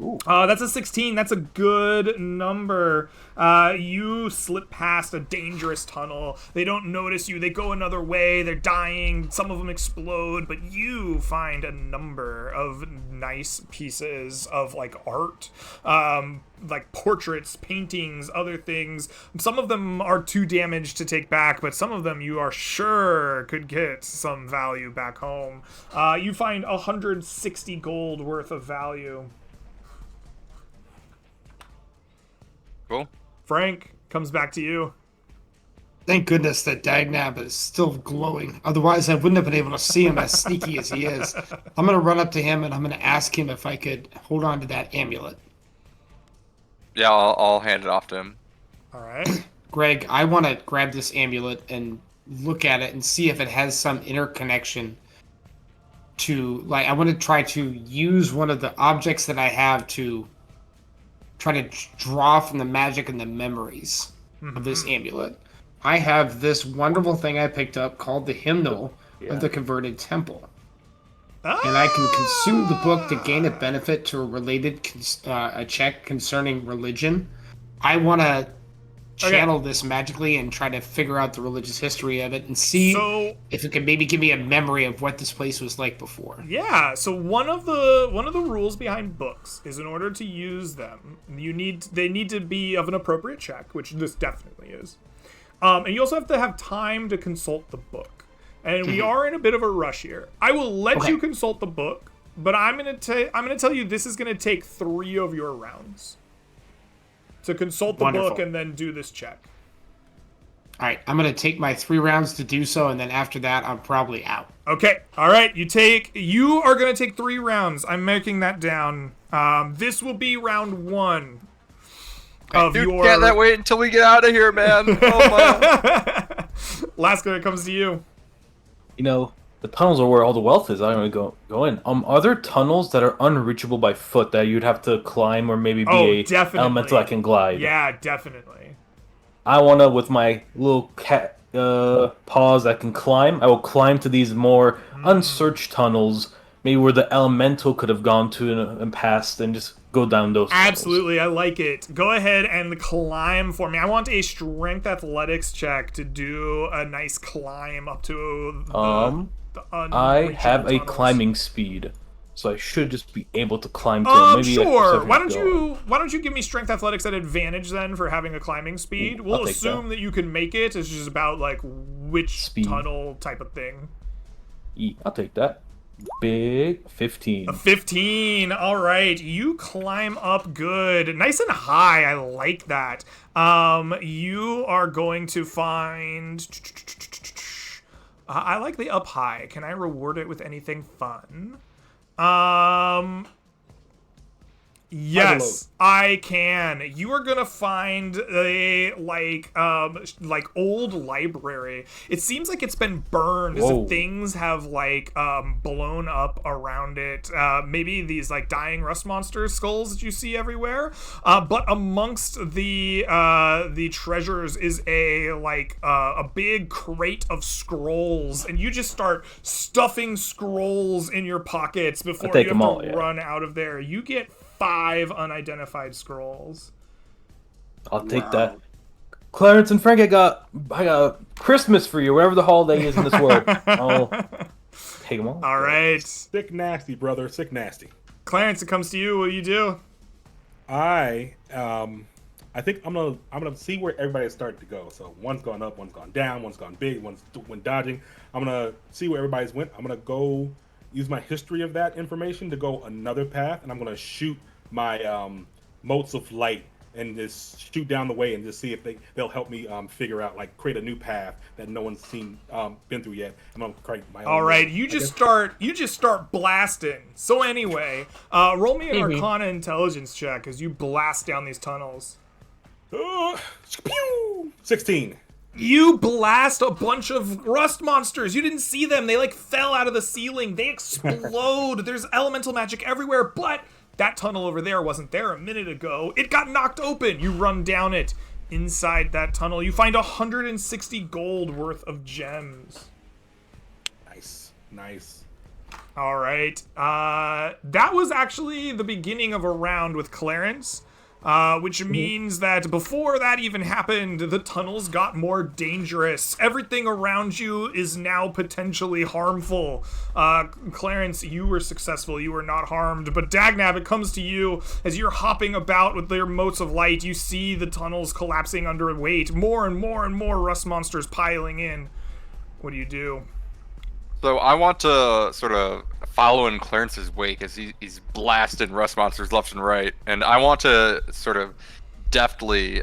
S5: Ooh.
S1: That's a 16. That's a good number. You slip past a dangerous tunnel. They don't notice you. They go another way. They're dying. Some of them explode, but you find a number of nice pieces of like art, like portraits, paintings, other things. Some of them are too damaged to take back, but some of them you are sure could get some value back home. You find 160 gold worth of value.
S2: Cool.
S1: Frank, comes back to you.
S3: Thank goodness that Dagnab is still glowing. Otherwise, I wouldn't have been able to see him as sneaky as he is. I'm going to run up to him and I'm going to ask him if I could hold on to that amulet.
S2: Yeah, I'll hand it off to him.
S1: All right.
S3: Greg, I want to grab this amulet and look at it and see if it has some interconnection to, like, I want to try to use one of the objects that I have to try to draw from the magic and the memories of this amulet. I have this wonderful thing I picked up called the Hymnal of the Converted Temple. And I can consume the book to gain a benefit to a related a check concerning religion. I want to channel this magically and try to figure out the religious history of it and see
S1: So
S3: if it can maybe give me a memory of what this place was like before.
S1: yeah, so one of the rules behind books is in order to use them, they need to be of an appropriate check, which this definitely is. And you also have to have time to consult the book. And we are in a bit of a rush here. I will let you consult the book, but I'm gonna tell you this is gonna take 3 of your rounds to consult the book and then do this check.
S3: All right, I'm going to take my 3 rounds to do so, and then after that, I'm probably out.
S1: Okay, all right. You are gonna take 3 rounds. I'm marking that down. This will be round 1 of
S2: Dude,
S1: your.
S2: can't that wait until we get out of here, man? Oh my.
S1: Laska, it comes to you.
S5: You know, the tunnels are where all the wealth is. I don't want to go in. Are there tunnels that are unreachable by foot that you'd have to climb, or maybe be
S1: definitely.
S5: elemental that can glide?
S1: Yeah, definitely.
S5: I want to, with my little cat paws that can climb, I will climb to these more unsearched tunnels, maybe where the elemental could have gone to and passed, and just go down those tunnels.
S1: Absolutely, I like it. Go ahead and climb for me. I want a strength athletics check to do a nice climb up to the
S5: I have a
S1: tunnels.
S5: climbing speed, so I should just be able to climb to them. Maybe
S1: Sure. Why don't you give me strength athletics at advantage then for having a climbing speed? We'll
S5: I'll take
S1: assume that you can make it. It's just about like which
S5: Speed.
S1: tunnel type of thing.
S5: I'll take that. Big 15.
S1: A 15. All right. You climb up good. Nice and high. I like that. You are going to find I like the up high. Can I reward it with anything fun? Yes, I can. You are gonna find a like old library. It seems like it's been burned as
S5: Whoa.
S1: if things have like blown up around it. Maybe these like dying rust monster skulls that you see everywhere. But amongst the treasures is a big crate of scrolls, and you just start stuffing scrolls in your pockets before
S5: take
S1: you
S5: them
S1: have
S5: all,
S1: to
S5: yeah.
S1: run out of there. You get 5 unidentified scrolls.
S5: I'll take that. Clarence and Frank, I got Christmas for you, wherever the holiday is in this world. I'll take them all.
S1: All right,
S4: Sick nasty, brother. Sick nasty.
S1: Clarence, it comes to you. What do you do?
S4: I think I'm gonna see where everybody has started to go. So one's gone up, one's gone down, one's gone big, one's went dodging. I'm gonna see where everybody's went. I'm gonna go use my history of that information to go another path, and I'm gonna shoot my motes of light and just shoot down the way and just see if they'll help me figure out, like, create a new path that no one's been through yet. I'm gonna create my own.
S1: All right,
S4: way,
S1: you
S4: I
S1: just
S4: guess.
S1: start blasting. So anyway, roll me an Arcana intelligence check as you blast down these tunnels.
S4: Pew! 16.
S1: You blast a bunch of rust monsters. You didn't see them. They like fell out of the ceiling. They explode. There's elemental magic everywhere, but that tunnel over there wasn't there a minute ago. It got knocked open. You run down it. Inside that tunnel, you find 160 gold worth of gems.
S4: Nice.
S1: All right. That was actually the beginning of a round with Clarence. Which means that before that even happened, the tunnels got more dangerous. Everything around you is now potentially harmful. Clarence, you were successful. You were not harmed. But Dagnab, it comes to you as you're hopping about with their motes of light. You see the tunnels collapsing under weight. More and more and more rust monsters piling in. What do you do?
S2: So I want to sort of follow in Clarence's wake as he's blasting rust monsters left and right, and I want to sort of deftly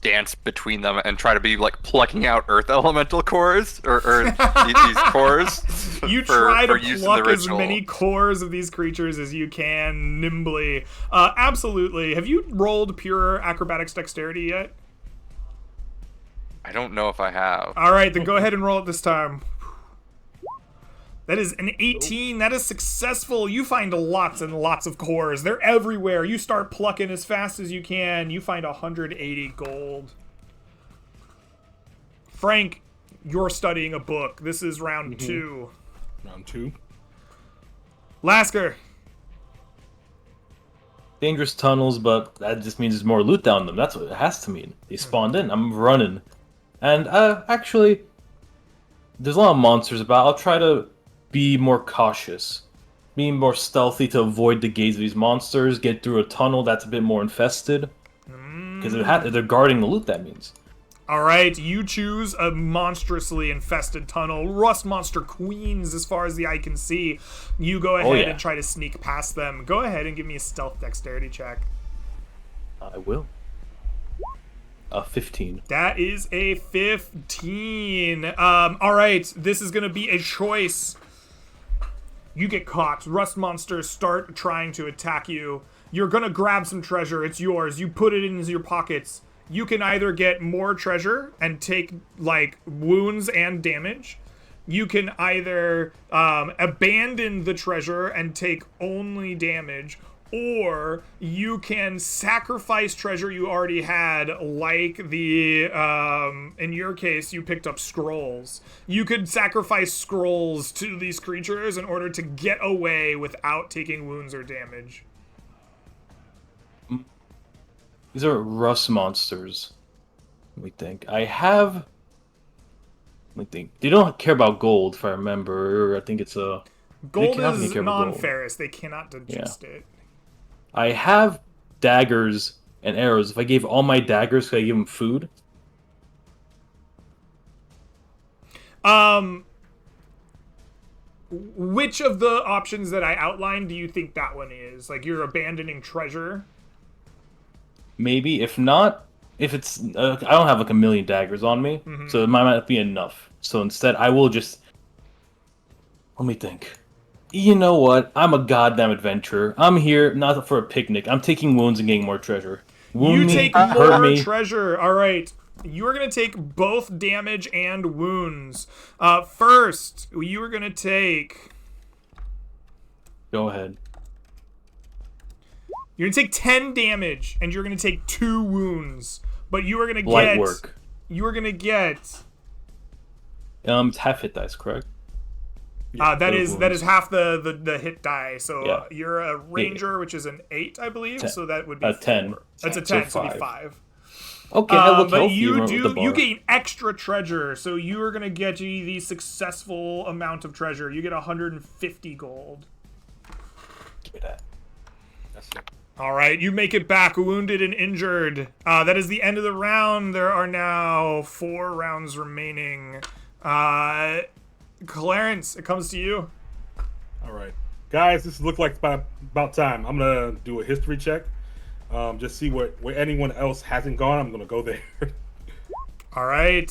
S2: dance between them and try to be like plucking out earth elemental cores or these cores.
S1: You try to pluck as many cores of these creatures as you can nimbly. Absolutely. Have you rolled pure acrobatics dexterity yet?
S2: I don't know if I have.
S1: All right, then go ahead and roll it this time. That is an 18. That is successful. You find lots and lots of cores. They're everywhere. You start plucking as fast as you can. You find 180 gold. Frank, you're studying a book. This is round 2.
S4: Round 2.
S1: Lasker.
S5: Dangerous tunnels, but that just means there's more loot down them. That's what it has to mean. They spawned in. I'm running. And actually, there's a lot of monsters about. I'll try to be more cautious. Being more stealthy to avoid the gaze of these monsters. Get through a tunnel that's a bit more infested. Because they're guarding the loot, that means.
S1: Alright, you choose a monstrously infested tunnel. Rust monster queens as far as the eye can see. You go ahead and try to sneak past them. Go ahead and give me a stealth dexterity check.
S5: I will. 15.
S1: That is a 15. Alright, this is gonna be a choice. You get caught. Rust monsters start trying to attack you. You're gonna grab some treasure. It's yours. You put it into your pockets. You can either get more treasure and take, like, wounds and damage. You can either abandon the treasure and take only damage, or you can sacrifice treasure you already had, like the, in your case, you picked up scrolls. You could sacrifice scrolls to these creatures in order to get away without taking wounds or damage.
S5: These are rust monsters. Let me think. Let me think. They don't care about gold, if I remember. I think it's a...
S1: Gold is non-ferrous. They cannot digest it.
S5: I have daggers and arrows. If I gave all my daggers, could I give them food?
S1: Which of the options that I outlined do you think that one is? Like, you're abandoning treasure?
S5: Maybe. If not, if it's... I don't have like a million daggers on me, so it might not be enough. So instead, I will just... Let me think. You know what? I'm a goddamn adventurer. I'm here not for a picnic. I'm taking wounds and getting more treasure.
S1: You take more treasure. All right. You're going to take both damage and wounds. First, you are going to take...
S5: Go ahead.
S1: You're going to take 10 damage, and you're going to take 2 wounds. But you are going to get...
S5: Light work.
S1: You are going to get...
S5: It's half hit dice, correct?
S1: That is half the hit die. So you're a ranger, which is an 8, I believe.
S5: 10.
S1: So that would be
S5: 10.
S1: That's a 10, so it'd be 5.
S5: Okay, that looks
S1: but
S5: healthy.
S1: you gain extra treasure, so you are gonna get you the successful amount of treasure. You get 150 gold.
S5: Give me that.
S4: That's it.
S1: All right, you make it back, wounded and injured. That is the end of the round. There are now 4 rounds remaining. Clarence, it comes to you.
S4: All right, guys, this looks like about time. I'm gonna do a history check. Just see where anyone else hasn't gone. I'm gonna go there.
S1: All right.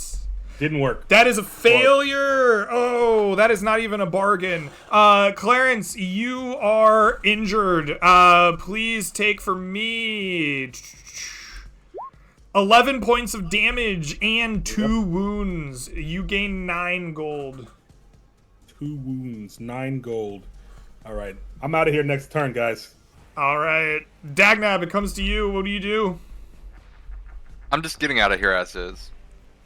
S4: Didn't work.
S1: That is a failure. Oh, that is not even a bargain. Clarence, you are injured. Please take for me 11 points of damage and 2 wounds. You gain 9 gold.
S4: 2 wounds, 9 gold. All right, I'm out of here next turn, guys.
S1: All right. Dagnab, it comes to you. What do you do?
S2: I'm just getting out of here as is.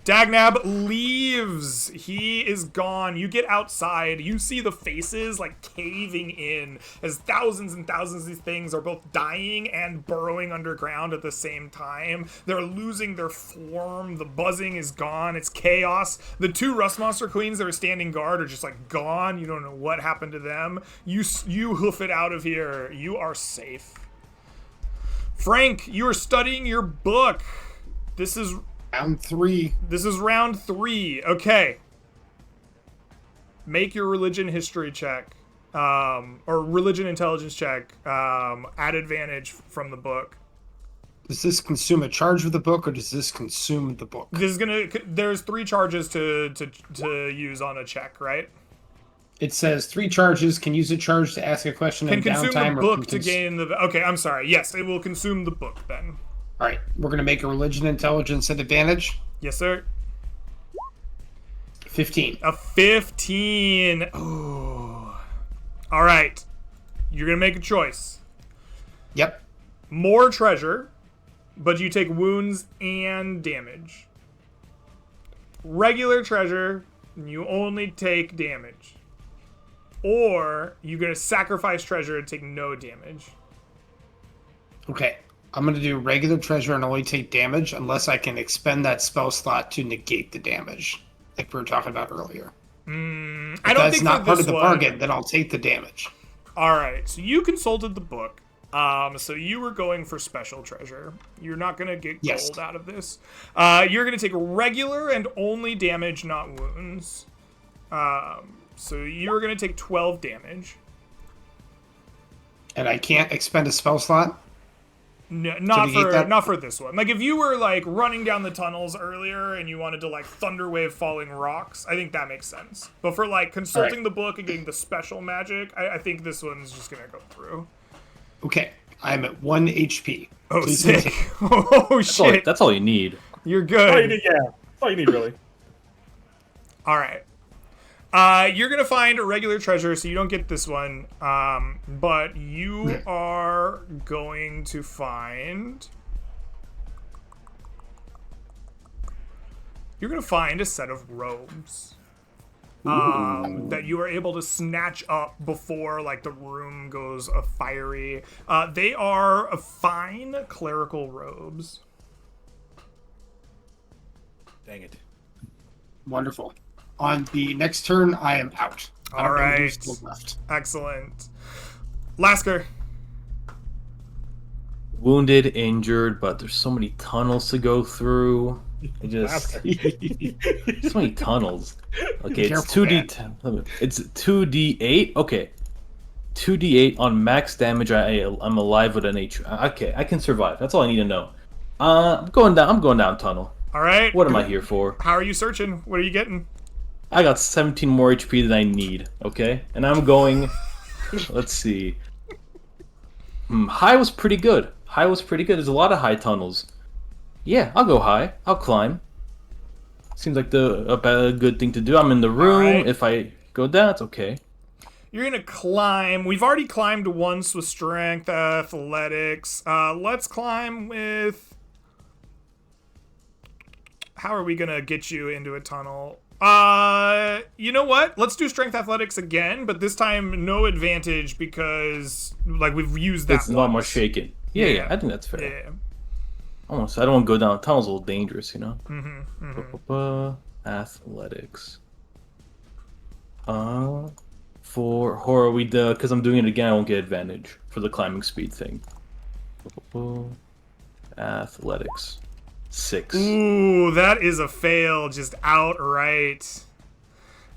S1: Dagnab leaves. He is gone. You get outside. You see the faces like caving in as thousands and thousands of these things are both dying and burrowing underground at the same time. They're losing their form. The buzzing is gone. It's chaos. The 2 Rust Monster Queens that are standing guard are just like gone. You don't know what happened to them. You hoof it out of here. You are safe. Frank, you are studying your book. This is
S3: Round 3.
S1: This is round 3. Okay. Make your religion history check. Or religion intelligence check. At advantage from the book.
S3: Does this consume a charge of the book, or does this consume the book?
S1: This is gonna. There's 3 charges to use on a check, right?
S3: It says 3 charges. Can use a charge to ask a question
S1: Can
S3: in
S1: consume
S3: downtime.
S1: the book to gain the. Okay, I'm sorry. Yes, it will consume the book then.
S3: All right, we're going to make a religion intelligence at advantage.
S1: Yes, sir.
S3: 15.
S1: A 15. Ooh. All right. You're gonna make a choice.
S3: Yep.
S1: More treasure, but you take wounds and damage. Regular treasure, you only take damage. Or you're gonna sacrifice treasure and take no damage.
S3: Okay. I'm going to do regular treasure and only take damage unless I can expend that spell slot to negate the damage, like we were talking about earlier.
S1: I don't
S3: That's
S1: think
S3: not
S1: for
S3: part
S1: this
S3: of the
S1: one.
S3: bargain, then I'll take the damage.
S1: All right, so you consulted the book. So you were going for special treasure. You're not gonna get
S3: Yes.
S1: gold out of this. You're gonna take regular and only damage, not wounds. So you're gonna take 12 damage.
S3: And I can't expend a spell slot?
S1: No, not
S3: negate
S1: for
S3: that?
S1: not for this one. Like if you were like running down the tunnels earlier and you wanted to like thunderwave falling rocks, I think that makes sense. But for like consulting the book and getting the special magic, I think this one's just gonna go through.
S3: Okay. I'm at 1 HP.
S1: Oh,
S3: Please
S1: sick!
S3: continue.
S1: Oh shit!
S5: That's all you need.
S1: You're
S4: That's all you
S1: good.
S4: need, yeah. That's all you need, really.
S1: All right. You're gonna find a regular treasure, so you don't get this one. But you are going to find. You're gonna find a set of robes. That you are able to snatch up before like the room goes fiery. They are fine clerical robes.
S4: Dang it.
S3: Wonderful. On the next turn, I am out. I don't know who's
S1: Alright.
S3: still left.
S1: Excellent. Lasker.
S5: Wounded, injured, but there's so many tunnels to go through. It just so many tunnels. Okay, it's
S3: Careful,
S5: 2d. It's 2d8. Okay, 2d8 on max damage. I'm alive with an H. Okay, I can survive. That's all I need to know. I'm going down. I'm going down tunnel.
S1: All right.
S5: What am I here for?
S1: How are you searching? What are you getting?
S5: I got 17 more HP than I need. Okay, and I'm going. Let's see. High was pretty good. High was pretty good. There's a lot of high tunnels. Yeah, I'll go high. I'll climb. Seems like a good thing to do. I'm in the room.
S1: Alright.
S5: If I go down, it's okay.
S1: You're gonna climb. We've already climbed once with strength, athletics. Let's climb with. How are we gonna get you into a tunnel? You know what? Let's do strength athletics again, but this time no advantage because like we've used that.
S5: It's a lot more
S1: once.
S5: shaken. Yeah,
S1: Yeah.
S5: I think that's fair.
S1: Yeah.
S5: Almost. I don't want to go down. Tunnel's a little dangerous, you know.
S1: Mm-hmm.
S5: Athletics. For horror, because I'm doing it again, I won't get advantage for the climbing speed thing. Athletics. 6.
S1: Ooh, that is a fail, just outright.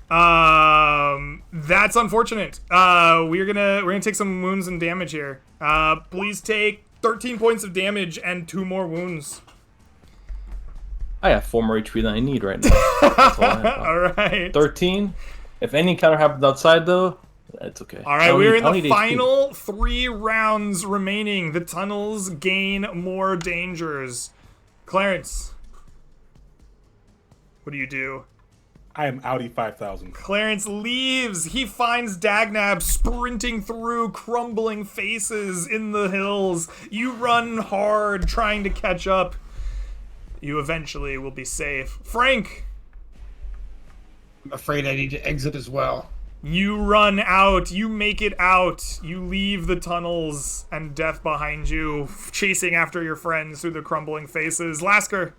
S1: That's unfortunate. We're gonna take some wounds and damage here. Please take 13 points of damage and 2 more wounds.
S5: I have 4 more HP than I need right now. That's all I have.
S1: All right.
S5: 13. If any encounter happens outside, though, that's okay.
S1: All right, we're in the
S5: HP.
S1: final 3 rounds remaining. The tunnels gain more dangers. Clarence, what do?
S4: I am Audi 5000.
S1: Clarence leaves. He finds Dagnab sprinting through crumbling faces in the hills. You run hard, trying to catch up. You eventually will be safe. Frank,
S3: I'm afraid I need to exit as well.
S1: you run out. You make it out. You leave the tunnels and death behind you, chasing after your friends through the crumbling faces. Lasker.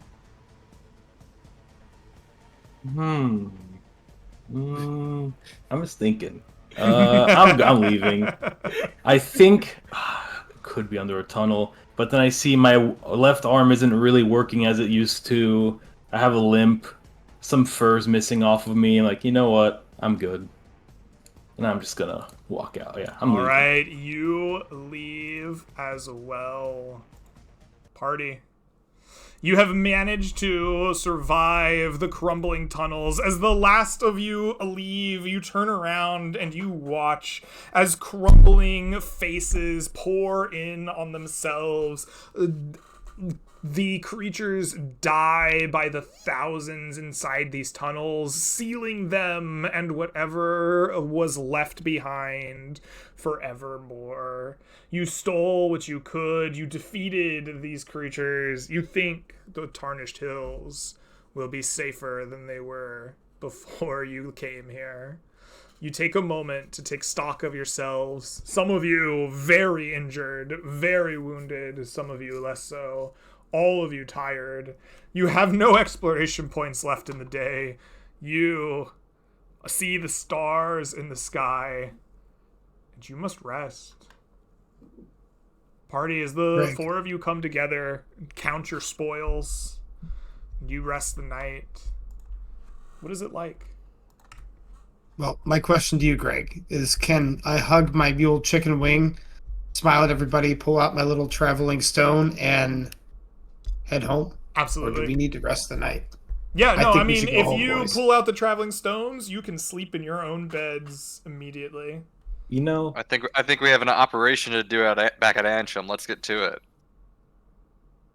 S5: I was thinking. I'm leaving. I think it could be under a tunnel, but then I see my left arm isn't really working as it used to. I have a limp, some fur's missing off of me. Like, you know what? I'm good. And I'm just gonna walk out. Yeah, I'm leaving.
S1: All right, you leave as well. Party. You have managed to survive the crumbling tunnels. As the last of you leave, you turn around and you watch as crumbling faces pour in on themselves. The creatures die by the thousands inside these tunnels, sealing them and whatever was left behind forevermore. You stole what you could. You defeated these creatures. You think the Tarnished Hills will be safer than they were before you came here. You take a moment to take stock of yourselves. Some of you very injured, very wounded, some of you less so. All of you tired. You have no exploration points left in the day. You see the stars in the sky, and you must rest. Party, as the
S3: Greg.
S1: 4 of you come together, count your spoils, and you rest the night. What is it like?
S3: Well, my question to you, Greg, is can I hug my mule chicken wing, smile at everybody, pull out my little traveling stone, and head home? Or do
S1: Absolutely.
S3: we need to rest the night?
S1: Yeah, no,
S3: think
S1: I
S3: we
S1: mean,
S3: should go
S1: if
S3: home,
S1: you
S3: boys.
S1: pull out the traveling stones, you can sleep in your own beds immediately.
S5: You know,
S2: I think we have an operation to do back at Antrim. Let's get to it.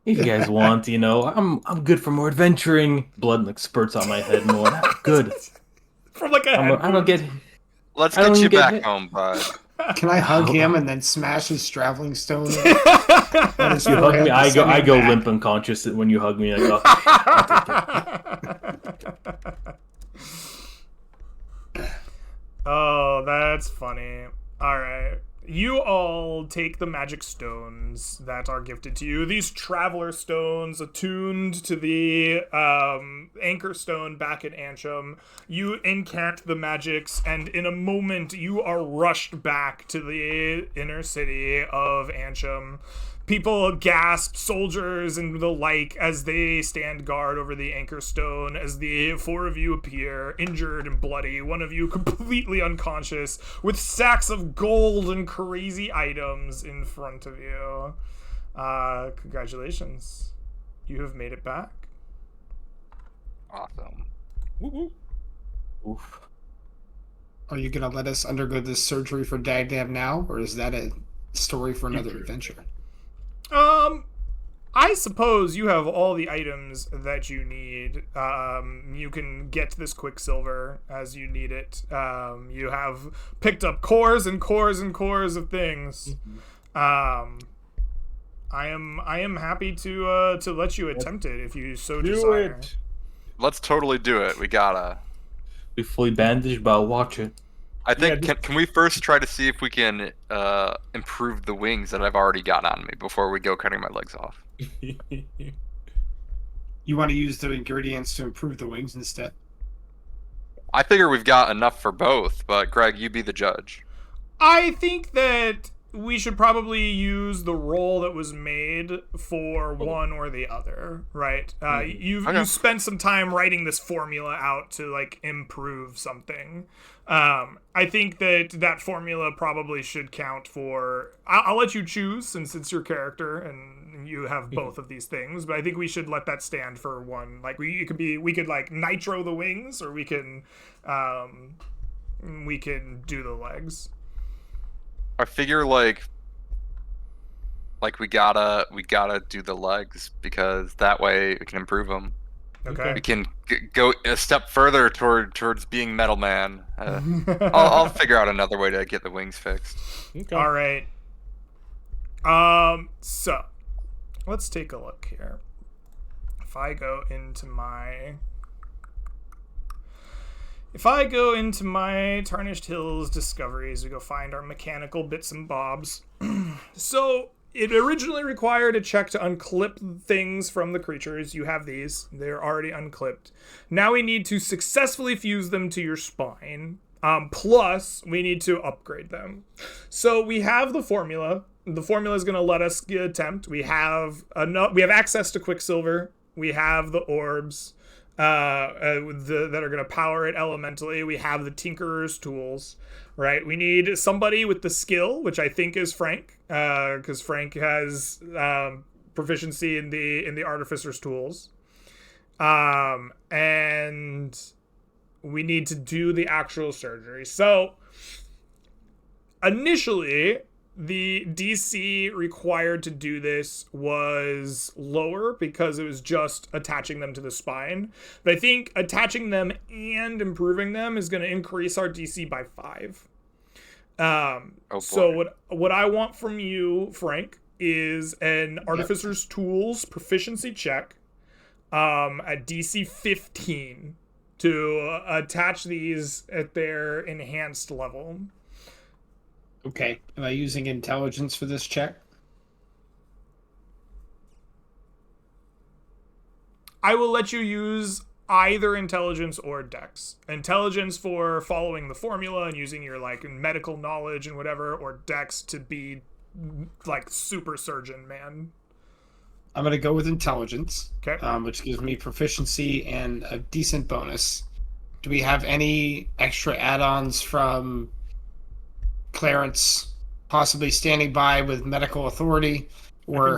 S5: if you guys want, you know, I'm good for more adventuring. Blood like spurts on my head more. Good.
S1: From like a head
S5: I don't get.
S2: Let's
S5: I don't
S2: get you
S5: get
S2: back
S5: hit.
S2: home, bud.
S3: Can I hug him and then smash his traveling stone? on his
S5: You hug
S3: forehead
S5: me.
S3: and
S5: I
S3: send him
S5: go
S3: back?
S5: limp unconscious when you hug me. I go.
S1: Oh, that's funny. All right. You all take the magic stones that are gifted to you. These traveler stones attuned to the anchor stone back at Antrim. You incant the magics, and in a moment you are rushed back to the inner city of Antrim. People gasp, soldiers and the like, as they stand guard over the anchor stone, as the 4 of you appear, injured and bloody, one of you completely unconscious, with sacks of gold and crazy items in front of you. Congratulations. You have made it back.
S2: Awesome.
S4: Woo woo.
S5: Oof.
S3: Are you going to let us undergo this surgery for Dagnab now, or is that a story for another adventure?
S1: I suppose you have all the items that you need. You can get this Quicksilver as you need it. You have picked up cores and cores and cores of things. I am happy to let you attempt it if you so
S4: Do
S1: desire.
S4: it.
S2: Let's totally do it. We gotta.
S5: Be fully bandaged, but I'll watch it.
S2: I think
S4: Yeah,
S2: can we first try to see if we can improve the wings that I've already got on me before we go cutting my legs off.
S3: You want to use the ingredients to improve the wings instead?
S2: I figure we've got enough for both, but Greg, you be the judge.
S1: I think that we should probably use the roll that was made for one or the other, right? You spent some time writing this formula out to like improve something. I think that formula probably should count for. I'll let you choose since it's your character and you have both of these things, but I think we should let that stand for one. Like we could like nitro the wings, or we can do the legs.
S2: I figure like we gotta do the legs because that way we can improve them.
S1: Okay.
S2: We can go a step further towards being Metal Man. I'll figure out another way to get the wings fixed.
S4: Okay.
S1: All right. So let's take a look here. If I go into my Tarnished Hills discoveries, we go find our mechanical bits and bobs. So it originally required a check to unclip things from the creatures. You have these. They're already unclipped. Now we need to successfully fuse them to your spine. Plus, we need to upgrade them. So we have the formula. The formula is going to let us attempt. We have access to Quicksilver. We have the orbs that are going to power it elementally. We have the Tinkerer's tools, right? We need somebody with the skill, which I think is Frank, because Frank has proficiency in the Artificer's tools. And we need to do the actual surgery. So initially, the DC required to do this was lower because it was just attaching them to the spine. But I think attaching them and improving them is going to increase our DC by 5. So what I want from you, Frank, is an Artificer's Tools proficiency check at DC 15 to attach these at their enhanced level.
S3: Okay. Am I using intelligence for this check?
S1: I will let you use either intelligence or dex. Intelligence for following the formula and using your like medical knowledge and whatever, or dex to be like super surgeon man.
S3: I'm going to go with intelligence,
S1: Okay.
S3: Which gives me proficiency and a decent bonus. Do we have any extra add-ons from Clarence possibly standing by with medical authority, or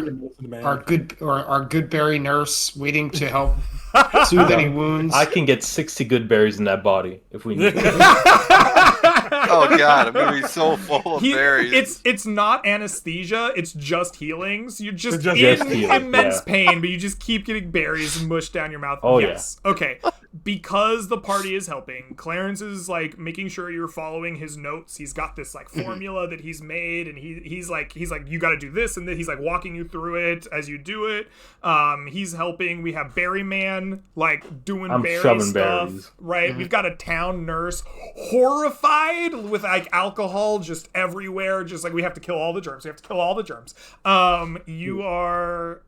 S3: our Goodberry nurse waiting to help soothe any wounds?
S5: I can get 60 good berries in that body if we need it.
S2: Oh god, I'm gonna be so full of berries.
S1: It's not anesthesia, it's just healings. You're just in
S5: healing,
S1: immense pain, but you just keep getting berries mushed down your mouth.
S5: Oh,
S1: yes. Yeah. Okay. Because the party is helping, Clarence is like making sure you're following his notes. He's got this like formula that he's made, and he's like you got to do this, and then he's like walking you through it as you do it. He's helping. We have Berry Man like doing berry stuff, berries. Right? We've got a town nurse horrified with like alcohol just everywhere. Just like we have to kill all the germs. We have to kill all the germs. You are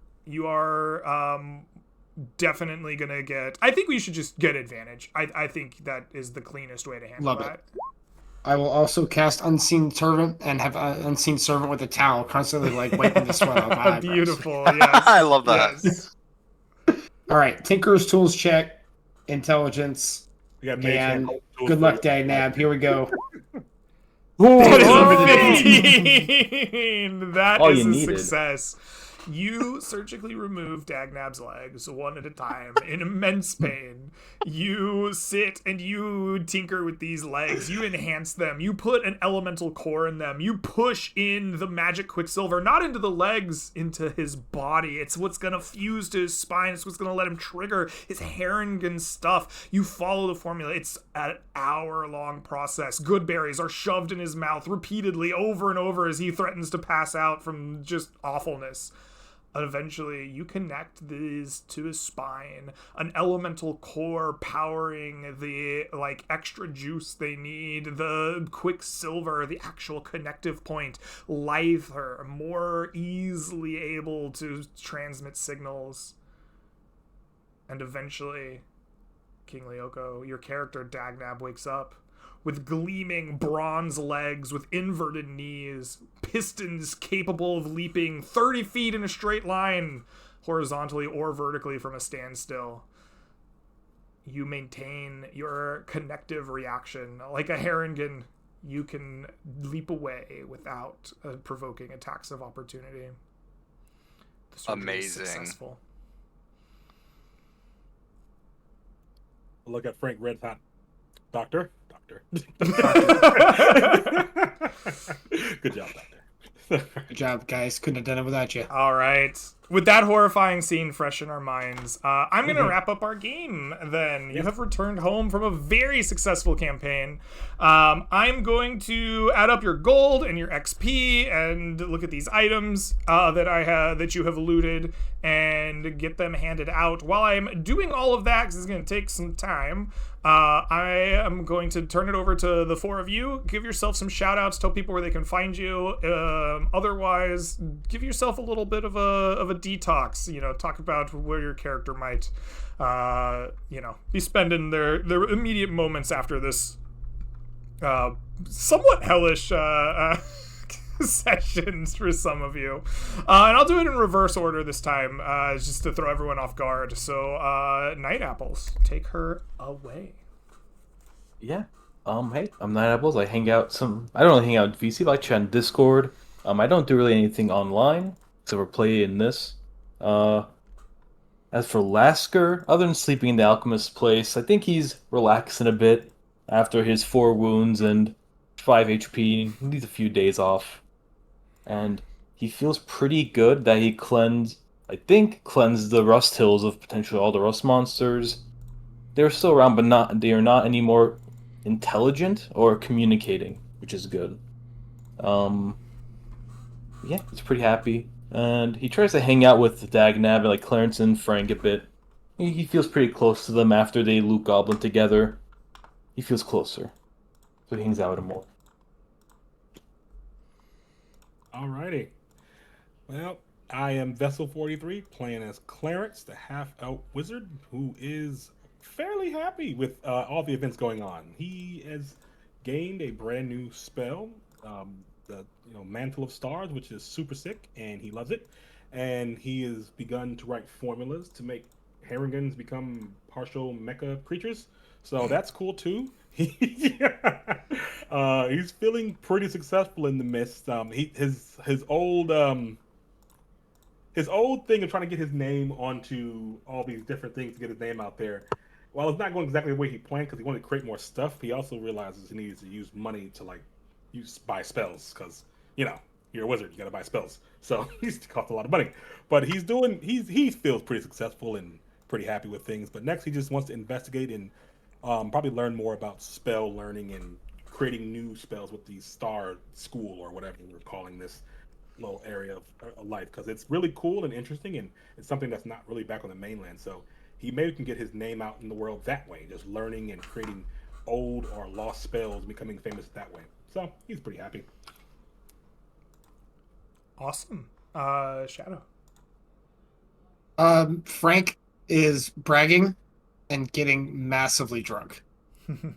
S1: definitely gonna get. I think we should just get advantage. I think that is the cleanest way to handle that.
S3: I will also cast Unseen Servant and have Unseen Servant with a towel, constantly like wiping the sweat off my eyebrows.
S1: Beautiful. Yes.
S2: I love that.
S1: Yes.
S3: All right, Tinker's Tools check, intelligence, and good luck, Dagnab. Here we go.
S1: That is a 15. That is a success. You surgically remove Dagnab's legs one at a time in immense pain. You sit and you tinker with these legs. You enhance them. You put an elemental core in them. You push in the magic Quicksilver, not into the legs, into his body. It's what's going to fuse to his spine. It's what's going to let him trigger his Harengon stuff. You follow the formula. It's an hour-long process. Good berries are shoved in his mouth repeatedly over and over as he threatens to pass out from just awfulness. Eventually, you connect these to his spine, an elemental core powering the like extra juice they need, the Quicksilver, the actual connective point, lither, more easily able to transmit signals. And eventually, King Lyoko, your character Dagnab, wakes up. with gleaming bronze legs with inverted knees, pistons capable of leaping 30 feet in a straight line, horizontally or vertically from a standstill. You maintain your connective reaction. Like a Harengon, you can leap away without provoking attacks of opportunity. The surgery is
S2: Amazing.
S1: successful.
S4: Look at Frank Red Hot. Doctor. Good job, Doctor.
S3: Good job, guys. Couldn't have done it without you.
S1: All right. With that horrifying scene fresh in our minds, I'm going to wrap up our game then. You have returned home from a very successful campaign. I'm going to add up your gold and your XP and look at these items that you have looted and get them handed out. While I'm doing all of that, because it's going to take some time, I am going to turn it over to the four of you. Give yourself some shout outs, tell people where they can find you. Otherwise, give yourself a little bit of a detox, talk about where your character might be spending their immediate moments after this somewhat hellish sessions for some of you. And I'll do it in reverse order this time, just to throw everyone off guard. So Night Apples, take her away.
S5: Yeah. Hey, I'm Night Apples. I hang out I don't really hang out in VC, but I chat in Discord. I don't do really anything online except for play in this. As for Lasker, other than sleeping in the alchemist's place, I think he's relaxing a bit after his 4 wounds and 5 HP. He needs a few days off. And he feels pretty good that he cleansed the Rust Hills of potentially all the Rust monsters. They're still around, but they are not any more intelligent or communicating, which is good. Yeah, he's pretty happy. And he tries to hang out with Dagnab and Clarence and Frank a bit. He feels pretty close to them after they loot Goblin together. He feels closer. So he hangs out with them more.
S4: Alrighty. Well, I am Vessel 43, playing as Clarence, the half-elf wizard, who is fairly happy with all the events going on. He has gained a brand new spell, the Mantle of Stars, which is super sick, and he loves it. And he has begun to write formulas to make Haringons become partial mecha creatures. So that's cool too. He's feeling pretty successful in the midst. His old thing of trying to get his name onto all these different things to get his name out there. While it's not going exactly the way he planned because he wanted to create more stuff, he also realizes he needs to use money to buy spells because you're a wizard, you gotta buy spells. So he's cost a lot of money. But he feels pretty successful and pretty happy with things. But next he just wants to investigate and probably learn more about spell learning and creating new spells with the Star School or whatever we're calling this little area of life, because it's really cool and interesting, and it's something that's not really back on the mainland. So he maybe can get his name out in the world that way, just learning and creating old or lost spells, becoming famous that way. So he's pretty happy.
S1: Awesome. Shadow.
S3: Frank is bragging and getting massively drunk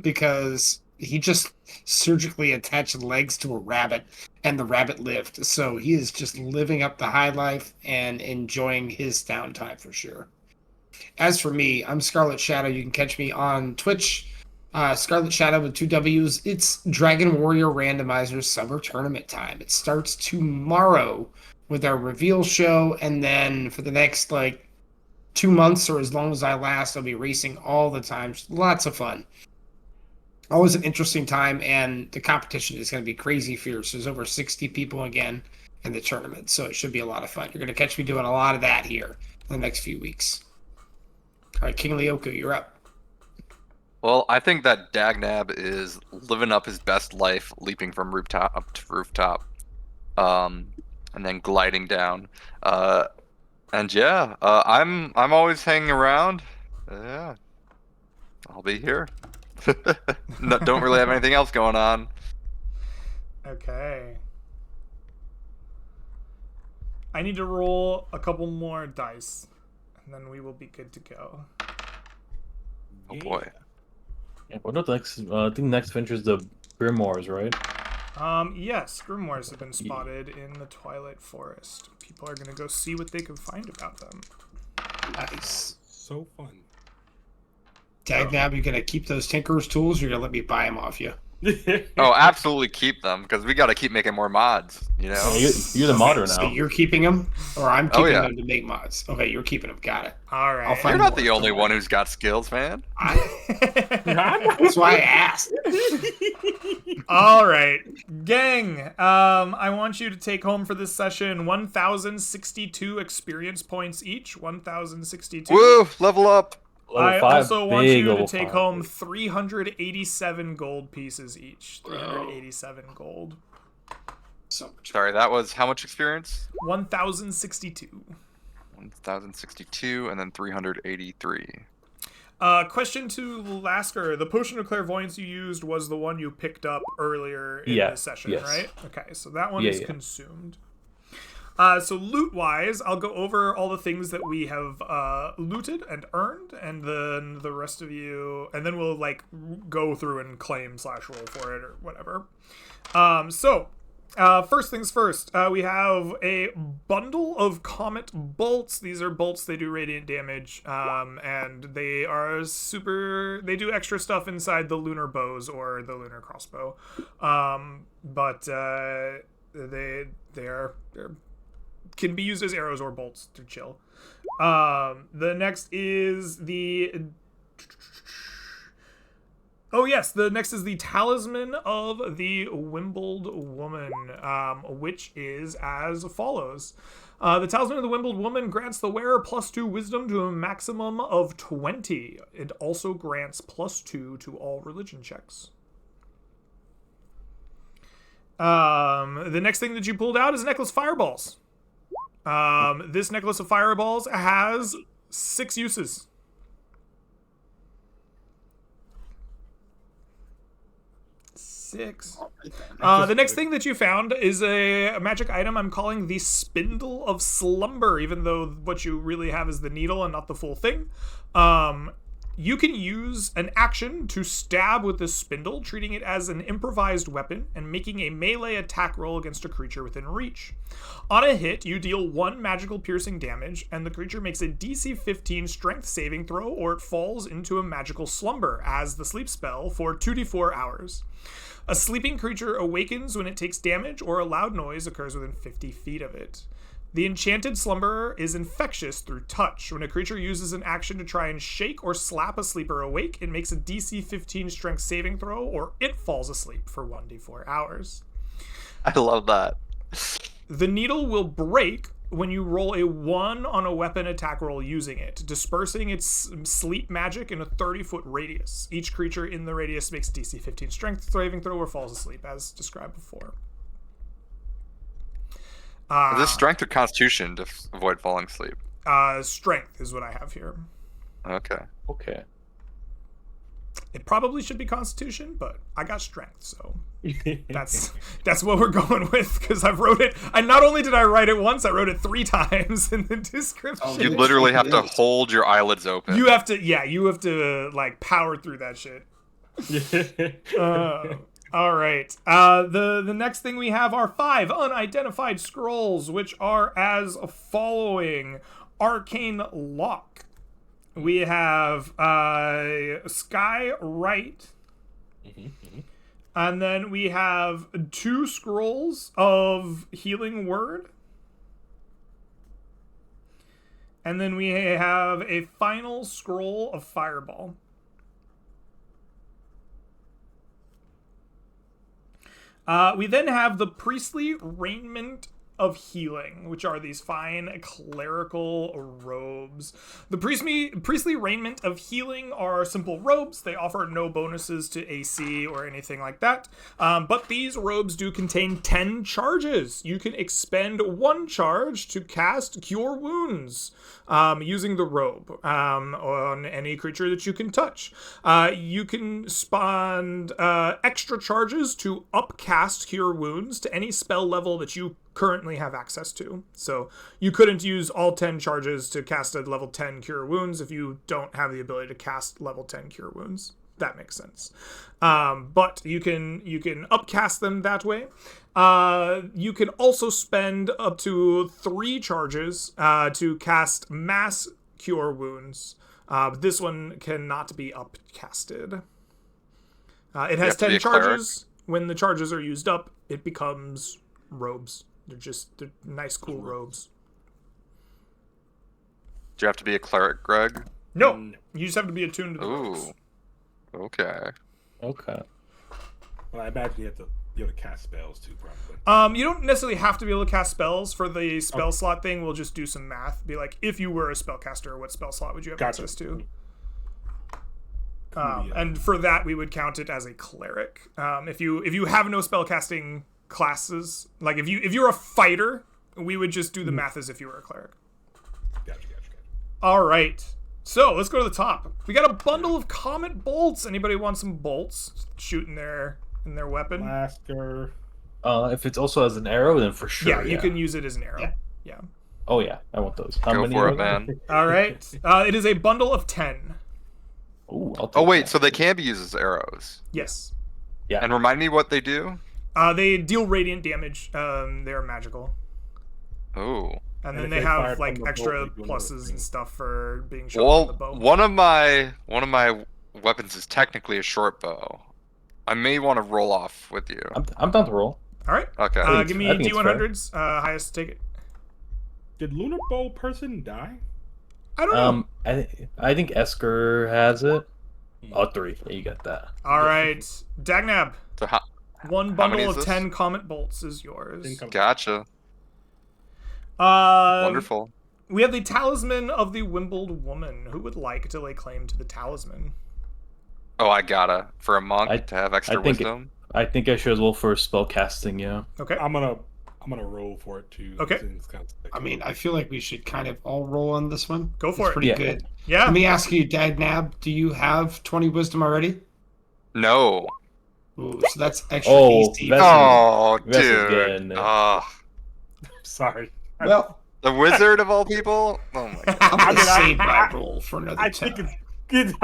S3: because he just surgically attached legs to a rabbit and the rabbit lived. So he is just living up the high life and enjoying his downtime for sure. As for me, I'm Scarlet Shadow. You can catch me on Twitch. Scarlet Shadow with 2 W's. It's Dragon Warrior Randomizer Summer Tournament time. It starts tomorrow with our reveal show, and then for the next 2 months or as long as I last, I'll be racing all the time. Lots of fun. Always an interesting time, and the competition is going to be crazy fierce. There's over 60 people again in the tournament, so it should be a lot of fun. You're going to catch me doing a lot of that here in the next few weeks. All right, King Lyoko, you're up.
S2: Well, I think that Dagnab is living up his best life, leaping from rooftop up to rooftop, and then gliding down. And yeah, I'm always hanging around. Yeah, I'll be here. No, don't really have anything else going on.
S1: Okay. I need to roll a couple more dice, and then we will be good to go.
S2: Oh boy.
S5: Yeah, what about the next? I think the next venture is the Grimoires, right?
S1: Yes, grimoires have been spotted in the Twilight Forest. People are gonna go see what they can find about them.
S3: Nice.
S4: So fun.
S3: Dagnab, you gonna keep those Tinker's tools, or you gonna let me buy them off you?
S2: Oh, absolutely keep them because we got to keep making more mods. You know.
S5: Yeah, you're the modder
S3: So
S5: now.
S3: you're keeping them, or I'm keeping
S2: yeah.
S3: them to make mods? Okay, you're keeping them. Got it.
S1: All
S3: I'll
S1: right.
S3: find
S2: You're not
S3: more,
S2: the only
S3: don't
S2: one
S3: worry.
S2: who's got skills, man.
S3: That's why I asked.
S1: All right, gang. I want you to take home for this session 1,062 experience points each. 1,062.
S2: Woo! Level up.
S5: Level
S1: I
S5: 5,
S1: also want
S5: big
S1: you to
S5: level
S1: take
S5: 5.
S1: home 387 gold pieces each. 387 gold.
S3: So much.
S2: Sorry, that was how much experience?
S1: 1,062.
S2: 1,062 and then 383.
S1: Question to Lasker. The potion of clairvoyance you used was the one you picked up earlier in
S5: Yeah,
S1: the session,
S5: yes.
S1: right? Okay, so that one
S5: Yeah,
S1: is
S5: yeah.
S1: consumed. So loot-wise, I'll go over all the things that we have looted and earned, and then the rest of you, and then we'll like go through and claim / roll for it or whatever. First things first, we have a bundle of Comet bolts. These are bolts, they do radiant damage, and they are they do extra stuff inside the lunar bows or the lunar crossbow. They're can be used as arrows or bolts to chill. The next is the... Oh yes, the next is the Talisman of the Wimbled Woman, which is as follows. The Talisman of the Wimbled Woman grants the wearer +2 wisdom to a maximum of 20. It also grants +2 to all religion checks. The next thing that you pulled out is Necklace Fireballs. This Necklace of Fireballs has 6 uses. The next thing that you found is a magic item I'm calling the Spindle of Slumber, even though what you really have is the needle and not the full thing. You can use an action to stab with this spindle, treating it as an improvised weapon and making a melee attack roll against a creature within reach. On a hit, you deal 1 magical piercing damage, and the creature makes a DC 15 strength saving throw, or it falls into a magical slumber as the sleep spell for 2d4 hours. A sleeping creature awakens when it takes damage, or a loud noise occurs within 50 feet of it. The enchanted slumber is infectious through touch. When a creature uses an action to try and shake or slap a sleeper awake, it makes a DC 15 strength saving throw, or it falls asleep for 1d4 hours.
S2: I love that.
S1: The needle will break when you roll a 1 on a weapon attack roll using it, dispersing its sleep magic in a 30-foot radius. Each creature in the radius makes DC 15 strength saving throw or falls asleep, as described before.
S2: Is this strength or constitution to avoid falling asleep?
S1: Strength is what I have here.
S2: Okay.
S5: Okay.
S1: It probably should be constitution, but I got strength, so that's what we're going with, because I've wrote it. And not only did I write it once, I wrote it 3 times in the description.
S3: Oh,
S2: You
S3: Yes.
S2: literally have to
S3: Yes.
S2: hold your eyelids open.
S1: You have to like power through that shit. All right. The next thing we have are 5 unidentified scrolls, which are as following: Arcane Lock. We have Sky Right, and then we have 2 scrolls of Healing Word, and then we have a final scroll of Fireball. We then have the Priestly Raiment of Healing, which are these fine clerical robes. The priestly raiment of healing are simple robes. They offer no bonuses to AC or anything like that. But these robes do contain 10 charges. You can expend 1 charge to cast Cure Wounds using the robe on any creature that you can touch. You can spend extra charges to upcast Cure Wounds to any spell level that you currently have access to. So you couldn't use all 10 charges to cast a level 10 Cure Wounds if you don't have the ability to cast level 10 Cure Wounds. That makes sense. But you can upcast them that way. You can also spend up to 3 charges to cast Mass Cure Wounds. This one cannot be upcasted. It has
S2: have to be
S1: 10
S2: a cleric?
S1: charges. When the charges are used up, it becomes robes. They're nice, cool robes.
S2: Do you have to be a cleric, Greg?
S1: No, you just have to be attuned to the robes.
S2: Ooh. Okay.
S5: Okay.
S4: Well, I imagine you have to be able to cast spells too, probably.
S1: You don't necessarily have to be able to cast spells. For the spell slot thing, we'll just do some math. Be like, if you were a spellcaster, what spell slot would you have
S4: Gotcha.
S1: access to?
S4: Yeah.
S1: And for that, we would count it as a cleric. If you have no spellcasting classes, like if you're a fighter, we would just do the math as if you were a cleric.
S4: Gotcha.
S1: All right. So let's go to the top. We got a bundle of comet bolts. Anybody want some bolts? Shoot in their weapon.
S4: Lasker.
S5: If it's also as an arrow, then for sure.
S1: Yeah, you can use it as an arrow. Yeah.
S5: Oh yeah, I want those. How
S2: Go
S5: many
S2: for
S5: are
S2: it,
S5: there?
S2: man.
S1: All right. It is a bundle of 10.
S5: Ooh, I'll take
S2: Oh, wait,
S5: that.
S2: so they can be used as arrows.
S1: Yes.
S2: And remind me what they do?
S1: They deal radiant damage. They're magical.
S2: Oh.
S1: And
S4: And
S1: then
S4: if
S1: they
S4: they fire
S1: have
S4: from
S1: like
S4: the bolt,
S1: extra
S4: they do another
S1: pluses
S4: thing.
S1: and stuff for being shot with the
S2: Well,
S1: bow.
S2: one of my weapons is technically a short bow. I may want to roll off with you.
S5: I'm down to roll.
S1: All right.
S2: Okay.
S1: Give me
S5: I think it's
S1: D100s. Highest, take it.
S4: Did Lunar Bowl person die?
S1: I don't know.
S5: I think Esker has it. Oh, 3. Yeah, you got that.
S1: All right. Dagnab,
S2: So how,
S1: one
S2: many
S1: bundle
S2: is
S1: of
S2: this?
S1: 10 comet bolts is yours.
S2: gotcha.
S1: Uh,
S2: Wonderful.
S1: We have the Talisman of the Wimbled Woman. Who would like to lay claim to the talisman?
S2: Oh, I gotta. For a monk to have extra
S5: think
S2: wisdom.
S5: I think I should as well for spell casting. Yeah.
S1: Okay.
S4: I'm gonna roll for it too.
S1: Okay.
S4: It's kind of sick.
S3: I mean, I feel like we should kind of all roll on this one.
S1: Go for
S3: It's
S1: it.
S3: pretty
S5: Yeah.
S3: good.
S1: Yeah.
S3: Let me ask you, Dagnab, do you have 20 wisdom already?
S2: No.
S3: Ooh, so that's extra
S5: Oh,
S3: AC.
S5: that's-
S2: Oh,
S5: That's
S2: dude.
S5: again.
S2: Oh,
S4: Sorry.
S3: Well,
S2: the wizard of all people? Oh my god.
S3: I'm
S4: I
S3: going
S4: mean,
S3: to save my
S4: I-
S3: roll for another
S4: I
S3: time.
S4: think it's good.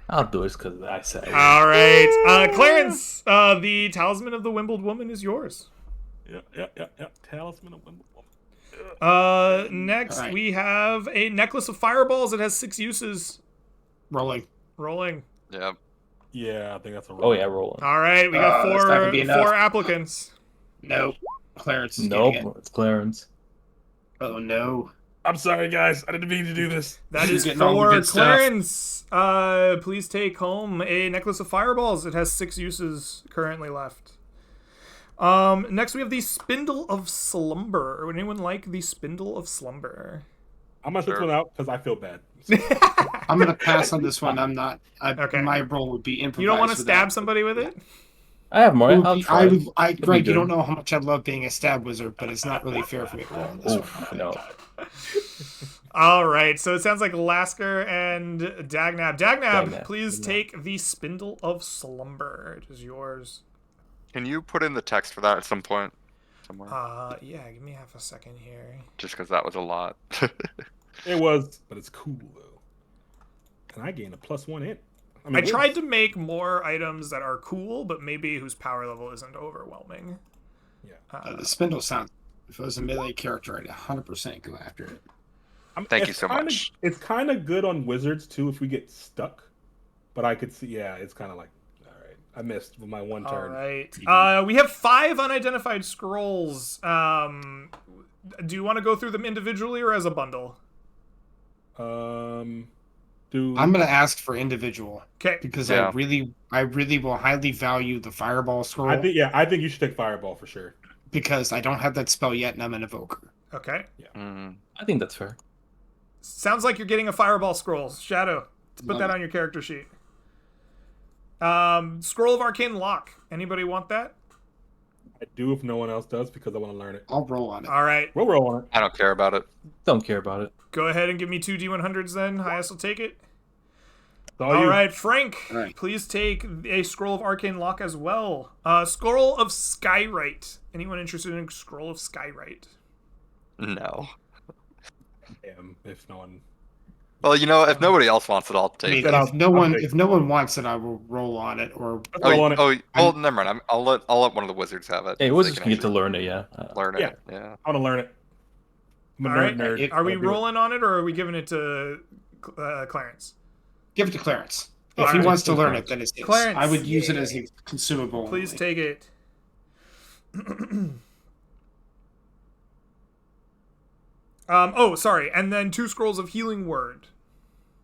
S5: I'll do it because I said.
S1: All right. Clarence, the Talisman of the Wimbled Woman is yours.
S4: Yeah. Talisman of Wimbledon.
S1: Next
S3: All right.
S1: we have a necklace of fireballs. It has 6 uses.
S3: Rolling.
S1: Rolling.
S2: Yep.
S4: Yeah, I think that's a roll.
S5: Oh yeah, rolling.
S1: All right, we got
S3: That's not gonna be enough.
S1: 4 applicants.
S3: Nope. Clarence is
S5: Nope,
S3: getting it.
S5: it's Clarence.
S3: Oh, no.
S4: I'm sorry, guys. I didn't mean to do this.
S1: That is
S3: Getting all the
S1: for
S3: good stuff.
S1: Clarence. Please take home a necklace of fireballs. It has 6 uses currently left. Next we have the Spindle of Slumber. Would anyone like the Spindle of Slumber?
S4: I'm gonna switch
S2: Sure.
S4: one out because I feel bad.
S3: I'm going to pass on this one. I'm not.
S1: Okay.
S3: My roll would be improvised.
S1: You don't want to
S3: with
S1: stab
S3: that.
S1: somebody with it?
S5: I have more.
S3: It would
S5: I'll
S3: be-
S5: try.
S3: Greg,
S5: be
S3: you don't
S5: good.
S3: know how much I love being a stab wizard, but it's not really fair for me to roll on this
S5: Oof,
S3: one.
S5: no.
S1: All right, so it sounds like Lasker and Dagnab. Dagnab,
S5: Dagnab.
S1: please take the Spindle of Slumber. It is yours.
S2: Can you put in the text for that at some point? Somewhere?
S1: Yeah, give me half a second here.
S2: Just because that was a lot.
S4: It was, but it's cool though. And I gained a +1 hit.
S1: I tried to make more items that are cool, but maybe whose power level isn't overwhelming.
S4: Yeah.
S3: The spindle sound. If it was a melee character, I'd 100% go after it.
S2: Thank you
S4: it's
S2: so
S4: kinda-
S2: much.
S4: It's kind of good on wizards too if we get stuck. But I could see, yeah, it's kind of like, all right, I missed with my one
S1: All
S4: turn.
S1: right. We have 5 unidentified scrolls. Do you want to go through them individually or as a bundle?
S4: Do
S3: I'm going to ask for individual
S1: Okay.
S3: because
S2: Yeah.
S3: I really will highly value the fireball scroll
S4: I think you should take fireball for sure.
S3: because I don't have that spell yet and I'm an evoker.
S1: Okay.
S2: Mm.
S5: I think that's fair.
S1: Sounds like you're getting a fireball scroll. Shadow. Let's put
S3: Love
S1: that
S3: it.
S1: on your character sheet. Scroll of Arcane Lock. Anybody want that?
S4: I do if no one else does because I want to learn it.
S3: I'll roll on it.
S1: All right.
S4: We'll roll on it.
S2: I don't care about it.
S5: Don't care about it.
S1: Go ahead and give me 2 D100s then. Highest will take it.
S4: It's all
S1: All
S4: you.
S1: right, Frank,
S3: All right.
S1: please take a Scroll of Arcane Lock as well. Scroll of Skywrite. Anyone interested in Scroll of Skywrite?
S2: No.
S4: If no one.
S2: Well, you know, if nobody else wants it, I'll
S3: I
S2: take
S3: mean,
S2: it.
S4: I'll-
S3: if no
S4: I'll
S3: one
S4: take it.
S3: if no one wants it, I will roll on it. Or
S4: Let's roll on it.
S2: Never mind. I'll let one of the wizards have it.
S5: Hey,
S2: so
S5: we're
S2: they
S5: just
S2: can
S5: gonna get to
S2: actually
S5: learn it, yeah.
S2: learn
S4: Yeah.
S2: it. Yeah.
S4: I want to learn it. I'm a
S1: All
S4: nerd
S1: right.
S4: nerd.
S1: Are we
S4: I'll do it.
S1: rolling on it, or are we giving it to Clarence?
S3: give it to Clarence. If
S1: All
S3: he
S1: right.
S3: wants to learn
S5: Clarence.
S3: it, then it's his.
S1: Clarence.
S3: I would use it as a consumable.
S1: Please
S3: only.
S1: take it. Sorry. And then 2 scrolls of healing word.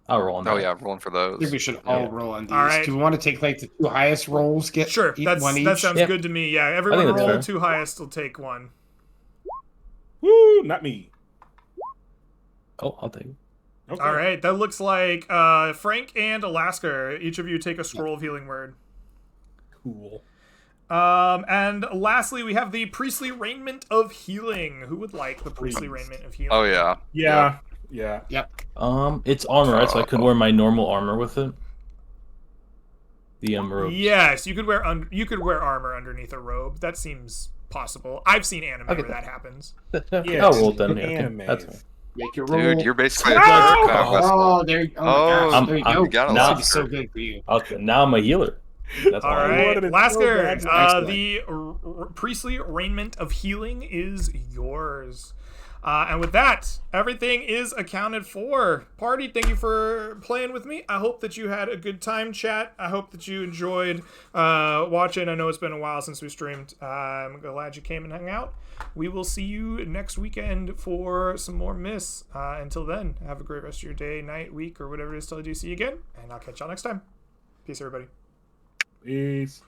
S5: I'll roll on that.
S2: Oh yeah, rolling for those.
S3: I think we should all roll on these.
S1: All right.
S3: Do we want to take like the 2 highest rolls? Get
S1: Sure.
S3: one each.
S1: That sounds
S5: Yeah.
S1: good to me. Yeah. Everyone
S5: that's
S1: roll
S5: fair.
S1: 2 highest. Will take 1.
S4: Woo, not me.
S5: Oh, I'll take it.
S4: Okay.
S1: All right. That looks like Frank and Alaska. Each of you take a scroll of healing word.
S4: Cool.
S1: And lastly, we have the priestly raiment of healing. Who would like the priestly
S4: Please.
S1: raiment of healing?
S2: Oh yeah.
S4: Yeah. Yeah.
S5: It's armor, right? So I could wear my normal armor with it. The robes.
S1: Yes, you could wear armor underneath a robe. That seems possible. I've seen anime
S5: Okay.
S1: where that happens.
S4: Yeah,
S5: I'll roll then. Yeah, okay.
S4: anime.
S5: That's fine.
S3: Make your roll.
S2: Dude, you're basically a
S1: No!
S2: cleric now, Wes.
S3: Oh, there. Oh, my
S2: Oh,
S3: gosh, there you go.
S2: you got a
S3: This
S5: lot.
S3: would be so good for you.
S5: Now I'm a healer. That's
S1: All
S5: why I
S1: right,
S4: wanted it so
S1: Lasker,
S4: bad.
S3: Excellent.
S1: the priestly raiment of healing is yours. And with that, everything is accounted for. Party, thank you for playing with me. I hope that you had a good time, chat. I hope that you enjoyed watching. I know it's been a while since we streamed. I'm glad you came and hung out. We will see you next weekend for some more Myths. Until then, have a great rest of your day, night, week, or whatever it is till I do see you again. And I'll catch y'all next time. Peace, everybody.
S4: Peace.